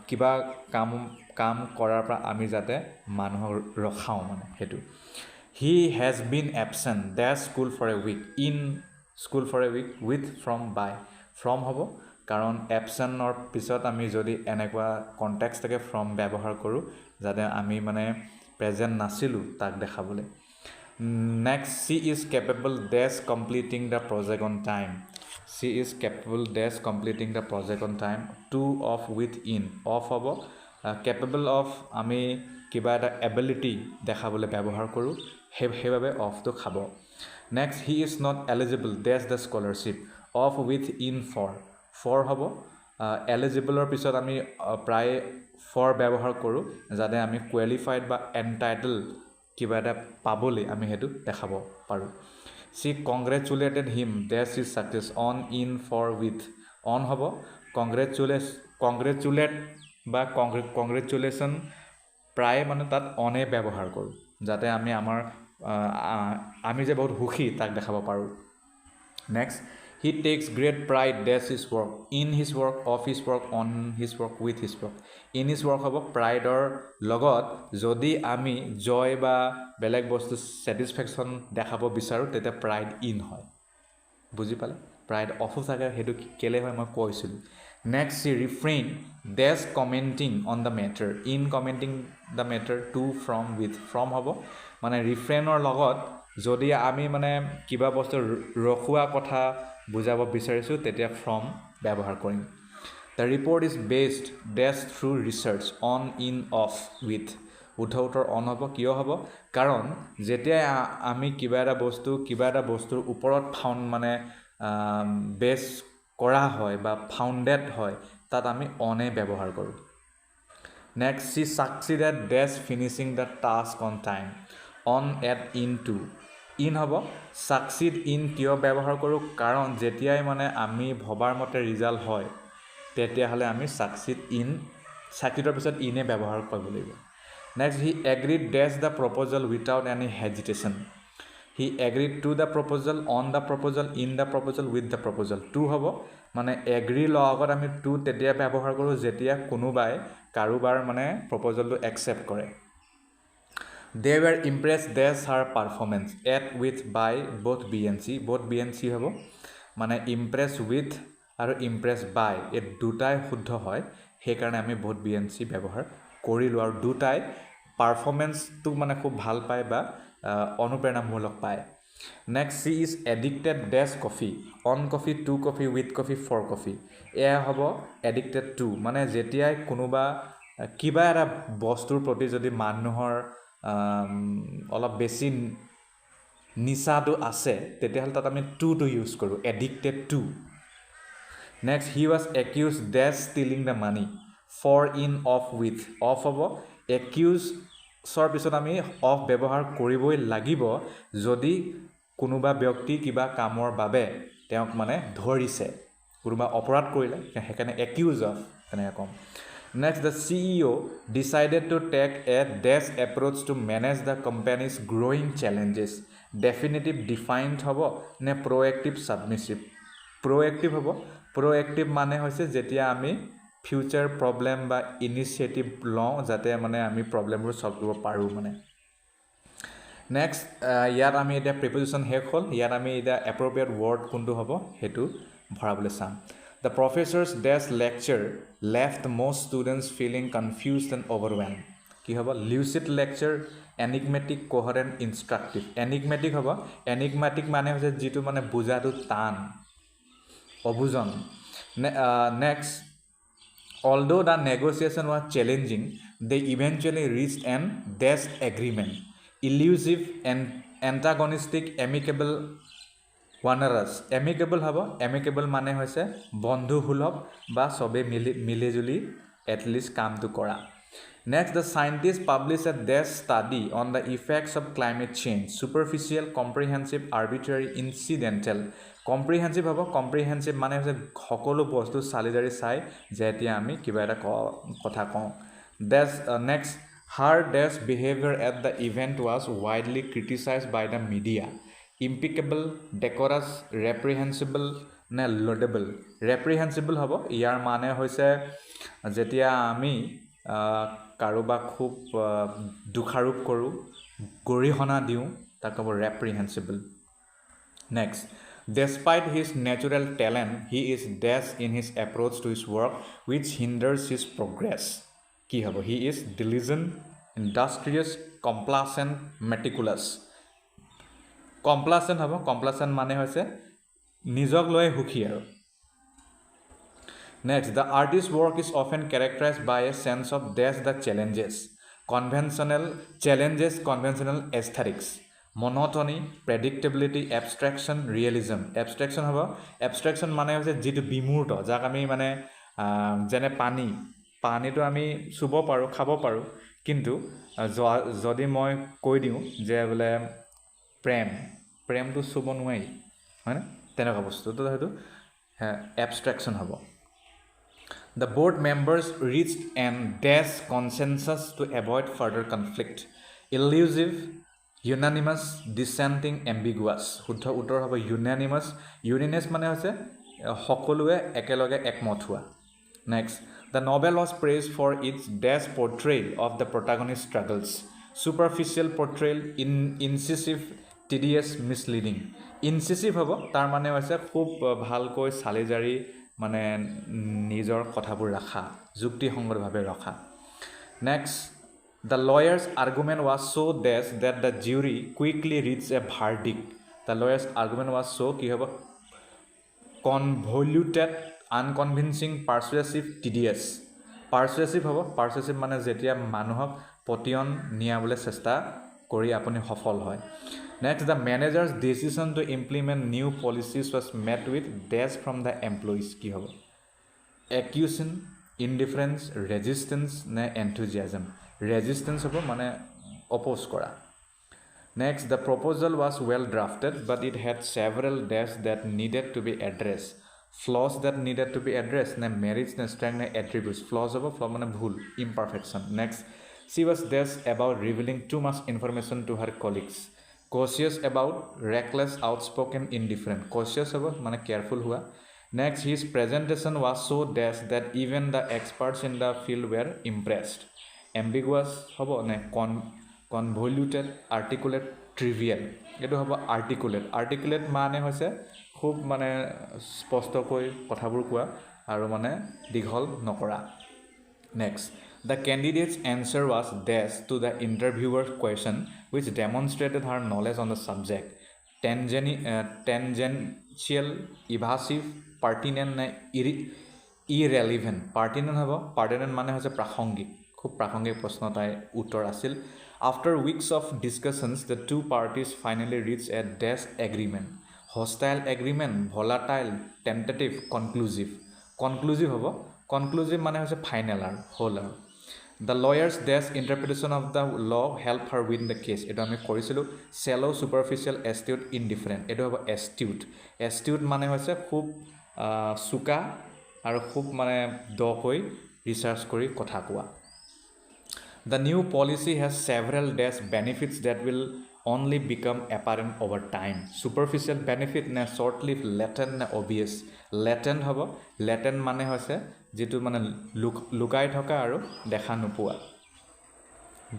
কিবা কাম কৰাৰ পৰা আমি যাতে মানুহক ৰখাওঁ মানে সেইটো. He has been absent dash school for a week. In school for a week, with, from, by. From হ'ব কাৰণ এবচেণ্টৰ পিছত আমি যদি এনেকুৱা কণ্টেক্সট থাকে ফ্ৰম ব্যৱহাৰ কৰোঁ যাতে আমি মানে প্ৰেজেণ্ট নাছিলোঁ তাক দেখাবলৈ. Next she is capable dash completing the project on time. She is capable dash completing the project on time. To, of, with, in. Of হ'ব কেপেবল অফ আমি কিবা এটা এবিলিটি দেখাবলৈ ব্যৱহাৰ কৰোঁ সেইবাবে অফটো খাব. Next he is not eligible dash the scholarship. Of, with, in, for. For হ'ব এলিজিবলৰ পিছত আমি প্ৰায় ফৰ ব্যৱহাৰ কৰোঁ যাতে আমি কোৱালিফাইড বা এণ্টাইটল কিবা এটা পাবলৈ আমি সেইটো দেখাব পাৰোঁ. She congratulated him dash his success. On, in, for, with. On হ'ব কংগ্ৰেচুলেট বা কংগ্ৰেচুলেশ্যন প্ৰায় মানে তাত অনে ব্যৱহাৰ কৰোঁ যাতে আমি আমাৰ আমি যে বহুত সুখী তাক দেখাব পাৰোঁ next he takes great pride dash his work in his work of his work on his work with his work in his work হ'ব প্ৰাইডৰ লগত যদি আমি জয় বা বেলেগ বস্তু ছেটিছফেকশ্যন দেখাব বিচাৰোঁ তেতিয়া প্ৰাইড ইন হয় বুজি পালে প্ৰাইড অফো থাকে সেইটো কেলৈ হয় মই কৈছিলোঁ next she refrain dash commenting on the matter in commenting the matter to from with from হ'ব মানে ৰিফ্ৰেইনৰ লগত যদি আমি মানে কিবা বস্তু ৰখোৱা কথা বুজাব বিচাৰিছোঁ তেতিয়া ফ্ৰম ব্যৱহাৰ কৰিম the report is based dash through research on in of with উত্তৰ অন হ'ব কিয় হ'ব কাৰণ যেতিয়াই আমি কিবা এটা বস্তুৰ ওপৰত মানে বেছ কৰা হয় বা ফাউণ্ডেড হয় তাত আমি অনে ব্যৱহাৰ কৰোঁ next she succeeded dash finishing the task on time on at in to in হ'ব ছাকচিড ইন কিয় ব্যৱহাৰ কৰোঁ কাৰণ যেতিয়াই মানে আমি ভবাৰ মতে ৰিজাল্ট হয় তেতিয়াহ'লে আমি ছাকচিডৰ পিছত ইনে ব্যৱহাৰ কৰিব লাগিব next he agreed dash the proposal without any hesitation he agreed to the proposal on the proposal in the proposal with the proposal to হ'ব মানে এগ্ৰিৰ লগত আমি টু তেতিয়া ব্যৱহাৰ কৰোঁ যেতিয়া কোনোবাই কাৰোবাৰ মানে প্ৰপ'জেলটো একচেপ্ট কৰে they were impress dash her performance at with by both B and C হ'ব মানে ইমপ্ৰেছ উইথ আৰু ইমপ্ৰেছ বাই এই দুটাই শুদ্ধ হয় সেইকাৰণে আমি বোথ বি এন চি ব্যৱহাৰ কৰিলোঁ আৰু দুটাই পাৰফৰ্মেঞ্চটো মানে খুব ভাল পায় বা অনুপ্ৰেৰণামূলক পায় next she is addicted dash coffee on coffee to coffee with coffee for coffee এয়া হ'ব এডিক্টেড টু মানে যেতিয়াই কোনোবা কিবা এটা বস্তুৰ প্ৰতি যদি মানুহৰ অলপ বেছি নিচাটো আছে তেতিয়াহ'লে তাত আমি টুটো ইউজ কৰোঁ addicted to next he was accuse dash stealing the money for in of with of হ'ব একিউজৰ পিছত আমি অফ ব্যৱহাৰ কৰিবই লাগিব যদি কোনোবা ব্যক্তি কিবা কামৰ বাবে তেওঁক মানে ধৰিছে কোনোবা অপৰাধ কৰিলে সেইকাৰণে একিউজ অফ তেনেকৈ ক'ম next the CEO decided to take a dash approach to manage the company's growing challenges definitive defined হ'ব নে প্ৰ'এক্টিভ ছাবমিছিভ প্ৰ'এক্টিভ হ'ব প্ৰ'এক্টিভ মানে হৈছে যেতিয়া আমি ফিউচাৰ প্ৰব্লেম বা ইনিচিয়েটিভ লওঁ যাতে মানে আমি প্ৰব্লেমবোৰ ছল্ভ কৰিব পাৰোঁ মানে নেক্সট ইয়াত আমি এতিয়া প্ৰিপজিশ্যন শেষ হ'ল ইয়াত আমি এতিয়া এপ্ৰ'প্ৰিয়েট ৱৰ্ড কোনটো হ'ব সেইটো ভৰাবলৈ চাম the professor's dash lecture left most students feeling confused and overwhelmed কি হ'ব lucid lecture enigmatic coherent instructive enigmatic হ'ব এনিগমেটিক মানে হৈছে যিটো মানে বুজাটো টান অবুজন next although the negotiation was challenging they eventually reached an dash agreement elusive and antagonistic amicable onerous amicable হ'ব এমিকেবল মানে হৈছে বন্ধুসুলভ বা চবেই মিলিজুলি এটলিষ্ট কামটো কৰা next the scientist publish a dash study on the effects of climate change superficial comprehensive arbitrary incidental comprehensive হ'ব কম্প্ৰিহেনচিভ মানে হৈছে সকলো বস্তু চালি জাৰি চাই যেতিয়া আমি কিবা এটা কথা কওঁ dash next her dash behaviour at the event was widely criticised by the media impeccable decorous reprehensible নে লডেবল ৰেপ্ৰিহেনচিবল হ'ব ইয়াৰ মানে হৈছে যেতিয়া আমি কাৰোবাক খুব দোষাৰোপ কৰোঁ গৰিহণা দিওঁ তাক ক'ব ৰেপ্ৰিহেনচিবল next despite his natural talent he is dash in his approach to his work which hinders his progress কি হ'ব he is diligent industrious complacent meticulous কমপ্লাচেণ্ট হ'ব কমপ্লাচেণ্ট মানে হৈছে নিজক লৈ সুখী আৰু next the artist work is often characterised by a sense of dash the challenges conventional aesthetics monotony predictability abstraction realism abstraction হ'ব এবষ্ট্ৰেকশ্যন মানে হৈছে যিটো বিমূৰ্ত যাক আমি মানে যেনে পানীটো আমি চুব পাৰোঁ খাব পাৰোঁ কিন্তু যদি মই কৈ দিওঁ যে বোলে প্ৰেমটো চুব নোৱাৰি হয়নে তেনেকুৱা বস্তুটো সেইটো এবষ্ট্ৰেকশ্যন হ'ব The board members reached an dash consensus to avoid further conflict. Elusive, unanimous, dissenting, ambiguous. শুদ্ধ উত্তৰ হ'ব unanimous. Unanimous মানে হৈছে সকলোৱে একেলগে একমত হোৱা. Next, the novel was praised for its dash portrayal of the protagonist's struggles. Superficial portrayal, incisive, tedious, misleading. Incisive হ'ব তাৰ মানে হৈছে খুব ভালকৈ চালিজাৰি মানে নিজৰ কথাবোৰ ৰাখা, যুক্তিসংগতভাৱে ৰখা. Next, the lawyer's argument was so dash that the jury quickly reached a verdict. The lawyer's argument was so কি হ'ব convoluted, unconvincing, persuasive, tedious. Persuasive হ'ব, persuasive মানে যেতিয়া মানুহক পতিয়ন নিয়াবলৈ চেষ্টা কৰি আপুনি সফল হয়. Next, the manager's decision to implement new policies was met with dash from the employees. কি হ'ব accusation, indifference, resistance নে enthusiasm. Resistance হ'ব মানে oppose কৰা. Next, the proposal was well drafted, but it had several dash that needed to be addressed. Flaws that needed to be addressed, ne merits, ne strength, ne attributes. Flaws of a flaw, ne bhul, imperfection. Next, she was dash about revealing too much information to her colleagues. Cautious about, reckless, outspoken, indifferent. Cautious about, mane careful hua. Next, his presentation was so dash that even the experts in the field were impressed. Ambiguous hobo ne convoluted, articulate, trivial. এটো হ'ব articulate. Articulate মানে হৈছে খুব মানে স্পষ্টকৈ কথাবোৰ কোৱা আৰু মানে দীঘল নকৰা. Next, the candidate's answer was dash to the interviewer's question, which demonstrated her knowledge on the subject. Tangential, evasive, pertinent, irrelevant. Pertinent হ'ব, pertinent মানে হৈছে প্ৰাসংগিক. খুব প্ৰাসংগিক প্ৰশ্ন তাই উত্তৰ আছিল. After weeks of discussions, the two parties finally reached a dash agreement. Hostile agreement, volatile, tentative, conclusive. Conclusive হ'ব, conclusive মানে হৈছে final আৰু whole আৰু. The lawyer's dash interpretation of the law helped her win the case. এটো আমি কৰিছিলোঁ. Shallow, superficial, astute, indifferent. এটো হ'ব astute. Astute মানে হৈছে খুব চোকা আৰু খুব মানে দকৈ ৰিচাৰ্চ কৰি কথা কোৱা. The new policy has several dash benefits that will only become apparent over time. Superficial benefit ne short-lived, latent ne obvious. Latent hobo, latent mane hoise jitu mane lukai thoka aru dekha nupua.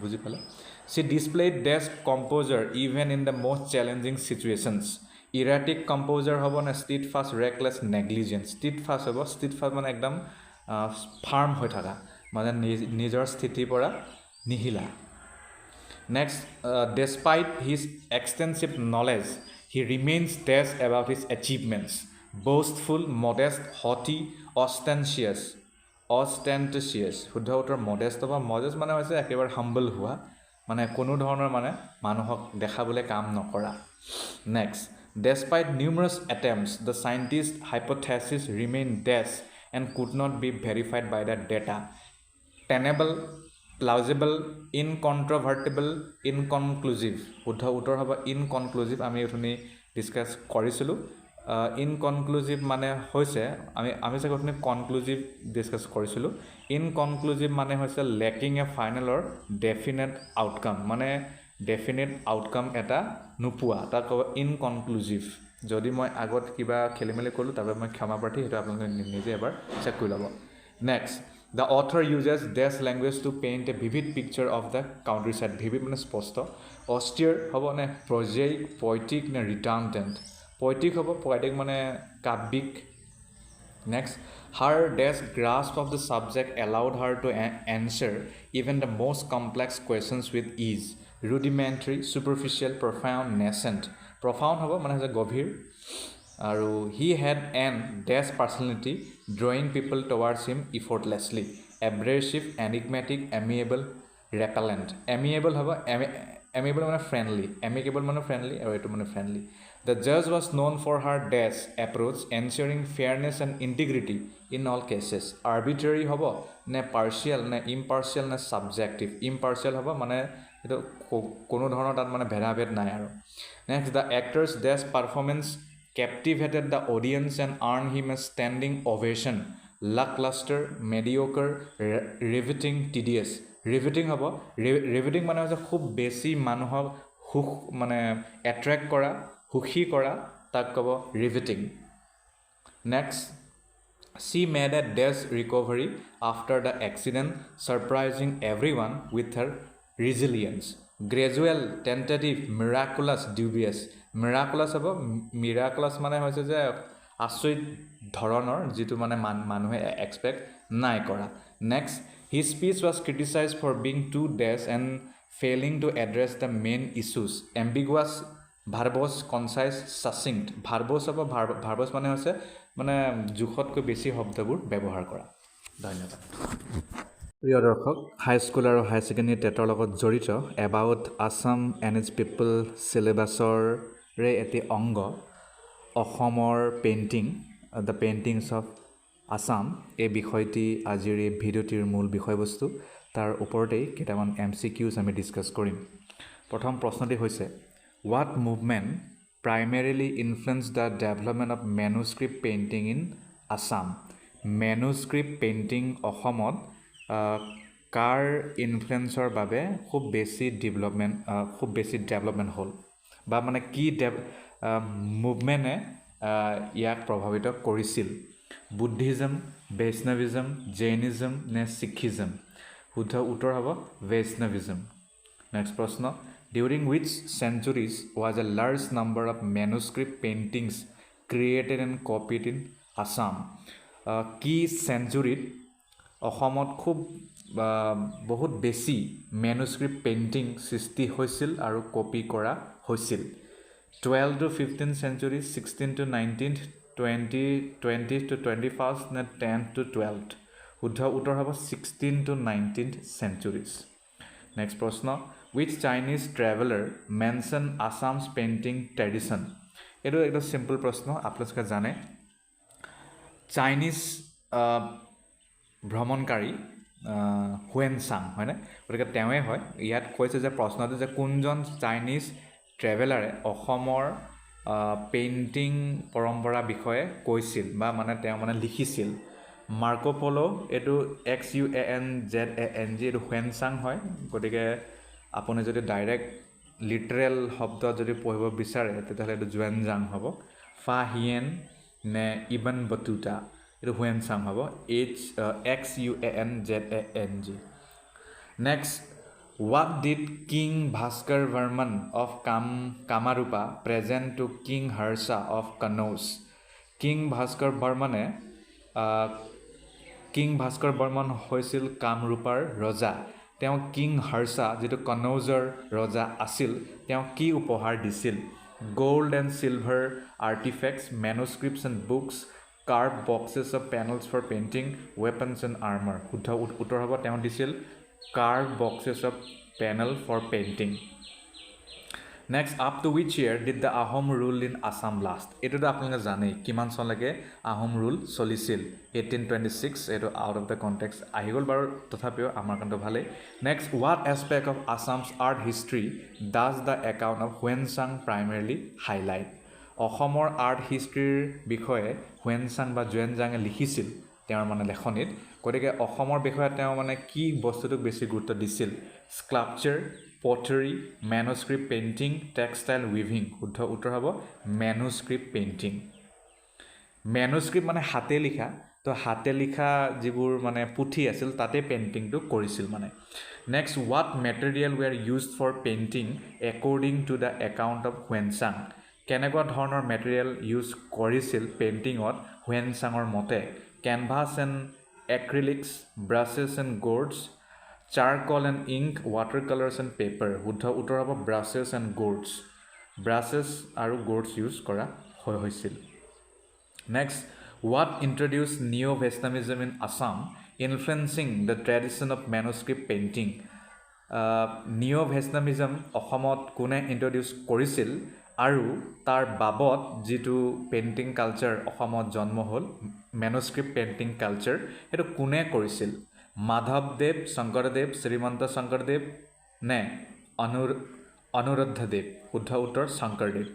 Buji pala. She displayed dash composure even in the most challenging situations. Erratic composure hobo ne steadfast, reckless, negligent. Steadfast hobo, steadfast mane ekdam firm hoi thaka. Mane nijor sthiti pora nihila. Next, despite his extensive knowledge, he remains dash about his achievements. Boastful, modest, haughty, ostentatious. Ostentatious. শুদ্ধ উত্তৰ modest বা modest মানে হৈছে একেবাৰে humble হোৱা, মানে কোনো ধৰণৰ মানে মানুহক দেখাবলৈ কাম নকৰা. Next, despite numerous attempts, the scientist's hypothesis remained dash and could not be verified by the data. Tenable, plausible, incontrovertible, inconclusive. শুদ্ধ উত্তৰ হ'ব inconclusive. আমি এখনি ডিসকাস কৰিছিলোঁ. Inconclusive মানে হৈছে আমি চাগে এখনি conclusive ডিসকাস কৰিছিলোঁ. Inconclusive মানে হৈছে lacking a final or definite outcome. মানে definite outcome এটা নোপোৱা, তাক ক'ব inconclusive. যদি মই আগত কিবা খেলিমেলি কৰিলোঁ তাৰ বাবে মই ক্ষমা প্ৰাৰ্থী, সেইটো আপোনালোকে নিজে এবাৰ চেক কৰি ল'ব. Next, the author uses dash language to paint a vivid picture of the countryside. Vivid মানে স্পষ্ট. Austere হ'ব নে prosaic, poetic নে redundant. Poetic হ'ব, poetic মানে কাব্যিক. Next, her dash grasp of the subject allowed her to answer even the most complex questions with ease. Rudimentary, superficial, profound, nascent. Profound হ'ব মানে হৈছে গভীৰ. আৰু he had an dash personality, drawing people towards him effortlessly. Abrasive, enigmatic, amiable, repellent. Amiable হ'ব, amiable মানে friendly, amicable মানে friendly আৰু এইটো মানে friendly. The judge was known for her dash approach, ensuring fairness and integrity in all cases. Arbitrary হ'ব নে partial নে impartial নে subjective. Impartial হ'ব মানে এইটো কোনো ধৰণৰ তাত মানে ভেদাভেদ নাই আৰু. Next, the actor's dash performance captivated the audience and earned him a standing ovation lackluster, mediocre, riveting, tedious. Riveting হ'ব, riveting মানে হৈছে খুব বেছি মানুহক সুখ মানে এট্ৰেক্ট কৰা, সুখী কৰা, তাক ক'ব riveting. Next, she made a dash recovery after the accident, surprising everyone with her resilience. Gradual, tentative, miraculous, dubious. Miraculous হ'ব, miraculous মানে হৈছে যে আচৰিত ধৰণৰ যিটো মানে মানুহে এক্সপেক্ট নাই কৰা. Next, his speech was criticized for being too dash and failing to address the main issues. Ambiguous, verbose, concise, succinct. Verbose হ'ব, verbose মানে হৈছে মানে জোখতকৈ বেছি শব্দবোৰ ব্যৱহাৰ কৰা. ধন্যবাদ. প্ৰিয় দৰ্শক, হাইস্কুল আৰু হাই ছেকেণ্ডেৰী টেটৰ লগত জড়িত এবাউট আছাম এণ্ড ইটছ পিপল চিলেবাছৰে এটি অংগ অসমৰ painting, the paintings of Assam, এই বিষয়টি আজিৰ এই ভিডিঅ'টিৰ মূল বিষয়বস্তু. তাৰ ওপৰতেই কেইটামান MCQs আমি ডিছকাছ কৰিম. প্ৰথম প্ৰশ্নটি হৈছে, what movement primarily influenced the development of manuscript painting in Assam? Manuscript painting অসমত কাৰ ইনফ্লুৱেঞ্চৰ বাবে খুব বেছি ডেভেলপমেণ্ট হ'ল, বা মানে কি মুভমেণ্টে ইয়াক প্ৰভাৱিত কৰিছিল? বুদ্ধিজম, বৈষ্ণৱিজম, জৈনিজম নে শিখিজম? শুদ্ধ উত্তৰ হ'ব বৈষ্ণৱিজম. নেক্সট প্ৰশ্ন, during which centuries was a large number of manuscript paintings created and copied in Assam? কি চেঞ্চুৰীত অসমত খুব বহুত বেছি মেনুস্ক্ৰিপ্ট পেইণ্টিং সৃষ্টি হৈছিল আৰু কপি কৰা হৈছিল? 12 to 15th century, 16 to 19th, 20 to 21st নে 10 to 12th? শুদ্ধ উত্তৰ হ'ব 16 to 19th centuries. নেক্সট প্ৰশ্ন, which Chinese traveler mentioned Assam's painting tradition? এইটো একদম চিম্পল প্ৰশ্ন, আপোনালোকে জানে. চাইনিজ ভ্ৰমণকাৰী হুৱেনচাং, হয়নে? গতিকে তেওঁৱে হয়. ইয়াত কৈছে যে প্ৰশ্নটো যে কোনজন চাইনিজ ট্ৰেভেলাৰে অসমৰ পেইণ্টিং পৰম্পৰা বিষয়ে কৈছিল বা মানে তেওঁ মানে লিখিছিল? মাৰ্কো প'ল', এইটো XUANZANG, এইটো হুৱেনচাং হয়. গতিকে আপুনি যদি ডাইৰেক্ট লিটাৰেল শব্দ যদি পঢ়িব বিচাৰে তেতিয়াহ'লে এইটো জুৱেনজাং হ'ব. ফা হিয়েন নে ইবন বটুটা, এইটো হুৱেনচাং হ'ব. XUANZANG. Next, what did King Bhaskar-Varman of Kamarupa present to King Harsha of Kannauj? King Bhaskar বৰ্মনে কিং ভাস্কৰ বৰ্মন হৈছিল কামৰূপাৰ ৰজা. তেওঁ কিং হৰ্ষা, যিটো কনৌজৰ ৰজা আছিল, তেওঁ কি উপহাৰ দিছিল? Gold and silver artefacts, manuscripts and books, carve boxes of panels for painting, weapons and armour? শুদ্ধ উত্তৰ হ'ব তেওঁ দিছিল carve boxes of panel for painting. Next, up to which year did the Ahom rule in Assam last? এইটোতো আপোনালোকে জানেই কিমান চনলৈকে আহোম ৰুল চলিছিল. 1826. এইটো আউট অফ দ্য কণ্টেক্সট আহি গ'ল বাৰু, তথাপিও আমাৰ কাৰণেতো ভালেই. Next, what aspect of Assam's art history does the account of হুৱেনচাং প্ৰাইমেৰলি হাইলাইট? অসমৰ আৰ্ট হিষ্ট্ৰীৰ বিষয়ে হুৱেনচাং বা জুৱেনজাঙে লিখিছিল তেওঁৰ মানে লেখনিত. গতিকে অসমৰ বিষয়ে তেওঁ মানে কি বস্তুটোক বেছি গুৰুত্ব দিছিল? Sculpture, pottery, manuscript painting, textile weaving? শুদ্ধ উত্তৰ হ'ব মেনুস্ক্ৰিপ্ট পেইণ্টিং. মেনুস্ক্ৰিপ্ট মানে হাতে লিখা, তো হাতে লিখা যিবোৰ মানে পুথি আছিল তাতে পেইণ্টিংটো কৰিছিল মানে. Next, what material were used for painting according to the account of হুৱেনচাং? কেনেকুৱা ধৰণৰ মেটেৰিয়েল ইউজ কৰিছিল পেইণ্টিঙত হুৱেনচাঙৰ মতে? Canvas and acrylics, brushes and gourds, charcoal and ink, water colours and paper? শুদ্ধ উত্তৰ হ'ব ব্ৰাছেছ এণ্ড গৰ্ডছ. ব্ৰাছেছ আৰু গৰ্ডছ ইউজ কৰা হৈছিল. Next, what introduce neo' Vaishnavism in Assam influencing the tradition of manuscript painting? Neo' Vaishnavism অসমত কোনে ইন্ট্ৰডিউচ কৰিছিল আৰু তাৰ বাবদ যিটো পেইণ্টিং কালচাৰ অসমত জন্ম হ'ল, মেনুস্ক্ৰিপ্ট পেইণ্টিং কালচাৰ, সেইটো কোনে কৰিছিল? মাধৱদেৱ, শংকৰদেৱ, শ্ৰীমন্ত শংকৰদেৱ নে অনুৰুদ্ধদেৱ? শুদ্ধ উত্তৰ Sankardev.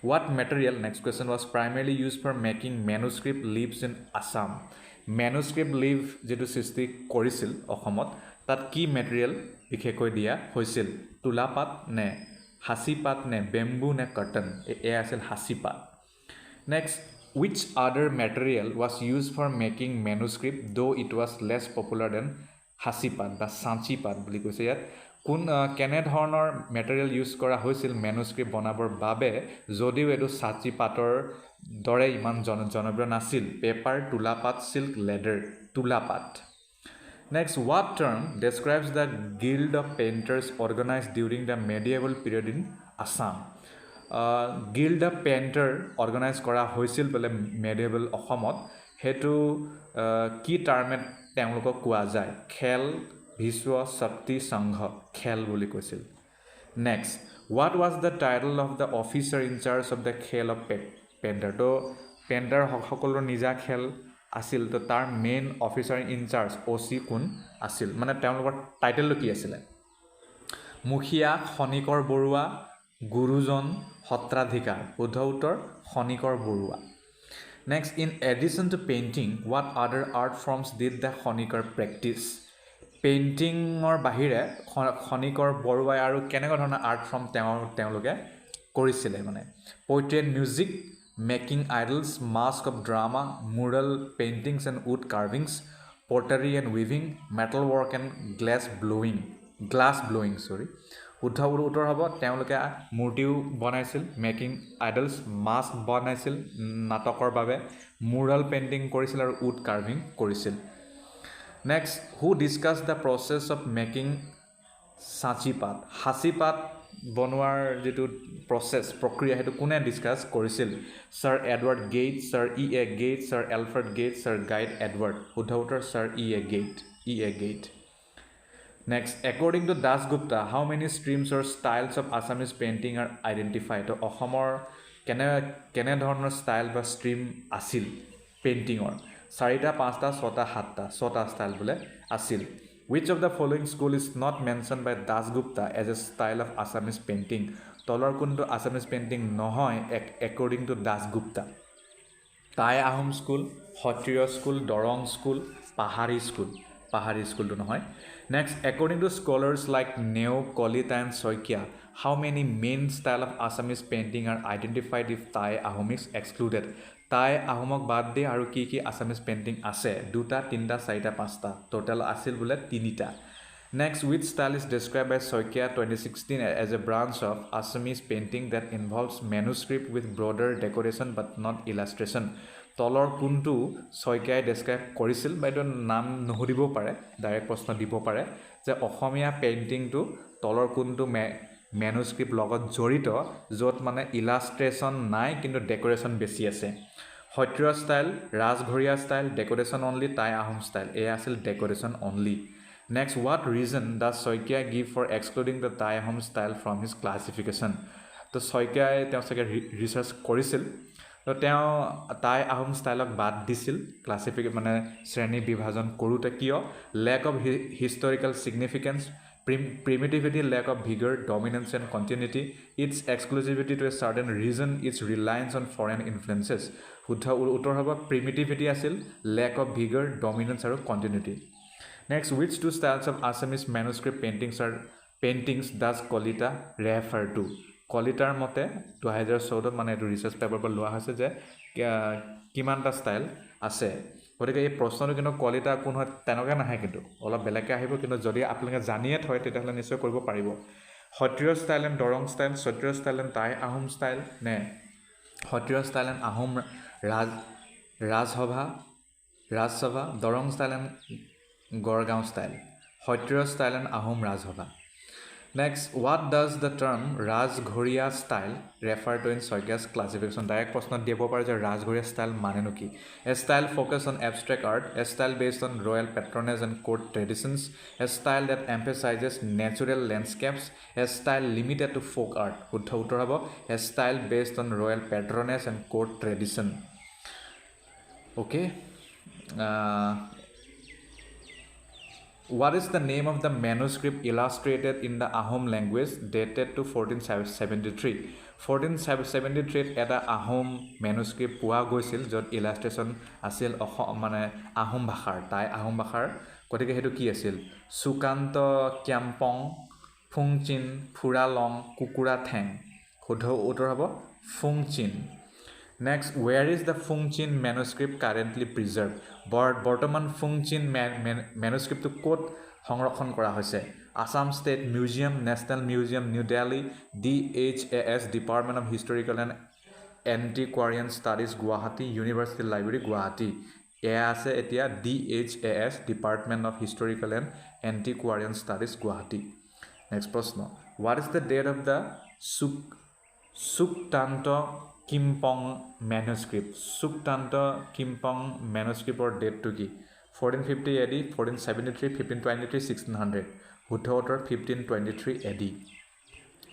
What material, next question, was primarily used for making manuscript leaves in Assam? Manuscript leave যেটো সৃষ্টি কৰিছিল অসমত তাত কি মেটেৰিয়েল বিশেষকৈ দিয়া হৈছিল তুলাপাত নে হাসিপাত নে বেম্বু নে কটন এ আছিল হাসিপাত next which other material was used for making manuscript though it was less popular than হাসিপাত বা সাঁচিপাত বুলি কৈছে ইয়াত কোন কেনে ধৰণৰ মেটেৰিয়েল ইউজ কৰা হৈছিল মেনুস্ক্ৰিপ্ট বনাবৰ বাবে যদিও এটো সাঁচিপাতৰ দৰে ইমান জনপ্ৰিয় নাছিল পেপাৰ তুলাপাত সিল্ক লেডাৰ তুলাপাত next what term describes the guild of painters organized during the medieval period in Assam guild of painter organized কৰা হৈছিল বলে medieval অসমত হেতু কি টাৰ্মে তেওঁলোকক কোৱা যায় খেল বিশ্ব শক্তি সংঘ খেল বুলি কৈছিল next what was the title of the officer in charge of the খেল of painter তো পেইণ্টাৰ সকলৰ নিজা খেল আছিল তো তাৰ main officer in charge OC কোন আছিল মানে তেওঁলোকৰ টাইটেল কি আছিল মুখিয়া খনিকৰ বৰুৱা গুৰুজন সত্ৰাধিকাৰ শুদ্ধ উত্তৰ খনিকৰ Barua next in addition to painting what other art forms did the Khanikar practice পেইণ্টিংৰ বাহিৰে খনিকৰ বৰুৱাই আৰু কেনেকুৱা ধৰণৰ আৰ্ট ফৰ্ম তেওঁলোকে কৰিছিলে মানে poetry and music making idols mask of drama mural paintings and wood carvings pottery and weaving metal work and glass blowing শুদ্ধ উত্তৰ হ'ব তেওঁলোকে মূৰ্তিও বনাইছিল মেকিং আইডলছ মাস্ক বনাইছিল নাটকৰ বাবে মুৰাল পেইণ্টিং কৰিছিল আৰু উড কাৰ্ভিং কৰিছিল next who discuss the process of making সাঁচিপাত হাসিপাত বনোৱাৰ যেটো প্ৰসেছ প্ৰক্ৰিয়া হেতু কোনে ডিসকাস কৰিছিল sir Edward Gait sir A Gait sir Alfred Gait sir guide Edward শুদ্ধ উত্তৰ sir A Gait next according to Dasgupta how many streams or styles of Assamese painting are identified to অসমৰ কেনে ধৰণৰ style বা stream আছিল পেইণ্টিংৰ 4টা 5টা 6টা 7টা 6টা ষ্টাইল বলে আছিল which of the following school is not mentioned by Dasgupta as a style of Assamese painting তলৰ কোনটো Assamese painting নহয় according to Dasgupta Tai Ahom school Hotrio school Dorong school Pahari school to নহয় next according to scholars like Neo Kolita and Soikia how many main style of Assamese painting are identified if Tai Ahom is excluded Tai Ahomok বাদ দি আৰু কি Assamese painting আছে 2টা 3টা 4টা 5টা total আছিল বলে 3টা next which style is described by Soikia 2016 as a branch of Assamese painting that involves manuscript with broader decoration but not illustration তলৰ কোনটো Soikia describe কৰিছিল বাইটো নাম নহৰিব পাৰে ডাইৰেক্ট প্ৰশ্ন দিব পাৰে যে অসমীয়া পেইণ্টিংটো তলৰ কোনটো manuscript লগত জড়িত যত মানে illustration নাই কিন্তু decoration বেছি আছে সত্ৰীয় style ৰাজঘৰীয়া style decoration only Tai Ahom style এ আছিল decoration only next what reason does Soikia give for excluding the Tai Ahom style from his classification তো Soikia তেওঁ সকে ৰিসাৰ্চ কৰিছিল তো তেওঁ Tai Ahom ষ্টাইলক বাদ দিছিল ক্লাসিফিকেশন মানে শ্ৰেণী বিভাজন কৰোতে কিয় lack of historical significance primitivity lack of vigor dominance and continuity its exclusivity to a certain region its reliance on foreign influences শুদ্ধ উত্তৰ হ'ব primitivity আছিল lack of vigor dominance আৰু continuity next which two styles of Assamese manuscript paintings does Kolita refer to Kolitar মতে 2014 মানে এটো research paper পৰা লোৱা হৈছে যে কিমানটা ষ্টাইল আছে গতিকে এই প্ৰশ্নটো কিন্তু Kolita কোন হয় তেনেকৈ নাহে কিন্তু অলপ বেলেগকৈ আহিব কিন্তু যদি আপোনালোকে জানিয়ে থয় তেতিয়াহ'লে নিশ্চয় কৰিব পাৰিব Sattriya style and Darrang style Sattriya style and Tai Ahom style নে সত্ৰীয় ষ্টাইল এণ্ড আহোম ৰাজসভা Darrang style and Garhgaon style Sattriya style and Ahom ৰাজসভা next what does the term rajghoriya style refer to in Soikia's classification direct প্ৰশ্ন দিব পাৰে যে rajghoriya style মানে কি a style focused on abstract art a style based on royal patronage and court traditions a style that emphasizes natural landscapes a style limited to folk art শুদ্ধ উত্তৰ হ'ব a style based on royal patronage and court tradition okay What is the name of the manuscript illustrated in the Ahom language dated to 1473? 1473 এটা Ahom manuscript পোৱা গৈছিল য'ত illustration আছিল মানে আহোম ভাষাৰ আহোম ভাষাৰ গতিকে সেইটো কি আছিল সুকান্ত ক্যাম্পং ফুংচিন ফুৰালং কুকুৰা ঠেং শুদ্ধ উত্তৰ হ'ব ফুংচিন Next, where is the Fungchin manuscript currently preserved? বৰ্তমান Fungchin manuscript to ক'ত সংৰক্ষণ কৰা হৈছে Assam State Museum, National Museum, New Delhi, DHAS Department of Historical and Antiquarian Studies, Guwahati, University Library, Guwahati. এয়া আছে এতিয়া DHAS Department of Historical and Antiquarian Studies, Guwahati. Next প্ৰশ্ন. What is the date of the Suktanto Kimpong manuscript? Suktanto Kimpong manuscript or date to ki 1450 AD, 1473, 1523, 1600. Hutotor 1523 AD.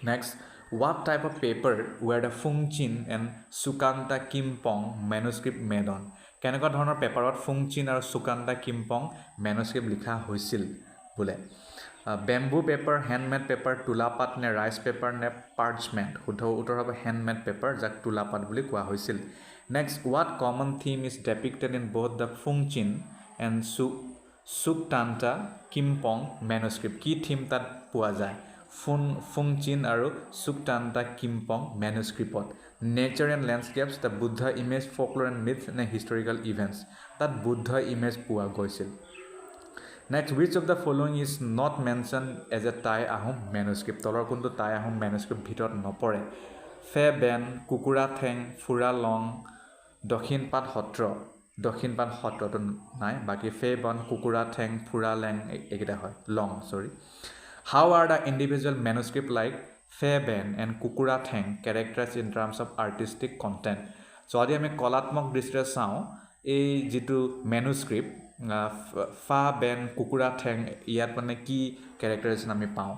Next, what type of paper were the Fungchin and Sukanta Kimpong manuscript made on? কেনেকুৱা ধৰণৰ পেপাৰত Fungchin আৰু Sukanta Kimpong manuscript লিখা হৈছিল বোলে bamboo paper handmade paper তুলাপাত নে rice paper নে parchment শুদ্ধ উত্তৰ হ'ব হ্যান্ডমেড পেপাৰ যাক তুলাপাত বুলি কোৱা হৈছিল next what common theme is depicted in both the Phungchin and Suktanta Kimpung manuscript কি থিম তাত পোৱা যায় ফুংচিন আৰু সুকটান্তা কিম্পং মেনুস্ক্ৰিপ্টত nature and landscapes the Buddha image folklore and myth নে হিষ্টৰিকেল ইভেণ্টছ তাত বুদ্ধ ইমেজ পোৱা গৈছিল Next, which of the following is not mentioned as a Thai Ahom manuscript? তলৰ কোনটো Thai Ahom manuscript ভিতৰত নপৰে ফে বেন কুকুৰা ঠেং ফুৰা লং দক্ষিণপাট সত্ৰটো নাই বাকি ফে বন কুকুৰা ঠেং ফুৰা লেং এইকেইটা হয় লং সৰি How are the individual manuscript like ফে বেন and কুকুৰা ঠেং characterized in terms of artistic content? যদি আমি কলাত্মক দৃষ্টিৰে চাওঁ এই যিটো manuscript ফা বেন কুকুৰা ঠেং ইয়াত মানে কি ক্যাৰেক্টাৰাইজেশ্যন আমি পাওঁ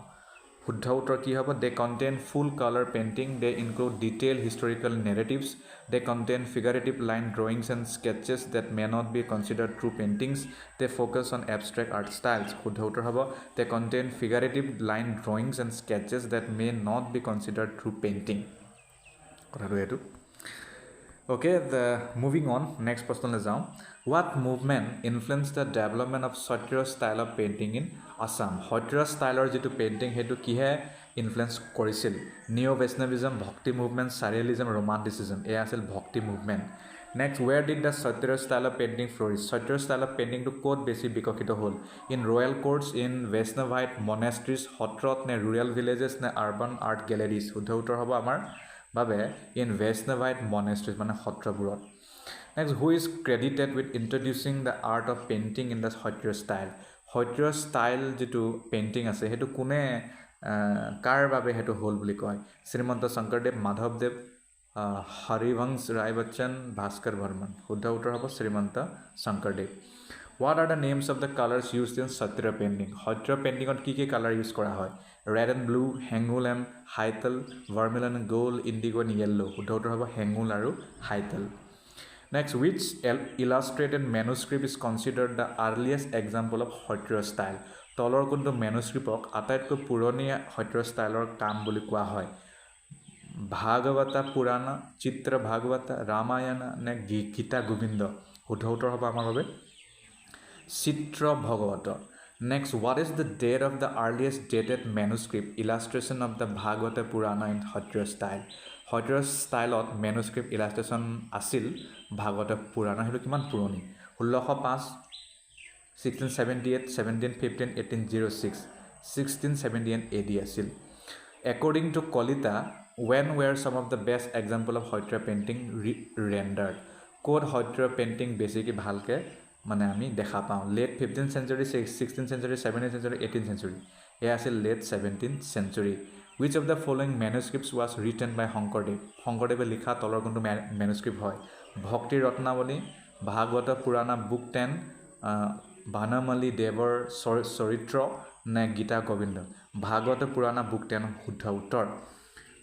শুদ্ধ উত্তৰ কি হ'ব they contain full color painting they include detailed historical narratives they contain figurative line drawings and sketches that may not be considered true paintings they focus on abstract art styles শুদ্ধ উত্তৰ হ'ব they contain figurative line drawings and sketches that may not be considered true painting কথাটো এইটো Okay, moving on, next question is down. What movement influenced the development of Satyra style of painting in Assam? Satyra style or jitu painting hetu ki hai influence korisil. Neo-Vaishnavism, Bhakti movement, Surrealism, Romanticism. Eya asil Bhakti movement. Next, where did the Satyra style of painting flourish? Satyra style of painting to kot besi bikokito hol. In royal courts, in Vaishnavite monasteries, hotrot ne rural villages ne urban art galleries. Uddha uttor hobo amar বাবে in Vaishnavite monasteries মানে সত্ৰবোৰত next who is credited with introducing the art of painting in the Satyra style যেটো painting আছে হেতু কোনে কাৰ বাবে হেতু হল বুলি কয় শ্ৰীমন্ত শংকৰদেৱ মাধৱদেৱ হৰিবংশ ৰায় বচ্চন ভাস্কৰ বৰ্মন শুদ্ধ উত্তৰ হ'ব Srimanta Sankardev What are the names of the colors used in Satyra painting? Satyra painting on ki color use kora hoy? Red and blue, hengul and haital, vermilion and gold, indigo and yellow. Huddha uttor hobo hengul aru haital. Next, which illustrated manuscript is considered the earliest example of Satyra style? Tolor kuntu manuscript ok ataitko puroni Satyra style or kam boli kowa hoy. Bhagavata Purana, Chitra Bhagavata, Ramayana ne Gita Govinda. Huddha uttor hobo amar babe Chitra Bhagavata. Next, what is the date of the earliest dated manuscript illustration of the Bhagavata Purana in Satyra style? Satyra style of manuscript illustration asil Bhagavata Purana hetu kiman puroni 1605 1678 1715 1806 1678 AD asil according to Kolita when were some of the best example of Satyra painting rendered code Satyra painting basically bhalke মানে আমি দেখা পাওঁ late 15th century 16th century 17th century 18th century এয়া আছিল late 17th century which of the following manuscripts was written by শংকৰদেৱে লিখা তলৰ কোনটো manuscript হয় ভক্তি ৰত্নাৱলী ভাগৱত পুৰাণা book 10 বানমালী দেৱৰ চৰিত্ৰ নে গীতা গোবিন্দ ভাগৱত পুৰাণা book 10 শুদ্ধ উত্তৰ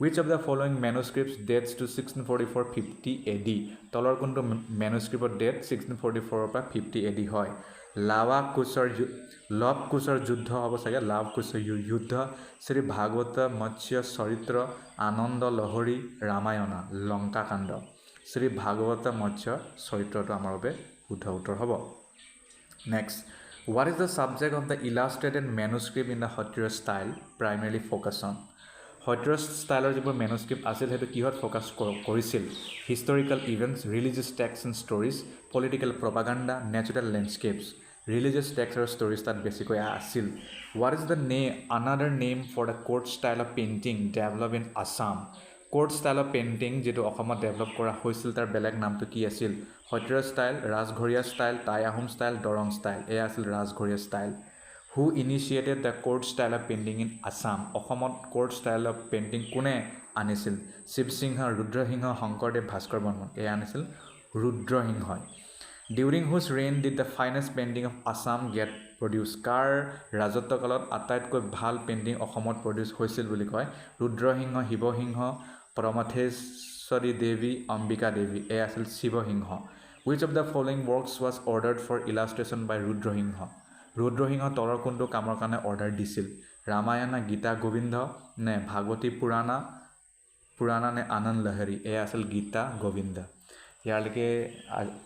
Which of the following manuscripts dates to 1644-50 AD? তলৰ কোনটো manuscript date 1644 পৰা 50 AD হয়? লৱ কুশৰ যুদ্ধ হ'ব চাগে, লাভ কুশৰ যুদ্ধ, শ্ৰী ভাগৱত মৎস্য চৰিত্ৰ, আনন্দ লহৰী, ৰামায়ণা, লংকাকাণ্ড। শ্ৰী ভাগৱত মৎস্য চৰিত্ৰটো আমাৰ বাবে শুদ্ধ উত্তৰ হ'ব। Next, what is the subject of the illustrated manuscript in the Hottier style primarily focus on? Hottier styler যিবোৰ manuscript আছিল সেইটো কিহত ফ'কাছ কৰিছিল? Historical events, religious texts and stories, political propaganda, natural landscapes. Religious texts or stories that basically আছিল. What is the another name for the court style of painting developed in Assam? Court style of painting যেটো অসমত develop কৰা হৈছিল তাৰ বেলেগ নামটো কি আছিল? Hottier style, ৰাজঘৰীয়া style, Ahom style, Dorong style. এয়া আছিল ৰাজঘৰীয়া style. Who initiated the court style of painting in Assam? অসমত court style of painting কোনে আনিছিল? শিৱসিংহ, ৰুদ্ৰসিংহ, শংকৰদেৱ, ভাস্কৰ বৰ্মন। এয়া আনিছিল Rudrasingha. During whose reign did the finest painting of Assam get produced? কাৰ ৰাজত্বকালত আটাইতকৈ ভাল পেইণ্টিং অসমত প্ৰডিউচ হৈছিল বুলি কয়? ৰুদ্ৰসিংহ, শিৱসিংহ, পৰমথেশ্বৰী দেৱী, অম্বিকা দেৱী। এয়া আছিল Siva Singha. Which of the following works was ordered for illustration by Rudrasingha? Rudrasingha তলৰ কোনটো কামৰ কাৰণে অৰ্ডাৰ দিছিল? ৰামায়ণা, গীতা গোবিন্দ নে ভাগৱতী পুৰাণা নে আনন্দ লহৰী? এয়া আছিল গীতা গোবিন্দ। ইয়ালৈকে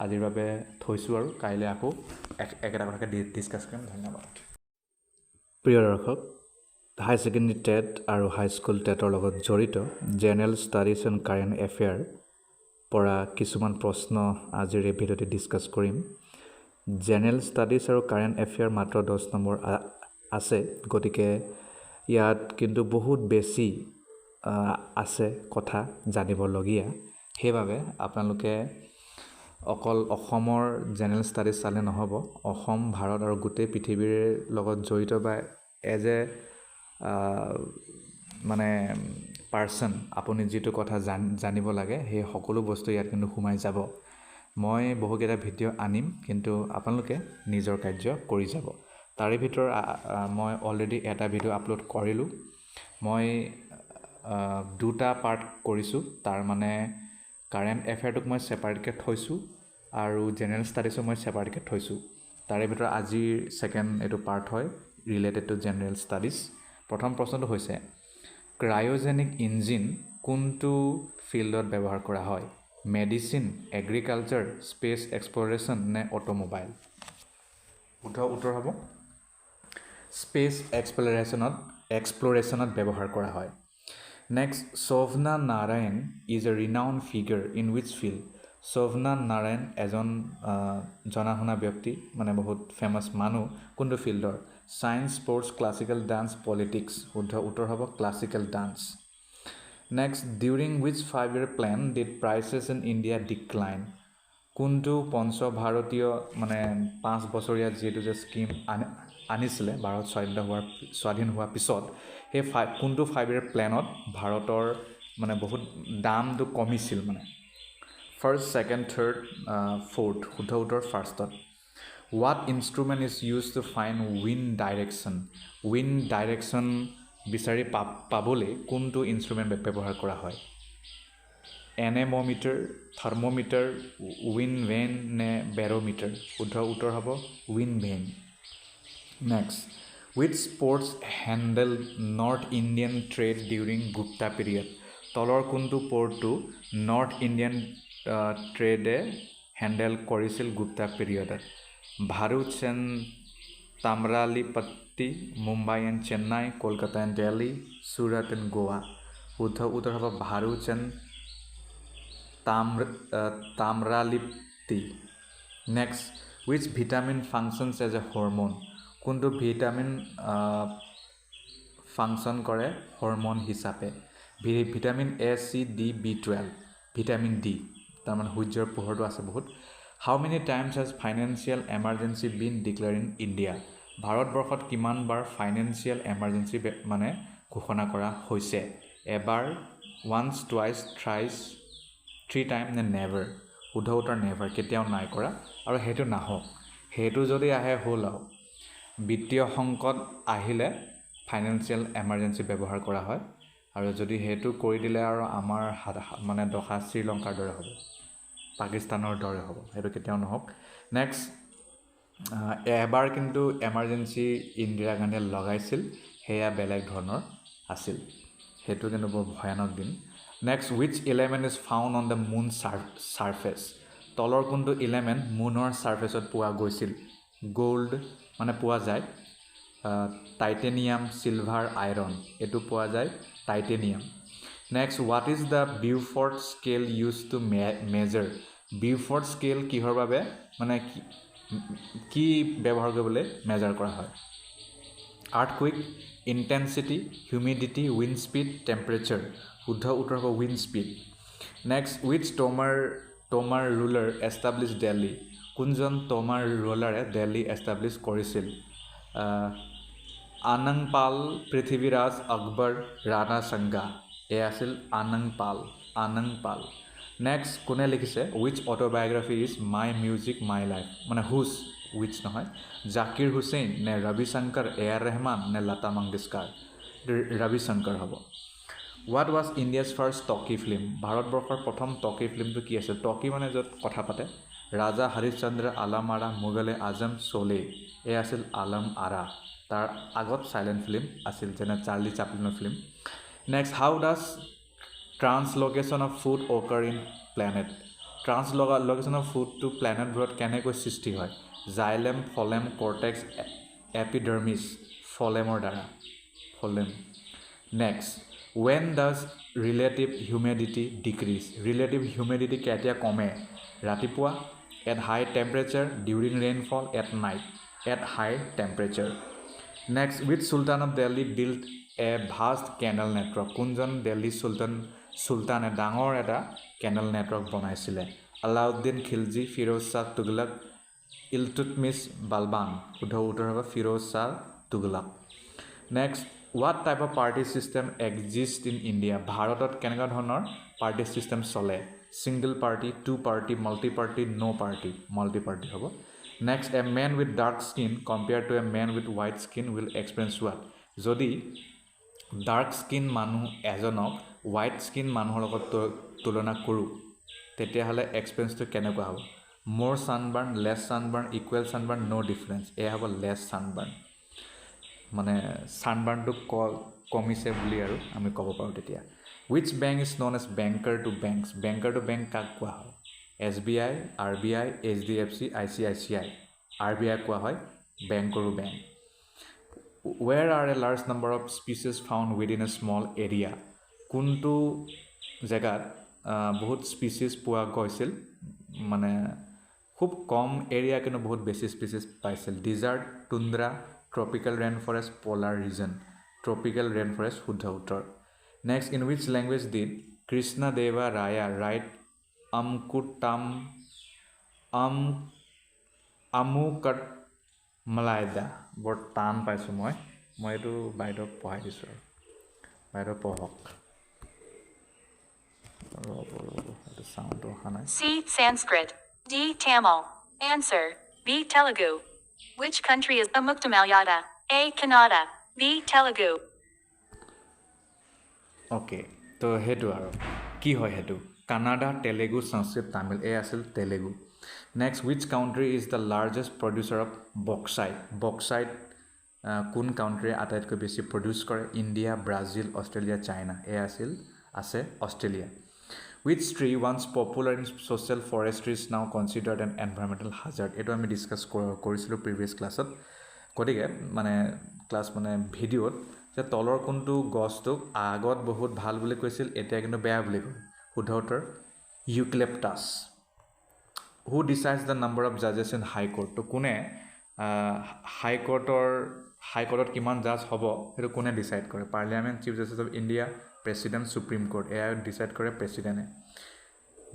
আজিৰ বাবে থৈছোঁ আৰু কাইলৈ আকৌ একেটা কথাকে ডিছকাছ কৰিম। ধন্যবাদ। প্ৰিয় দৰ্শক, হাই ছেকেণ্ডেৰী টেট আৰু হাইস্কুল টেটৰ লগত জড়িত general studies and current affair পৰা কিছুমান প্ৰশ্ন আজিৰ এই ভিডিঅ'তে ডিছকাছ কৰিম। জেনেৰেল ষ্টাডিজ আৰু কাৰেণ্ট এফেয়াৰ মাত্ৰ 10 নম্বৰ আছে, গতিকে ইয়াত কিন্তু বহুত বেছি আছে কথা জানিবলগীয়া। সেইবাবে আপোনালোকে অকল অসমৰ জেনেৰেল ষ্টাডিজ চালে নহ'ব, অসম, ভাৰত আৰু গোটেই পৃথিৱীৰ লগত জড়িত বা এজ এ মানে পাৰ্চন আপুনি যিটো কথা জানিব লাগে সেই সকলো বস্তু ইয়াত কিন্তু সোমাই যাব। মই বহুকেইটা ভিডিঅ' আনিম, কিন্তু আপোনালোকে নিজৰ কাৰ্য কৰি যাব। তাৰে ভিতৰত মই অলৰেডি এটা ভিডিঅ' আপলোড কৰিলোঁ। মই দুটা পাৰ্ট কৰিছোঁ, তাৰ মানে কাৰেণ্ট এফেয়াৰটোক মই ছেপাৰেটকৈ থৈছোঁ আৰু জেনেৰেল ষ্টাডিজো মই ছেপাৰেটকৈ থৈছোঁ। তাৰে ভিতৰত আজিৰ ছেকেণ্ড এইটো পাৰ্ট হয় ৰিলেটেড টু জেনেৰেল ষ্টাডিজ। প্ৰথম প্ৰশ্নটো হৈছে ক্ৰায়'জেনিক ইঞ্জিন কোনটো ফিল্ডত ব্যৱহাৰ কৰা হয়? মেডিচিন, এগ্ৰিকালচাৰ, স্পেচ এক্সপ্ল'ৰেশ্যন নে অটোমোবাইল? শুদ্ধ উত্তৰ হ'ব স্পেচ এক্সপ্ল'ৰেশ্যনত ব্যৱহাৰ কৰা হয়। Next, Sovna Narayan is a renowned figure in which field? Sovna Narayan এজন জনা শুনা ব্যক্তি, মানে বহুত ফেমাছ মানুহ, কোনটো ফিল্ডৰ? Science, sports, classical dance, politics. শুদ্ধ উত্তৰ হ'ব classical dance. Next, during which 5-year plan did prices in India decline? কোনটো পঞ্চভাৰতীয় মানে 5 বছৰীয়া যিটো যে স্কিম আনিছিলে ভাৰত স্বাধীন হোৱাৰ পিছত, সেই কোনটো 5-year প্লেনত ভাৰতৰ মানে বহুত দামটো কমিছিল? মানে ফাৰ্ষ্ট, ছেকেণ্ড, থাৰ্ড, ফ'ৰ্থ। শুদ্ধ উত্তৰ ফাৰ্ষ্টত। What instrument is used to find wind direction? Wind direction বিচাৰি পাবলৈ কোনটো ইনষ্ট্ৰুমেণ্ট ব্যৱহাৰ কৰা হয়? এনেমোমিটাৰ, থাৰ্মোমিটাৰ, উইণ্ড ভেন নে বেৰোমিটাৰ? শুদ্ধ উত্তৰ হ'ব wind vane. Next, which sports handled North Indian trade during Gupta period? তলৰ কোনটো পৰ্টটো নৰ্থ ইণ্ডিয়ান ট্ৰেডে হেণ্ডেল কৰিছিল গুপ্তা পিৰিয়ডত? Bharuch and Tamralipti, Mumbai and Chennai, Kolkata and Delhi, Surat and Goa. শুদ্ধ উত্তৰ হ'ব Bharuch and Tamralipti. Next, which vitamin functions as a hormone? কোনটো ভিটামিন ফাংচন কৰে হৰম'ন হিচাপে? Vitamin A, C, D, B12। Vitamin D, তাৰমানে সূৰ্যৰ পোহৰটো আছে বহুত। How many times has financial emergency been declared in India? ভাৰতবৰ্ষত কিমানবাৰ ফাইনেন্সিয়েল এমাৰ্জেঞ্চি মানে ঘোষণা কৰা হৈছে? এবাৰ, ওৱান্স, টুৱাইছ, থ্ৰাইছ, 3 টাইম নে নেভাৰ? শুদ্ধ উত্তৰ নেভাৰ, কেতিয়াও নাই কৰা। আৰু সেইটো নাহক, সেইটো যদি আহে হ'ল আৰু বিত্তীয় সংকট আহিলে ফাইনেন্সিয়েল এমাৰ্জেঞ্চি ব্যৱহাৰ কৰা হয়। আৰু যদি হেতু কৰি দিলে আৰু আমাৰ মানে দখা শ্ৰীলংকাৰ দৰে হ'ব পাকিস্তানৰ দৰে হ'ব হেতু কেতিয়াও নহওক নেক্সট এবাৰ কিন্তু এমাৰ্জেন্সি ইন্দিৰা গান্ধীয়ে লগাইছিল হেয়া বেলেগ ধৰণৰ আছিল হেতু কিন্তু বৰ ভয়ানক দিন next which element is found on the moon surface তলৰ কোনটো এলিমেন্ট মুনৰ সাৰফেসত পোৱা গৈছিল গোল্ড মানে পোৱা যায় টাইটেনিয়াম সিলভাৰ আইৰন এটো পোৱা যায় titanium next what is the Beaufort scale used to measure Beaufort scale কিহৰ বাবে মানে কি ব্যৱহাৰ কৰিবলৈ মেজাৰ কৰা হয় earthquake intensity humidity wind speed temperature শুদ্ধ উত্তৰ হ'ব wind speed next which tomar ruler established Delhi কোনজন tomar ruler Delhi establish কৰিছিল আনংপাল পৃথিৱীৰাজ আকবৰ ৰাণা সংগা এ আছিল আনংপাল নেক্সট কোনে লিখিছে which autobiography is my music my life মানে whose which নহয় জাকিৰ হুছেইন নে ৰবি শংকৰ এআৰ ৰহমান নে লতা মংগেশকাৰ ৰবি শংকৰ হ'ব what was India's first talkie film ভাৰতবৰ্ষৰ প্ৰথম talkie filmটো কি আছিল talkie মানে য'ত কথা পাতে ৰাজা হৰিশ্চন্দ্ৰ আলম আৰা মোগলে আজম চোলে এ আছিল আলম আৰা তাৰ আগত সাইলেন্ট ফিল্ম আছিল যেনে চাৰ্লি চাপলিনৰ film next how does translocation of food occur in planet translocation of food to planet বোৰত কেনেকৈ সৃষ্টি হয় জাইলেম ফলেম কৰ্টেক্স এপিডাৰ্মিছ ফলেমৰ দ্বাৰা ফলেম next when does relative humidity decrease relative humidity কেতিয়া কমে ৰাতিপুৱা at high temperature during rainfall at night at high temperature next which sultan of Delhi built a vast canal network কোনজন দিল্লী সুলতানে ডাঙৰ এটা canal network বনাইছিলে আলাউদ্দিন খিলজি ফিৰোজ শাহ তুগলক ইলতুৎমিছ বালবান শুদ্ধ উত্তৰ হ'ব Firoz Shah Tughlaq next what type of party system exists in India ভাৰতত কেনেকুৱা ধৰণৰ পাৰ্টি সিস্টেম চলে single party two party multi party no party multi party হ'ব next a man with dark skin compared to a man with white skin will experience what যদি dark skin মানুহ এজনক white skin মানুহৰ লগত তুলনা কৰোঁ তেতিয়াহ'লে এক্সপেৰিয়েন্সটো কেনেকুৱা হ'ব মোৰ sunburn less sunburn equal sunburn no difference এয়া হ'ব লেছ ছানবাৰ্ণ মানে ছানবাৰ্ণটো কমিছে বুলি আৰু আমি ক'ব পাৰোঁ তেতিয়া which bank is known as banker to banks কাক কোৱা হয় SBI RBI HDFC ICICI RBI কোৱা হয় বেংকৰো bank where are a large number of species found within a small area কোনটো জায়গাত বহুত স্পিচিছ পোৱা গৈছিল মানে খুব কম এৰিয়া কিন্তু বহুত বেছি স্পিচিছ পাইছিল desert tundra tropical rain forest polar region tropical rain forest শুদ্ধ উত্তৰ next in which language did Krishna Deva Raya write Amuktamalyada বৰ টান পাইছোঁ মই এইটো বাইদেউক পঢ়াই দিছোঁ আৰু বাইদেউ পঢ়ক সাউন্ড অহা নাই C. Sanskrit. D. Tamil. Answer. B. Telugu. Which country is Mukta A. Kannada. B. Telugu. Okay, তো হেতু আৰু কি হয় হেতু কানাডা তেলেগু সংস্কৃত তামিল এ আছিল Telugu next which country is the largest producer of bauxite কোন কাউন্ট্ৰিয়ে আটাইতকৈ বেছি প্ৰডিউচ কৰে ইণ্ডিয়া ব্ৰাজিল অষ্ট্ৰেলিয়া চাইনা এ আছে Australia which tree once popular in social forestry is now considered an environmental hazard এটো আমি ডিসকাস কৰিছিলোঁ প্ৰিভিয়াস ক্লাছত গতিকে মানে ক্লাছ মানে ভিডিঅ'ত যে তলৰ কোনটো গছটোক আগত বহুত ভাল বুলি কৈছিল এতিয়া কিন্তু বেয়া বুলি কয় শুদ্ধ উত্তৰ eucalyptus who decides the number of judges in high court তো কোনে হাই কোৰ্টত কিমান জাজ হ'ব হেতু কোনে ডিসাইড কৰে parliament chief justice of India president supreme court এয়া ডিসাইড কৰে প্ৰেসিডেন্টে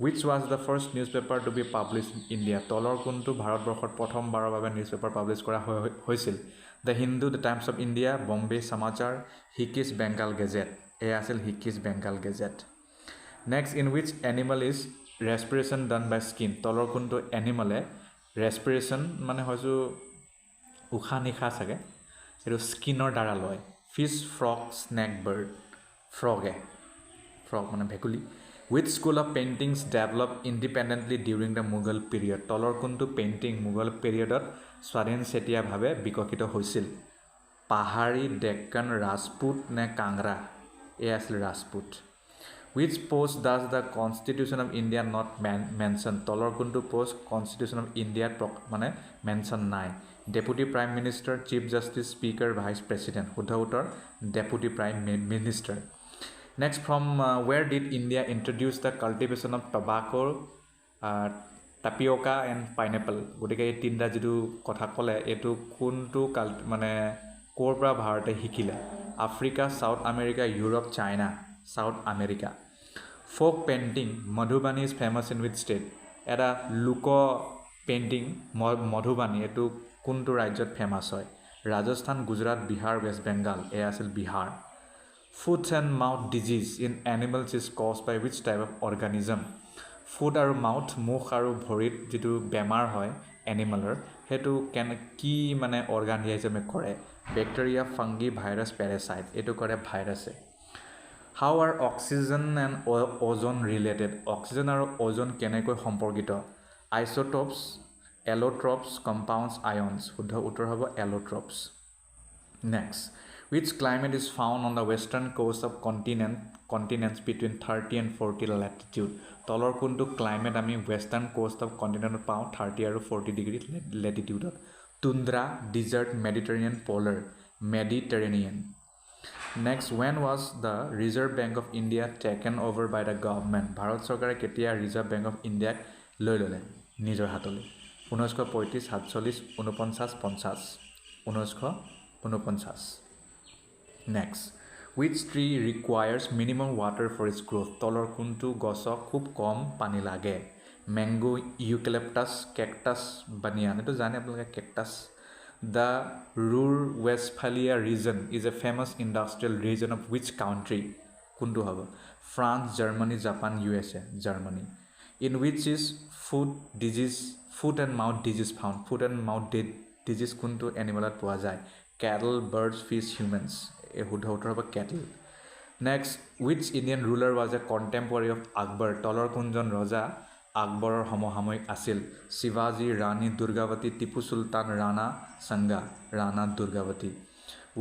which was the first newspaper to be published in India তলৰ কোনটো ভাৰতবৰ্ষত প্ৰথমবাৰৰ বাবে নিউজপেপাৰ পাবলিছ কৰা হৈছিল the Hindu the Times of India Bombay Samachar Hickey's Bengal Gazette এয়া আছিল Hickey's Bengal Gazette next in which animal is respiration done by skin তলৰ কোনটো এনিমেলে respiration মানে হয়তো উশাহ নিশাহ চাগে এটো স্কিনৰ দ্বাৰা লয় fish frog snack bird frog মানে ভেকুলী which school of paintings developed independently during the Mughal period তলৰ কোনটো পেইণ্টিং মুঘল পিৰিয়ডত স্বাধীন চেতিয়াভাৱে বিকশিত হৈছিল পাহাৰী ডেক্কান ৰাজপুত নে কাংৰা এয়া আছিল Rajput which post does the constitution of India not mention তলৰ কোনটো post constitution of India মানে mention নাই deputy prime minister chief justice speaker vice president শুদ্ধ উত্তৰ deputy prime minister next from where did India introduce the cultivation of tobacco tapioca and pineapple গতিকে এই তিনটা যেটো কথা ক'লে এটো কোনটো মানে কোৰ পৰা ভাৰতে শিকিলে Africa south America Europe China south America folk painting Madhubani is famous in which state এটা লোক পেইণ্টিং মধুবাণী এটো কোনটো ৰাজ্যত ফেমাস হয় ৰাজস্থান গুজৰাট বিহাৰ ওয়েস্ট বেংগল এ আছিল Bihar foot and mouth disease in animals is caused by which type of organism foot আৰু mouth মুখ আৰু ভৰিত যেটো বেমাৰ হয় এনিমেলৰ হেতু কি মানে অৰ্গানিজমে কৰে ব্যাকটেৰিয়া ফাঙ্গি ভাইৰাছ প্যাৰাসাইট এটো কৰে ভাইৰাছে how are oxygen and ozone related oxygen আৰু ozone কেনেকৈ সম্পৰ্কিত isotopes allotropes compounds ions শুদ্ধ উত্তৰ হ'ব allotropes next which climate is found on the western coast of continents between 30 and 40 latitude তলৰ কোনটো ক্লাইমেট আমি western coast of continent পাওঁ 30 আৰু 40 degree latitude tundra desert mediterranean polar mediterranean next when was the reserve bank of India taken over by the government Bharat চৰকাৰে কেতিয়া reserve bank of India লৈ ললে নিজৰ হাতলৈ 1935 47 49 50 1949 next which tree requires minimum water for its growth তলৰ কোনটো গছক খুব কম পানী লাগে mango eucalyptus cactus banyan এটো জানে আপোনালোকে cactus the Ruhr-Westphalia region is a famous industrial region of which country কোনটো হ'ব France Germany Japan USA Germany in which is foot and mouth disease found foot and mouth disease কোনটো এনিমেলত পোৱা যায় cattle birds fish humans এ শুদ্ধ উত্তৰ হ'ব cattle next which Indian ruler was a contemporary of Akbar তলৰ কোনজন ৰজা আকবৰৰ সমসাময়িক আছিল শিৱাজী ৰাণী Durgavati Tipu Sultan Rana সংগা Rana Durgavati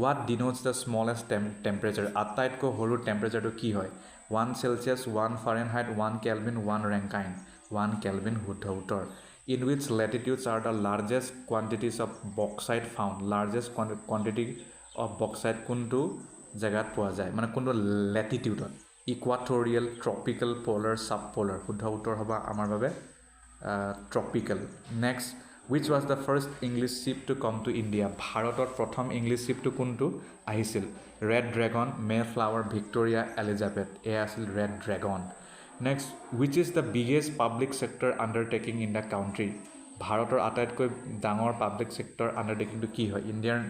what denotes the smallest temperature আটাইতকৈ সৰু টেম্পাৰেচাৰটো কি হয় 1 celsius 1 fahrenheit 1 kelvin 1 rankine 1 kelvin শুদ্ধ উত্তৰ in which latitudes are the largest quantities of bauxite found largest quantity of bauxite কোনটো জায়গাত পোৱা যায় মানে কোনটো ল্যাটিটিউডত ইকুৱাটৰিয়েল ট্ৰপিক্যাল পোলাৰ সাবপোলাৰ শুদ্ধ উত্তৰ হ'ব আমাৰ বাবে ট্ৰপিক্যাল next which was the first English ship to come to India ভাৰতত প্ৰথম ইংলিছ শিপটো কোনটো আহিছিল ৰেড ড্ৰাগন মেফ্লাৱাৰ ভিক্টোৰিয়া এলিজাবেথ এ আছিল red dragon next which is the biggest public sector undertaking in the country ভাৰতৰ আটাইতকৈ ডাঙৰ পাব্লিক সেক্টৰ আন্ডাৰটেকিংটো কি হয় Indian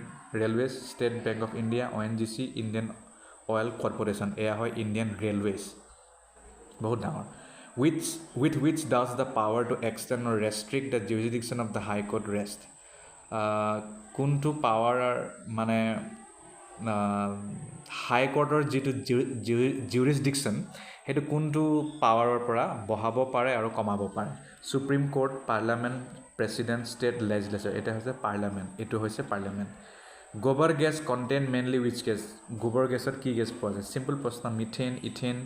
railways state bank of India ONGC Indian oil corporation এয়া হয় ইণ্ডিয়ান ৰেলৱেজ বহুত ডাঙৰ with which does the power to extend or restrict the jurisdiction of the high court rest কোনটো পাৱাৰ মানে হাই কোৰ্টৰ যেটো jurisdiction হেতু কোনটো পাৱাৰৰ পৰা বহাব পাৰে আৰু কমাব পাৰে সুপ্ৰিম কোৰ্ট পাৰ্লামেন্ট প্ৰেসিডেন্ট ষ্টেট লেজিসলেচাৰ এটা হৈছে পাৰ্লামেন্ট এটো হৈছে পাৰ্লামেন্ট গোবৰ gas contain mainly which gas গোবৰ গ্যাসত কি গ্যাস পোৱা যায় সিম্পল প্ৰশ্ন মিথেন ইথেন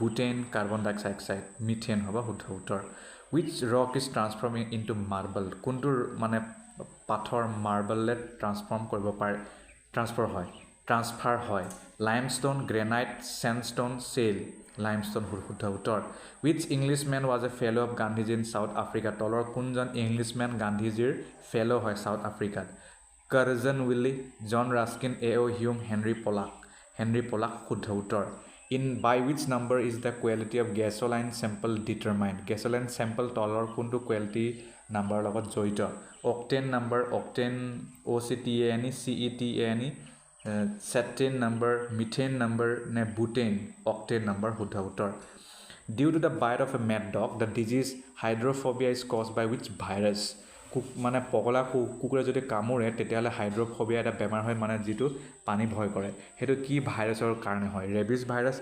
বুটেন কাৰ্বন ডাইঅক্সাইড মিথেন হ'ব শুদ্ধ উত্তৰ which rock is transforming into marble কোনটো মানে পাথৰ মাৰ্বললে ট্ৰান্সফৰ্ম কৰিব পাৰে ট্ৰান্সফাৰ হয় limestone granite sandstone shale limestone শুদ্ধ উত্তৰ which englishman was a fellow of Gandhiji in South Africa তলৰ কোনজন ইংলিছম্যান গান্ধীজীৰ ফেলো হয় সাউথ আফ্ৰিকাত কাৰ্জন উইলি জন ৰাস্কিন এও হিউম হেনৰি পলাক শুদ্ধ উত্তৰ in by which number is the quality of gasoline sample determined gasoline sample তলৰ কোনটো quality number লগত জড়িত octane number octane octane cetane cetane number methane number ne butane octane number শুদ্ধ উত্তৰ due to the bite of a mad dog the disease hydrophobia is caused by which virus মানে পগলা কুকুৰে যদি কামোৰে তেতিয়াহ'লে হাইড্ৰফোবিয়া এটা বেমাৰ হয় মানে যিটো পানী ভয় কৰে সেইটো কি ভাইৰাছৰ কাৰণে হয় rabies virus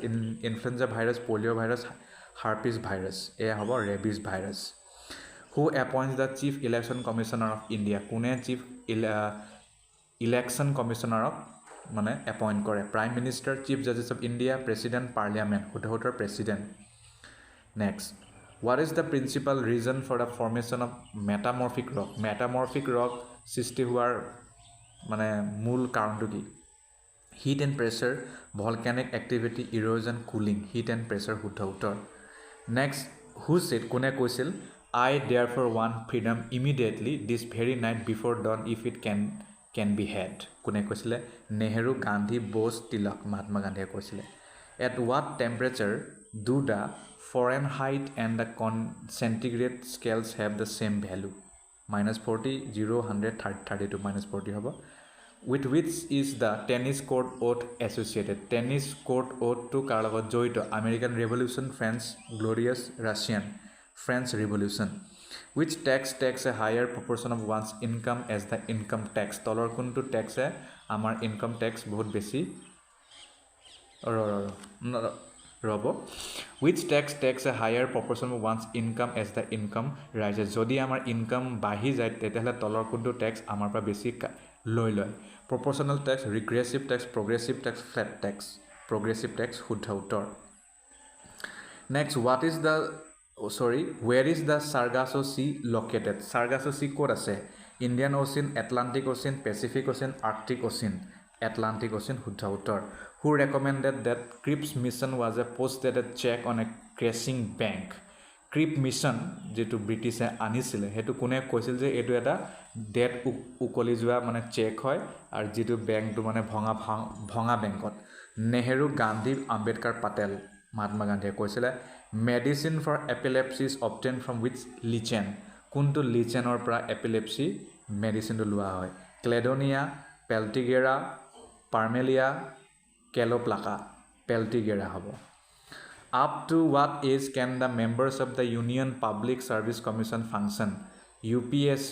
influenza virus polio' virus herpes virus এয়া হ'ব rabies virus who appoints the chief election commissioner of India কোনে চিফ ইলেকশ্যন কমিশ্যনাৰক মানে এপইণ্ট কৰে prime minister chief justice of India president parliament শুদ্ধ president next what is the principal reason for the formation of metamorphic rock সৃষ্টি হোৱাৰ মানে মূল কাৰণটো কি heat and pressure volcanic activity erosion cooling heat and pressure শুদ্ধ উত্তৰ next who said কোনে কৈছিল I therefore want freedom immediately this very night before dawn if it can be had কোনে কৈছিলে নেহেৰু গান্ধী বোস তিলক মহাত্মা গান্ধীয়ে কৈছিলে at what temperature do the Fahrenheit and the centigrade scales have the same value -40 0 100 32 -40 হ'ব with which is the tennis court oath associated tennis court oath to কাৰ লগত জড়িত American Revolution France glorious Russian French Revolution which tax takes a higher proportion of one's income as the income tax তলৰ কোনটো ট্যাক্সে আমাৰ income tax বহুত বেছি ৰব which tax takes a higher proportion of one's income as the income rises যদি আমাৰ income বাঢ়ি যায় তেতিয়াহ'লে তলৰ কোনটো ট্যাক্স আমাৰ পৰা বেছি লৈ লয় proportional tax regressive tax progressive tax flat tax progressive tax শুদ্ধ উত্তৰ next where is the Sargasso Sea located Sargasso Sea ক'ত আছে Indian Ocean Atlantic Ocean Pacific Ocean Arctic Ocean Atlantic Ocean শুদ্ধ উত্তৰ who recommended that Cripps mission was a post-dated check on a crashing bank Cripps mission যেটো ব্ৰিটিছে আনিছিলে হেতু কোনে কৈছিল যে এটো এটা ডেট উকলি যোৱা মানে চেক হয় আৰু যেটো বেংকটো মানে ভঙা বেংকত নেহেৰু গান্ধী আম্বেদকাৰ পাটেল মহাত্মা গান্ধীয়ে কৈছিলে medicine for epilepsy is obtained from which lichen কোনটো লিচেনৰ পৰা এপিলেপসি মেডিচিনটো লোৱা হয় ক্লেডোনিয়া পেল্টিগেৰা পাৰ্মেলিয়া কেলোপ্লাকা পেল্টিগেৰা হ'ব up to what age can the members of the Union Public Service Commission function UPSC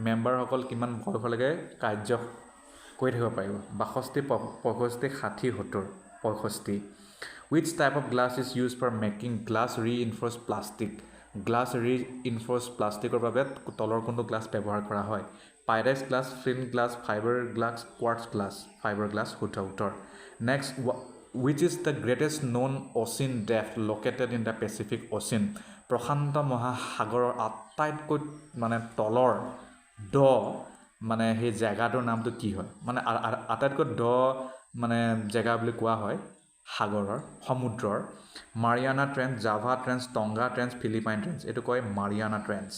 member সকল কিমান বয়সলৈকে কাৰ্য কৰি থাকিব পাৰিব 62 65 60 70 65 which type of glass is used for making glass reinforced plastic glass reinforced plasticৰ বাবে তলৰ কোনটো গ্লাছ ব্যৱহাৰ কৰা হয় pyrex glass flint glass fiber glass quartz glass fiber glass শুদ্ধ উত্তৰ next which is the greatest known ocean depth located in the Pacific Ocean প্ৰশান্ত মহাসাগৰৰ আটাইতকৈ মানে তলৰ দ মানে সেই জায়গাটোৰ নামটো কি হয় মানে আটাইতকৈ দ মানে জায়গা বুলি কোৱা হয় সাগৰৰ সমুদ্ৰৰ Mariana trench Java trench Tonga trench Philippine trench এটো কয় Mariana trench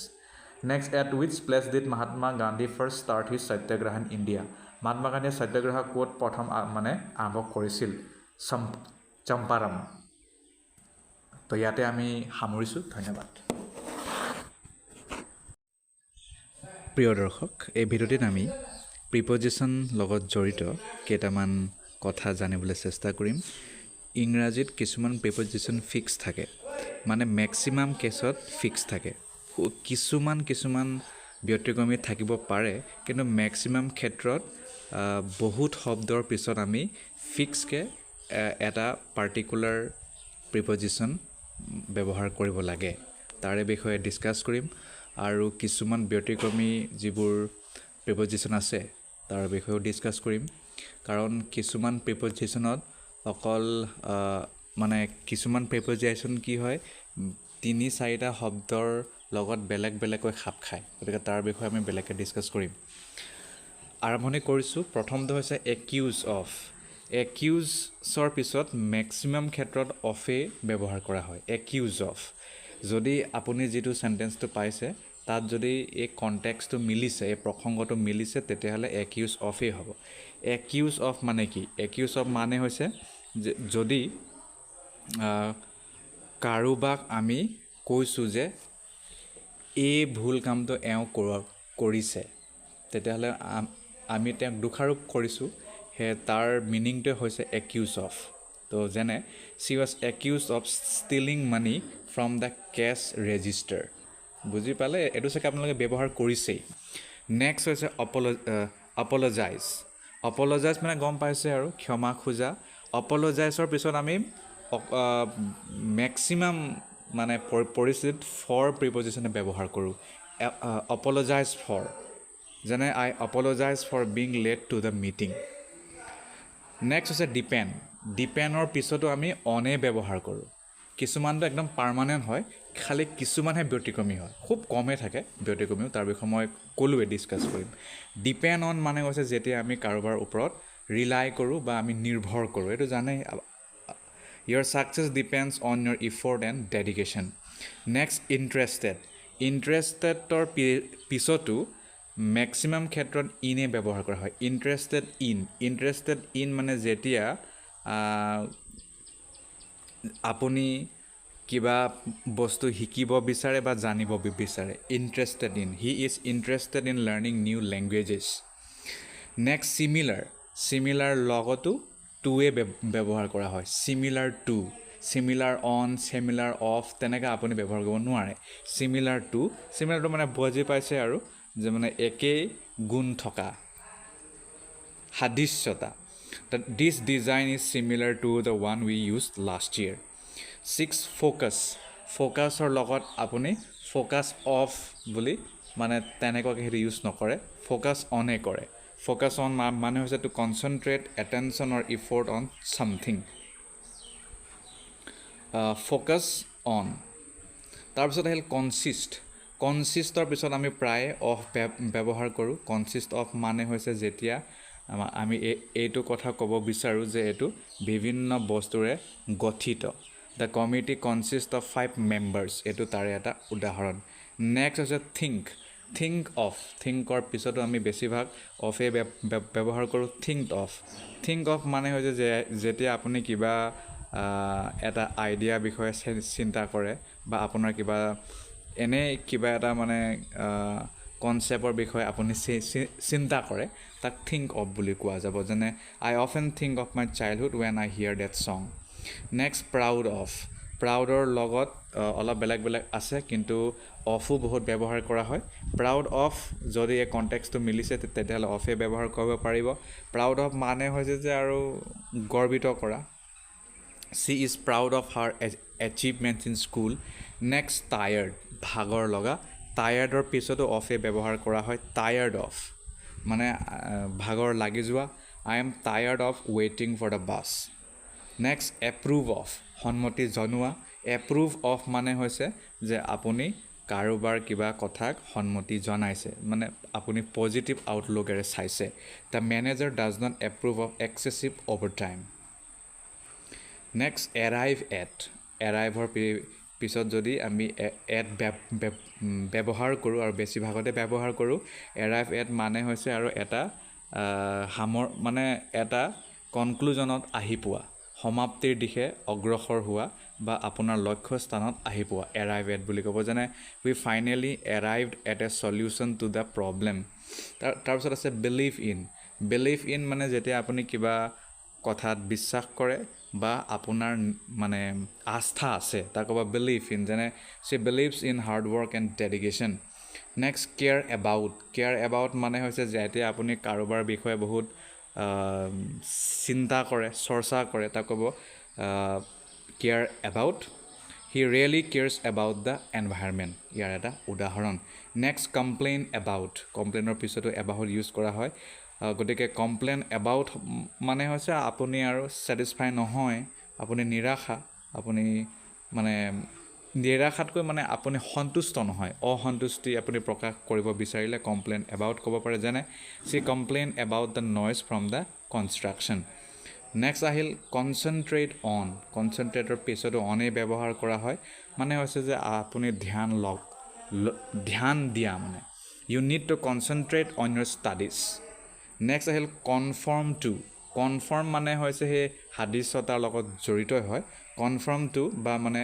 next at which place did Mahatma Gandhi first start his satyagraha in India Mahatma Gandhi satyagraha ক'ত প্ৰথম মানে আৰম্ভ কৰিছিল চম্পাৰণ তো ইয়াতে আমি সামৰিছোঁ ধন্যবাদ প্ৰিয় দৰ্শক এই ভিডিঅ'টিত আমি প্ৰিপজিশ্যন লগত জড়িত কেইটামান কথা জানিবলৈ চেষ্টা কৰিম ইংৰাজীত কিছুমান প্ৰিপজিশ্যন ফিক্স থাকে মানে ম্যাক্সিমাম কেছত ফিক্স থাকে কিছুমান ব্যতিক্ৰমী থাকিব পাৰে কিন্তু ম্যাক্সিমাম ক্ষেত্ৰত বহুত শব্দৰ পিছত আমি ফিক্সকে এটা পাৰ্টিকুলাৰ প্ৰিপজিশ্যন ব্যৱহাৰ কৰিব লাগে তাৰে বিষয়ে ডিসকাস কৰিম আৰু কিছুমান ব্যতিক্ৰমী যিবোৰ প্ৰিপজিশ্যন আছে তাৰ বিষয়েও ডিসকাস কৰিম কাৰণ কিছুমান প্ৰিপজিশ্যনত অকল মানে কিছুমান প্ৰিপজিশ্যন কি হয় 3-4টা শব্দৰ লগত বেলেগকৈ খাপ খায় গতিকে তাৰ বিষয়ে আমি বেলেগকৈ ডিসকাস কৰিম আৰম্ভণি কৰিছো প্ৰথমটো হৈছে একিউজ অফ একিউজৰ পিছত ম্যাক্সিমাম ক্ষেত্ৰত অফে ব্যৱহাৰ কৰা হয় একিউজ অফ যদি আপুনি যেটো সেন্টেন্সটো পাইছে তাত যদি এই কনটেক্সটো মিলিছে এই প্ৰসংগটো মিলিছে তেতিয়াহলে একিউজ অফে হ'ব একিউজ অফ মানে কি একিউজ অফ মানে হৈছে যদি কাৰোবাক আমি কৈছো যে এই ভুল কামটো এও কৰিছে তেতিয়াহলে আমি তেওঁক দোষাৰোপ কৰিছো হে তাৰ মিনিংটো হৈছে একিউজ অফ তো যেনে she was accused of stealing money from the cash register বুজি পালে এটো চাগে আপোনালোকে ব্যৱহাৰ কৰিছেই নেক্সট হৈছে apologize apologize মানে গম পাইছে আৰু ক্ষমা খোজা apologizeৰ পিছত আমি ম্যাক্সিমাম মানে পৰিস্থিতিত for preposition ব্যৱহাৰ কৰোঁ apologize for যেনে I apologize for being late to the meeting next হৈছে ডিপেণ্ডৰ পিছতো আমি অনে ব্যৱহাৰ কৰোঁ কিছুমানটো একদম পাৰ্মানেণ্ট হয় খালি কিছুমানহে ব্যতিক্ৰমী হয় খুব কমে থাকে ব্যতিক্ৰমীও তাৰ বিষয়ে মই ক'লোৱে ডিছকাছ কৰিম ডিপেণ্ড অন মানে হৈছে যেতিয়া আমি কাৰোবাৰ ওপৰত ৰিলাই কৰোঁ বা আমি নিৰ্ভৰ কৰোঁ এইটো জানেই your success depends on your effort and dedication next interested পিছতো ম্যাক্সিমাম ক্ষেত্ৰত ইনে ব্যৱহাৰ কৰা হয় ইণ্টাৰেষ্টেড ইন মানে যেতিয়া আপুনি কিবা বস্তু শিকিব বিচাৰে বা জানিব বিচাৰে interested in he is interested in learning new languages next similar লগতো টুৱে ব্যৱহাৰ কৰা হয় চিমিলাৰ অন চিমিলাৰ অফ তেনেকৈ আপুনি ব্যৱহাৰ কৰিব নোৱাৰে চিমিলাৰটো মানে বুজি পাইছে আৰু যে মানে একেই গুণ থকা সাদৃশ্যতা this design is similar to the one we used last year 6 ফ'কাছৰ লগত আপুনি ফ'কাছ অফ বুলি মানে তেনেকুৱাকৈ সেইটো ইউজ নকৰে ফ'কাছ অনে কৰে ফ'কাছ অন মানে হৈছে to concentrate attention or effort on something focus on তাৰপিছত আহিল কনচিষ্টৰ পিছত আমি প্ৰায় অফ ব্যৱহাৰ কৰোঁ কনচিষ্ট অফ মানে হৈছে যেতিয়া আমি এইটো কথা ক'ব বিচাৰোঁ যে এইটো বিভিন্ন বস্তুৰে গঠিত the committee consist of 5 members এইটো তাৰে এটা উদাহৰণ নেক্সট হৈছে থিংকৰ পিছতো আমি বেছিভাগ অফে ব্যৱহাৰ কৰোঁ থিংক অফ মানে হৈছে যে যেতিয়া আপুনি কিবা এটা আইডিয়া বিষয়ে চিন্তা কৰে বা আপোনাৰ কিবা এনেই কিবা এটা মানে কনচেপ্টৰ বিষয়ে আপুনি চিন্তা কৰে তাক থিংক অফ বুলি কোৱা যাব যেনে I often think of my childhood when I hear that song next প্ৰাউডৰ লগত অলপ বেলেগ আছে কিন্তু অফো বহুত ব্যৱহাৰ কৰা হয় প্ৰাউড অফ যদি এই কণ্টেক্সটো মিলিছে তেতিয়াহ'লে অফে ব্যৱহাৰ কৰিব পাৰিব প্ৰাউড অফ মানে হৈছে যে আৰু গৰ্বিত কৰা she is proud of her achievements in school next tired ভাগৰ লগা টায়াৰ্ডৰ পিছতো অফে ব্যৱহাৰ কৰা হয় টায়াৰ্ড অফ মানে ভাগৰ লাগি যোৱা আই এম টায়াৰ্ড অফ ৱেইটিং for the bus next approve of সন্মতি জনোৱা এপ্ৰুভ অফ মানে হৈছে যে আপুনি কাৰোবাৰ কিবা কথাক সন্মতি জনাইছে মানে আপুনি পজিটিভ আউটলুকেৰে চাইছে the manager does not approve of excessive overtime next এৰাইভৰ পিছত যদি আমি এট ব্যৱহাৰ কৰোঁ আৰু বেছিভাগতে ব্যৱহাৰ কৰোঁ এৰাইভ এট মানে হৈছে আৰু এটা মানে এটা কনক্লুজনত আহি পোৱা সমাপ্তিৰ দিশে অগ্ৰসৰ হোৱা বা আপোনাৰ লক্ষ্য স্থানত আহি পোৱা এৰাইভ এট বুলি ক'ব যেনে we finally arrived at a solution to the problem তাৰপিছত আছে বিলিভ ইন মানে যেতিয়া আপুনি কিবা কথাত বিশ্বাস কৰে বা আপোনাৰ মানে আস্থা আছে তাক ক'ব বিলিভ ইন যেনে C believes in hard work and dedication next care about মানে হৈছে যেতিয়া আপুনি কাৰোবাৰ বিষয়ে বহুত চিন্তা কৰে চৰ্চা কৰে তাক ক'ব care about he really cares about the environment ইয়াৰ এটা উদাহৰণ নেক্সট কমপ্লেইনৰ পিছতো এবাউট ইউজ কৰা হয় গতিকে কমপ্লেইন এবাউট মানে হৈছে আপুনি আৰু ছেটিছফাই নহয় আপুনি নিৰাশাতকৈ মানে আপুনি সন্তুষ্ট নহয় অসন্তুষ্টি আপুনি প্ৰকাশ কৰিব বিচাৰিলে কমপ্লেইন এবাউট ক'ব পাৰে যেনে C complain about the noise from the construction next আহিল কনচেনট্ৰেটৰ পিছতো অনেই ব্যৱহাৰ কৰা হয় মানে হৈছে যে আপুনি ধ্যান দিয়া মানে you need to concentrate on your studies next আহিল কনফাৰ্ম মানে হৈছে সেই সাদৃশ্যতাৰ লগত জড়িত হয় কনফাৰ্ম টু বা মানে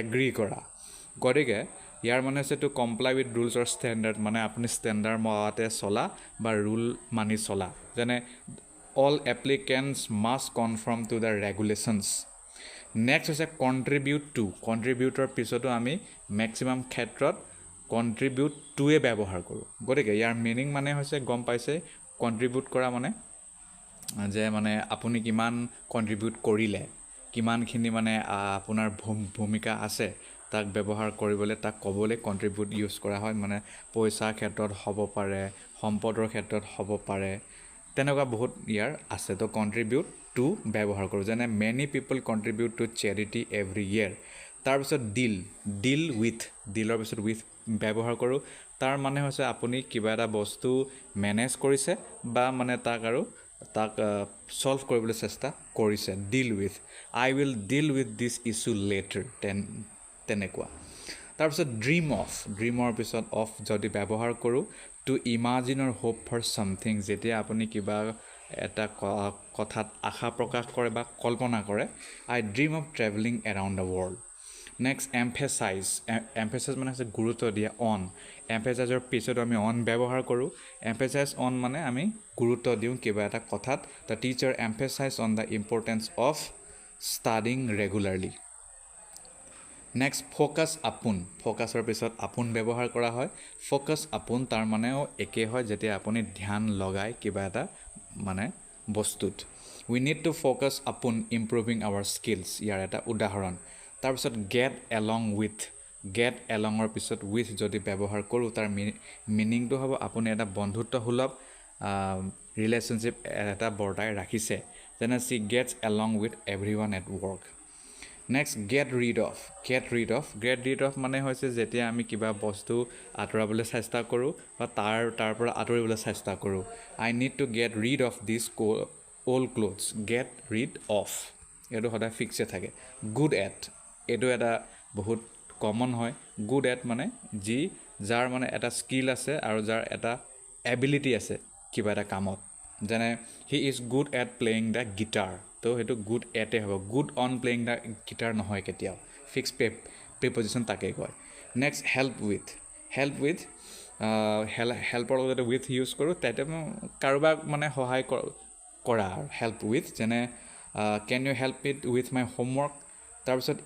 এগ্ৰী কৰা গতিকে ইয়াৰ মানে হৈছে to comply with rules or standard মানে আপুনি ষ্টেণ্ডাৰ্ড মতে চলা বা ৰুল মানি চলা যেনে all applicants must conform to the regulations next হৈছে কণ্ট্ৰিবিউটৰ পিছতো আমি মেক্সিমাম ক্ষেত্ৰত কণ্ট্ৰিবিউট টুৱে ব্যৱহাৰ কৰোঁ গতিকে ইয়াৰ মিনিং মানে হৈছে গম পাইছে কণ্ট্ৰিবিউট কৰা মানে যে মানে আপুনি কিমান কণ্ট্ৰিবিউট কৰিলে কিমানখিনি মানে আপোনাৰ ভূমিকা আছে তাক ব্যৱহাৰ কৰিবলৈ তাক ক'বলৈ কণ্ট্ৰিবিউট ইউজ কৰা হয় মানে পইচাৰ ক্ষেত্ৰত হ'ব পাৰে সম্পদৰ ক্ষেত্ৰত হ'ব পাৰে তেনেকুৱা বহুত ইয়াৰ আছে তো কণ্ট্ৰিবিউট টু ব্যৱহাৰ কৰোঁ যেনে many people contribute to charity every year তাৰপিছত ডিল উইথ ডিলৰ পিছত উইথ ব্যৱহাৰ কৰোঁ তাৰ মানে হৈছে আপুনি কিবা এটা বস্তু মেনেজ কৰিছে বা মানে তাক ছল্ভ কৰিবলৈ চেষ্টা কৰিছে deal with I will deal with this issue later তেনেকুৱা তাৰপিছত ড্ৰিমৰ পিছত অফ যদি ব্যৱহাৰ কৰোঁ to imagine or hope for something যেতিয়া আপুনি কিবা এটা কথাত আশা প্ৰকাশ কৰে বা কল্পনা কৰে I dream of travelling around the world next emphasise মানে হৈছে গুৰুত্ব দিয়া অন এম্ফেচাইজৰ পিছত আমি অন ব্যৱহাৰ কৰোঁ এম্ফেচাইজ অন মানে আমি গুৰুত্ব দিওঁ কিবা এটা কথাত the teacher emphasise on the importance of studying regularly next focus upon ফ'কাছৰ পিছত আপোন ব্যৱহাৰ কৰা হয় ফ'কাছ আপোন তাৰ মানেও একে হয় যেতিয়া আপুনি ধ্যান লগায় কিবা এটা মানে বস্তুত উই নিড টু ফ'কাছ আপোন ইম্প্ৰুভিং আৱাৰ স্কিলছ ইয়াৰ এটা উদাহৰণ তাৰপিছত গেট এলঙৰ পিছত উইথ যদি ব্যৱহাৰ কৰোঁ তাৰ মিনিংটো হ'ব আপুনি এটা বন্ধুত্বসুলভ ৰিলেশ্যনশ্বিপ এটা বৰ্তাই ৰাখিছে যেনে she gets along with everyone at work next get rid of মানে হৈছে যেতিয়া আমি কিবা বস্তু আঁতৰাবলৈ চেষ্টা কৰোঁ বা তাৰ পৰা আঁতৰিবলৈ চেষ্টা কৰোঁ I need to get rid of this old clothes get rid of এইটো সদায় ফিক্সে থাকে গুড এট এইটো এটা বহুত কমন হয় গুড এট মানে যাৰ মানে এটা স্কিল আছে আৰু যাৰ এটা এবিলিটি আছে কিবা এটা কামত যেনে he is good at playing the guitar তো সেইটো গুড এটে হ'ব good on playing the guitar নহয় কেতিয়াও ফিক্স প্ৰিপজিশ্যন তাকেই কয় নেক্সট হেল্পৰ লগত যদি উইথ ইউজ কৰোঁ তেতিয়া কাৰোবাক মানে সহায় কৰা আৰু হেল্প উইথ যেনে can you help it with my homework তাৰপিছত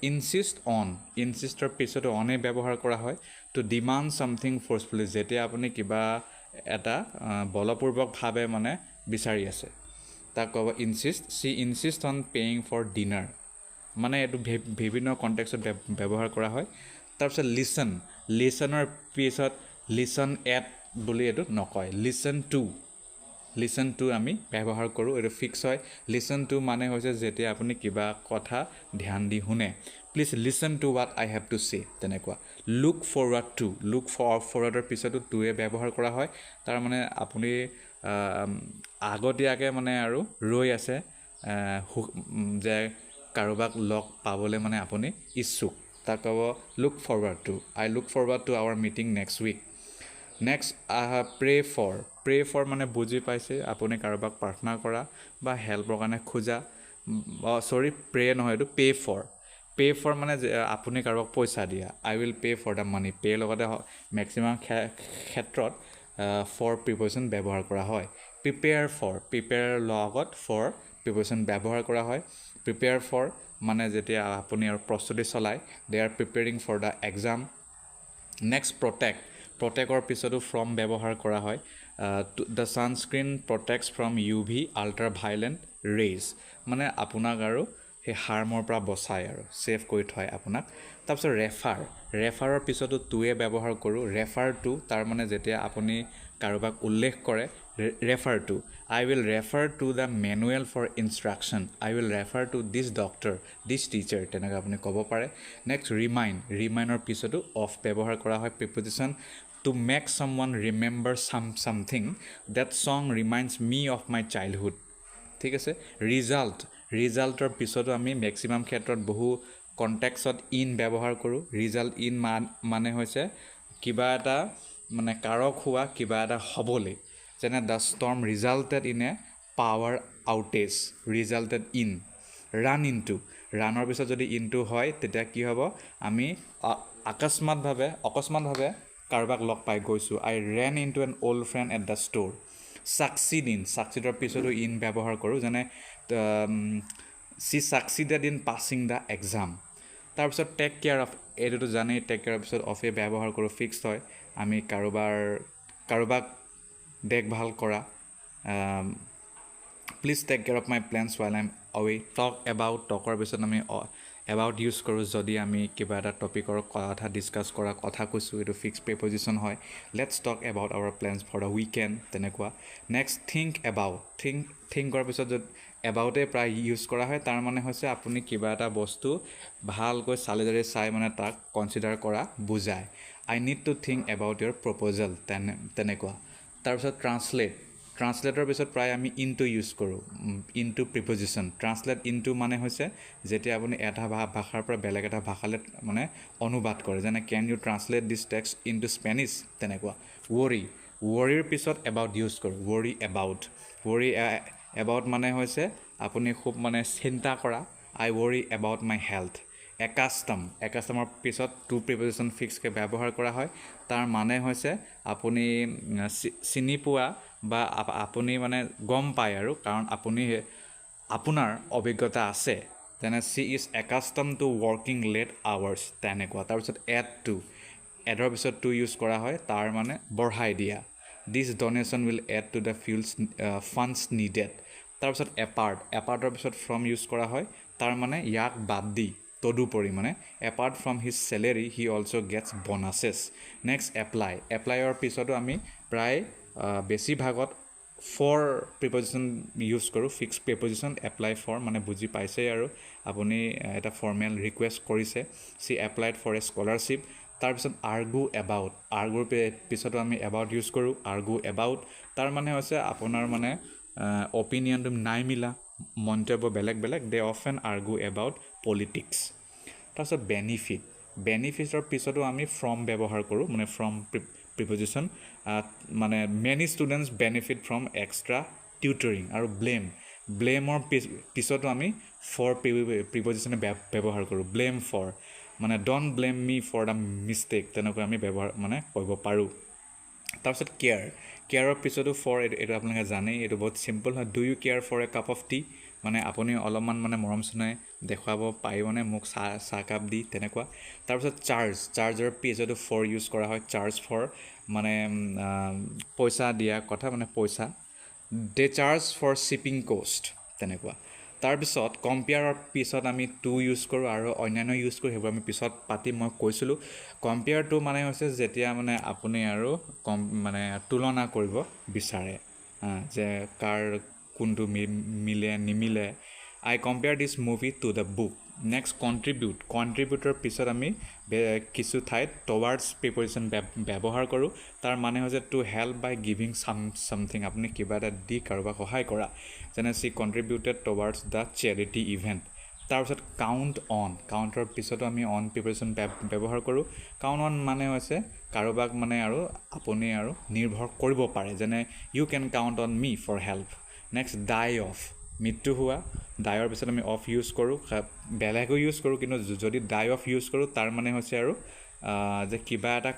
ইনচিষ্টৰ পিছতো অনে ব্যৱহাৰ কৰা হয় টু ডিমাণ্ড ছামথিং ফ'ৰ্চফুলি যেতিয়া আপুনি কিবা এটা বলপূৰ্বকভাৱে মানে বিচাৰি আছে তাক ক'ব insist on paying for dinner মানে এইটো বিভিন্ন কণ্টেক্সত ব্যৱহাৰ কৰা হয় তাৰপিছত লিচনৰ পিছত লিচন এট বুলি এইটো নকয় লিচন টু আমি ব্যৱহাৰ কৰোঁ এইটো ফিক্স হয় লিচন টু মানে হৈছে যেতিয়া আপুনি কিবা কথা ধ্যান দি শুনে please listen to what I have to say তেনেকুৱা লুক ফৰৱাৰ্ডৰ পিছতো টুৱে ব্যৱহাৰ কৰা হয় তাৰ মানে আপুনি আগতীয়াকৈ মানে আৰু ৰৈ আছে যে কাৰোবাক লগ পাবলৈ মানে আপুনি ইচ্ছুক তাক ক'ব look forward to our meeting next week next pray for মানে বুজি পাইছে আপুনি কাৰোবাক প্ৰাৰ্থনা কৰা বা হেল্পৰ কাৰণে খোজা প্ৰে নহয় এইটো পে' ফৰ মানে আপুনি কাৰোবাক পইচা দিয়া I will pay' for the money pay' লগতে মেক্সিমাম ক্ষেত্ৰত ফৰ প্ৰিপজিশ্যন ব্যৱহাৰ কৰা হয় প্ৰিপেয়াৰ লগত ফৰ প্ৰিপজিশ্যন ব্যৱহাৰ কৰা হয় প্ৰিপেয়াৰ ফৰ মানে যেতিয়া আপুনি আৰু প্ৰস্তুতি চলায় they are preparing for the exam next প্ৰটেক্টৰ পিছতো ফ্ৰম ব্যৱহাৰ কৰা হয় the sunscreen protects from UV ultraviolet rays মানে আপোনাক আৰু সেই হাৰ্মৰ পৰা বচায় আৰু ছেভ কৰি থয় আপোনাক তাৰপিছত ৰেফাৰৰ পিছতো টুৱে ব্যৱহাৰ কৰোঁ ৰেফাৰ টু তাৰ মানে যেতিয়া আপুনি কাৰোবাক উল্লেখ কৰে refer to I will refer to the manual for instruction I will refer to this doctor this teacher তেনেকৈ আপুনি ক'ব পাৰে নেক্সট ৰিমাইণ্ডৰ পিছতো অফ ব্যৱহাৰ কৰা হয় preposition to make someone remember something that song reminds me of my childhood ঠিক আছে ৰিজাল্টৰ পিছতো আমি মেক্সিমাম ক্ষেত্ৰত বহু কণ্টেক্সত ইন ব্যৱহাৰ কৰোঁ ৰিজাল্ট ইন মানে হৈছে কিবা এটা মানে কাৰক হোৱা কিবা এটা হ'বলৈ যেনে the storm resulted in a power outage resulted in ৰানৰ পিছত যদি ইনটো হয় তেতিয়া কি হ'ব আমি অকস্মাতভাৱে কাৰোবাক লগ পাই গৈছোঁ I ran into an old friend at the store ছাকচিডৰ পিছতো ইন ব্যৱহাৰ কৰোঁ যেনে she succeeded in passing the exam তাৰপিছত টেক কেয়াৰ অফ, এইটোতো জানেই টেক কেয়াৰৰ পিছত অফে ব্যৱহাৰ কৰোঁ, ফিক্সড হয়। আমি কাৰোবাক দেখভাল কৰা, please take care of my plants while I am away. Talk about, টকৰ পিছত আমি এবাউট ইউজ কৰোঁ যদি আমি কিবা এটা টপিকৰ কথা ডিছকাছ কৰা কথা কৈছোঁ, এইটো ফিক্স প্ৰিপজিশ্যন হয়। Let's talk about our plans for the weekend, তেনেকুৱা। নেক্সট থিংক এবাউট, থিংক কৰাৰ পিছত য'ত এবাউটে প্ৰায় ইউজ কৰা হয়, তাৰ মানে হৈছে আপুনি কিবা এটা বস্তু ভালকৈ চালি জাৰি চাই মানে তাক কনচিডাৰ কৰা বুজায়। I need to think about your proposal, তেনেকুৱা। তাৰপিছত ট্ৰান্সলেটৰ পিছত প্ৰায় আমি ইনটু ইউজ কৰোঁ, ইনটু প্ৰিপজিশ্যন। ট্ৰান্সলেট ইনটু মানে হৈছে যেতিয়া আপুনি এটা ভাষাৰ পৰা বেলেগ এটা ভাষালৈ মানে অনুবাদ কৰে, যেনে can U translate this text into Spanish, তেনেকুৱা। ৱৰিৰ পিছত এবাউট ইউজ কৰোঁ, ৱৰি এবাউট মানে হৈছে আপুনি খুব মানে চিন্তা কৰা, আই ৱৰি এবাউট মাই হেল্থ। একাষ্টমৰ পিছত টু প্ৰিপজিশ্যন ফিক্সকৈ ব্যৱহাৰ কৰা হয়, তাৰ মানে হৈছে আপুনি চিনি পোৱা বা আপুনি মানে গম পায় আৰু, কাৰণ আপোনাৰ অভিজ্ঞতা আছে, যেনে she is accustomed to working late hours, তেনেকুৱা। তাৰপিছত এডৰ পিছত টু ইউজ কৰা হয়, তাৰ মানে বঢ়াই দিয়া, this donation will add to the funds needed. তাৰপিছত এপাৰ্টৰ পিছত ফ্ৰম ইউজ কৰা হয়, তাৰ মানে ইয়াক বাদ দি, তদুপৰি মানে apart from his salary he also' gets bonuses. Next এপ্লাইৰ পিছতো আমি প্ৰায় বেছিভাগত ফৰ প্ৰিপজিশ্যন ইউজ কৰোঁ, ফিক্স প্ৰিপজিশ্যন। এপ্লাই ফৰ মানে বুজি পাইছেই আৰু, আপুনি এটা ফৰ্মেল ৰিকুৱেষ্ট কৰিছে, she applied for a scholarship. তাৰপিছত আৰ্গুৰ পিছতো আমি এবাউট ইউজ কৰোঁ, আৰ্গু এবাউট, তাৰ মানে হৈছে আপোনাৰ মানে অপিনিয়নটো নাই মিলা, মন্তব্য বেলেগ, they often argue about politics. তাৰপিছত বেনিফিটৰ পিছতো আমি ফ্ৰম ব্যৱহাৰ কৰোঁ, মানে ফ্ৰম প্ৰিপজিশ্যন। মানে many students benefit from extra tutoring. আৰু ব্লেমৰ পিছতো আমি ফৰ প্ৰিপজিশ্যনে ব্যৱহাৰ কৰোঁ, ব্লেম ফৰ, মানে don't blame me for the mistake, তেনেকৈ আমি ব্যৱহাৰ মানে কৰিব পাৰোঁ। তাৰপিছত কেয়াৰৰ পিছতো ফৰ, এইটো আপোনালোকে জানেই, এইটো বহুত চিম্পল হয়। Do you care for a cup of tea, মানে আপুনি অলপমান মানে মৰম চেনেহ দেখুৱাব পাৰিবনে মোক চাহকাপ দি, তেনেকুৱা। তাৰপিছত চাৰ্জৰ পিছতো ফৰ ইউজ কৰা হয়, চাৰ্জ ফৰ মানে পইচা দিয়া কথা, মানে পইচা। দে চাৰ্জ ফৰ শ্বিপিং কষ্ট, তেনেকুৱা। তাৰপিছত কম্পেয়াৰৰ পিছত আমি টু ইউজ কৰোঁ আৰু অন্যান্য ইউজ কৰোঁ, সেইবোৰ আমি পিছত পাতিম। মই কৈছিলোঁ কম্পেয়াৰটো মানে হৈছে যেতিয়া মানে আপুনি আৰু মানে তুলনা কৰিব বিচাৰে, যে কাৰ কোনটো মিলে নিমিলে। I compare this movie to the book. Next কণ্ট্ৰিবিউটৰ পিছত আমি কিছু ঠাইত টৱাৰ্ডছ প্ৰিপজিশ্যন ব্যৱহাৰ কৰোঁ, তাৰ মানে হৈছে to help by giving something, আপুনি কিবা এটা দি কাৰোবাক সহায় কৰা, যেনে she contributed towards the charity event. তাৰপিছত কাউণ্টৰ পিছতো আমি অন প্ৰিপজিশ্যন ব্যৱহাৰ কৰোঁ। কাউণ্ট অন মানে হৈছে কাৰোবাক মানে আৰু আপুনি আৰু নিৰ্ভৰ কৰিব পাৰে, যেনে you can count on me for help. Next die of, মৃত্যু হোৱা, ডাইৰ পিছত আমি অফ ইউজ কৰোঁ, বেলেগো ইউজ কৰোঁ, কিন্তু যদি ডাই অফ ইউজ কৰোঁ তাৰ মানে হৈছে আৰু যে কিবা এটা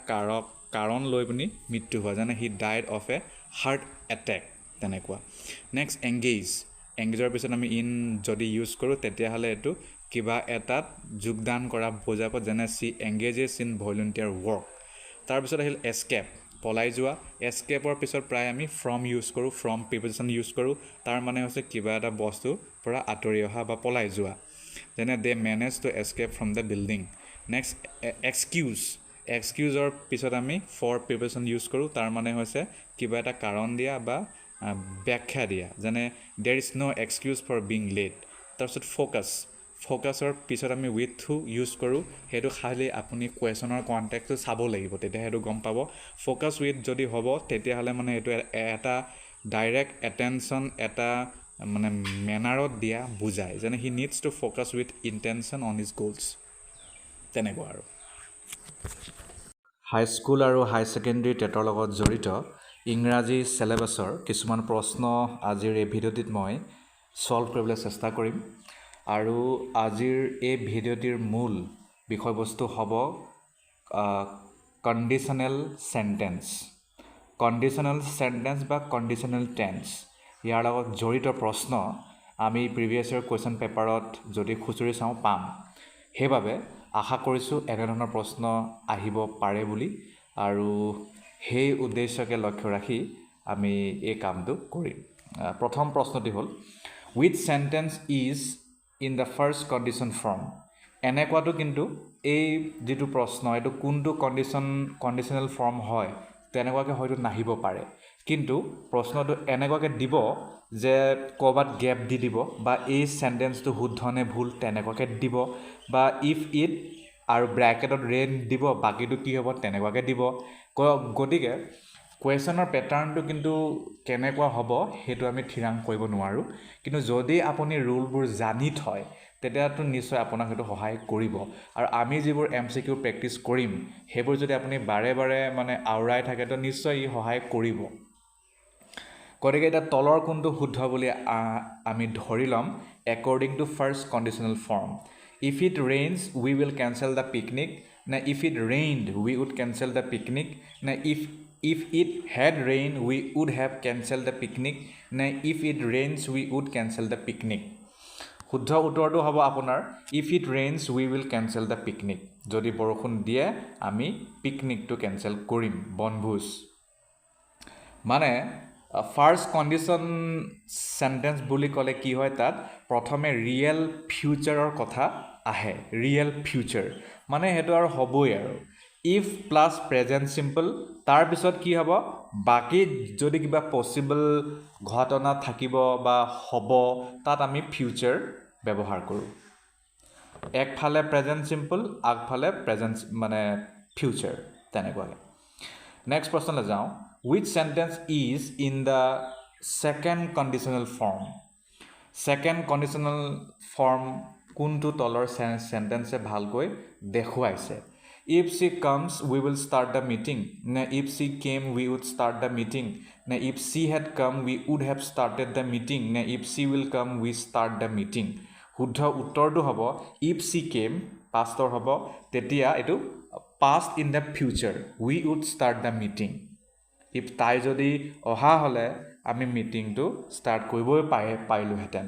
কাৰণ লৈ পিনি মৃত্যু হোৱা, যেনে he died of A heart attack, তেনেকুৱা। নেক্সট এংগেজৰ পিছত আমি ইন যদি ইউজ কৰোঁ তেতিয়াহ'লে এইটো কিবা এটাত যোগদান কৰা বুজাব, যেনে চি এংগেজেছ ইন ভলেণ্টিয়াৰ ৱৰ্ক। তাৰপিছত আহিল এস্কেপ, পলাই যোৱা। এস্কেপৰ পিছত প্ৰায় আমি ফ্ৰম ইউজ কৰোঁ, ফ্ৰম প্ৰিপজিশ্যন ইউজ কৰোঁ, তাৰ মানে হৈছে কিবা এটা বস্তুৰ পৰা আঁতৰি অহা বা পলাই যোৱা, যেনে they manage to escape from the building. Next এক্সকিউজৰ পিছত আমি ফৰ প্ৰিপজিশ্যন ইউজ কৰোঁ, তাৰ মানে হৈছে কিবা এটা কাৰণ দিয়া বা ব্যাখ্যা দিয়া, যেনে there is no' excuse for being late. তাৰপিছত ফ'কাছৰ পিছত আমি উইথ টু ইউজ কৰোঁ, সেইটো খালি আপুনি কুৱেশ্যনৰ কণ্টেক্সটো চাব লাগিব, তেতিয়া সেইটো গম পাব। ফ'কাছ উইথ যদি হ'ব তেতিয়াহ'লে মানে এইটো এটা ডাইৰেক্ট এটেনশ্যন, এটা মানে মেনাৰত দিয়া বুজায়, যেনে he needs to focus with intention on his goals, তেনেকুৱা আৰু। হাইস্কুল আৰু হাই ছেকেণ্ডেৰী টেটৰ লগত জড়িত ইংৰাজী চেলেবাছৰ কিছুমান প্ৰশ্ন আজিৰ এই ভিডিঅ'টিত মই ছল্ভ কৰিবলৈ চেষ্টা কৰিম। আৰু আজিৰ এই ভিডিঅ'টিৰ মূল বিষয়বস্তু হ'ব কণ্ডিশ্যনেল চেণ্টেন্স বা কণ্ডিশ্যনেল টেন্স। ইয়াৰ লগত জড়িত প্ৰশ্ন আমি প্ৰিভিয়াছ ইয়েৰ কুৱেশ্যন পেপাৰত যদি খুচৰি চাওঁ পাম। সেইবাবে আশা কৰিছোঁ এনেধৰণৰ প্ৰশ্ন আহিব পাৰে বুলি আৰু সেই উদ্দেশ্যকে লক্ষ্য ৰাখি আমি এই কামটো কৰিম প্ৰথম প্ৰশ্নটি হ'ল which sentence is in the first condition form এনেকুৱাটো কিন্তু এই যেটো প্ৰশ্ন এটো কোনটো কন্ডিশনাল ফৰ্ম হয় তেনেকুৱাকে হয়তো নাহিব পাৰে কিন্তু প্ৰশ্নটো এনেকুৱাকে দিব যে কবাত গ্যাপ দি দিব বা এই সেন্টেন্সটো শুদ্ধ নে ভুল তেনেকুৱাকে দিব বা if it আৰু ব্ৰ্যাকেটত ৰেন দিব বাকিটো কি হ'ব তেনেকুৱাকে দিব গতিকে কুৱেশ্যনৰ প্যাটাৰ্নটো কিন্তু কেনেকুৱা হ'ব হেতু আমি থিৰাং কৰিব নোৱাৰো কিন্তু যদি আপুনি ৰুলবোৰ জানি থয় তেতিয়াতো নিশ্চয় আপোনাক হেতু সহায় কৰিব আৰু আমি যিবোৰ MCQ প্ৰেক্টিস কৰিম হেবোৰ যদি আপুনি বাৰে বাৰে মানে আউৰাই থাকে তো নিশ্চয় ই সহায় কৰিব গতিকে এটা তলৰ কোনটো শুদ্ধ বুলি আমি ধৰি লম according to first conditional form if it rains we will cancel the picnic na if it rained we would cancel the picnic na if it had rained we would have cancelled the picnic na if it rains we would cancel the picnic শুদ্ধ উত্তৰটো হ'ব আপোনাৰ if it rains we will cancel the picnic যদি বৰষুণ দিয়ে আমি পিকনিকটো cancel কৰিম বনভোজ মানে ফাৰ্স্ট কন্ডিশন সেন্টেন্স বুলি ক'লে কি হয় তাত প্ৰথমে ৰিয়েল ফিউচাৰৰ কথা আহে ৰিয়েল ফিউচাৰ মানে হেতু আৰু হ'বই আৰু if plus present simple তাৰ পিছত কি হ'ব বাকি যদি কিবা পসিবল ঘটনা থাকিব বা হ'ব তাত আমি ফিউচাৰ ব্যৱহাৰ কৰো একফালে প্ৰেজেন্ট সিম্পল আগফালে প্ৰেজেন্ট মানে ফিউচাৰ তেনেকুৱাকে নেক্সট প্ৰশ্নলৈ যাওঁ which sentence is in the second conditional form second conditional form কোনটো তলৰ সেন্টেন্সে ভালকৈ দেখুৱাইছে if she comes we will start the meeting na if she came we would start the meeting na if she had come we would have started the meeting na if she will come we start the meeting শুদ্ধ উত্তৰটো হ'ব if she came pastor হ'ব তেতিয়া এটো past in the future we would start the meeting if তাই যদি অহা হলে আমি মিটিংটো স্টার্ট কৰিবই পাইলো হেতেন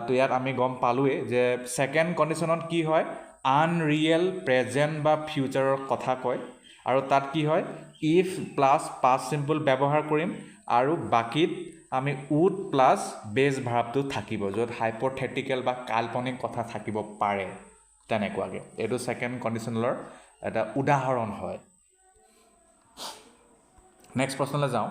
তো ইয়াত আমি গম পালোৱে যে সেকেন্ড কন্ডিশনত কি হয় আনৰিয়েল প্ৰেজেন্ট বা ফিউচাৰৰ কথা কয় আৰু তাত কি হয় if প্লাস past simple ব্যৱহাৰ কৰিম আৰু বাকিত আমি would প্লাস বেস ভাৰ্বটো থাকিব যত হাইপোথেটিক্যাল বা কাল্পনিক কথা থাকিব পাৰে তেনেকুৱাকে এটো সেকেন্ড কন্ডিশনালৰ এটা উদাহৰণ হয় নেক্সট প্ৰশ্নলৈ যাওঁ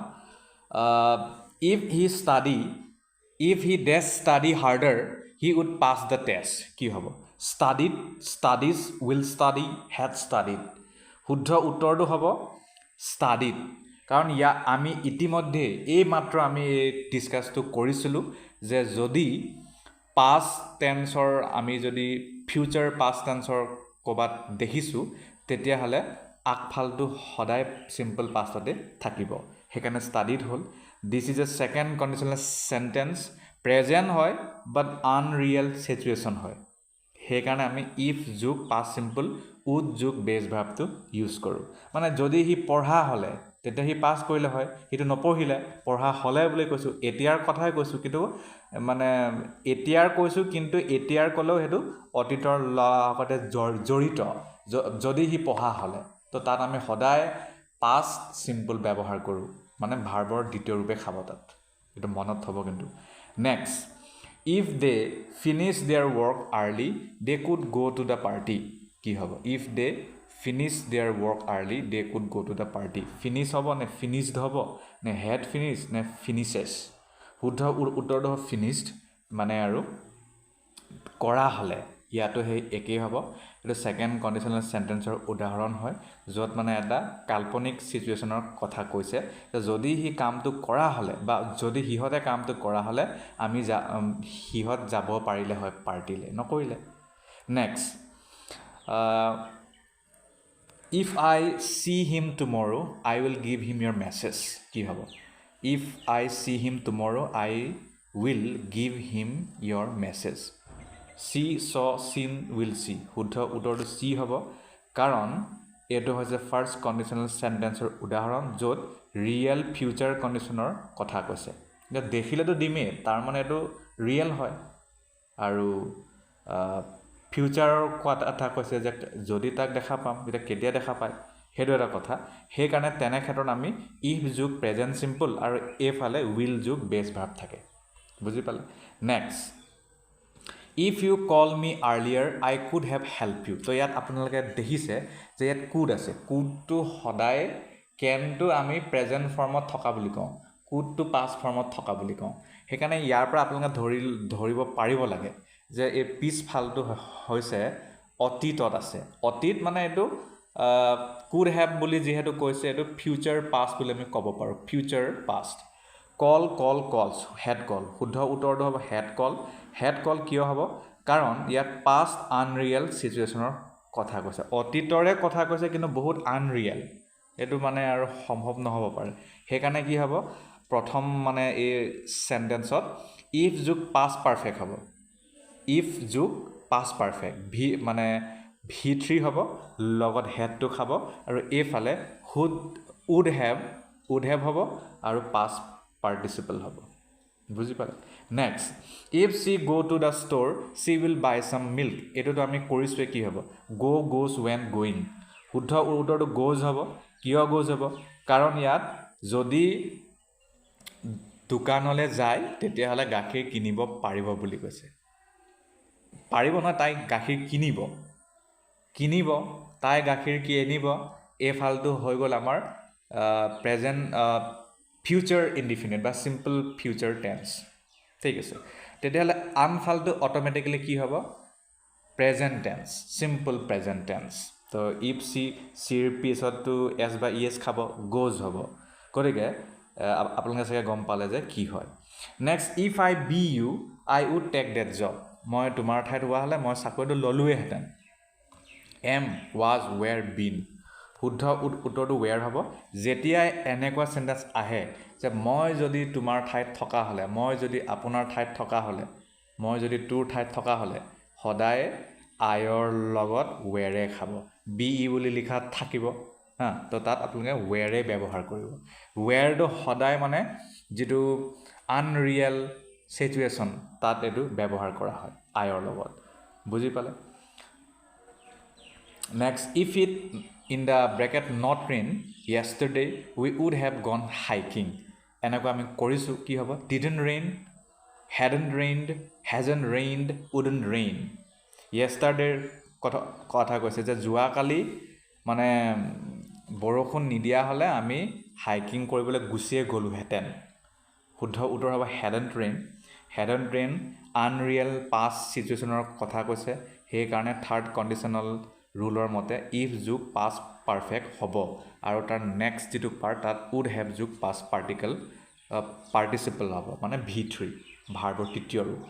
if he does study harder he would pass the test কি হ'ব studied studies will study had studied শুদ্ধ উত্তৰটো হ'ব studied কাৰণ ইয়া আমি ইতিমধ্যে এই মাত্ৰ আমি ডিসকাসটো কৰিছিলো যে যদি past tenseৰ আমি যদি future past tenseৰ কবাত দেখিছো তেতিয়া হলে আগফালটো সদায় simple pastতে থাকিব হেকানে studied hall this is a second conditional sentence present হয় but unreal situation হয় হেকানে আমি if যোগ past simple would যোগ base verb to use কৰো মানে যদি হি পঢ়া হলে তেতিয়া হি পাস কৰিলে হয় এটো নপঢ়িলে পঢ়া হলে বুলি কৈছো এতিয়াৰ কথাই কৈছো কিন্তু মানে এতিয়াৰ কৈছো কিন্তু এতিয়াৰ কলেও হেতু অতীতৰ লগতে জড়িত যদি হি পঢ়া হলে তো তাত আমি সদায় past simple ব্যৱহাৰ কৰো মানে ভাৰ্বৰ দ্বিতীয় ৰূপে খাব তাত এটো মনত থব কিন্তু next if they finish their work early they could go to the party কি হ'ব if they finish their work early they could go to the party finish হ'ব নে finished হ'ব নে had finished নে finishes শুদ্ধ উত্তৰটো হ'ব finished মানে আৰু কৰা হলে ইয়াতো হে একেই হ'ব এটো সেকেন্ড কন্ডিশনাল সেন্টেন্সৰ উদাহৰণ হয় যত মানে এটা কাল্পনিক সিচুৱেচনৰ কথা কৈছে যদি হি কামটো কৰা হলে বা যদি হিহতে কামটো কৰা হলে আমি হিহত যাব পাৰিলে হয় পাৰ্টিলে নকৰিলে next if I see him tomorrow I will give him your message কি হ'ব if I see him tomorrow I will give him your message see saw seen will see শুদ্ধ উত্তৰটো see হ'ব কাৰণ এটো হৈছে ফাৰ্স্ট কন্ডিশনাল সেন্টেন্সৰ উদাহৰণ যত ৰিয়েল ফিউচাৰ কন্ডিশনৰ কথা কৈছে যে দেখিলেতো দিমে তাৰ মানে এটো ৰিয়েল হয় আৰু ফিউচাৰৰ কথা কৈছে যে যদি তাক দেখা পাম তেতিয়া কেতিয়া দেখা পায় সেইটো এটা কথা সেইকাৰণে তেনে ক্ষেত্ৰত আমি ইফ যোগ প্ৰেজেণ্ট চিম্পল আৰু এইফালে উইল যোগ বেছ ভাৰ্ব থাকে বুজি পালে next if you call me earlier I could have help you তো ইয়াত আপোনালোকে দেখিছে যে ইয়াত কুড আছে কুডটো সদায় কেনটো আমি প্ৰেজেণ্ট ফৰ্মত থকা বুলি কওঁ কুডটো পাষ্ট ফৰ্মত থকা বুলি কওঁ সেইকাৰণে ইয়াৰ পৰা আপোনালোকে ধৰিব পাৰিব লাগে যে এই পিছফালটো হৈছে অতীতত আছে অতীত মানে এইটো কুড হেভ বুলি যিহেতু কৈছে এইটো ফিউচাৰ পাষ্ট বুলি আমি ক'ব পাৰোঁ ফিউচাৰ পাষ্ট কলছ হেড কল শুদ্ধ উত্তৰটো হ'ব হেড কল কিয় হ'ব কাৰণ ইয়াত পাষ্ট আনৰিয়েল চিটুৱেশ্যনৰ কথা কৈছে অতীতৰে কথা কৈছে কিন্তু বহুত আনৰিয়েল এইটো মানে আৰু সম্ভৱ নহ'ব পাৰে সেইকাৰণে কি হ'ব প্ৰথম মানে এই চেণ্টেন্সত ইফ যোগ পাষ্ট পাৰফেক্ট হ'ব ইফ যোগ পাষ্ট পাৰফেক্ট মানে V3 হ'ব লগত হেডটো খাব আৰু এইফালে উড হেভ হ'ব আৰু পাষ্ট পাৰ্টিচিপল হ'ব বুজি পালে next if she go to the store she will buy some milk এইটোতো আমি কৰিছোঁৱে কি হ'ব গোজ ৱেন গোয়িং শুদ্ধ উত্তৰটো গোজ হ'ব কিয় গোজ হ'ব কাৰণ ইয়াত যদি দোকানলৈ যায় তেতিয়াহ'লে গাখীৰ কিনিব পাৰিব বুলি কৈছে পাৰিব নহয় তাই গাখীৰ কিনিব তাই গাখীৰ কিনিব এইফালটো হৈ গ'ল আমাৰ প্ৰেজেণ্ট ফিউচাৰ ইনডিফিনিট বা চিম্পল ফিউচাৰ টেন্স ঠিক আছে তেতিয়াহ'লে আনফালটো অট'মেটিকেলি কি হ'ব present tense simple present tense তো ইফ চিৰ পিছততো এছ বা ই এছ খাব গোজ হ'ব গতিকে আপোনালোকে চাগে গম পালে যে কি হয় next if I be you I would take that job মই তোমাৰ ঠাইত হোৱা হ'লে মই চাকৰিটো ল'লোৱেহেঁতেন এম ৱাজ ৱেৰ বিন শুদ্ধ উত্তৰটো ৱেৰ হ'ব যেতিয়াই এনেকুৱা চেণ্টেন্স আহে যে মই যদি তোমাৰ ঠাইত থকা হ'লে মই যদি আপোনাৰ ঠাইত থকা হ'লে মই যদি তোৰ ঠাইত থকা হ'লে সদায় আইৰ লগত ৱেৰে খাব বি ই বুলি লিখা থাকিব হা তো তাত আপোনালোকে ৱেৰে ব্যৱহাৰ কৰিব ৱেৰটো সদায় মানে যিটো আনৰিয়েল চিটুৱেশ্যন তাত এইটো ব্যৱহাৰ কৰা হয় আইৰ লগত বুজি পালে next if it in the bracket not rain yesterday we would have gone hiking এনেকুৱা আমি কৰিছোঁ কি হ'ব didn't rain hadn't rained hasn't rained wouldn't rain য়েষ্টাৰডেৰ কথা কৈছে যে যোৱাকালি মানে বৰষুণ নিদিয়া হ'লে আমি হাইকিং কৰিবলৈ গুচিয়ে গ'লোহেঁতেন শুদ্ধ উত্তৰ হ'ব হেডণ্ট ৰেইন আনৰিয়েল পাষ্ট চিটুৱেশ্যনৰ কথা কৈছে সেইকাৰণে থাৰ্ড কণ্ডিশ্যনেল ৰুলৰ মতে ইফ যোগ পাষ্ট পাৰফেক্ট হ'ব আৰু তাৰ নেক্সট যিটো পাৰ্ট তাত উড হেভ যোগ পাষ্ট পাৰ্টিচিপল হ'ব মানে V3 ভাৰ্বৰ তৃতীয় ৰূপ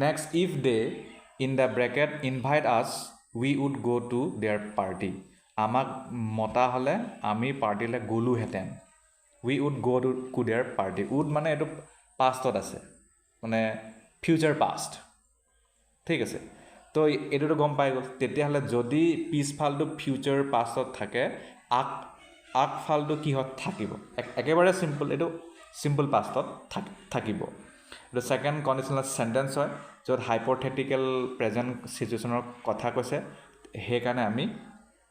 next if they in the bracket invite আছ উই উড গ' টু দেয়াৰ পাৰ্টি আমাক মতা হ'লে আমি পাৰ্টিলৈ গ'লোহেঁতেন উই উড গ' টু দেয়াৰ পাৰ্টি উড মানে এইটো পাষ্টত আছে মানে ফিউচাৰ পাষ্ট ঠিক আছে তো এইটোতো গম পাই গ'ল তেতিয়াহ'লে যদি পিছফালটো ফিউচাৰ পাষ্টত থাকে আগফালটো কিহত থাকিব একেবাৰে চিম্পল এইটো চিম্পল পাষ্টত থাকিব এইটো ছেকেণ্ড কণ্ডিশ্যনেল চেণ্টেন্স হয় য'ত হাইপথেটিকেল প্ৰেজেণ্ট চিটুৱেশ্যনৰ কথা কৈছে সেইকাৰণে আমি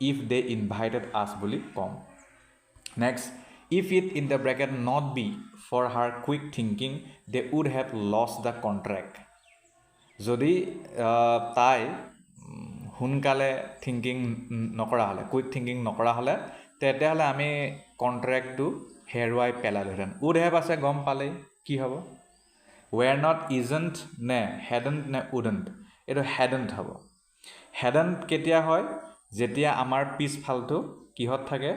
ইফ দে ইনভাইটেড আছ বুলি ক'ম next if it in the bracket not be for her quick thinking they would have lost the contract যদি তাই সোনকালে থিংকিং নকৰা হ'লে কুইক থিংকিং নকৰা হ'লে তেতিয়াহ'লে আমি কণ্ট্ৰেক্টটো হেৰুৱাই পেলালোহেঁতেন উড হেভ আছে গম পালেই কি হ'ব ৱেৰ নট ইজণ্ট নে হেডণ্ট নে উডণ্ট এইটো হেডণ্ট হ'ব হেডণ্ট কেতিয়া হয় যেতিয়া আমাৰ পিছফালটো কিহত থাকে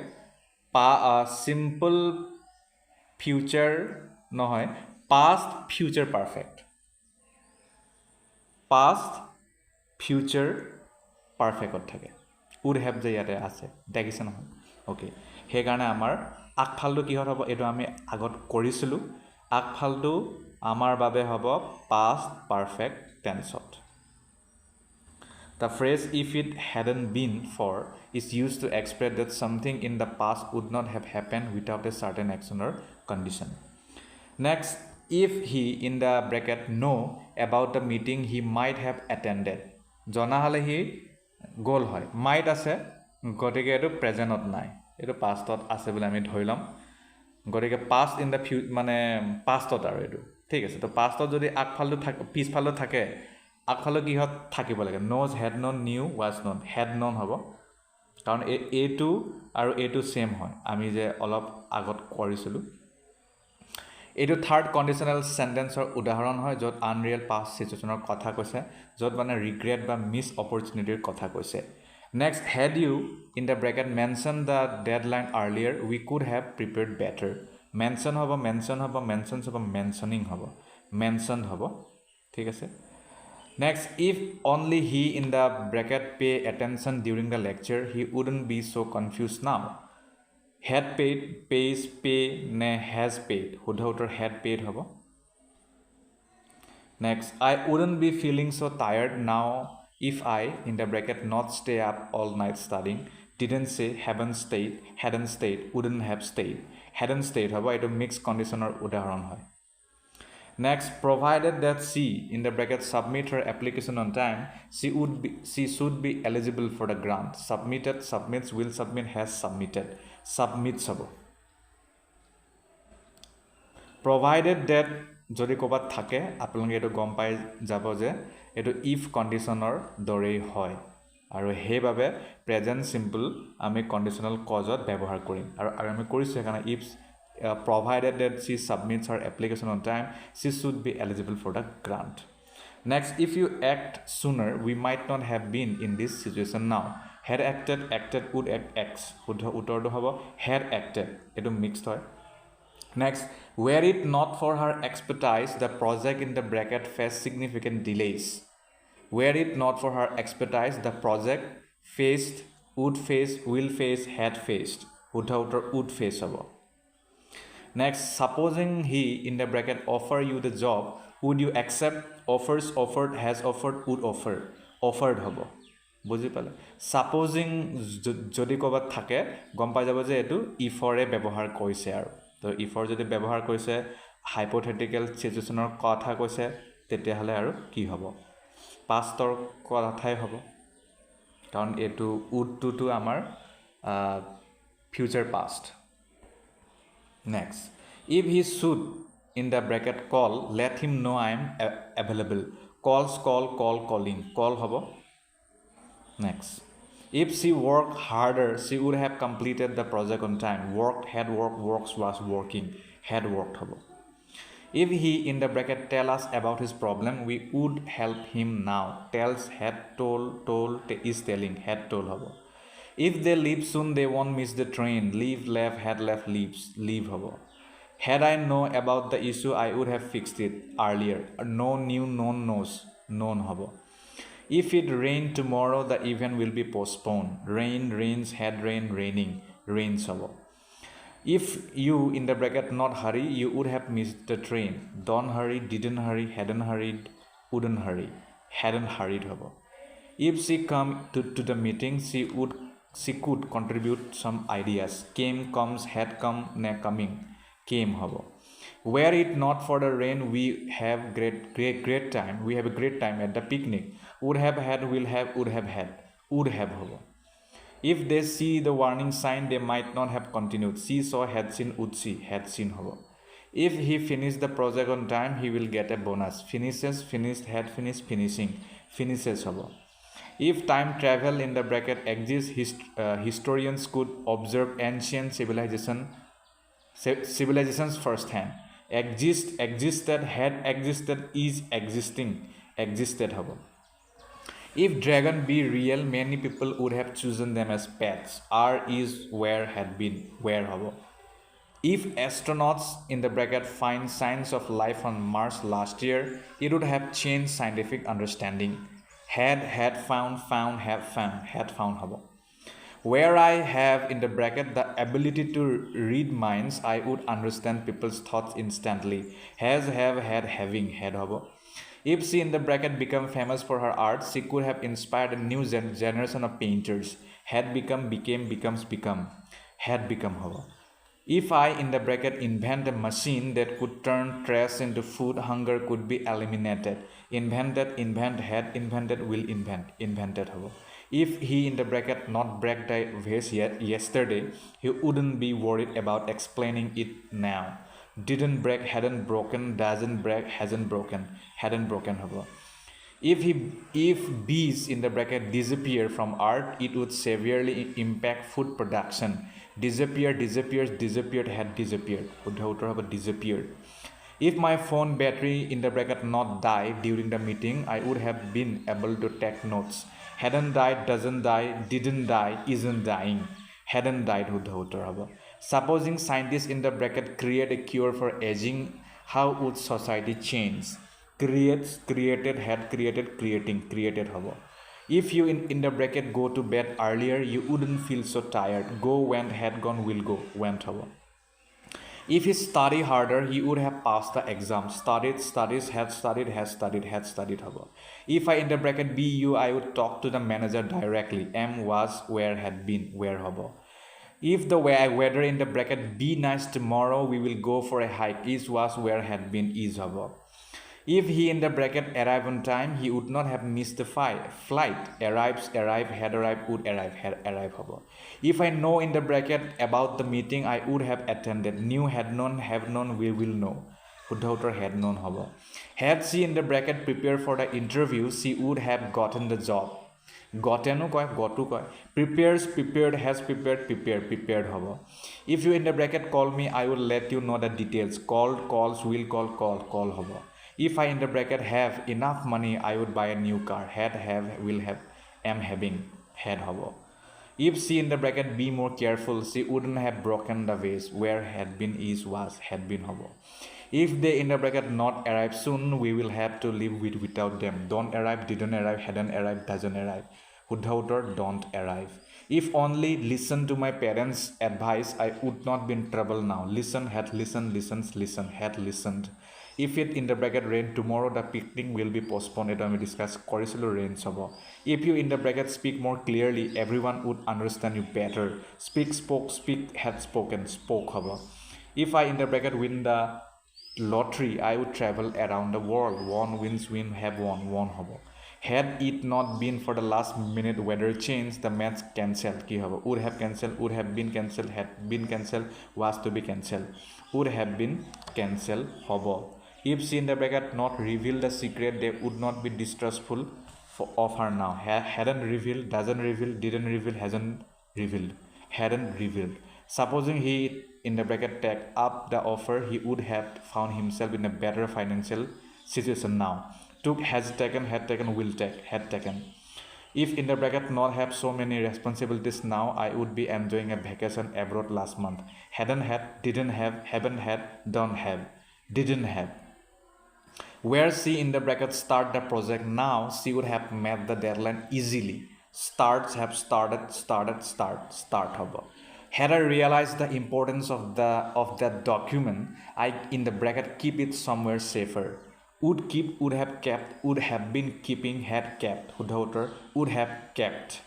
চিম্পল ফিউচাৰ নহয় past future perfect past future পাৰফেক্টত থাকে উড হেভ যে ইয়াতে আছে দেখিছে নহয় অ'কে সেইকাৰণে আমাৰ আগফালটো কিহত হ'ব এইটো আমি আগত কৰিছিলোঁ আগফালটো আমাৰ বাবে হ'ব পাষ্ট পাৰফেক্ট টেন্সত The phrase if it hadn't been for is used to express that something in the past would not have happened without a certain action or condition. Next, if he in the bracket know about the meeting he might have attended. জনা হলে হি গ'ল হয় মাইট আছে গতিকে এইটো প্ৰেজেণ্টত নাই এইটো পাষ্টত আছে বুলি আমি ধৰি ল'ম গতিকে পাষ্ট ইন দ্য মানে পাষ্টত আৰু এইটো ঠিক আছে তো পাষ্টত যদি আগফালটো থাকে পিছফালটো থাকে আগফালে কিহত থাকিব লাগে knows head non new was known head non হ'ব কাৰণ এইটো আৰু এইটো ছেম হয় আমি যে অলপ আগত কৰিছিলোঁ এইটো থাৰ্ড কণ্ডিশ্যনেল চেণ্টেন্সৰ উদাহৰণ হয় য'ত আনৰিয়েল পাষ্ট চিটুৱেশ্যনৰ কথা কৈছে য'ত মানে ৰিগ্ৰেট বা মিছ অপৰচুনিটিৰ কথা কৈছে next had you in the bracket mention the deadline earlier we could have prepared better mention হ'ব মেনশ্যনছ হ'ব মেনশ্যনিং হ'ব মেনশ্যন হ'ব ঠিক আছে next if only he in the bracket pay attention during the lecture he wouldn't be so' confused now had paid pays pay নে has paid শুদ্ধ উত্তৰ had paid হ'ব next I wouldn't be feeling so' tired now if I in the bracket not stay up all night studying didn't চে heaven ষ্টেড wouldn't have ষ্টেড হ'ব এইটো mix কণ্ডিশ্যনৰ উদাহৰণ হয় Next, provided that she, in the bracket, submit her application on time, she should be eligible for the grant. Submitted, submits, will submit, has submitted. Submits habo. Provided that যদি ক'বাত থাকে আপোনালোকে এইটো গম পাই যাব যে এইটো ইফ কণ্ডিশ্যনৰ দৰেই হয় আৰু সেইবাবে প্ৰেজেণ্ট চিম্পল আমি কণ্ডিশ্যনেল কজত ব্যৱহাৰ কৰিম আৰু আমি কৰিছোঁ সেইকাৰণে if provided that she submits her application on time, she should be eligible for the grant. Next, if you act sooner, we might not have been in this situation now. Had acted, would act, acts. Uttordo hobo, had acted. Etu mixed hoy. Next, were it not for her expertise, the project in the bracket faced significant delays. Were it not for her expertise, the project faced, would face, will face, had faced. Uttor would face hobo. Next, supposing he in the bracket offer you the job, would you accept? Offers, offered, has offered, would offer. Offered hobo. বুজি পালে supposing যদি ক'বাত থাকে গম পাই যাব যে এটো ইফৰে ব্যৱহাৰ কৰিছে আৰু তো ইফৰ যদি ব্যৱহাৰ কৰিছে হাইপোথেটিক্যাল সিচুৱেচনৰ কথা কৈছে তেতিয়া হলে আৰু কি হ'ব পাষ্টৰ কথাই হ'ব কাৰণ এটো would to আমাৰ future past Next, if he should in the bracket call, let him know I am available. Calls, calling. Call hobo. Next, if she worked harder, she would have completed the project on time. Worked, had worked, works, was working. Had worked hobo. If he in the bracket tell us about his problem, we would help him now. Tells, had told, is telling. Had told hobo. If they leave soon, they won't miss the train. Leave, left, had left, leave hobo. Had I known about the issue, I would have fixed it earlier. No new, known knows, known hobo. If it rained tomorrow, the event will be postponed. Rain, rains, had rain, raining, rains hobo. If you in the bracket not hurry, you would have missed the train. Don't hurry, didn't hurry, hadn't hurried, wouldn't hurry, hadn't hurried hobo. If she come to the meeting, she could contribute some ideas. Came, comes, had come, ne coming, came hobo. Were it not for the rain, we have great time. We have a great time at the picnic. Would have had, will have, would have had, would have hobo. If they see the warning sign, they might not have continued. See, saw, had seen, would see, had seen hobo. If he finished the project on time, he will get a bonus. Finishes, finished, had finished, finishing, finishes hobo. If time travel in the bracket exists, historians could observe ancient civilizations firsthand. Existed, had existed, is existing, existed hobo. If dragon be real, many people would have chosen them as pets. Are, is, where, had been, where hobo. If astronauts in the bracket find signs of life on Mars last year, it would have changed scientific understanding. Had found, have found hobo. Where I have in the bracket the ability to read minds, I would understand people's thoughts instantly. Has, have, had, having, had hobo. If she in the bracket become famous for her art, she could have inspired a new generation of painters. Had become, became, becomes, become. Had become hobo. If I in the bracket invent a machine that could turn trash into food, hunger could be eliminated. Invented, invent, had invented, will invent, invented hobo. If he in the bracket not break the vase yet yesterday, he wouldn't be worried about explaining it now. Didn't break, hadn't broken, doesn't break, hasn't broken, hadn't broken hobo. If bees in the bracket disappear from earth, it would severely impact food production. Disappear, disappears, disappeared, had disappeared. Would disappeared. If my phone battery in the bracket not died during the meeting, I would have been able to take notes. Hadn't died, doesn't die, didn't die, isn't dying. Hadn't died. Supposing scientists in the bracket create a cure for aging, how would society change? Creates, created, had created, creating, created hobo. If you in the bracket go to bed earlier, you wouldn't feel so tired. Go, went, had gone, will go, went hobo. If he studied harder, he would have passed the exam. Studied, studies, had studied, had studied hobo. If I in the bracket be you, I would talk to the manager directly. Am, was, where, had been, where hobo. If the weather in the bracket be nice tomorrow, we will go for a hike. Is, was, where, had been, is hobo. If he in the bracket arrive on time, he would not have missed the flight. Arrives, arrive, had arrived, would arrive, had arrive hobo. If I know in the bracket about the meeting, I would have attended. Knew, had known, have known, we will know. Would had known hobo. Had she in the bracket prepared for the interview, she would have gotten the job. Gotten gotu koi. Prepares, prepared, has prepared, prepared hobo. If you in the bracket call me, I will let you know the details. Called, calls, will call hobo. If I in the bracket have enough money, I would buy a new car. Had, have, will have, am having, had hobo. If she in the bracket be more careful, she wouldn't have broken the vase. Where, had been, is, was, had been hobo. If they in the bracket not arrive soon, we will have to live without them. Don't arrive, didn't arrive, hadn't arrived, doesn't arrive. Don't arrive. If only listen to my parents' advice, I would not be in trouble now. Listen, had listened, listens, listen, had listened. If it in the bracket rain tomorrow, the picnic will be postponed. It will discuss Corrisolo rain hobo. If you in the bracket speak more clearly, everyone would understand you better. Speak, spoke, speak, had spoken, spoke hobo. If I in the bracket win the lottery, I would travel around the world. Won, wins, win, have won, won hobo. Had it not been for the last minute weather change, the match cancelled. Ki hobo? Would have cancelled, would have been cancelled, had been cancelled, was to be cancelled. Would have been cancelled hobo. If she in the bracket not reveal the secret, they would not be distrustful of her now. Hadn't revealed, doesn't reveal, didn't reveal, hasn't revealed, hadn't revealed. Supposing he in the bracket take up the offer, he would have found himself in a better financial situation now. Took, has taken, had taken, will take, had taken. If in the bracket not have so many responsibilities now, I would be enjoying a vacation abroad last month. Hadn't had, didn't have, haven't had, don't have, didn't have. Where she in the bracket start the project now, she would have met the deadline easily. Starts, have started, start hobo. Had I realized the importance of that document, I in the bracket keep it somewhere safer. Would keep, would have kept, would have been keeping, had kept, would have kept.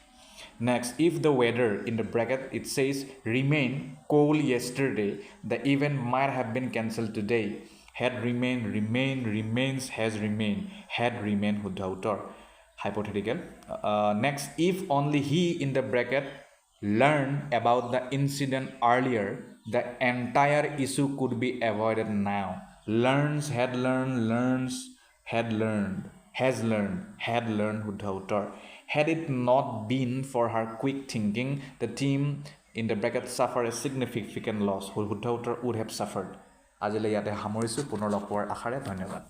Next, if the weather in the bracket it says remain cold yesterday, the event might have been cancelled today. Had remained, remains, has remained, had remained, hypothetical. Next, if only he in the bracket learned about the incident earlier, the entire issue could be avoided now. Learns, had learned, learns, had learned, has learned, had learned, Had it not been for her quick thinking, the team in the bracket suffered a significant loss. Would have suffered. আজিলৈ ইয়াতে সামৰিছোঁ। পুনৰ লগ পোৱাৰ আশাৰে ধন্যবাদ।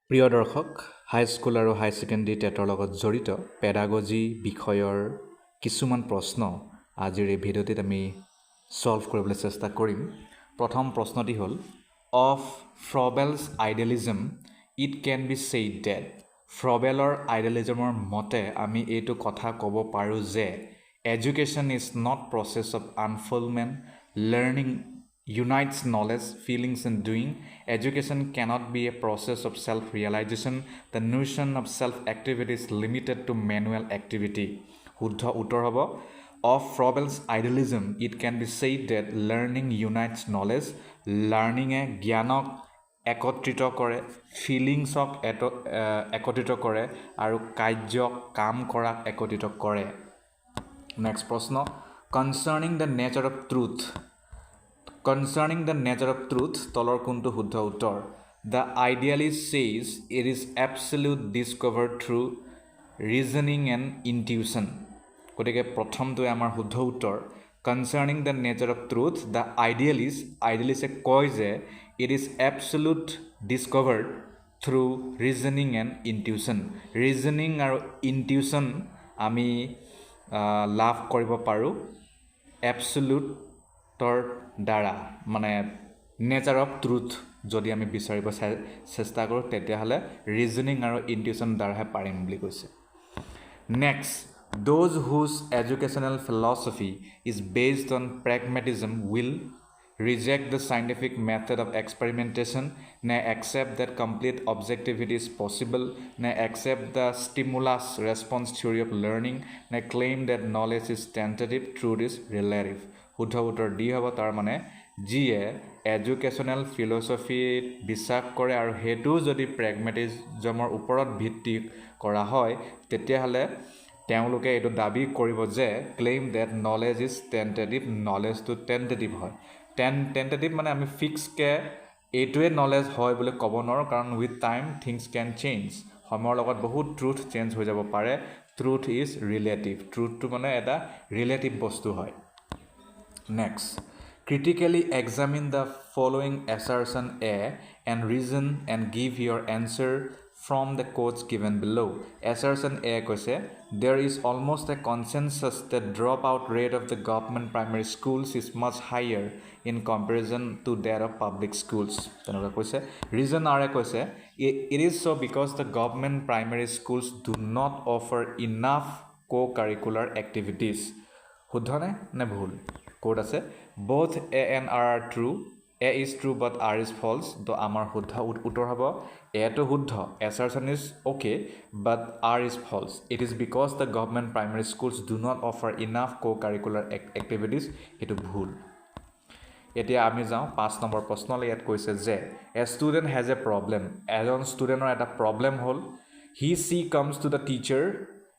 প্ৰিয় দৰ্শক, high school আৰু হাই ছেকেণ্ডেৰী টেটৰ লগত জড়িত পেডাগজি বিষয়ৰ কিছুমান প্ৰশ্ন আজিৰ এই ভিডিঅ'টিত আমি সলভ কৰিবলৈ চেষ্টা কৰিম। প্ৰথম প্ৰশ্নটি হ'ল, of Froebel's idealism it can be said that. ফ্ৰবেলৰ আইডিয়েলিজমৰ মতে আমি এইটো কথা ক'ব পাৰোঁ যে education is not process of unfoldment, learning unites knowledge, feelings and doing. Education cannot be a process of self-realization. The notion of self-activity is limited to manual activity. শুদ্ধ উত্তৰ হ'ব Of Froebel's idealism, it can be said that learning unites knowledge. Learning এ জ্ঞানক একত্ৰিত কৰে, ফিলিংছক একত্ৰিত কৰে আৰু কাৰ্যক কাম কৰাক একত্ৰিত কৰে। নেক্সট প্ৰশ্ন, concerning the nature of truth. Concerning the nature of truth, তলৰ কোনটো শুদ্ধ উত্তৰ? The idealist says it is absolute discovered through reasoning and intuition. গতিকে প্ৰথমটোৱে আমাৰ শুদ্ধ উত্তৰ। Concerning the nature of truth, the idealist কয় যে it is absolute discovered through reasoning and intuition. Reasoning আৰু intuition আমি লাভ কৰিব পাৰোঁ absoluteৰ দ্বাৰা, মানে নেচাৰ অফ ট্ৰুথ যদি আমি বিচাৰিব চেষ্টা কৰোঁ তেতিয়াহ'লে ৰিজনিং আৰু ইনটিউশ্যন দ্বাৰাহে পাৰিম বুলি কৈছে। Next, those whose educational philosophy is based on pragmatism will reject the scientific method of experimentation, nay accept that complete objectivity is possible, nay accept the stimulus response theory of learning, nay claim that knowledge is tentative, truth is relative. শুদ্ধ উত্তৰ D হ'ব। তাৰ মানে যিয়ে educational ফিলচফিত বিশ্বাস কৰে আৰু সেইটো যদি প্ৰেগমেটিজমৰ ওপৰত ভিত্তি কৰা হয় তেতিয়াহ'লে তেওঁলোকে এইটো দাবী কৰিব যে claim date knowledge is tentative, নলেজটো tentative হয়। টেণ্টেটিভ মানে আমি ফিক্সকৈ এইটোৱে নলেজ হয় বুলি ক'ব নোৱাৰোঁ, কাৰণ with time things can change. সময়ৰ লগত বহুত ট্ৰুথ চেঞ্জ হৈ যাব পাৰে। ট্ৰুথ ইজ ৰিলেটিভ, ট্ৰুথটো মানে এটা ৰিলেটিভ বস্তু হয়। Next, critically examine the following assertion A and reason and give your answer from the quotes given below. Assertion A কৈছে, there is almost a consensus that dropout rate of the government primary schools is much higher in comparison to that of public schools. তেনেকুৱা কৈছে। Reason R কৈছে, it is so because the government primary schools do not offer enough co-curricular activities. শুদ্ধ নে ভুল? ক'ত আছে? Both A and R are true. A is true but R is false. তো আমাৰ শুদ্ধ উত্তৰ হ'ব A to শুদ্ধ, assertion is okay, but R is false. It is because the government primary schools do not offer enough co-curricular activities. এইটো ভুল। এতিয়া আমি যাওঁ 5 নম্বৰ প্ৰশ্নলৈ। ইয়াত কৈছে যে a student has a problem. এজন ষ্টুডেণ্টৰ এটা প্ৰব্লেম হ'ল, he comes to the teacher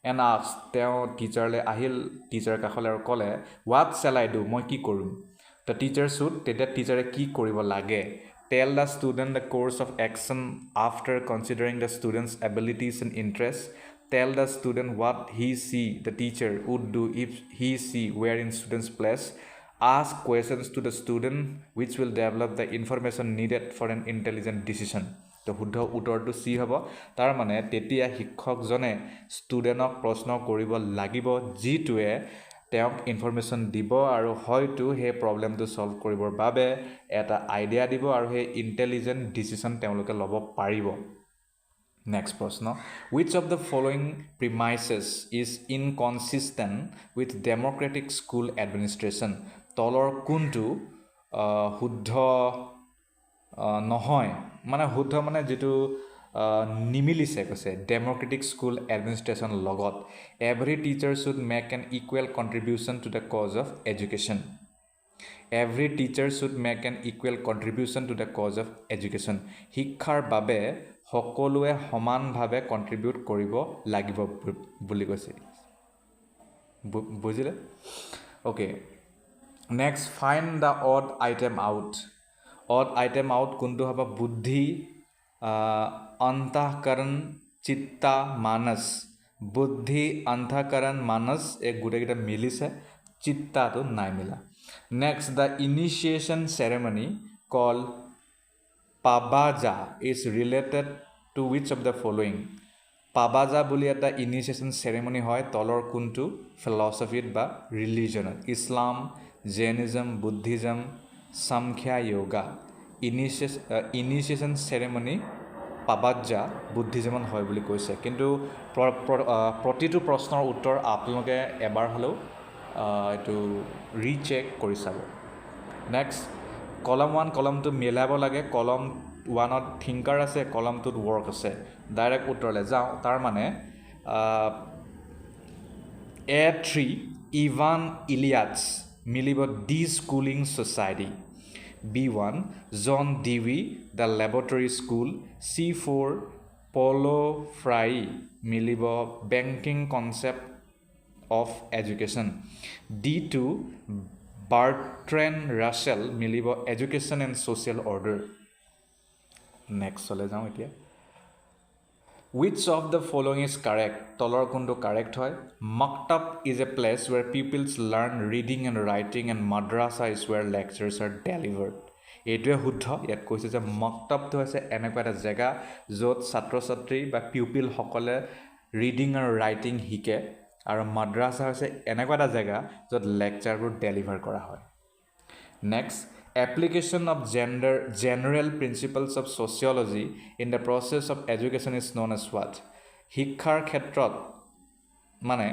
and asks, তেওঁ টিচাৰলৈ আহিল, টিচাৰ কাষলৈ আৰু ক'লে, what shall I do? মই কি কৰিম? The teacher should, তেতিয়া টিচাৰে কি কৰিব লাগে? Tell the student the course of action after considering the student's abilities and interests. Tell the student what the teacher would do if were in student's place. Ask questions to the student which will develop the information needed for an intelligent decision. তো শুদ্ধ উত্তৰটো C হ'ব। তাৰ মানে তেতিয়া শিক্ষকজনে ষ্টুডেণ্টক প্ৰশ্ন কৰিব লাগিব যিটোৱে তেওঁক ইনফৰমেশ্যন দিব আৰু হয়তো সেই প্ৰব্লেমটো ছল্ভ কৰিবৰ বাবে এটা আইডিয়া দিব আৰু সেই ইণ্টেলিজেণ্ট ডিচিশ্যন তেওঁলোকে ল'ব পাৰিব। নেক্সট প্ৰশ্ন, which of the following premises is inconsistent with democratic school administration? তলৰ কোনটো শুদ্ধ নহয়, মানে শুদ্ধ মানে যিটো নিমিলিছে কৈছে ডেম'ক্ৰেটিক স্কুল এডমিনিষ্ট্ৰেশ্যন লগত। Every teacher should make an equal contribution to the cause of education. Every teacher should make an equal contribution to the cause of education. শিক্ষাৰ বাবে সকলোৱে সমানভাৱে কণ্ট্ৰিবিউট কৰিব লাগিব বুলি কৈছে। বুজিলে? Okay, next, find the odd item out. Odd item out কোনটো হ'ব? বুদ্ধি, অন্তঃকৰণ, চিত্তা, মানস। বুদ্ধি, অন্তঃকৰণ, মানস এই গোটেইকেইটা মিলিছে, চিত্তাটো নাই মিলা। Next, the initiation ceremony call Pabbaja is related to which of the following? Pabbaja বুলি এটা ইনিচিয়েশ্যন চেৰেমনি হয় তলৰ কোনটো ফিলচফিত বা ৰিলিজনত? Islam, Jainism, Buddhism, Sankhya, Yoga. Initiation ceremony Pabbaja বুদ্ধিজমত হয় বুলি কৈছে, কিন্তু প্ৰতিটো প্ৰশ্নৰ উত্তৰ আপোনালোকে এবাৰ হ'লেও এইটো ৰিচেক কৰি চাব। নেক্সট, কলম 1 কলম 2 মিলাব লাগে। কলম 1ত থিংকাৰ আছে, কলম 2ত ৱৰ্ক আছে। ডাইৰেক্ট উত্তৰলৈ যাওঁ। তাৰ মানে A3 Ivan Ilyats মিলিব D schooling society B1 John Dewey The Laboratory School C4 Paulo Freire মিলিব Banking Concept of Education D2 Bertrand Russell মিলিব Education and Social Order next চলে যাওঁ এতিয়া Which of the following is correct? তলৰ কোনটো correct হয়? Maktab is a place where pupils learn reading and writing and madrasa is where lectures are delivered. এইটোৱে শুদ্ধ ইয়াত কৈছে যে মক্তবটো হৈছে এনেকুৱা এটা জেগা য'ত ছাত্ৰ ছাত্ৰী বা পিউপিল সকলে ৰিডিং আৰু ৰাইটিং শিকে আৰু মাদ্ৰাছা হৈছে এনেকুৱা এটা জেগা য'ত লেকচাৰবোৰ ডেলিভাৰ কৰা হয় next Application of general principles of sociology in the process of education is known as what? শিক্ষাৰ ক্ষেত্ৰত মানে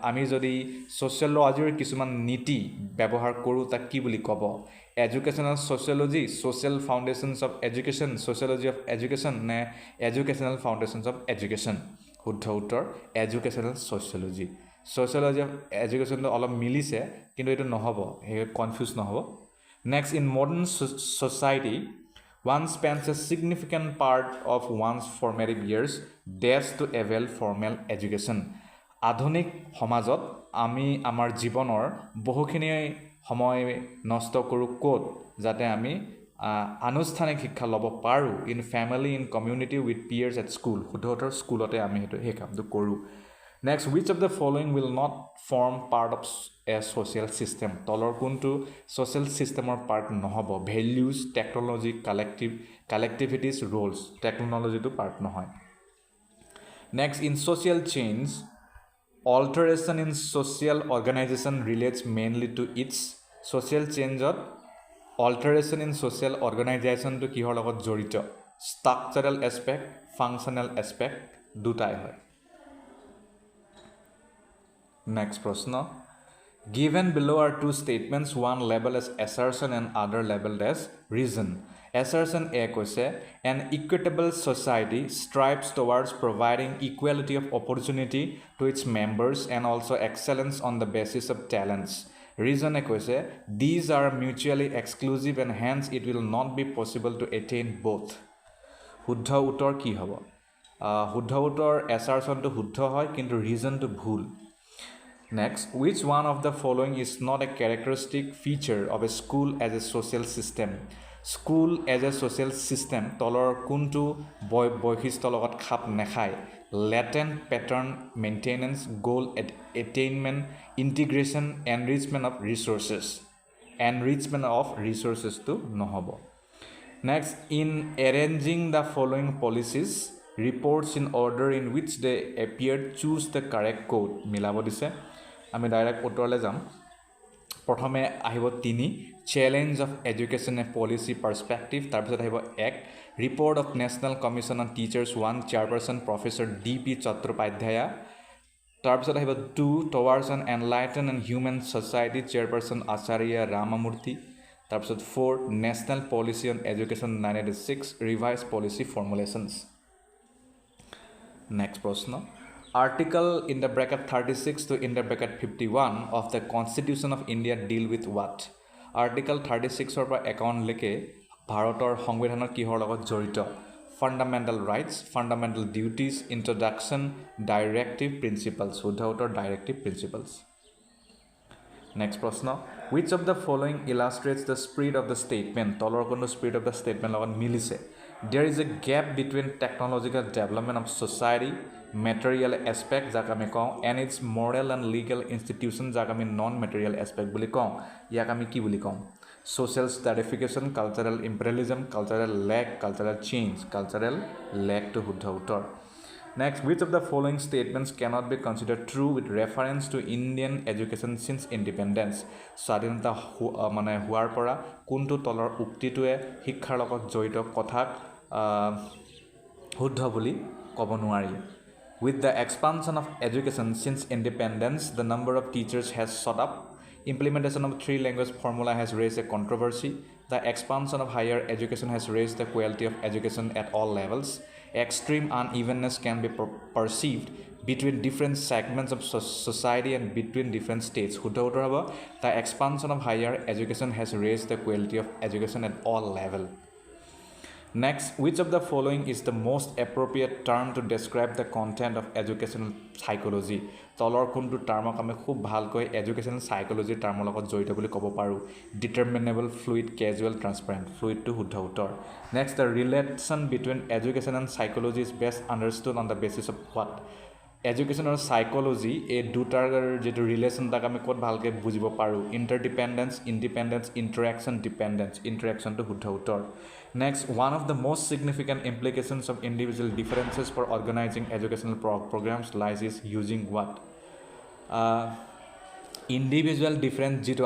আমি যদি sociologyৰ কিছুমান নীতি ব্যৱহাৰ কৰোঁ তাক কি বুলি ক'ব educational sociology social foundations of education sociology of education নে educational foundations of education শুদ্ধ উত্তৰ educational sociology sociology of education তো অলপ মিলিছে কিন্তু এটো নহব হে কনফিউজ নহব Next, in modern society, one spends a significant part of one's formative years dash to avail formal education. আধুনিক সমাজত আমি আমাৰ জীৱনৰ বহুখিনি সময় নষ্ট কৰোঁ ক'ত যাতে আমি আনুষ্ঠানিক শিক্ষা ল'ব পাৰোঁ in family in community with peers at school শুদ্ধতৰ স্কুলতে আমি হেতু হে কামটো কৰোঁ Next, which of the following will not form part of a social system? তলৰ কোনটো social systemৰ part নহব values, technology, collectivities, roles. Technology to part নহয়. Next, in social change, alteration in social organization relates mainly to its social change or alteration in social organization to কিহৰ লগত জড়িত structural aspect, functional aspect দুটাই হয় Next prashna. Given below are two statements, one labeled as assertion and other labeled as reason. Assertion A koise, an equitable society strives towards providing equality of opportunity to its members and also excellence on the basis of talents. Reason A koise, these are mutually exclusive and hence it will not be possible to attain both. Huddha uttor ki hobo? Huddha uttor assertion to huddha hoy, kintu reason to bhul. Next, which one of the following is not a characteristic feature of a school as a social system? School as a social system, তলৰ কোনটো বৈশিষ্ট্য লগত খাপ নেখায় latent pattern maintenance goal attainment integration enrichment of resources to নহব Next, in arranging the following policies reports in order in which they appear choose the correct code মিলাব দিছে আমি ডাইৰেক্ট উত্তৰলৈ যাম প্ৰথমে আহিব 3 challenge of education a policy perspective তাৰপিছত আহিব 1 report of national commission on teachers 1 chairperson professor DP Chattopadhyay তাৰপিছত আহিব 2 towards an enlighten and human society chairperson Acharya Ramamurti তাৰপিছত 4 national policy on education 1986 revise policy formulations Next prashna. Article in the bracket 36 to in the bracket 51 of the Constitution of India deal with what? Article 36 or by account leke Bharator সংবিধানৰ কিহৰ লগত জড়িত Fundamental rights, fundamental duties, introduction, directive principles. Without directive principles. Next prashna. Which of the following illustrates the spirit of the statement? তলৰ কোনটো spirit of the statement লগত মিলিছে There is a gap between technological development of society, material aspect, যাক আমি কওঁ, and its moral and legal institutions, যাক আমি non-material aspect বুলি কওঁ, ইয়াক আমি কি বুলি কওঁ? Social stratification, cultural imperialism, cultural lag, cultural change, cultural lag to শুদ্ধ উত্তৰ Next, which of the following statements cannot be considered true with reference to Indian education since independence? স্বাধীনতা মানে হোৱাৰ পৰা কোনটো তলৰ উক্তিটোৱে শিক্ষাৰ লগত জড়িত কথাক শুদ্ধ বুলি ক'ব নোৱাৰি With the expansion of education since independence, the number of teachers has shot up. Implementation of three-language formula has raised a controversy. The expansion of higher education has raised the quality of education at all levels. Extreme unevenness can be perceived between different segments of society and between different states. The expansion of higher education has raised the quality of education at all levels. Next, which of the following is the most appropriate term to describe the content of educational psychology? তলৰ কোনটো টাৰ্মক আমি খুব ভালকৈ educational psychology টাৰ্মৰ লগত জড়িত বুলি ক'ব পাৰোঁ? ডিটাৰমিনেবল, ফ্লুইড, কেজুৱেল, ট্ৰান্সপাৰেণ্ট. ফ্লুইডটো শুদ্ধ উত্তৰ. Next, the relation between education and psychology is best understood on the basis of what? Education আৰু সাইকোলজি এই দুটাৰ যিটো ৰিলেশ্যন তাক আমি ক'ত ভালকৈ বুজিব পাৰোঁ? ইণ্টাৰডিপেণ্ডেঞ্চ, ইণ্ডিপেণ্ডেঞ্চ, ইণ্টাৰেকশ্যন, ডিপেণ্ডেঞ্চ. ইণ্টাৰেকশ্যনটো শুদ্ধ উত্তৰ. Next, one of the most significant implications of individual differences for organizing educational programs lies is using what? Individual difference যেটো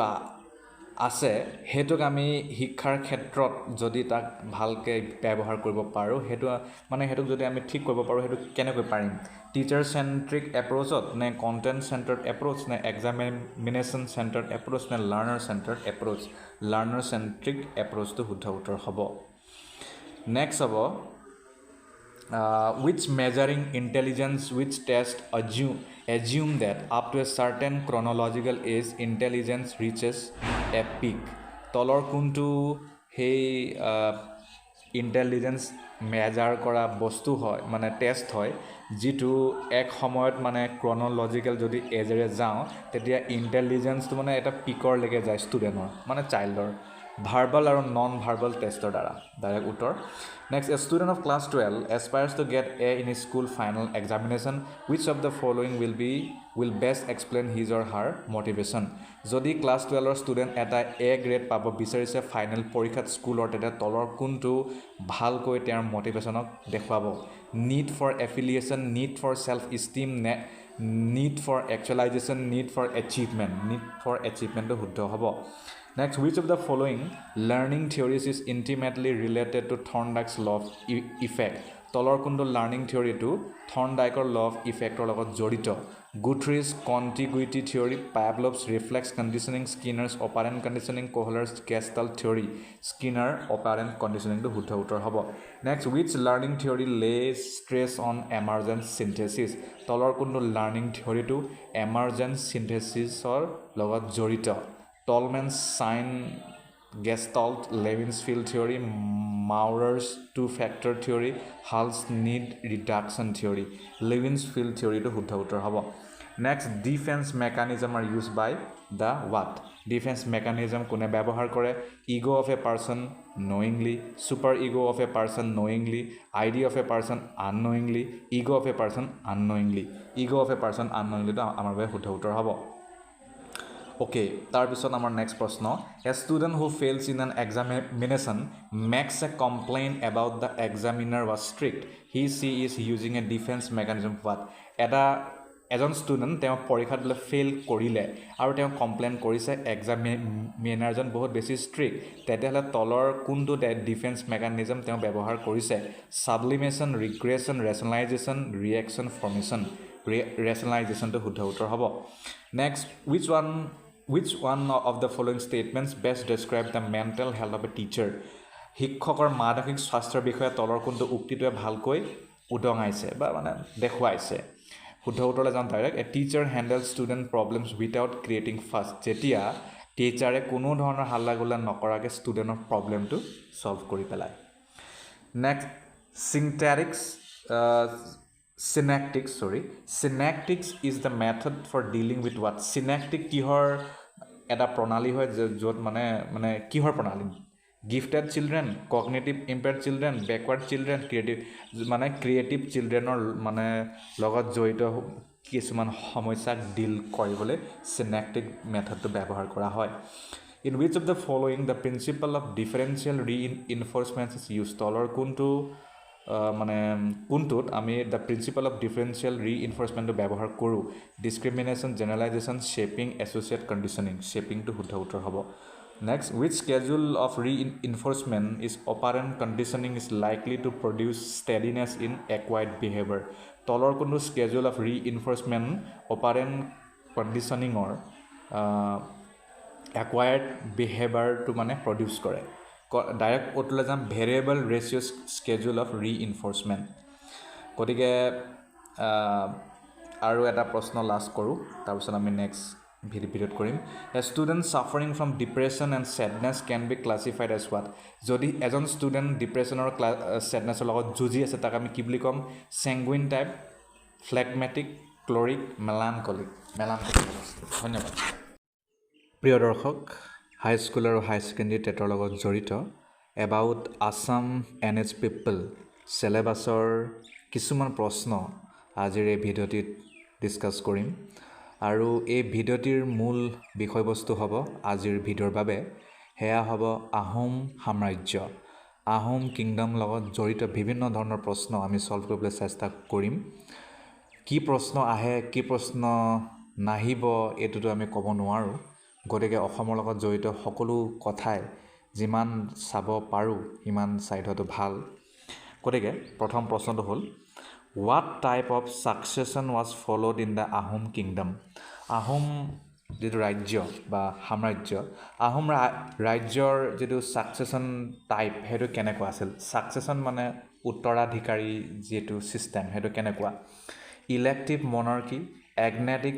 আছে হেতুক আমি শিক্ষাৰ ক্ষেত্ৰত যদি তাক ভালকৈ ব্যৱহাৰ কৰিব পাৰোঁ হেতু মানে হেতুক যদি আমি ঠিক কৰিব পাৰোঁ হেতু কেনেকৈ পাৰিম? টিচাৰ চেন্ট্ৰিক এপ্ৰোচত নে কণ্টেণ্ট চেণ্টাৰ্ড এপ্ৰোচ নে এক্সামিনেশ্যন চেণ্টাৰ্ড এপ্ৰোচ নে লাৰ্ণাৰ চেণ্টাৰ্ড এপ্ৰোচ? লাৰ্ণাৰ চেন্ট্ৰিক এপ্ৰোচটো শুদ্ধ উত্তৰ হ'ব. Next হ'ব which measuring intelligence which test assume that up to a certain chronological age intelligence reaches a peak? তলৰ কোনটো সেই ইণ্টেলিজেঞ্চ মেজাৰ কৰা বস্তু হয় মানে টেষ্ট হয় যিটো এক সময়ত মানে ক্ৰনলজিকেল যদি এজেৰে যাওঁ তেতিয়া ইণ্টেলিজেঞ্চটো মানে এটা পিকৰলৈকে যায় ষ্টুডেণ্টৰ মানে চাইল্ডৰ ভাৰ্বল আৰু নন ভাৰ্বল টেষ্টৰ দ্বাৰা. ডাইৰেক্ট উত্তৰ. Next, a student of class 12 aspires to get A in his school final examination. Which of the following will best explain his or her motivation? যদি ক্লাছ 12ৰ ষ্টুডেণ্ট এটা A গ্ৰেড পাব বিচাৰিছে final পৰীক্ষাত স্কুলৰ তেতিয়া তলৰ কোনটো ভালকৈ তেওঁৰ মটিভেশ্যনক দেখুৱাব? Need for affiliation, need for self esteem নে need for actualization, need for achievement? Need for এচিভমেণ্টটো শুদ্ধ হ'ব. Next, which of the following learning theories is intimately related to Thorndike's law of effect? তলৰ কোনটো লাৰ্ণিং থিয়ৰীটো থৰ্নডাইকৰ ল অফ ইফেক্টৰ লগত জড়িত? Guthrie's contiguity theory, Pavlov's reflex conditioning, Skinner's operant conditioning, Kohler's gestalt theory? Skinner operant কণ্ডিশ্যনিংটো শুদ্ধ উত্তৰ হ'ব. Next, which learning theory lay stress on emergence synthesis? তলৰ কোনটো লাৰ্ণিং থিয়ৰীটো এমাৰ্জেঞ্চ চিন্থেচিছৰ লগত জড়িত? Tolman's sign Gestalt, Levin's field theory, Maurer's two-factor theory, Hull's need reduction theory? Levin's field theory to শুদ্ধ উত্তৰ হ'ব. Next, defense mechanism are used by the what? Defense mechanism কোনে ব্যৱহাৰ কৰে? Ego of a person knowingly, super ego of a person knowingly, idea of a person unknowingly, ego of a person unknowingly. Ego of a person unknowingly to আমাৰ বাবে শুদ্ধ উত্তৰ হ'ব. Okay, তাৰপিছত আমাৰ নেক্সট প্ৰশ্ন. A student who fails in an examination makes a complaint about the examiner was strict. She is using a defense mechanism what? এজন student তেওঁ পৰীক্ষাত বোলে ফেইল কৰিলে আৰু তেওঁ কমপ্লেইন কৰিছে এক্সামিনাৰজন বহুত বেছি ষ্ট্ৰিক্ট তেতিয়াহ'লে তলৰ কোনটো ডিফেন্স মেকানিজম তেওঁ ব্যৱহাৰ কৰিছে? ছাবলিমেশ্যন, ৰিগ্ৰেশ্যন, ৰেচনেলাইজেশ্যন, ৰিয়েকশ্যন, ফৰ্মেশ্যন? ৰেচনেলাইজেশ্যনটো শুদ্ধ উত্তৰ হ'ব. Next, which one of the following statements best describe the mental health of a teacher? শিক্ষকৰ মানসিক স্বাস্থ্যৰ বিষয়ে তলৰ কোনটো উক্তিটোৱে ভালকৈ উদঙাইছে বা মানে দেখুৱাইছে? শুদ্ধ উত্তৰলৈ যাম direct. A teacher handle student problems without creating fast. যেতিয়া টিচাৰে কোনো ধৰণৰ হাল্লা গোল্লা নকৰাকৈ ষ্টুডেণ্টৰ প্ৰব্লেমটো ছল্ভ কৰি পেলায়. Next, synectics is the method for dealing with what? Synectic কিহৰ এটা প্ৰণালী হয় য'ত মানে কিহৰ প্ৰণালী? Gifted children, cognitive impaired children, backward children, creative চিলড্ৰেনৰ মানে লগত জড়িত কিছুমান সমস্যাক ডিল কৰিবলৈ synectic মেথডটো ব্যৱহাৰ কৰা হয়. In which of the following the principle of differential reinforcement is used? তলৰ কোনটোত আমি দ্য প্ৰিন্সিপাল অফ ডিফাৰেঞ্চিয়েল ৰিইনফৰ্চমেণ্টটো ব্যৱহাৰ কৰোঁ? Discrimination, generalization, shaping, associate conditioning? শ্বেপিংটো শুদ্ধ উত্তৰ হ'ব. Next, which schedule of reinforcement is operant conditioning is likely to produce steadiness in acquired behaviour? তলৰ কোনটো স্কেজুল অফ ৰিইনফৰ্চমেণ্ট অপাৰেণ্ট কণ্ডিশ্যনিঙৰ একুৱাৰ্ড বিহেভিয়াৰটো মানে প্ৰডিউচ কৰে? ডাইৰেক্ট উত্তৰলৈ যাম, variable ratio' schedule of reinforcement. গতিকে আৰু এটা প্ৰশ্ন লাষ্ট কৰোঁ তাৰপিছত আমি নেক্সট ভিডিঅ'ত কৰিম a student suffering from depression and sadness can be classified as what যদি এজন ষ্টুডেণ্ট ডিপ্ৰেশ্যন আৰু ছেডনেছৰ লগত যুঁজি আছে তাক আমি কি বুলি ক'ম চেংগুইন টাইপ ফ্লেগমেটিক ক্লৰিক মেলানকলিক ধন্যবাদ প্ৰিয় দৰ্শক হাইস্কুল আৰু হাই ছেকেণ্ডেৰী টেটৰ লগত জড়িত এবাউট আছাম এণ্ড ইটছ পিপল চিলেবাছৰ কিছুমান প্ৰশ্ন আজিৰ এই ভিডিঅ'টিত ডিছকাছ কৰিম আৰু এই ভিডিঅ'টিৰ মূল বিষয়বস্তু হ'ব আজিৰ ভিডিঅ'ৰ বাবে সেয়া হ'ব আহোম সাম্ৰাজ্য আহোম কিংডম লগত জড়িত বিভিন্ন ধৰণৰ প্ৰশ্ন আমি সলভ কৰিবলৈ চেষ্টা কৰিম কি প্ৰশ্ন আহে কি প্ৰশ্ন নাহিব এইটোতো আমি ক'ব নোৱাৰোঁ গতিকে অসমৰ লগত জড়িত সকলো কথাই যিমান চাব পাৰোঁ সিমান চাই থোৱাটো ভাল গতিকে প্ৰথম প্ৰশ্নটো হ'ল what type of succession was followed in the Ahom kingdom Ahom যিটো ৰাজ্য বা সাম্ৰাজ্য আহোম ৰাজ্যৰ যিটো ছাকচেশ্যন টাইপ সেইটো কেনেকুৱা আছিল ছাকচেশ্যন মানে উত্তৰাধিকাৰী যিটো ছিষ্টেম সেইটো কেনেকুৱা ইলেক্টিভ মনাৰ্কি এগনেটিক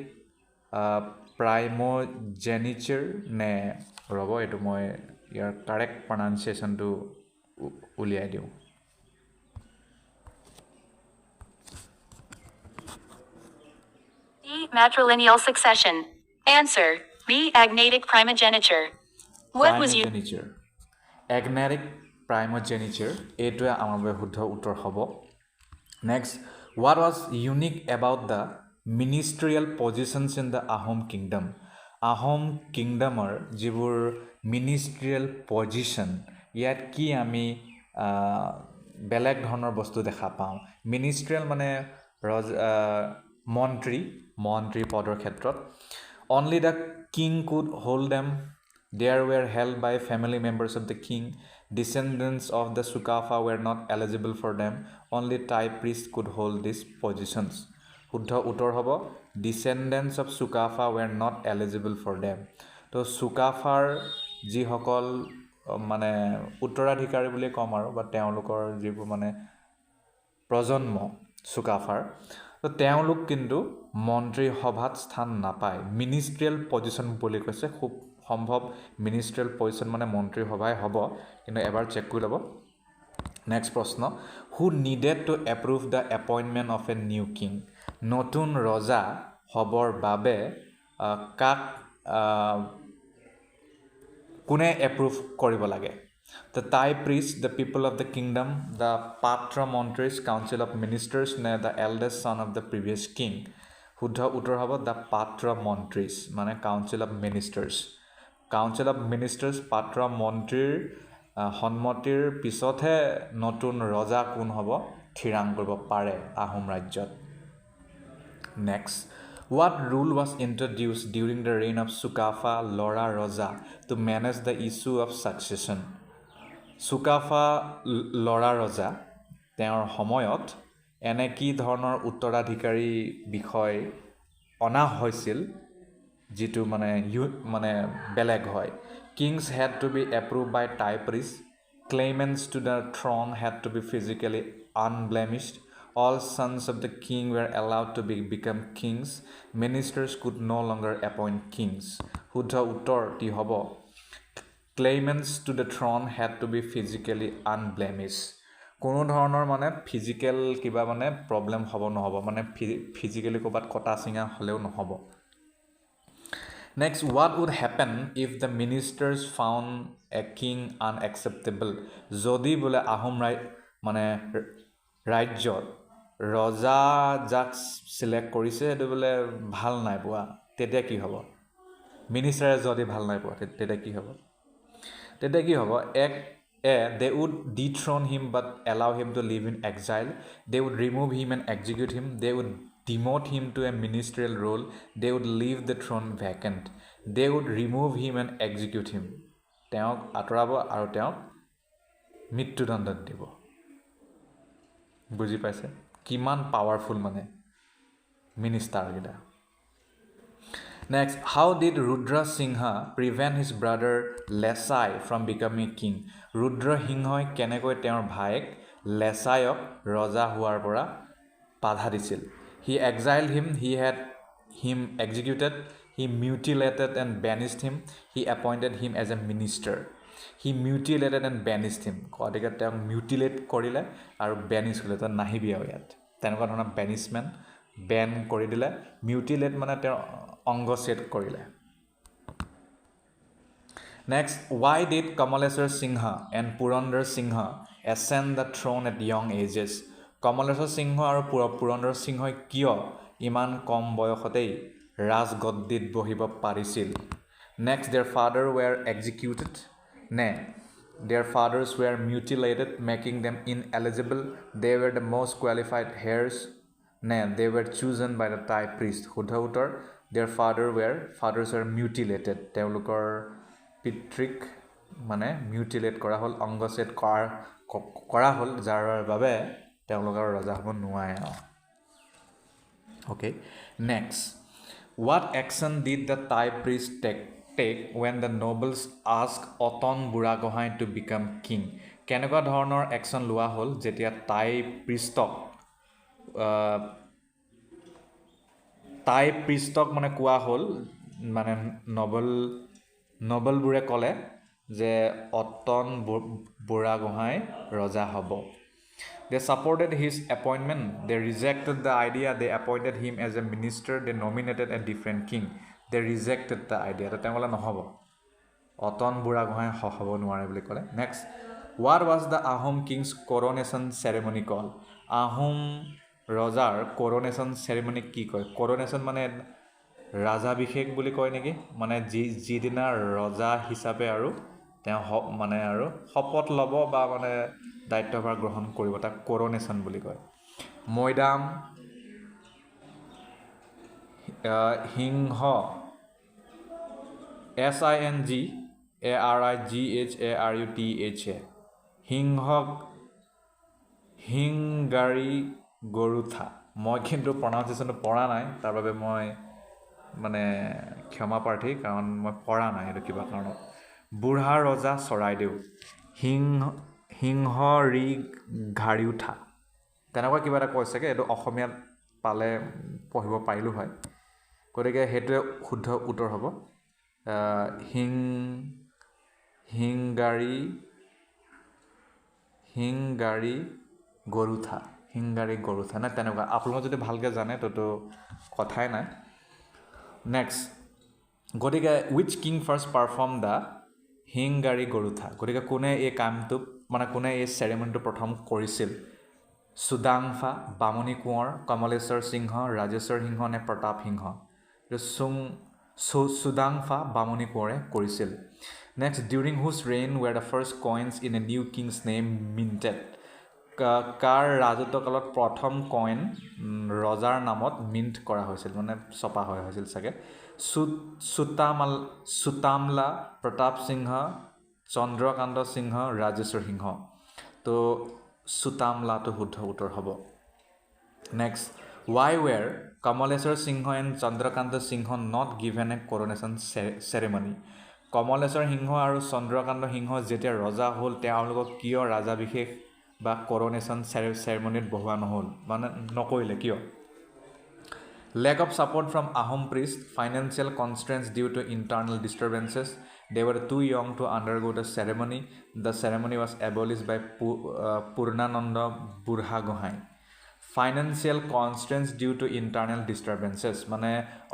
প্ৰাইমোজেনিচাৰ নে ৰ'ব এইটো মই ইয়াৰ কাৰেক্ট প্ৰনাউন্সিয়েশ্যনটো উলিয়াই দিওঁ D. Matrilineal succession. Answer. B. Agnatic primogeniture. What was you? Agnatic primogeniture. এইটোৱে আমাৰ বাবে শুদ্ধ উত্তৰ হ'ব next what was unique about the ministerial positions in the Ahom kingdom Ahom kingdomৰ যিবোৰ ministerial position ইয়াত কি আমি বেলেগ ধৰণৰ বস্তু দেখা পাওঁ ministerial মানে মন্ত্ৰী পদৰ ক্ষেত্ৰত only the king could hold them they were held by family members of the king descendants of the Sukafa were not eligible for them only Thai priests could hold these positions শুদ্ধ উত্তৰ হ'ব descendants of Sukafa were not eligible for them তো Sukafaৰ যিসকল মানে উত্তৰাধিকাৰী বুলি ক'ম আৰু বা তেওঁলোকৰ যিবোৰ মানে প্ৰজন্ম Sukafaৰ তো তেওঁলোক কিন্তু মন্ত্ৰী সভাত স্থান নাপায় মিনিষ্ট্ৰিয়েল পজিশ্যন বুলি কৈছে খুব সম্ভৱ মিনিষ্ট্ৰিয়েল পজিশ্যন মানে মন্ত্ৰী সভাই হ'ব কিন্তু এবাৰ চেক কৰি ল'ব নেক্সট প্ৰশ্ন who needed to approve the appointment of a new king নতুন ৰজা হ'বৰ বাবে কাক কোনে এপ্ৰুভ কৰিব লাগে The Thai priests, the people of the kingdom, the patramontries, council of ministers, নে the eldest son of the previous king. শুদ্ধ উত্তৰ হ'ব the patramontries, মানে council of ministers. Council of ministers, পাত্ৰমন্ত্ৰীৰ সন্মতিৰ পিছতহে নতুন ৰজা কোন হ'ব থিৰাং কৰিব পাৰে আহোম ৰাজ্যত Next, what rule was introduced during the reign of Sukafa Lora Raja to manage the issue of succession? Sukafa Lora Raja তেওঁৰ সময়ত এনে কি ধৰণৰ উত্তৰাধিকাৰী বিষয় অনা হৈছিল যিটো মানে বেলেগ হয় Kings had to be approved by Thai priests claimants to the throne had to be physically unblemished all sons of the king were allowed to become kings ministers could no longer appoint kings শুদ্ধ উত্তৰটি হ'ব claimants to the throne had to be physically unblemished কোনো ধৰণৰ মানে physical কিবা মানে problem হ'ব নহ'ব মানে ফিজিক্যালি ক'বাত কটা চিঙা হ'লেও নহ'ব Next, what would happen if the ministers found a king unacceptable? যদি বোলে আহোম ৰাজ্যত ৰজা যাক সিলেক্ট কৰিছে সেইটো বোলে ভাল নাই পোৱা তেতিয়া কি হ'ব মিনিষ্টাৰে যদি ভাল নাই পোৱা তেতিয়া কি হ'ব they would dethrone him but allow him to live in exile they would remove him and execute him they would demote him to a ministerial role they would leave the throne vacant they would remove him and execute him তেওঁক আঁতৰাব আৰু তেওঁক মৃত্যুদণ্ড দিব বুজি পাইছে কিমান powerful মানে মিনিষ্টাৰ গিলা Next, how did Rudra Singha prevent his brother Lesai from becoming king? Rudra Singhoi kenekoi তেওঁৰ ভাইক লেছাইক ৰজা হোৱাৰ পৰা বাধা দিছিল he exiled him he had him executed he mutilated and banished him he appointed him as a minister he mutilated and banished him গতিকে তেওঁক মিউটিলেট কৰিলে আৰু বেনিছ কৰিলে তই নাহিবি আৰু ইয়াত তেনেকুৱা ধৰণৰ বেনিছমেণ্ট বেন কৰি দিলে মিউটিলেট মানে তেওঁ অংগচ্ছেদ কৰিলে Next, why did Kamaleswar Singha and Purandar Singha ascend the throne at young ages? Kamaleswar Singha আৰু Purandar Singha কিয় ইমান কম বয়সতেই ৰাজগদ্দিত বহিব পাৰিছিল? Next, their fathers were executed. Ne, their fathers were mutilated, making them ineligible. They were the most qualified heirs. Ne, they were chosen by the Thai priest. শুদ্ধ উত্তৰ, their fathers were mutilated. তেওঁলোকৰ পিতৃক মানে মিউটিলেট কৰা হ'ল অংগচ্ছেদ কৰা হ'ল যাৰ বাবে তেওঁলোকৰ ৰজা হ'ব নোৱাৰে Okay, next, what action did the Thai priest take when the nobles asked Oton Buragohain to become king? কেনেকুৱা ধৰণৰ একশ্যন লোৱা হ'ল যেতিয়া টাই প্ৰিষ্টক মানে কোৱা হ'ল মানে নবলবোৰে ক'লে যে অটন বুঢ়াগোহাঁই ৰজা হ'ব They supported his appointment. They rejected the idea. They appointed him as a minister. They nominated a different king. They rejected the idea. তো তেওঁ ক'লে নহ'ব অটন বুঢ়াগোহাঁই হ'ব নোৱাৰে বুলি ক'লে Next, what was the Ahom king's coronation ceremony called? Ahom ৰজাৰ coronation ceremony কি কয় coronation মানে ৰাজাভিষেক বুলি কয় নেকি মানে যিদিনা ৰজা হিচাপে আৰু তেওঁ মানে আৰু শপত ল'ব বা মানে দায়িত্বভাৰ গ্ৰহণ কৰিব তাক coronation বুলি কয় মৈদাম সিংহ SINGARIGHARUTHA হিংগাৰী গৰুথা মই কিন্তু প্ৰনাউন্সিয়েশ্যনটো পঢ়া নাই তাৰ বাবে মই মানে ক্ষমা প্ৰাৰ্থী কাৰণ মই পঢ়া নাই এইটো কিবা কাৰণত বুঢ়া ৰজা চৰাইদেউ সিংহ ৰি ঘাৰি উঠা তেনেকুৱা কিবা এটা কৈছে কি এইটো অসমীয়াত পালে পঢ়িব পাৰিলোঁ হয় গতিকে সেইটোৱে শুদ্ধ উত্তৰ হ'ব হিংগাৰী গৰুথা না তেনেকুৱা আপোনালোকে যদি ভালকৈ জানে তো কথাই নাই Next, গতিকে which king first performed the হিংগাৰী গৰুথা গতিকে কোনে এই কামটো মানে কোনে এই চেৰেমনিটো প্ৰথম কৰিছিল সুদাংফা বামুণী কোঁৱৰ কমলেশ্বৰ সিংহ ৰাজেশ্বৰ সিংহ নে প্ৰতাপ সিংহ সুদাংফা বামুণী কোঁৱৰে কৰিছিল Next, during whose reign were the first coins in a new king's name minted? কাৰ ৰাজত্বকালত প্ৰথম কইন ৰজাৰ নামত মিণ্ট কৰা হৈছিল মানে ছপা হৈছিল চাগে সুতামলা প্ৰতাপ সিংহ চন্দ্ৰকান্ত সিংহ ৰাজেশ্বৰ সিংহ তো সুতামলাটো শুদ্ধ উত্তৰ হ'ব Next, why were Kamaleswar Singha and Chandrakanta Singha not given a coronation ceremony? Kamaleswar সিংহ আৰু চন্দ্ৰকান্ত সিংহ যেতিয়া ৰজা হ'ল তেওঁলোকক কিয় ৰাজাভিষেক বা coronation ceremonyত বহোৱা নহ'ল মানে নকৰিলে কিয় Lack of support from Ahom priests, financial constraints due to internal disturbances. They were too young to undergo the ceremony. The ceremony was abolished by Purnananda Burhagohain. Financial constraints due to internal disturbances. মানে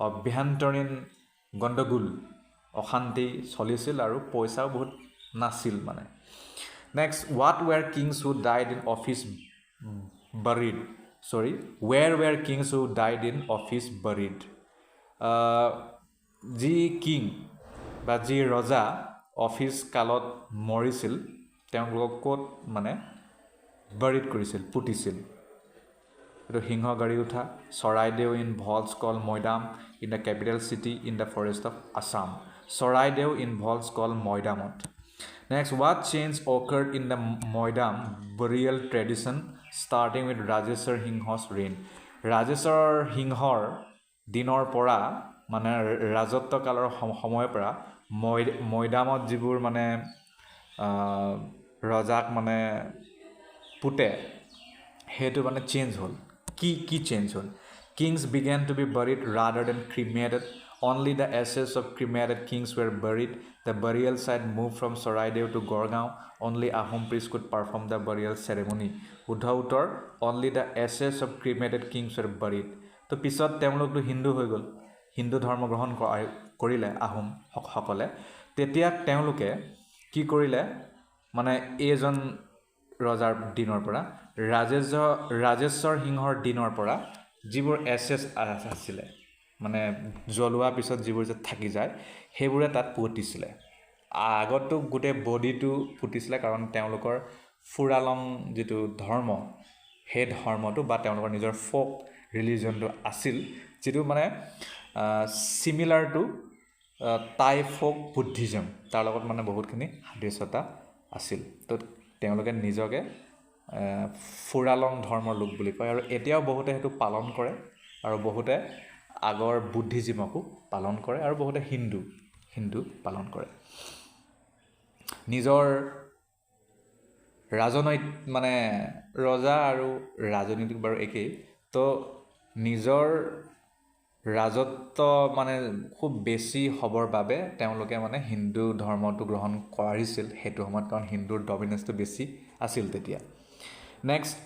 অভ্যন্তৰীণ গণ্ডগোল অশান্তি চলিছিল আৰু পইচাও বহুত নাছিল মানে Next, what were kings who died in office buried? Where were kings who died in office buried? যি কিং বা যি ৰজা অফিচ কালত মৰিছিল তেওঁলোকক ক'ত মানে বাৰিড কৰিছিল পুতিছিল এইটো সিংহগাৰী উঠা Charaideo involves call Maidam in the capital city in the forest of Assam Charaideo involves call মৈদামত Next, what change occurred in the Moidam burial tradition starting with Rajeshwar Singha's reign? Rajeshwar Singhar দিনৰ পৰা মানে ৰাজত্ব কালৰ সময়ৰ পৰা মৈদামত যিবোৰ মানে ৰজাক মানে পুতে সেইটো মানে চেঞ্জ হ'ল কি চেঞ্জ হ'ল kings began to be buried rather than cremated only the ashes of cremated kings were buried the burial site moved from Saraidew to Gorgaon only Ahom priests could perform the burial ceremony শুদ্ধ উত্তৰ only the ashes of cremated kings were buried তো পিছত তেওঁলোকটো হিন্দু হৈ গ'ল হিন্দু ধৰ্ম গ্ৰহণ কৰিলে আহোম সকলে তেতিয়া তেওঁলোকে কি কৰিলে মানে এজন ৰজাৰ দিনৰ পৰা ৰাজেশ্বৰ সিংহৰ দিনৰ পৰা যিবোৰ এছেছ আছিলে মানে জ্বলোৱা পিছত যিবোৰ যে থাকি যায় সেইবোৰে তাত পুতিছিলে আগতো গোটেই বডিটো পুতিছিলে কাৰণ তেওঁলোকৰ ফুৰালং যিটো ধৰ্ম সেই ধৰ্মটো বা তেওঁলোকৰ নিজৰ ফোক ৰিলিজনটো আছিল যিটো মানে সিমিলাৰ টু টাই ফোক বুদ্ধিজম তাৰ লগত মানে বহুতখিনি সাদৃশ্যতা আছিল তো তেওঁলোকে নিজকে ফুৰালং ধৰ্মৰ লোক বুলি কয় আৰু এতিয়াও বহুতে সেইটো পালন কৰে আৰু বহুতে আগৰ বুদ্ধিজিমকো পালন কৰে আৰু বহুতে হিন্দু পালন কৰে নিজৰ ৰাজনৈতিক মানে ৰজা আৰু ৰাজনৈতিক বাৰু একেই তো নিজৰ ৰাজত্ব মানে খুব বেছি হ'বৰ বাবে তেওঁলোকে মানে হিন্দু ধৰ্মটো গ্ৰহণ কৰিছিল সেইটো সময়ত কাৰণ হিন্দুৰ ডমিনেন্সটো বেছি আছিল তেতিয়া next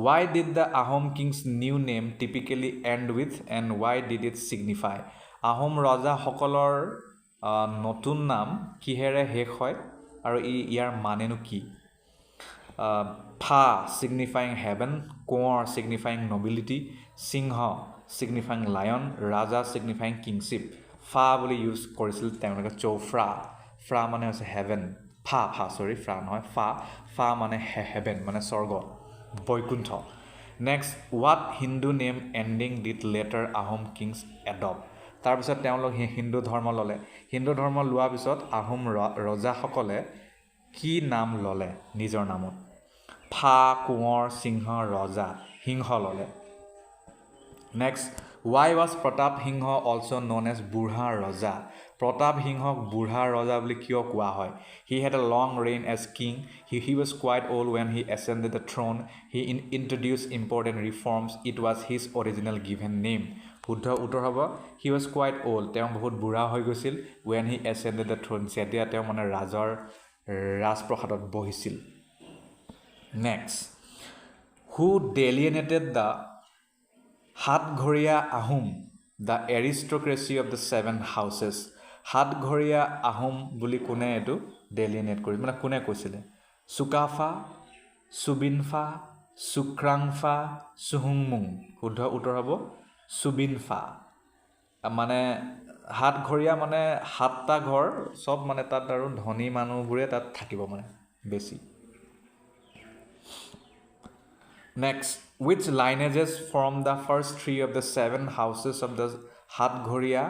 why did the Ahom king's new name typically end with and why did it signify Ahom ৰজা সকলৰ নতুন নাম কিহেৰে শেষ হয় আৰু ইয়াৰ মানেনো কি Pha signifying heaven, Kor signifying nobility, Singha signifying lion, Raja signifying kingship. Pha বুলি ইউজ কৰিছিল তেওঁলোকে চৌফ্ৰা ফ্ৰা মানে হৈছে হেভেন ফ্ৰা নহয় ফা মানে হেভেন মানে স্বৰ্গ Vaikuntha next what Hindu name ending did later Ahom kings adopt তাৰপিছত তেওঁলোক হিন্দু ধৰ্ম ল'লে হিন্দু ধৰ্ম লোৱাৰ পিছত আহোম ৰজাসকলে কি নাম ল'লে নিজৰ নামত ফা কোঁৱৰ সিংহ ৰজা সিংহ ল'লে next why was Pratap Singha also known as বুঢ়া ৰজা Pratap Singha বুঢ়া ৰজা বুলি কিয় কোৱা হয় he had a long reign as king he was quite old when he ascended the throne he introduced important reforms it was his original given name শুদ্ধ উত্তৰ হ'ব he was quite old তেওঁ বহুত বুঢ়া হৈ গৈছিল when he ascended the throne যেতিয়া তেওঁ মানে ৰাজপ্ৰসাদত বহিছিল next who delineated the হাতঘৰীয়া Ahom the aristocracy of the seven houses হাতঘৰীয়া Ahom বুলি কোনে এটো ডেলিনেট কৰি মানে কোনে কৈছিলে সুকাফা সুবিনফা সুক্ৰাংফা সুহুংমুং শুদ্ধ উত্তৰ হ'ব সুবিনফা মানে হাতঘৰীয়া মানে সাতটা ঘৰ সব মানে তাত আৰু ধনী মানুহবোৰে তাত থাকিব মানে বেছি Next, which lineages form the first three of the seven houses of the Hatghoriya,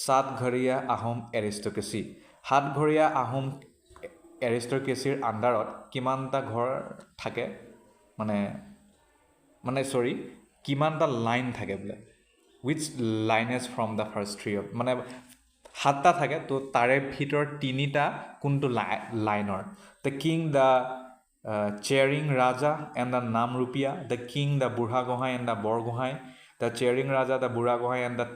Satghoriya Ahom aristocracy? Hatghoriya Ahom aristocracy underot kimanta ghor thake মানে sorry kimanta line thake bole which lineage from the first three of মানে সাতটা থাকে তো তাৰে ভিতৰ তিনিটা কোনটো লাইনৰ the king the Chering Raja and the Namrupia, the king, the Burhagohai and the Borgohai, the Chering Raja, the Buragohai and the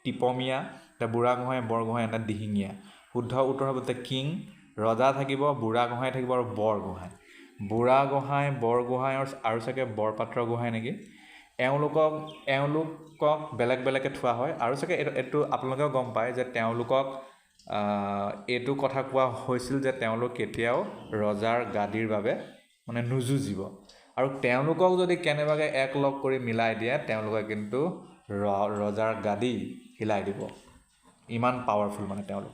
Tipomia, the Buragohai, Borgohai and the Dihingya. Huddha uttor hobo the king, Raja thakibo, Buragohai thakibo aru Borgohai. Buragohai, Borgohai aru sake Borpatra Gohai neki. Eulukok belek thua hoy aru sake etu apologe gom pai je teulukok এটো কথা কোৱা হৈছিল যে তেওঁলোক কেতিয়াও ৰজাৰ গাদীৰ বাবে মানে নুজুজিব আৰু তেওঁলোকক যদি কেনেবাকে এক লগ কৰি মিলাই দিয়ে তেওঁলোকে কিন্তু ৰজাৰ গাদী হিলাই দিব ইমান পাৱাৰফুল মানে তেওঁলোক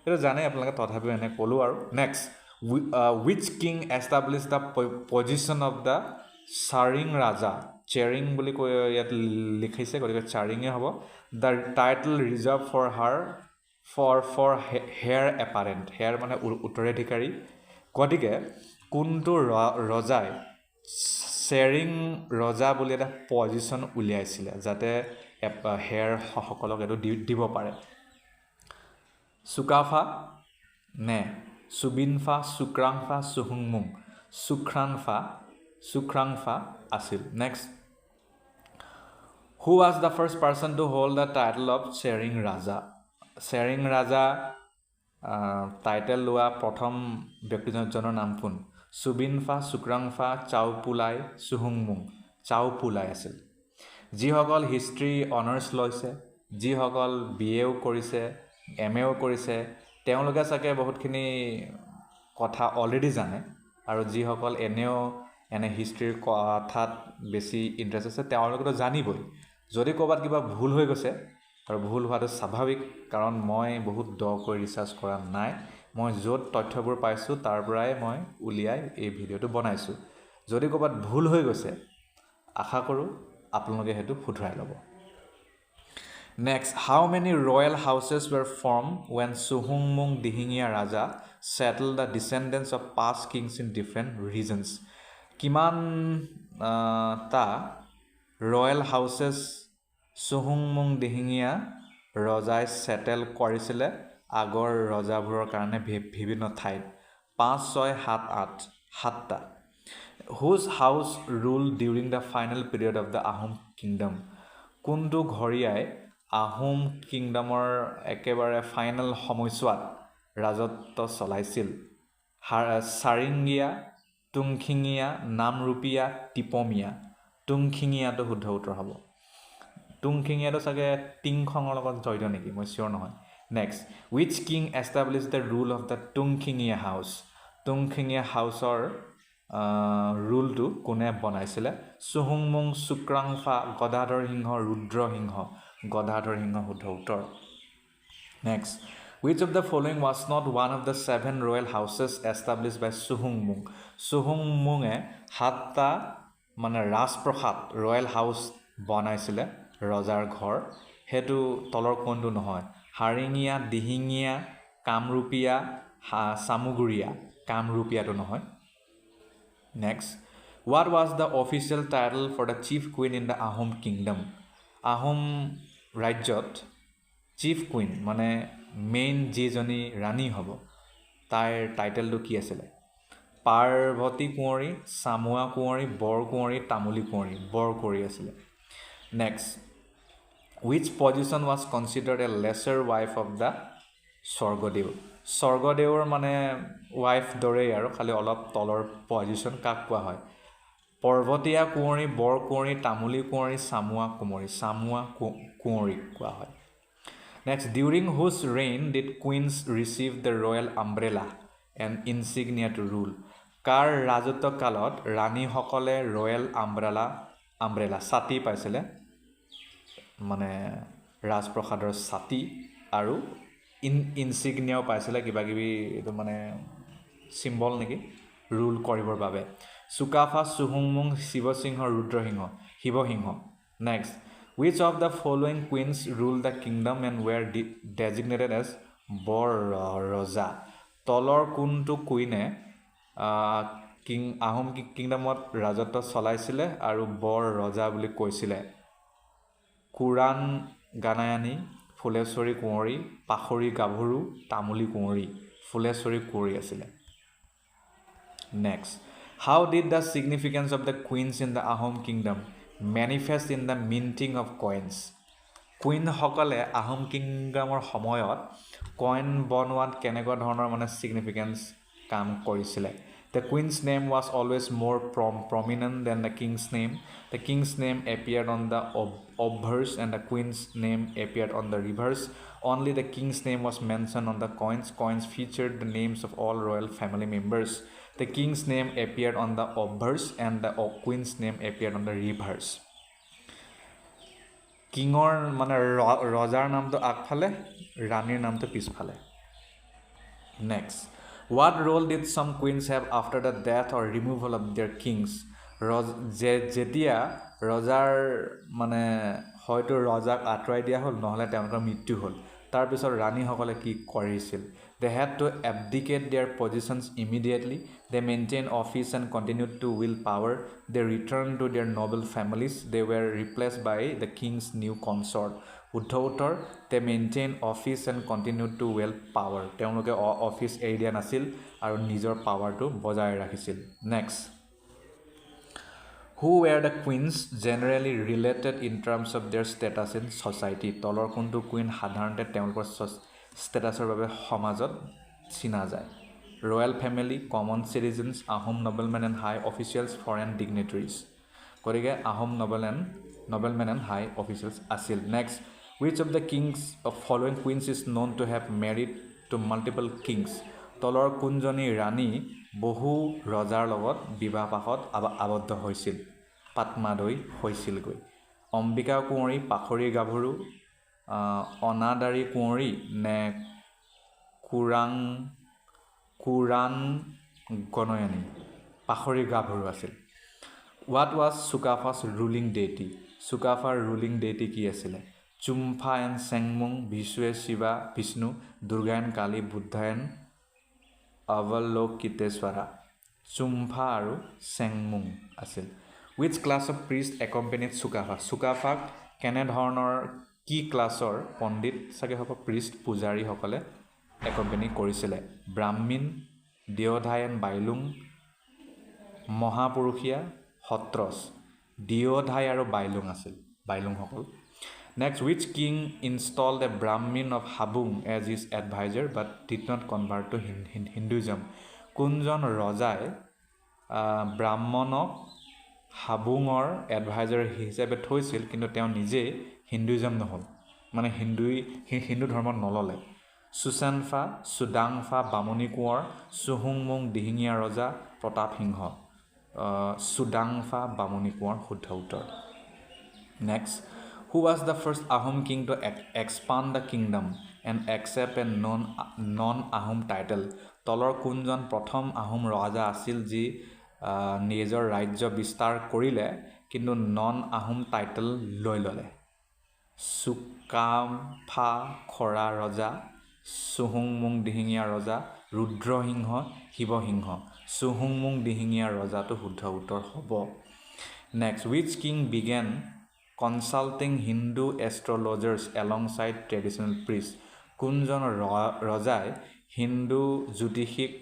এটো জানে আপোনালোকে তথাপিও এনে কলো আৰু next which king established the position of the Charing Raja Charing বুলি কৈ ইয়াত লিখিছে গতিকে Charing এ হ'ব the title reserved for her for heir apparent heir মানে উত্তৰাধিকাৰী গতিকে কোনটো ৰজাই Charing ৰজা বুলি এটা পজিশন উলিয়াইছিল যাতে হেয়াৰ সকলক এটো দিব পাৰে সুকাফা নে সুবিনফা সুক্ৰাংফা সুহুংমুং সুখ্ৰাংফা আছিল next Who was the first person to hold the title of Sharing Raja? Sharing Raja title লোৱা প্ৰথম ব্যক্তিজনৰ নাম কোন? সুবিনফা, শুক্ৰাংফা, চাওপুলাই, সুহুংমুং। চাওপুলাই আছিল। যিসকল হিষ্ট্ৰী অনাৰ্ছ লৈছে, যিসকল BA কৰিছে, MA কৰিছে, তেওঁলোকে চাগে বহুতখিনি কথা অলৰেডি জানে, আৰু যিসকল এনে হিষ্ট্ৰীৰ কথাত বেছি ইণ্টাৰেষ্ট আছে তেওঁলোকেতো জানিবই। যদি ক'ৰবাত কিবা ভুল হৈ গৈছে, আৰু ভুল হোৱাটো স্বাভাৱিক, কাৰণ মই বহুত দকৈ ৰিচাৰ্চ কৰা নাই, মই য'ত তথ্যবোৰ পাইছোঁ তাৰ পৰাই মই উলিয়াই এই ভিডিঅ'টো বনাইছোঁ। যদি ক'ৰবাত ভুল হৈ গৈছে, আশা কৰোঁ আপোনালোকে সেইটো শুধৰাই ল'ব। Next, how many royal houses were formed when Suhumung Dihingya Raja settled the descendants of past kings in different regions? কিমান টা ৰয়েল হাউচেছ সুহুংমুং দিহিঙীয়া ৰজাই ছেটেল কৰিছিলে আগৰ ৰজাবোৰৰ কাৰণে বিভিন্ন ঠাইত? 5, 6, 7, 8 সাতটা। হুজ house rule during the final period of the Ahom kingdom? কোনটো ঘৰীয়াই আহোম কিংডমৰ একেবাৰে ফাইনেল সময়ছোৱাত ৰাজত্ব চলাইছিল? চাৰিঙীয়া, টুংখিঙীয়া, নামৰূপীয়া, টিপমীয়া। টুংখিঙীয়াটো শুদ্ধ উত্তৰ হ'ব। টুংখিঙীয়াটো চাগে টিংখঙৰ লগত জড়িত নেকি, মই চিয়'ৰ নহয়। Next, which king establish the rule of the Tungkhungia house? Tungkhungia হাউচৰ ৰুলটো কোনে বনাইছিলে? সুহুংমুং, শুক্ৰাংফা, গদাধৰ সিংহ, ৰুদ্ৰসিংহ। গদাধৰ সিংহ শুদ্ধ উত্তৰ। Next, which of the following was not one of the 7 royal houses established by Suhungmung? Suhungmunge 7টা মানে ৰাজপ্ৰসাদ ৰয়েল হাউচ বনাইছিলে, ৰজাৰ ঘৰ। সেইটো তলৰ কোনটো নহয়? হাৰিঙীয়া, দিহিঙীয়া, কামৰূপীয়া, চামুগুৰীয়া। কামৰূপীয়াটো নহয়। Next, what was the official title for the chief queen in the Ahom kingdom? Ahom ৰাজ্যত চিফ কুইন মানে মেইন যিজনী ৰাণী হ'ব, তাইৰ টাইটেলটো কি আছিলে? পাৰ্বতী কুঁৱৰী, চামুৱা কুঁৱৰী, বৰ কুঁৱৰী, তামুলী কুঁৱৰী। বৰ কুঁৱৰী আছিলে। Next, which position was considered a lesser wife of the স্বৰ্গদেউ? স্বৰ্গদেউৰ মানে ৱাইফ দৰেই আৰু খালি অলপ তলৰ পজিশ্যন। কাক কোৱা হয়? পৰ্বতীয়া কুঁৱৰী, বৰ কুঁৱৰী, তামুলী কুঁৱৰী, চামুৱা কুঁৱৰী। চামুৱা কুঁৱৰীক কোৱা হয়। Next, during whose reign did queens receive the royal umbrella and insignia to rule? কাৰ ৰাজত্ব কালত ৰাণীসকলে ৰয়েল আমব্ৰেলা ছাতি পাইছিলে, মানে ৰাজপ্ৰসাদৰ ছাতি, আৰু ইনচিগনিয়াও পাইছিলে, কিবাকিবি এইটো মানে চিম্বল নেকি, ৰুল কৰিবৰ বাবে? চুকাফা, সুহুংমুং, Sivasingha, Rudrasingha. Sivasingha. Next, which of the following queens ruled the kingdom and were designated as বৰ ৰজা? তলৰ কোনটো কুইনে আহোম কিংডমত ৰাজত্ব চলাইছিলে আৰু বৰ ৰজা বুলি কৈছিলে? কুৰাণ গানায়ানী, ফুলেশ্বৰী কুঁৱৰী, পাখৰি গাভৰু, তামুলী কুঁৱৰী। ফুলেশ্বৰী কুঁৱৰী আছিলে। Next, how did the significance of the queens in the Ahom kingdom manifest in the minting of coins? কুইনসকলে আহোম কিংডমৰ সময়ত কইন বনোৱাত কেনেকুৱা ধৰণৰ মানে ছিগনিফিকেঞ্চ কাম কৰিছিলে? The queen's name was always more prominent than the king's name. The king's name appeared on the obverse and the queen's name appeared on the reverse. Only the king's name was mentioned on the coins. Coins featured the names of all royal family members. The king's name appeared on the obverse and the queen's name appeared on the reverse. কিঙৰ মানে ৰজাৰ নামটো আগফালে, ৰাণীৰ নামটো পিছফালে। Next, what role did some queens have after the death or removal of their kings? যেতিয়া ৰজাৰ মানে হয়তো ৰজাক আঁতৰাই দিয়া হ'ল, নহ'লে তেওঁলোকৰ মৃত্যু হ'ল, তাৰপিছত ৰাণীসকলে কি কৰিছিল? They had to abdicate their positions immediately. They maintained office and continued to wield power. They returned to their noble families. They were replaced by the king's new consort. শুদ্ধ উত্তৰ, they maintained office and continued to wield power. তেওঁলোকে office এৰি দিয়া নাছিল আৰু নিজৰ পাৱাৰটো বজাই ৰাখিছিল। Next, Who were the queens generally related in terms of their status in society? তলৰ কোনটো কুইন সাধাৰণতে তেওঁলোকৰ ষ্টেটাছৰ বাবে সমাজত চিনা যায়? Royal family, common citizens, Ahom noblemen and high officials, foreign dignitaries. গতিকে Ahom noblemen and high officials আছিল। Next, which of the kings of following queens is known to have married to multiple kings? তলৰ কোনজনী ৰাণী বহু ৰজাৰ লগত বিবাহপাশত আবদ্ধ হৈছিল? পাটমাদৈ হৈছিলগৈ। অম্বিকা কুঁৱৰী, পাখৰি গাভৰু, অনাদাৰী কুঁৱৰী নে কুৰাণ গণয়নী? পাখৰি গাভৰু আছিল। What was Sukafa's ruling deity? Sukafaৰ ruling deity কি আছিলে? চুম্ফা এণ্ড চেংমুং, বিষ্ণুৱে শিৱা বিষ্ণু, দুৰ্গা এণ্ড কালী, বুদ্ধা এণ্ড অৱলোকিতেশ্বৰা। চুম্ফা আৰু চেংমুং আছিল। Which class of priest accompanied Sukafa? Sukafaক কেনেধৰণৰ কি ক্লাছৰ পণ্ডিত চাগে হ'ব priest পূজাৰীসকলে একম্পেনি কৰিছিলে? ব্ৰাহ্মীণ, দেওধাই এণ্ড বাইলুং, মহাপুৰুষীয়া, সত্ৰছ। দেওধাই আৰু বাইলুং আছিল, বাইলুংসকল। Next, which king installed a Brahmin of Habung as his advisor but did not convert to Hinduism? কোনজন ৰজাই ব্ৰাহ্মণক হাবুঙৰ এডভাইজাৰ হিচাপে থৈছিল কিন্তু তেওঁ নিজেই হিন্দুইজম নহ'ল, মানে হিন্দু ধৰ্ম নল'লে? সুচানফা, সুদাংফা, বামুণী কোঁৱৰ, চুহুংমুং দিহিঙীয়া ৰজা, প্ৰতাপ সিংহ। সুদাংফা, বামুণী কোঁৱৰ শুদ্ধ উত্তৰ। Next, who was the first Ahom king to expand the kingdom and accept a non-Ahom title? তলৰ কোনজন প্ৰথম আহোম ৰজা আছিল যি নিজৰ ৰাজ্য বিস্তাৰ কৰিলে কিন্তু নন আহোম টাইটেল লৈ ল'লে? চুকাফা খৰা ৰজা, চুহুংমুং দিহিঙীয়া ৰজা, ৰুদ্ৰসিংহ, শিৱসিংহ। চুহুংমুং দিহিঙীয়া ৰজাটো শুদ্ধ উত্তৰ হ'ব। Next, which king began consulting Hindu astrologers alongside traditional priests? কোনজন ৰজাই হিন্দু জ্যোতিষীক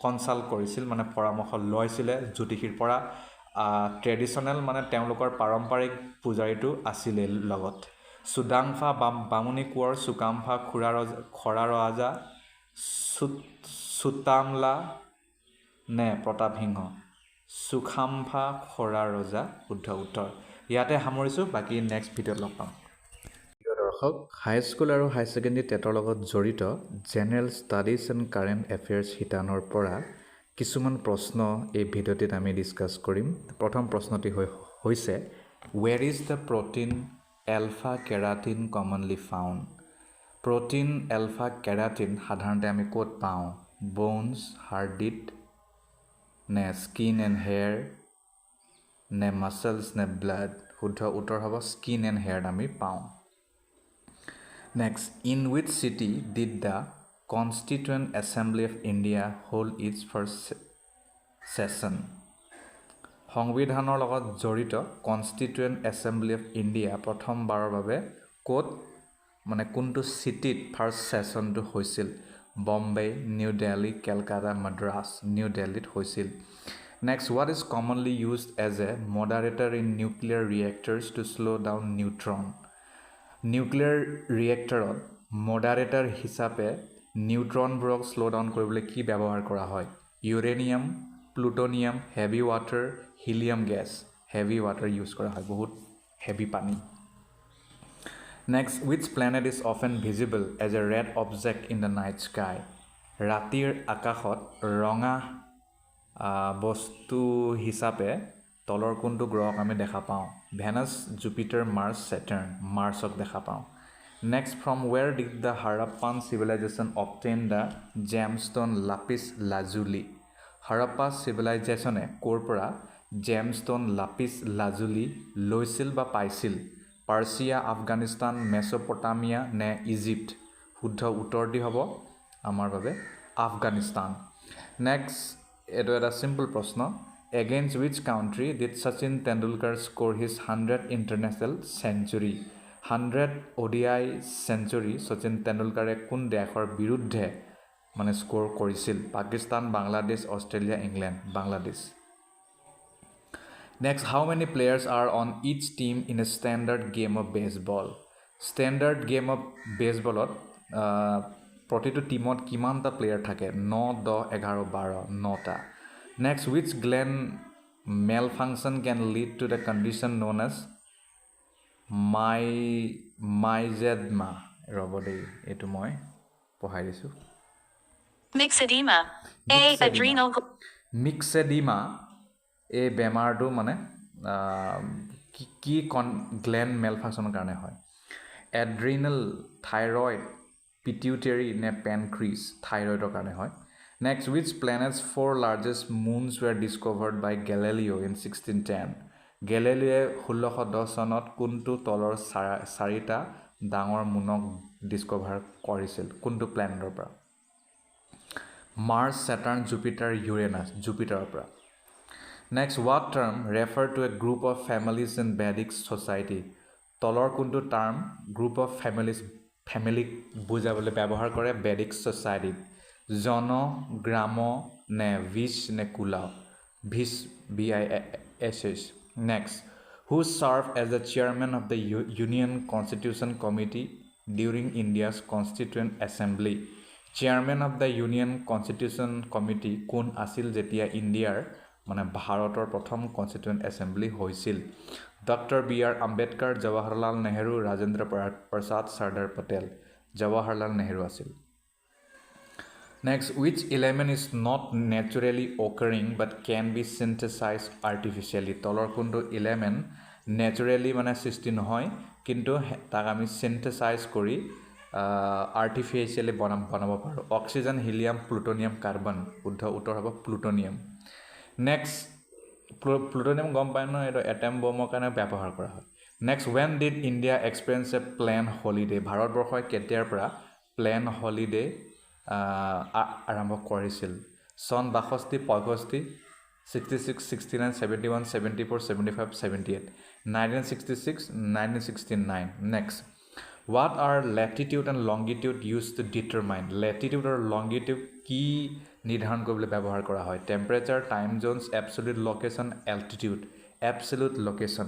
কনচাল্ট কৰিছিল, মানে পৰামৰ্শ লৈছিলে জ্যোতিষীৰ পৰা? ট্ৰেডিশ্যনেল মানে তেওঁলোকৰ পাৰম্পৰিক পূজাৰীটো আছিলে লগত। সুদাংফা, বামুণী কোঁৱৰ, চুকাম্ফা খৰা ৰজা, চুতামলা নে প্ৰতাপ সিংহ? চুখাম্ফা খৰা ৰজা শুদ্ধ উত্তৰ। ইয়াতে সামৰিছোঁ, বাকী নেক্সট ভিডিঅ'ত লগ পাম। প্ৰিয় দৰ্শক, হাইস্কুল আৰু হাই ছেকেণ্ডেৰী টেটৰ লগত জড়িত general studies and current affairs শিতানৰ পৰা কিছুমান প্ৰশ্ন এই ভিডিঅ'টিত আমি ডিছকাছ কৰিম। প্ৰথম প্ৰশ্নটি হৈছে, ৱেৰ is the protein alpha keratin commonly found? Protein alpha keratin সাধাৰণতে আমি ক'ত পাওঁ? ব'নছ, হাৰ্ডিট নে স্কিন এণ্ড হেয়াৰ নে মাছলছ নে ব্লাড? শুদ্ধ উত্তৰ হ'ব স্কিন এণ্ড হেয়াৰত আমি পাওঁ। Next, in which city did the constituent assembly of India hold its first session? সংবিধানৰ লগত জড়িত কনষ্টিটুৱেণ্ট এছেম্বলি অফ ইণ্ডিয়া প্ৰথমবাৰৰ বাবে ক'ত, মানে কোনটো চিটিত ফাৰ্ষ্ট ছেছনটো হৈছিল? বম্বে, নিউ দিল্লী, কেলকাতা, মাদ্ৰাছ। নিউ দিল্লীত হৈছিল। Next, what is commonly used as a moderator in nuclear reactors to slow' down neutron? Nuclear ৰিয়েক্টৰত মডাৰেটৰ হিচাপে নিউট্ৰনবোৰক শ্ল' ডাউন কৰিবলৈ কি ব্যৱহাৰ কৰা হয়? Uranium, plutonium, heavy water, helium gas. Heavy water use কৰা হয়, বহুত হেভি পানী। Next, which planet is often visible as a red object in the night sky? ৰাতিৰ আকাশত ৰঙা বস্তু হিচাপে তলৰ কোনটো গ্ৰহক আমি দেখা পাওঁ? Venus, Jupiter, Mars, Saturn. মাৰ্চক দেখা পাওঁ। Next, from where did the Harappan civilization obtain the gemstone lapis lazuli? Harappa চিভিলাইজেশ্যনে ক'ৰ পৰা জেমষ্ট'ন লাপিছ লাজুলি লৈছিল বা পাইছিল? পাৰ্চিয়া, আফগানিস্তান, মেছ'পটামিয়া নে ইজিপ্ট? শুদ্ধ উত্তৰটি হ'ব আমাৰ বাবে আফগানিস্তান। নেক্সট, এইটো এটা চিম্পল প্ৰশ্ন। Against which country did Sachin Tendulkar score his 100th international century? 100 ODI century Sachin তেণ্ডুলকাৰে কোন দেশৰ বিৰুদ্ধে মানে স্ক'ৰ কৰিছিল? Pakistan, Bangladesh, Australia, England. Bangladesh. Next, how many players are on each team in a standard game of baseball? Standard game of baseball প্ৰতিটো টিমত কিমানটা player থাকে 9 10 11 12 9টা Next, which gland malfunction can lead to the condition known as myxedema ৰব দেই এইটো মই পঢ়াই দিছোঁ Myxedema. A. Adrenal. Myxedema এই বেমাৰটো মানে কি গ্লেণ্ড মেলফাংচনৰ কাৰণে হয় এড্ৰিনেল থাইৰয়েড পিটিউটাৰী নে পেনক্ৰিজ থাইৰয়েডৰ কাৰণে হয় next which planets 4 largest moons were discovered by Galileo in 1610 গেলেলিওয়ে 1610 চনত কোনটো তলৰ চাৰিটা ডাঙৰ মুনক ডিস্কভাৰ কৰিছিল কোনটো প্লেনেটৰ পৰা Mars, Saturn, Jupiter, Uranus, Jupiter. Next, what term refer to a group of families in Vedic society? Tolor kuntu term group of families family bujabole ব্যবহার করে Vedic society. Jono, gramo, ne vish ne kula. Vish B-I-S-H. Next, who served as the chairman of the Union Constitution Committee during India's Constituent Assembly? Chairman of the Union Constitution Committee কোন আছিল যেতিয়া ইণ্ডিয়াৰ মানে ভাৰতৰ প্ৰথম constituent assembly হৈছিল doctor B R Ambedkar Jawaharlal Nehru Rajendra Prasad Sardar Patel Jawaharlal Nehru আছিল Next, which element is not naturally occurring but can be synthesized artificially? তলৰ কোনটো element naturally মানে সৃষ্টি নহয় কিন্তু তাক আমি synthesize কৰি artificially বনাব পাৰো অক্সিজেন হিলিয়াম প্লুটোনিয়াম কাৰ্বন উত্তৰ হ'ব প্লুটোনিয়াম নেক্সট প্লুটোনিয়াম গম পায় ন এটা এটম বমৰ কাৰণে ব্যৱহাৰ কৰা হয় next when did India experience a planned holiday ভাৰতবৰ্ষই কেতিয়াৰ পৰা প্লেন হলিডে আৰম্ভ কৰিছিল সন 62 65 66 69 71 74 75 78 1966 1969 next What are latitude and longitude used to determine? Latitude or longitude কি নিৰ্ধাৰণ কৰিবলৈ ব্যৱহাৰ কৰা হয় Temperature, time zones, absolute location, altitude, absolute location.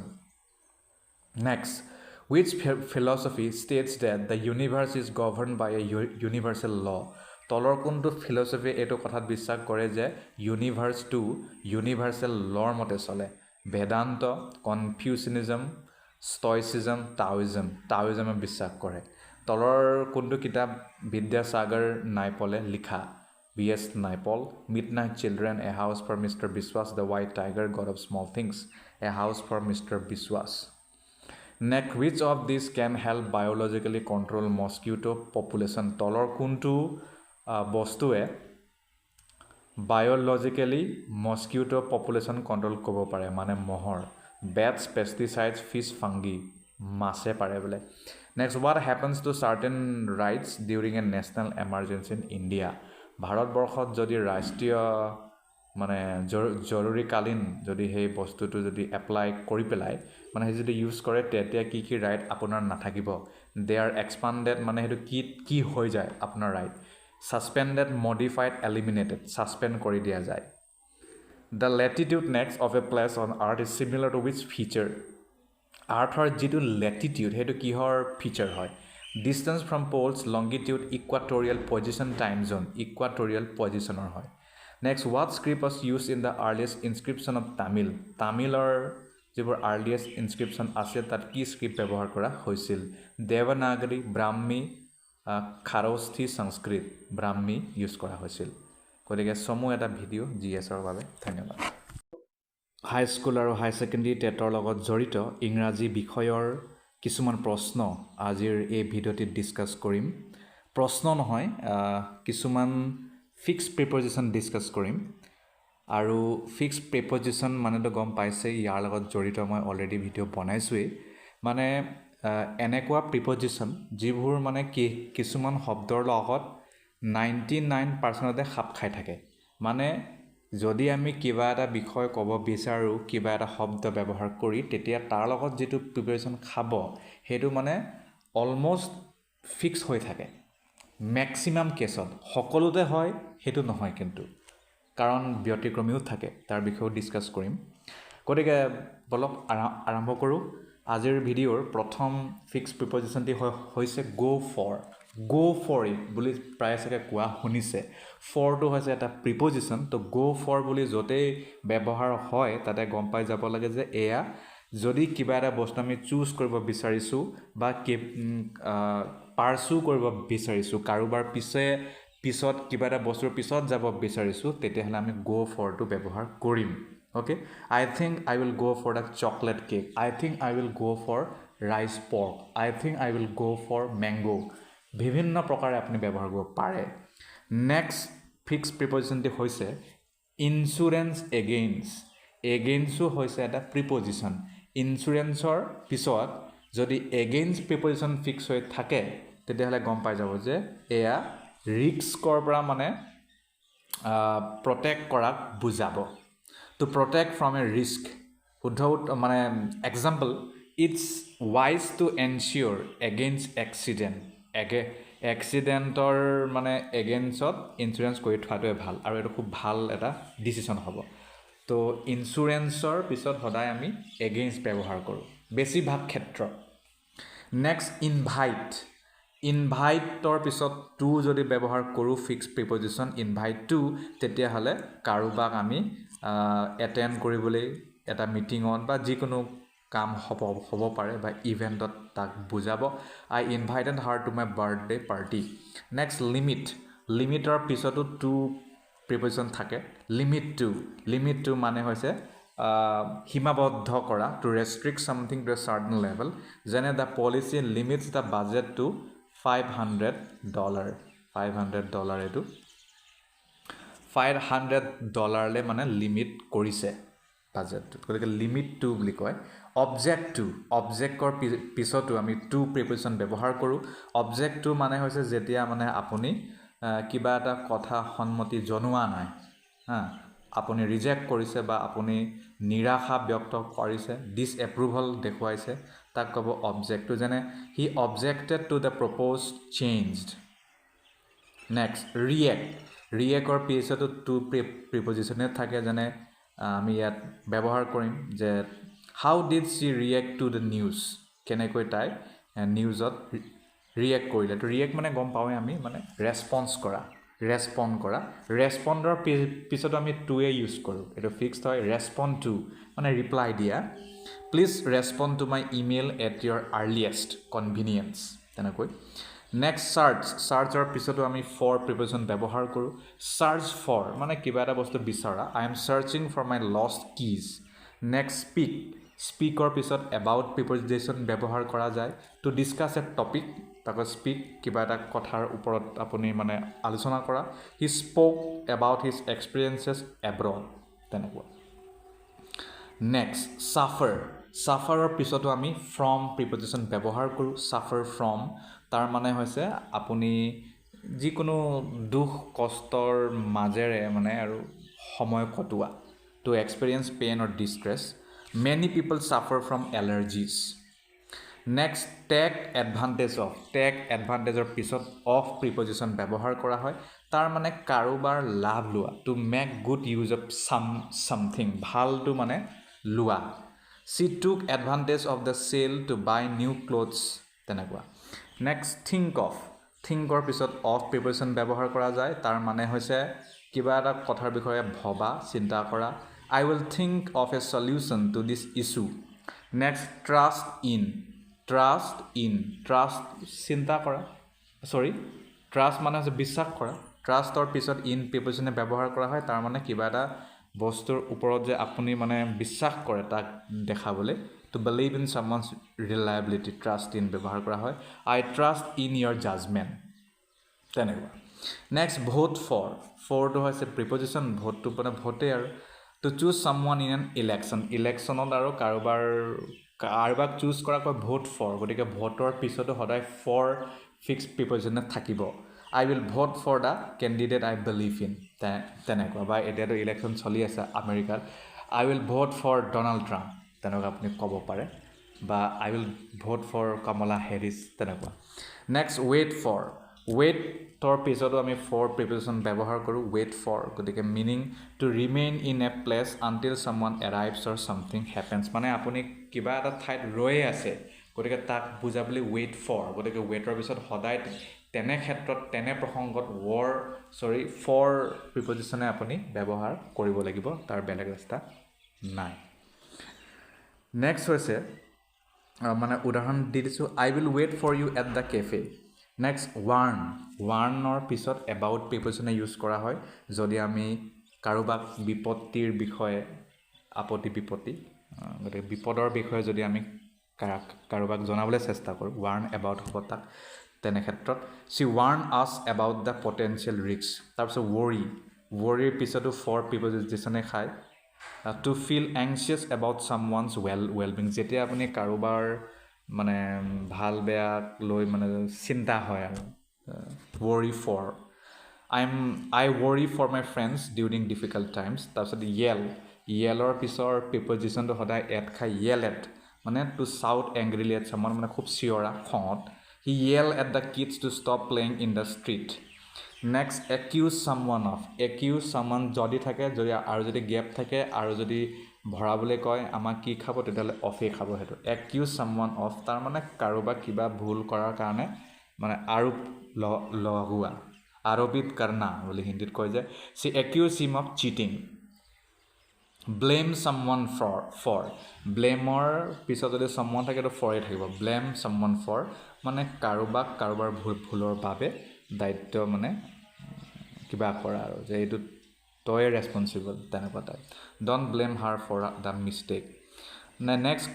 Next, which philosophy states that the universe is governed by a universal law? তলৰ কোনটো philosophy এইটো কথাত বিশ্বাস কৰে যে ইউনিভাৰ্সটো ইউনিভাৰ্সাল লৰ মতে চলে বেদান্ত কনফিউচিয়ানিজম Stoicism, Taoism বিশ্বাস কৰে তলৰ কোনটো কিতাপ বিদ্যাসাগৰ নাইপলে লিখা B.S. Naipaul Midnight Children A House for Mr. Biswas The White Tiger God of Small Things A House for Mr. Biswas Next, which of these can help biologically control mosquito population তলৰ কোনটো বস্তুৱে biologically mosquito population control কৰিব পাৰে মানে মহৰ Bats, pesticides, fish, fungi. Masse pare bole. Next, what happens to certain rights during a national emergency in India? ভাৰতবৰ্ষত যদি ৰাষ্ট্ৰীয় মানে জৰুৰীকালীন যদি সেই বস্তুটো যদি এপ্লাই কৰি পেলাই মানে যদি ইউজ কৰে তেতিয়া কি ৰাইট আপোনাৰ নাথাকিব দে আৰ এক্সপান্ডেড মানে হেতু কি হৈ যায় আপোনাৰ right suspended modified eliminated suspend কৰি দিয়া যায় The latitude next of a place on earth is similar to which feature? Earthৰ যিটো latitude হেতু কিহৰ feature হয় Distance from poles, longitude, equatorial position, time zone, equatorial positioner হয় Next, what script was used in the earliest inscription of Tamil? Tamilৰ যিবোৰ earliest inscription আছে তাত কি script ব্যৱহাৰ কৰা হৈছিল Devanagari, Brahmi, Kharosthi, Sanskrit, Brahmi use কৰা হৈছিল গতিকে সমু এটা ভিডিও জিএছৰ বাবে ধন্যবাদ হাই স্কুল আৰু হাই সেকেন্ডাৰী টেটৰ লগত জড়িত ইংৰাজী বিষয়ৰ কিছুমান প্ৰশ্ন আজিৰ এই ভিডিওটিত ডিসকাস কৰিম প্ৰশ্ন নহয় কিছুমান ফিক্স প্ৰিপজিশন ডিসকাস কৰিম আৰু ফিক্স প্ৰিপজিশন মানেটো গম পাইছে ইয়াৰ লগত জড়িত মই অলৰেডি ভিডিও বনাইছোৱে মানে এনেকুৱা প্ৰিপজিশন যিবোৰ মানে কিছুমান শব্দৰ লগত 99% খাপ খাই থাকে মানে যদি আমি কিবা এটা বিষয় ক'ব বিচাৰো কিবা এটা শব্দ ব্যৱহাৰ কৰি তেতিয়া তাৰ লগত যেটো প্ৰিপাৰেচন খাব হেতু মানে অলমোস্ট ফিক্স হৈ থাকে ম্যাক্সিমাম কেছত সকলোতে হয় হেতু নহয় কিন্তু কাৰণ ব্যতিক্ৰমীও থাকে তাৰ বিষয়ে ডিসকাস কৰিম গতিকে বলক আৰম্ভ কৰোঁ আজিৰ ভিডিঅ'ৰ প্ৰথম ফিক্স প্ৰিপজিশ্যনটি হৈছে go for it বুলি প্ৰায় চাগে কোৱা শুনিছে ফৰটো হৈছে এটা প্ৰিপজিশ্যন তো go for বুলি য'তেই ব্যৱহাৰ হয় তাতে গম পাই যাব লাগে যে এয়া যদি কিবা এটা বস্তু আমি চুজ কৰিব বিচাৰিছোঁ বা পাৰ্চু কৰিব বিচাৰিছোঁ কাৰোবাৰ পিছত কিবা এটা বস্তুৰ পিছত যাব বিচাৰিছোঁ তেতিয়াহ'লে আমি go for টো ব্যৱহাৰ কৰিম okay I think I will go for the chocolate cake I think I will go for rice pork I think I will go for mango বিভিন্ন প্ৰকাৰে আপুনি ব্যৱহাৰ কৰিব পাৰে নেক্সট ফিক্স প্ৰিপজিশ্যনটি হৈছে ইনস্যুৰেঞ্চ এগেইনষ্টও হৈছে এটা প্ৰিপজিশ্যন ইনস্যুৰেঞ্চৰ পিছত যদি এগেইনষ্ট প্ৰিপজিশ্যন ফিক্স হৈ থাকে তেতিয়াহ'লে গম পাই যাব যে এয়া ৰিস্কৰ পৰা মানে প্ৰটেক্ট কৰাক বুজাব to protect from a risk মানে example it's wise to ensure against accidentor মানে againstত ইনস্যুৰেঞ্চ কৰি থোৱাটোৱে ভাল আৰু এটা খুব ভাল এটা ডিসিশন হ'ব তো ইনস্যুৰেঞ্চৰ পিছত সদায় আমি against ব্যৱহাৰ কৰোঁ বেছিভাগ ক্ষেত্ৰ নেক্সট ইনভাইটৰ পিছত টু যদি ব্যৱহাৰ কৰোঁ ফিক্স প্ৰিপজিশ্যন ইনভাইট টু তেতিয়াহ'লে কাৰোবাক আমি এটেণ্ড কৰিবলৈ এটা মিটিঙত বা যিকোনো কাম হ'ব পাৰে বা ইভেণ্টত তাক বুজাব I invited her to my birthday party next লিমিটৰ পিছতো টু প্ৰিপজিশ্যন থাকে লিমিট টু মানে হৈছে সীমাবদ্ধ কৰা to restrict something to a certain level যেনে the policy limits the budget to $500 এইটো $500 মানে লিমিট কৰিছে বাজেটটো গতিকে লিমিট টু বুলি কয় অবজেক্টৰ পিছতো আমি টু প্ৰিপজিশ্যন ব্যৱহাৰ কৰোঁ অবজেক্টটো মানে হৈছে যেতিয়া মানে আপুনি কিবা এটা কথা সন্মতি জনোৱা নাই আপুনি ৰিজেক্ট কৰিছে বা আপুনি নিৰাশা ব্যক্ত কৰিছে ডিসএপ্ৰুভল দেখুৱাইছে তাক ক'ব অবজেক্টটো যেনে he objected to the proposed changed next ৰিয়েক্টৰ পিছতো টু প্ৰিপজিশ্যনে থাকে যেনে আমি ইয়াত ব্যৱহাৰ কৰিম যে how did she react to the news কেনেকৈ তাই নিউজত ৰিয়েক্ট কৰিলে তো ৰিয়েক্ট মানে গম পাওঁৱে আমি মানে ৰেছপণ্ড কৰা ৰেছপণ্ডৰ পিছতো আমি টুৱে ইউজ কৰোঁ এইটো ফিক্সড হয় ৰেছপণ্ড টু মানে ৰিপ্লাই দিয়া please respond to my email at your earliest convenience তেনেকৈ নেক্সট চাৰ্চৰ পিছতো আমি ফৰ প্ৰিপজিশ্যন ব্যৱহাৰ কৰোঁ চাৰ্চ ফৰ মানে কিবা এটা বস্তু বিচৰা I am searching for my lost keys next স্পীকৰ পিছত এবাউট প্ৰিপজিশ্যন ব্যৱহাৰ কৰা যায় টু ডিছকাছ এ টপিক তাকো স্পীক কিবা এটা কথাৰ ওপৰত আপুনি মানে আলোচনা কৰা he spoke about his experiences abroad তেনেকুৱা নেক্সট ছাফাৰৰ পিছতো আমি ফ্ৰম প্ৰিপজিশ্যন ব্যৱহাৰ কৰোঁ ছাফাৰ ফ্ৰম তাৰ মানে হৈছে আপুনি যিকোনো দুখ কষ্টৰ মাজেৰে মানে আৰু সময় কটোৱা to experience pain or distress many people suffer from allergies next take এডভান্টেজৰ পিছত অফ প্ৰিপজিশ্যন ব্যৱহাৰ কৰা হয় তাৰ মানে কাৰোবাৰ লাভ লোৱা to make good use of something ভালটো মানে লোৱা she took advantage of the sale to buy new clothes তেনেকুৱা নেক্সট থিংকৰ পিছত অফ প্ৰিপজিশ্যন ব্যৱহাৰ কৰা যায় তাৰ মানে হৈছে কিবা এটা কথাৰ বিষয়ে ভবা চিন্তা কৰা I will think of a solution to this issue next trust মানে হৈছে বিশ্বাস কৰা ট্ৰাষ্টৰ পিছত ইন প্ৰিপজিশ্যনে ব্যৱহাৰ কৰা হয় তাৰ মানে কিবা এটা বস্তুৰ ওপৰত যে আপুনি মানে বিশ্বাস কৰে তাক দেখাবলৈ to believe in someone's reliability trust in ব্যৱহাৰ কৰা হয় I trust in your judgement তেনেকুৱা নেক্সট ভোট ফৰটো হৈছে প্ৰিপজিশ্যন ভোটটো মানে ভোটেই আৰু to choose someone in an ইলেকশ্যনত আৰু কাৰোবাক চুজ কৰাকৈ ভোট ফৰ গতিকে ভোটৰ পিছতো সদায় ফৰ ফিক্স প্ৰিপজিশ্যনে থাকিব I will vote for the candidate I believe in তেনেকুৱা বা এতিয়াতো ইলেকশ্যন চলি আছে আমেৰিকাত I will vote for Donald Trump তেনেকুৱা আপুনি ক'ব পাৰে বা I will vote for Kamala Harris তেনেকুৱা নেক্সট ৱেইটৰ পিছতো আমি ফৰ প্ৰিপজিশ্যন ব্যৱহাৰ কৰোঁ ৱেইট ফৰ গতিকে meaning to remain in a place until someone arrives or something happens মানে আপুনি কিবা এটা ঠাইত ৰৈয়ে আছে গতিকে তাক বুজাবলৈ ৱেইট ফৰ গতিকে ৱেইটৰ পিছত সদায় তেনে ক্ষেত্ৰত তেনে প্ৰসংগত ফৰ প্ৰিপজিশ্যনে আপুনি ব্যৱহাৰ কৰিব লাগিব তাৰ বেলেগ ৰাস্তা নাই নেক্সট হৈছে মানে উদাহৰণ দি দিছোঁ I will wait for you at the cafe next ৱাৰ্ণৰ পিছত এবাউট প্ৰিপজিশ্যনে ইউজ কৰা হয় যদি আমি কাৰোবাক বিপত্তিৰ বিষয়ে আপত্তি বিপত্তি গতিকে বিপদৰ বিষয়ে যদি আমি কাৰোবাক জনাবলৈ চেষ্টা কৰোঁ ৱাৰ্ণ এবাউট হ'ব তাক তেনে ক্ষেত্ৰত চি ৱাৰ্ণ আছ এবাউট দ্য পটেঞ্চিয়েল ৰিস্ক তাৰপিছত ৱৰিৰ পিছতো ফৰ প্ৰিপজিশ্যনে খায় টু ফিল এংচিয়াছ এবাউট ছামৱানছ ৱেলবিং যেতিয়া আপুনি কাৰোবাৰ মানে ভাল বেয়াক লৈ মানে চিন্তা হয় আৰু worry for I worry for my friends during difficult times তাৰপিছত য়েলৰ পিছৰ প্ৰিপজিশ্যনটো সদায় এট খায় য়েল এট মানে to shout angrily at someone মানে খুব চিঞৰা খঙত he yell at the kids to stop playing in the street next accuse someone যদি থাকে আৰু যদি গেপ থাকে আৰু যদি ভৰাবলৈ কয় আমাক কি খাব তেতিয়াহ'লে অফেই খাব সেইটো একিউজ ছামৱান অফ তাৰমানে কাৰোবাক কিবা ভুল কৰাৰ কাৰণে মানে আৰোপ লগোৱা আৰোপিত কৰ্ণা বুলি হিন্দীত কয় যে she accuse him of cheating blame someone for ব্লেমৰ পিছত যদি ছামৱান থাকে তো ফৰে থাকিব ব্লেম ছামৱান ফৰ মানে কাৰোবাৰ ভুলৰ বাবে দায়িত্ব মানে কিবা কৰা আৰু যে এইটো তই ৰেছপনচিবল তেনেকুৱা type don't blame her for the mistake next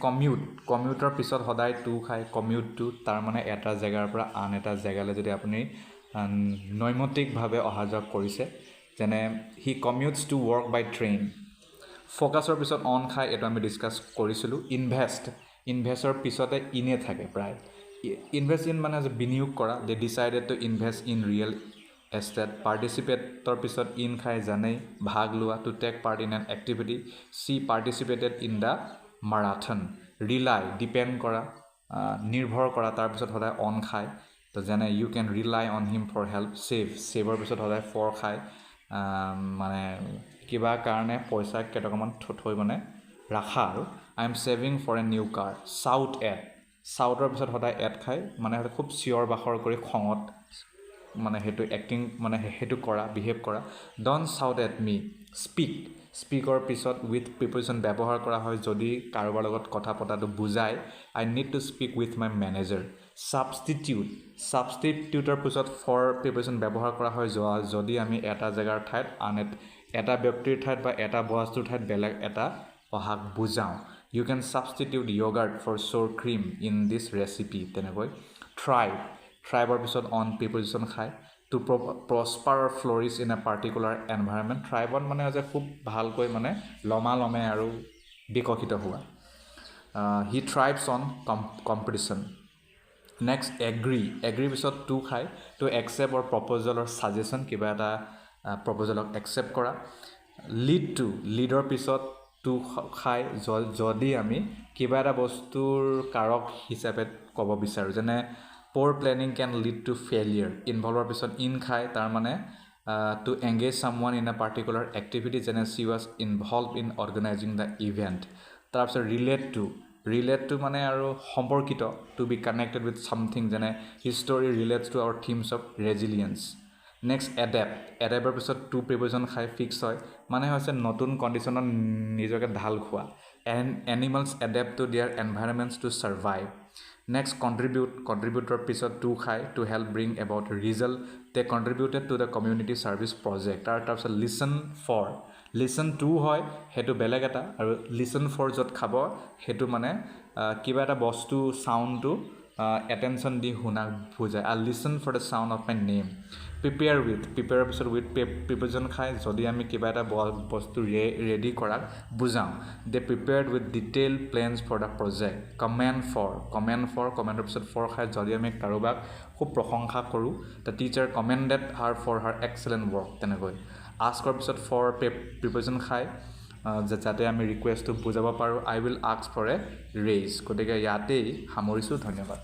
কমিউটৰ পিছত সদায় টু খায় কমিউটটো তাৰ মানে এটা জেগাৰ পৰা আন এটা জেগালৈ যদি আপুনি নৈমিত্তিকভাৱে অহা যোৱা কৰিছে যেনে হি কমিউটছ টু ৱৰ্ক বাই ট্ৰেইন ফ'কাছৰ পিছত অন খায় এইটো আমি ডিছকাছ কৰিছিলোঁ ইনভেষ্টৰ পিছতে ইনে থাকে প্ৰায় ইনভেষ্ট ইন মানে বিনিয়োগ কৰা they decided to invest in real estate পাৰ্টিচিপেটৰ পিছত ইন খাই জানেই ভাগ লোৱা to take part in an activity she participated in the marathon rely depend কৰা নিৰ্ভৰ কৰা তাৰপিছত সদায় অন খায় তো যেনে you can rely on him for help ছেভৰ পিছত সদায় ফৰ খায় মানে কিবা কাৰণে পইচা কেইটকামান থৈ মানে ৰাখা আৰু I am saving for a new car চাউটৰ পিছত সদায় এড খায় মানে খুব চিঞৰ বাখৰ কৰি খঙত মানে সেইটো এক্টিং মানে সেইটো কৰা বিহেভ কৰা ডণ্ট চাউট এট মি স্পীকৰ পিছত উইথ প্ৰিপজিশ্যন ব্যৱহাৰ কৰা হয় যদি কাৰোবাৰ লগত কথা পতাটো বুজায় I need to speak with my manager ছাবষ্টিটিউটৰ পিছত ফৰ প্ৰিপজিশ্যন ব্যৱহাৰ কৰা হয় যদি আমি এটা জেগাৰ ঠাইত আন এটা ব্যক্তিৰ ঠাইত বা এটা বস্তুৰ ঠাইত বেলেগ এটা অহাক বুজাওঁ you can substitute yogurt for sour cream in this recipe তেনেকৈ ট্ৰাইবৰ পিছত অন প্ৰিপজিশ্যন খায় to prosper or flourish in a particular environment ট্ৰাইবত মানে হৈছে খুব ভালকৈ মানে লমালমে আৰু বিকশিত হোৱা he thrives on competition next এগ্ৰিৰ পিছত টু খায় to accept or proposal or suggestion কিবা এটা প্ৰপ'জেলক একচেপ্ট কৰা লিডৰ পিছত টু খায় যদি আমি কিবা এটা বস্তুৰ কাৰক হিচাপে ক'ব বিচাৰোঁ যেনে poor planning can lead to failure ইনভলভৰ পিছত ইন খায় তাৰ মানে to engage someone in a particular activity যেনে she was involve in organising the event তাৰপিছত ৰিলেট টু মানে আৰু সম্পৰ্কিত to be connected with something যেনে history relates to our themes of resilience next এডেপ্টৰ পিছত টু প্ৰিপজিশ্যন খাই fix হয় মানে হৈছে নতুন কণ্ডিশ্যনত নিজকে ঢাল খোৱা animals adapt to their environments to survive next কণ্ট্ৰিবিউটৰ পিছত টু খায় to help bring about result they contributed to the community service project তাৰপিছত লিচন টু হয় সেইটো বেলেগ এটা আৰু লিচন ফৰ য'ত খাব সেইটো মানে কিবা এটা বস্তু চাউণ্ডটো এটেনশ্যন দি শুনাক বুজায় I listen for the sound of my name প্ৰিপেয়াৰৰ পিছত উইথ প্ৰিপজিশ্যন খায় যদি আমি কিবা এটা বস্তু ৰেডি কৰাক বুজাওঁ they prepared with detail plans for the project কমেণ্ডৰ পিছত ফৰ খায় যদি আমি কাৰোবাক খুব প্ৰশংসা কৰোঁ the teacher commended her for her excellent work তেনেকৈ আস্কৰ পিছত ফৰ প্ৰিপজিশ্যন খায় যাতে আমি ৰিকুৱেষ্টটো বুজাব পাৰোঁ I will ask for a raise গতিকে ইয়াতেই সামৰিছোঁ ধন্যবাদ